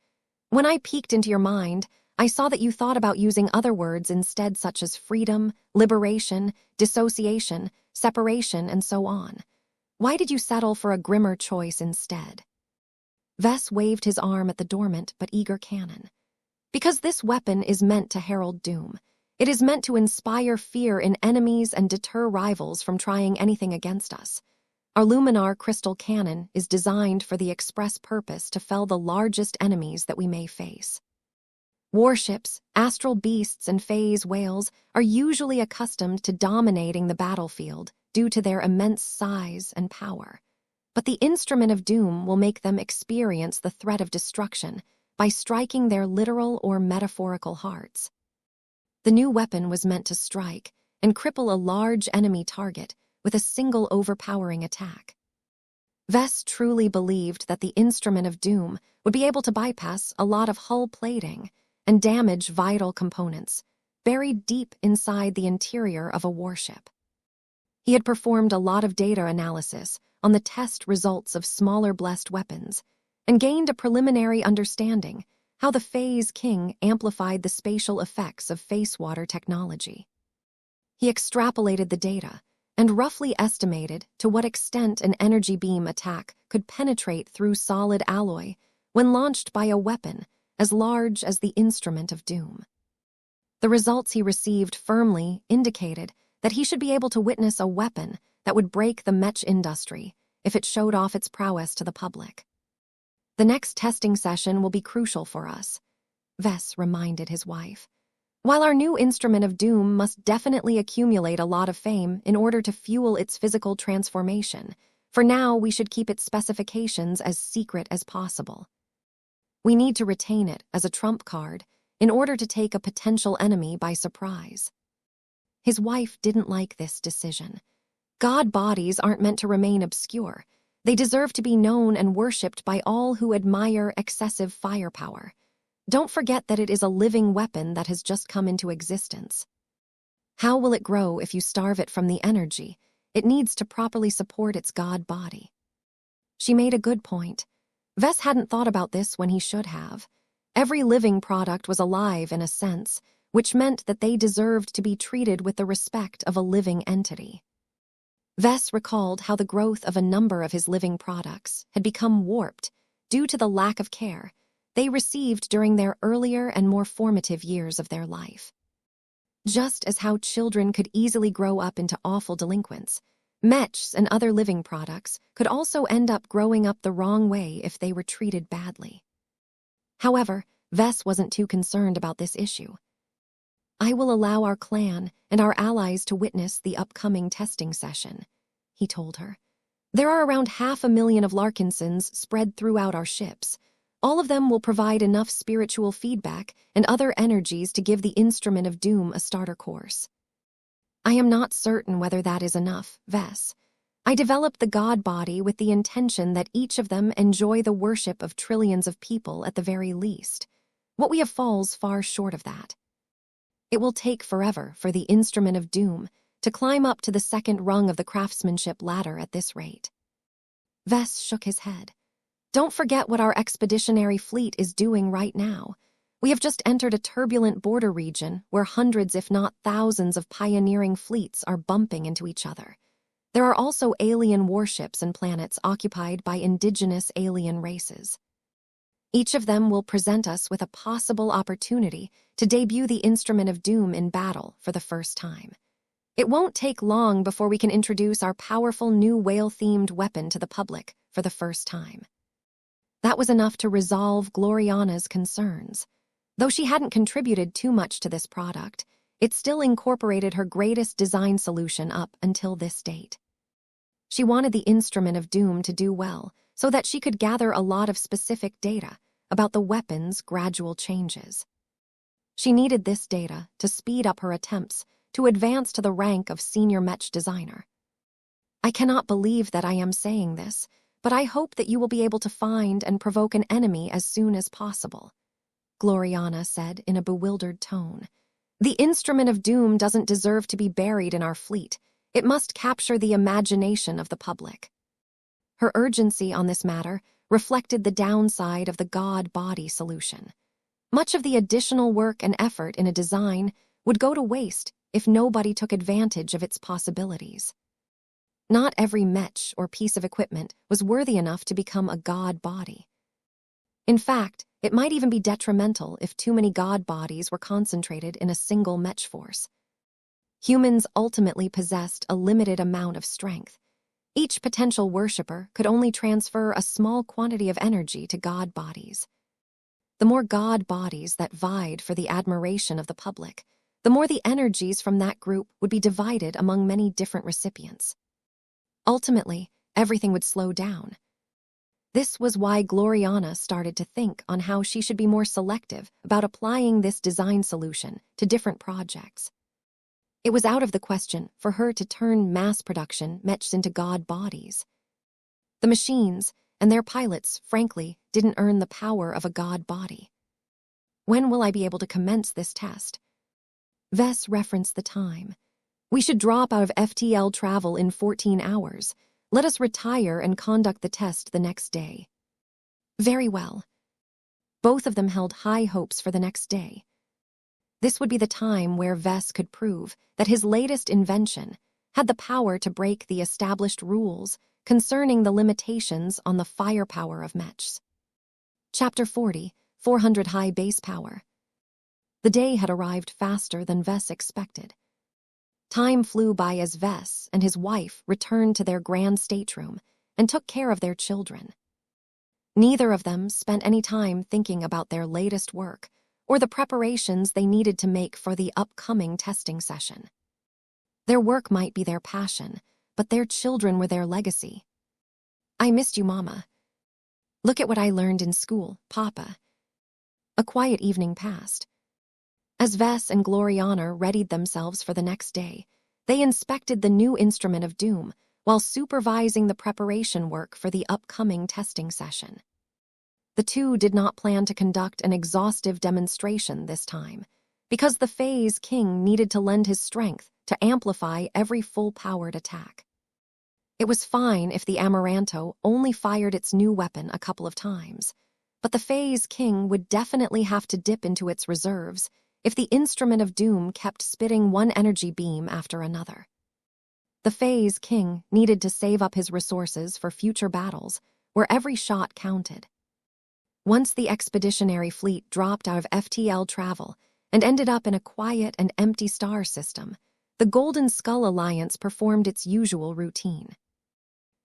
When I peeked into your mind, I saw that you thought about using other words instead, such as freedom, liberation, dissociation, separation, and so on. Why did you settle for a grimmer choice instead? Vess waved his arm at the dormant but eager cannon. Because this weapon is meant to herald doom. It is meant to inspire fear in enemies and deter rivals from trying anything against us. Our Luminar crystal cannon is designed for the express purpose to fell the largest enemies that we may face. Warships, astral beasts, and phase whales are usually accustomed to dominating the battlefield due to their immense size and power. But the Instrument of Doom will make them experience the threat of destruction by striking their literal or metaphorical hearts. The new weapon was meant to strike and cripple a large enemy target with a single overpowering attack. Vess truly believed that the Instrument of Doom would be able to bypass a lot of hull plating and damage vital components buried deep inside the interior of a warship. He had performed a lot of data analysis on the test results of smaller blessed weapons and gained a preliminary understanding how the Phase King amplified the spatial effects of facewater technology. He extrapolated the data and roughly estimated to what extent an energy beam attack could penetrate through solid alloy when launched by a weapon as large as the Instrument of Doom. The results he received firmly indicated that he should be able to witness a weapon that would break the Mech industry if it showed off its prowess to the public. The next testing session will be crucial for us, Vess reminded his wife. While our new Instrument of Doom must definitely accumulate a lot of fame in order to fuel its physical transformation, for now we should keep its specifications as secret as possible. We need to retain it as a trump card in order to take a potential enemy by surprise. His wife didn't like this decision. God bodies aren't meant to remain obscure. They deserve to be known and worshipped by all who admire excessive firepower. Don't forget that it is a living weapon that has just come into existence. How will it grow if you starve it from the energy it needs to properly support its god body? She made a good point. Vess hadn't thought about this when he should have. Every living product was alive in a sense, which meant that they deserved to be treated with the respect of a living entity. Vess recalled how the growth of a number of his living products had become warped due to the lack of care they received during their earlier and more formative years of their life. Just as how children could easily grow up into awful delinquents, Mechs and other living products could also end up growing up the wrong way if they were treated badly. However, Vess wasn't too concerned about this issue. "I will allow our clan and our allies to witness the upcoming testing session," he told her. "There are around 500,000 of Larkinsons spread throughout our ships. All of them will provide enough spiritual feedback and other energies to give the Instrument of Doom a starter course. I am not certain whether that is enough, Vess. I developed the god body with the intention that each of them enjoy the worship of trillions of people at the very least. What we have falls far short of that. It will take forever for the Instrument of Doom to climb up to the second rung of the craftsmanship ladder at this rate." Vess shook his head. "Don't forget what our expeditionary fleet is doing right now. We have just entered a turbulent border region where hundreds if not thousands of pioneering fleets are bumping into each other. There are also alien warships and planets occupied by indigenous alien races. Each of them will present us with a possible opportunity to debut the Instrument of Doom in battle for the first time. It won't take long before we can introduce our powerful new whale-themed weapon to the public for the first time." That was enough to resolve Gloriana's concerns. Though she hadn't contributed too much to this product, it still incorporated her greatest design solution up until this date. She wanted the Instrument of Doom to do well, so that she could gather a lot of specific data about the weapon's gradual changes. She needed this data to speed up her attempts to advance to the rank of senior Mech designer. "I cannot believe that I am saying this, but I hope that you will be able to find and provoke an enemy as soon as possible," Gloriana said in a bewildered tone. "The Instrument of Doom doesn't deserve to be buried in our fleet. It must capture the imagination of the public." Her urgency on this matter reflected the downside of the god body solution. Much of the additional work and effort in a design would go to waste if nobody took advantage of its possibilities. Not every mech or piece of equipment was worthy enough to become a god body. In fact, it might even be detrimental if too many god bodies were concentrated in a single mech force. Humans ultimately possessed a limited amount of strength. Each potential worshipper could only transfer a small quantity of energy to god bodies. The more god bodies that vied for the admiration of the public, the more the energies from that group would be divided among many different recipients. Ultimately, everything would slow down. This was why Gloriana started to think on how she should be more selective about applying this design solution to different projects. It was out of the question for her to turn mass production mechs into god bodies. The machines and their pilots, frankly, didn't earn the power of a god body. "When will I be able to commence this test?" Vess referenced the time. "We should drop out of FTL travel in 14 hours. Let us retire and conduct the test the next day." "Very well." Both of them held high hopes for the next day. This would be the time where Vess could prove that his latest invention had the power to break the established rules concerning the limitations on the firepower of mechs. Chapter 40, 400 High Base Power. The day had arrived faster than Vess expected. Time flew by as Vess and his wife returned to their grand stateroom and took care of their children. Neither of them spent any time thinking about their latest work or the preparations they needed to make for the upcoming testing session. Their work might be their passion, but their children were their legacy. "I missed you, Mama. Look at what I learned in school, Papa." A quiet evening passed. As Vess and Gloriana readied themselves for the next day, they inspected the new Instrument of Doom while supervising the preparation work for the upcoming testing session. The two did not plan to conduct an exhaustive demonstration this time, because the Phase King needed to lend his strength to amplify every full-powered attack. It was fine if the Amaranto only fired its new weapon a couple of times, but the Phase King would definitely have to dip into its reserves if the Instrument of Doom kept spitting one energy beam after another. The Phase King needed to save up his resources for future battles, where every shot counted. Once the expeditionary fleet dropped out of FTL travel and ended up in a quiet and empty star system, the Golden Skull Alliance performed its usual routine.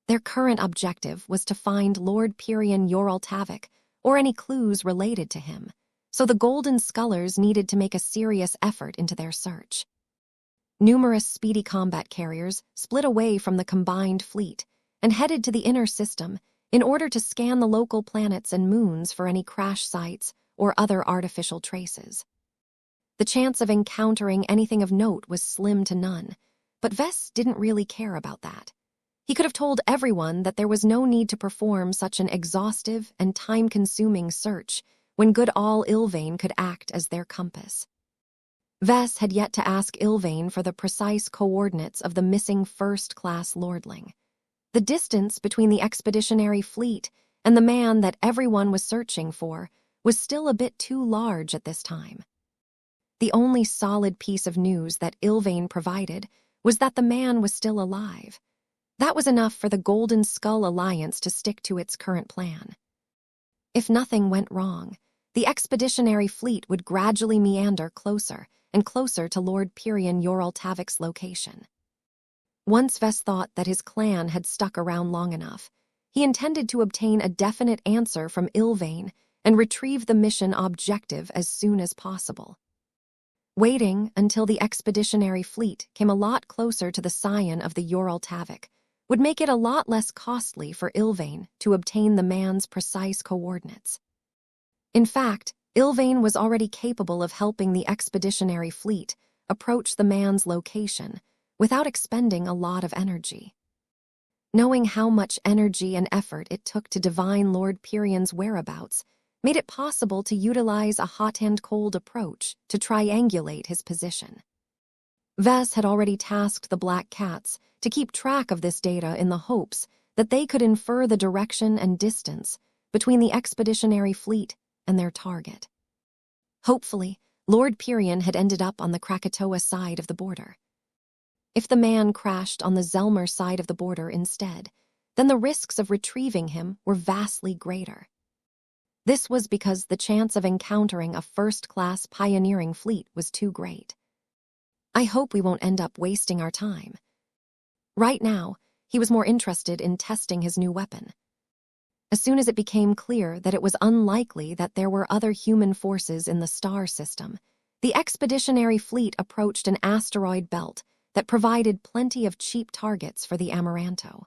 Their current objective was to find Lord Pyrion Yorultavik or any clues related to him, so the Golden Scullers needed to make a serious effort into their search. Numerous speedy combat carriers split away from the combined fleet and headed to the inner system in order to scan the local planets and moons for any crash sites or other artificial traces. The chance of encountering anything of note was slim to none, but Vess didn't really care about that. He could have told everyone that there was no need to perform such an exhaustive and time-consuming search when good All Ilvain could act as their compass. Vess had yet to ask Ilvain for the precise coordinates of the missing first-class lordling. The distance between the expeditionary fleet and the man that everyone was searching for was still a bit too large at this time. The only solid piece of news that Ilvain provided was that the man was still alive. That was enough for the Golden Skull Alliance to stick to its current plan. If nothing went wrong, the expeditionary fleet would gradually meander closer and closer to Lord Pyrion Yorultavik's location. Once Vess thought that his clan had stuck around long enough, he intended to obtain a definite answer from Ilvain and retrieve the mission objective as soon as possible. Waiting until the expeditionary fleet came a lot closer to the scion of the Yorultavik would make it a lot less costly for Ilvain to obtain the man's precise coordinates. In fact, Ilvain was already capable of helping the expeditionary fleet approach the man's location without expending a lot of energy. Knowing how much energy and effort it took to divine Lord Pyrion's whereabouts made it possible to utilize a hot-and-cold approach to triangulate his position. Vess had already tasked the Black Cats to keep track of this data in the hopes that they could infer the direction and distance between the expeditionary fleet and their target. Hopefully, Lord Pyrion had ended up on the Krakatoa side of the border. If the man crashed on the Zelmer side of the border instead, then the risks of retrieving him were vastly greater. This was because the chance of encountering a first-class pioneering fleet was too great. I hope we won't end up wasting our time. Right now, he was more interested in testing his new weapon. As soon as it became clear that it was unlikely that there were other human forces in the star system, the expeditionary fleet approached an asteroid belt that provided plenty of cheap targets for the Amaranto.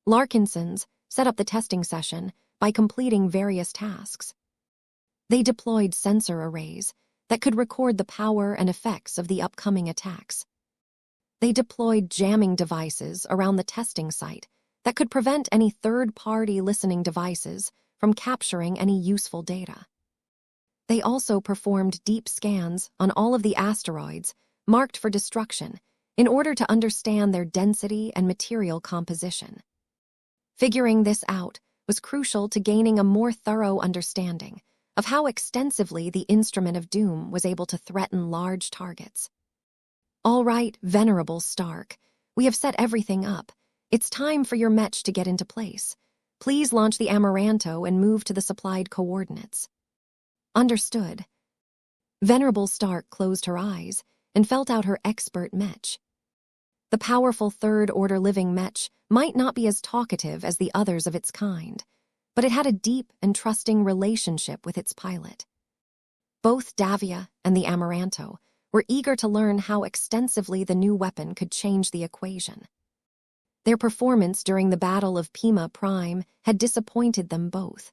Larkinsons set up the testing session by completing various tasks. They deployed sensor arrays that could record the power and effects of the upcoming attacks. They deployed jamming devices around the testing site that could prevent any third-party listening devices from capturing any useful data. They also performed deep scans on all of the asteroids marked for destruction in order to understand their density and material composition. Figuring this out was crucial to gaining a more thorough understanding of how extensively the Instrument of Doom was able to threaten large targets. All right, Venerable Stark, we have set everything up. It's time for your Mech to get into place. Please launch the Amaranto and move to the supplied coordinates. Understood. Venerable Stark closed her eyes and felt out her expert Mech. The powerful third-order living Mech might not be as talkative as the others of its kind, but it had a deep and trusting relationship with its pilot. Both Davia and the Amaranto were eager to learn how extensively the new weapon could change the equation. Their performance during the Battle of Pima Prime had disappointed them both.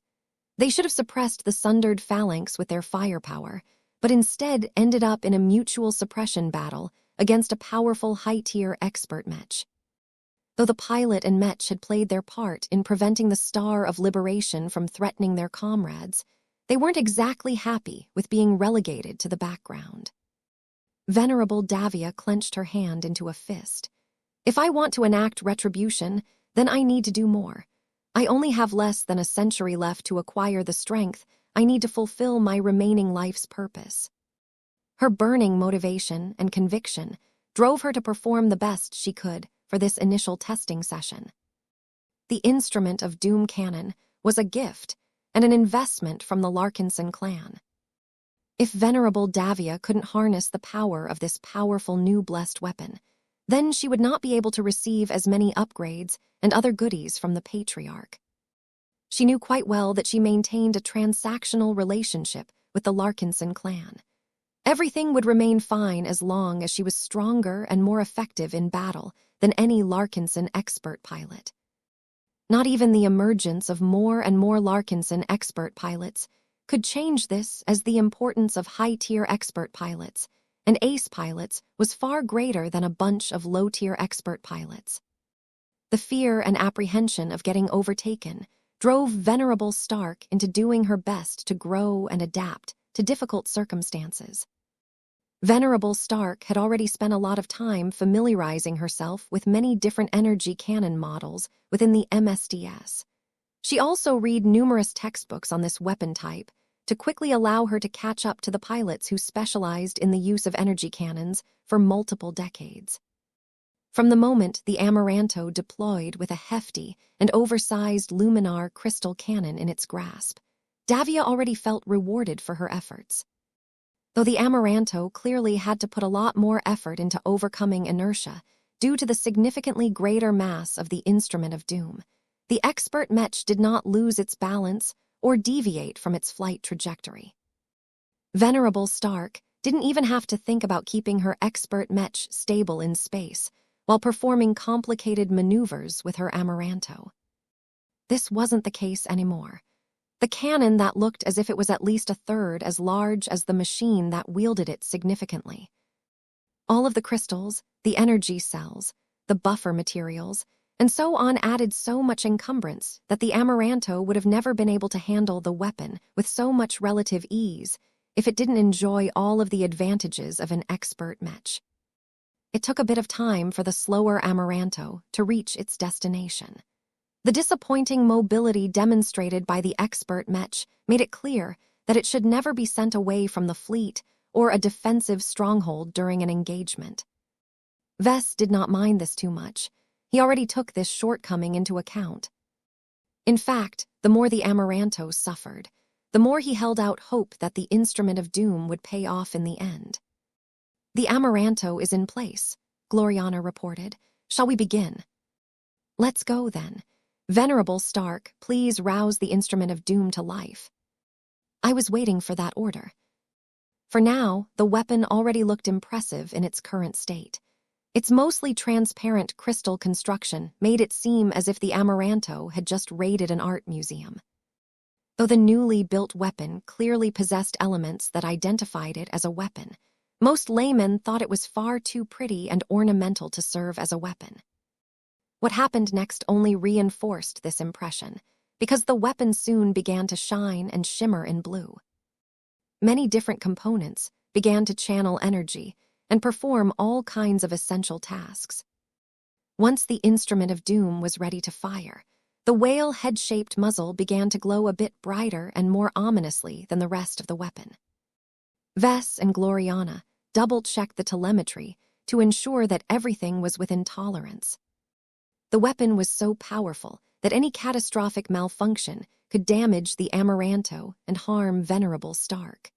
They should have suppressed the sundered phalanx with their firepower, but instead ended up in a mutual suppression battle against a powerful high-tier expert Mech. Though the pilot and Mech had played their part in preventing the Star of Liberation from threatening their comrades, they weren't exactly happy with being relegated to the background. Venerable Davia clenched her hand into a fist. If I want to enact retribution, then I need to do more. I only have less than a century left to acquire the strength I need to fulfill my remaining life's purpose. Her burning motivation and conviction drove her to perform the best she could for this initial testing session. The Instrument of Doom cannon was a gift and an investment from the Larkinson clan. If Venerable Davia couldn't harness the power of this powerful new blessed weapon, then she would not be able to receive as many upgrades and other goodies from the Patriarch. She knew quite well that she maintained a transactional relationship with the Larkinson clan. Everything would remain fine as long as she was stronger and more effective in battle than any Larkinson expert pilot. Not even the emergence of more and more Larkinson expert pilots could change this, as the importance of high-tier expert pilots and ace pilots was far greater than a bunch of low-tier expert pilots. The fear and apprehension of getting overtaken drove Venerable Stark into doing her best to grow and adapt to difficult circumstances. Venerable Stark had already spent a lot of time familiarizing herself with many different energy cannon models within the MSDS. She also read numerous textbooks on this weapon type to quickly allow her to catch up to the pilots who specialized in the use of energy cannons for multiple decades. From the moment the Amaranto deployed with a hefty and oversized luminar crystal cannon in its grasp, Davia already felt rewarded for her efforts. Though the Amaranto clearly had to put a lot more effort into overcoming inertia due to the significantly greater mass of the Instrument of Doom, the expert Mech did not lose its balance or deviate from its flight trajectory. Venerable Stark didn't even have to think about keeping her expert Mech stable in space while performing complicated maneuvers with her Amaranto. This wasn't the case anymore. The cannon that looked as if it was at least a third as large as the machine that wielded it significantly. All of the crystals, the energy cells, the buffer materials, and so on added so much encumbrance that the Amaranto would have never been able to handle the weapon with so much relative ease if it didn't enjoy all of the advantages of an expert Mech. It took a bit of time for the slower Amaranto to reach its destination. The disappointing mobility demonstrated by the expert Mech made it clear that it should never be sent away from the fleet or a defensive stronghold during an engagement. Vess did not mind this too much. He already took this shortcoming into account. In fact, the more the Amaranto suffered, the more he held out hope that the Instrument of Doom would pay off in the end. "The Amaranto is in place," Gloriana reported. "Shall we begin?" "Let's go, then. Venerable Stark, please rouse the Instrument of Doom to life." I was waiting for that order. For now, the weapon already looked impressive in its current state. Its mostly transparent crystal construction made it seem as if the Amaranto had just raided an art museum. Though the newly built weapon clearly possessed elements that identified it as a weapon, most laymen thought it was far too pretty and ornamental to serve as a weapon. What happened next only reinforced this impression, because the weapon soon began to shine and shimmer in blue. Many different components began to channel energy and perform all kinds of essential tasks. Once the Instrument of Doom was ready to fire, the whale head-shaped muzzle began to glow a bit brighter and more ominously than the rest of the weapon. Vess and Gloriana double-checked the telemetry to ensure that everything was within tolerance. The weapon was so powerful that any catastrophic malfunction could damage the Amaranto and harm Venerable Stark.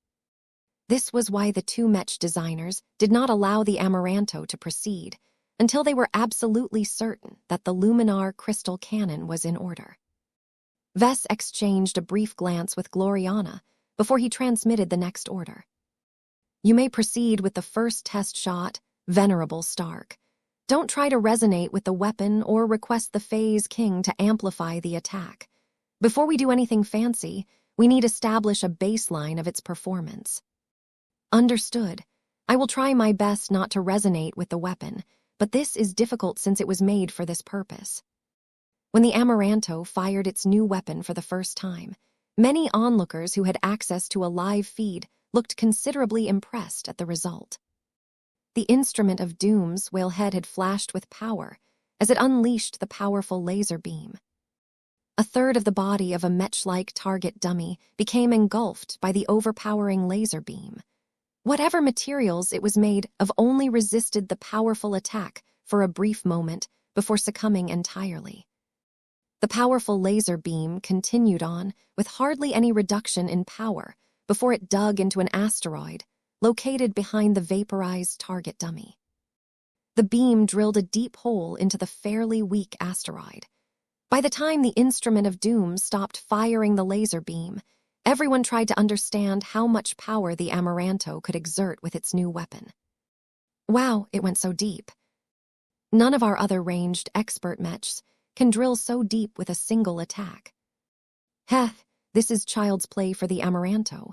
This was why the two Mech designers did not allow the Amaranto to proceed until they were absolutely certain that the luminar crystal cannon was in order. Vess exchanged a brief glance with Gloriana before he transmitted the next order. "You may proceed with the first test shot, Venerable Stark. Don't try to resonate with the weapon or request the Phase King to amplify the attack. Before we do anything fancy, we need to establish a baseline of its performance." "Understood. I will try my best not to resonate with the weapon, but this is difficult since it was made for this purpose." When the Amaranto fired its new weapon for the first time, many onlookers who had access to a live feed looked considerably impressed at the result. The Instrument of Doom's whalehead had flashed with power as it unleashed the powerful laser beam. A third of the body of a Mech-like target dummy became engulfed by the overpowering laser beam. Whatever materials it was made of only resisted the powerful attack for a brief moment before succumbing entirely. The powerful laser beam continued on with hardly any reduction in power before it dug into an asteroid located behind the vaporized target dummy. The beam drilled a deep hole into the fairly weak asteroid. By the time the Instrument of Doom stopped firing the laser beam, everyone tried to understand how much power the Amaranto could exert with its new weapon. Wow, it went so deep. None of our other ranged expert mechs can drill so deep with a single attack. Heh, this is child's play for the Amaranto.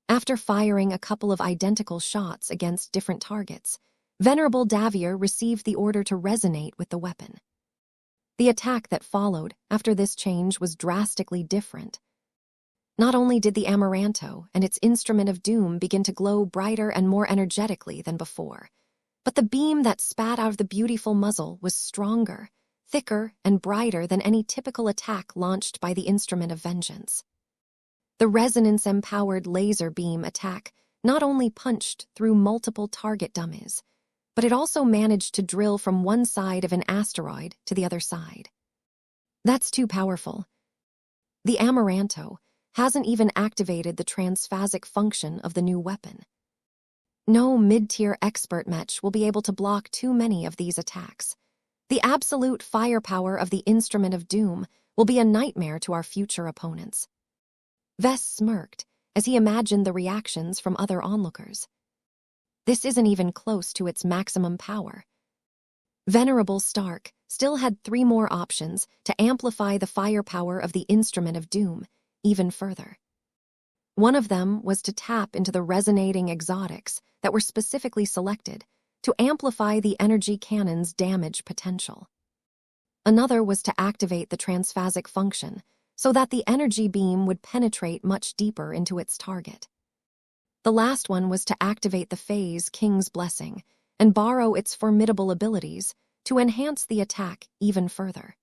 After firing a couple of identical shots against different targets, Venerable Davier received the order to resonate with the weapon. The attack that followed after this change was drastically different. Not only did the Amaranto and its Instrument of Doom begin to glow brighter and more energetically than before, but the beam that spat out of the beautiful muzzle was stronger, thicker, and brighter than any typical attack launched by the Instrument of Vengeance. The resonance-empowered laser beam attack not only punched through multiple target dummies, but it also managed to drill from one side of an asteroid to the other side. That's too powerful. The Amaranto hasn't even activated the transphasic function of the new weapon. No mid-tier expert mech will be able to block too many of these attacks. The absolute firepower of the Instrument of Doom will be a nightmare to our future opponents. Vess smirked as he imagined the reactions from other onlookers. This isn't even close to its maximum power. Venerable Stark still had 3 more options to amplify the firepower of the Instrument of Doom even further. One of them was to tap into the resonating exotics that were specifically selected to amplify the energy cannon's damage potential. Another was to activate the transphasic function so that the energy beam would penetrate much deeper into its target. The last one was to activate the Phase King's Blessing and borrow its formidable abilities to enhance the attack even further.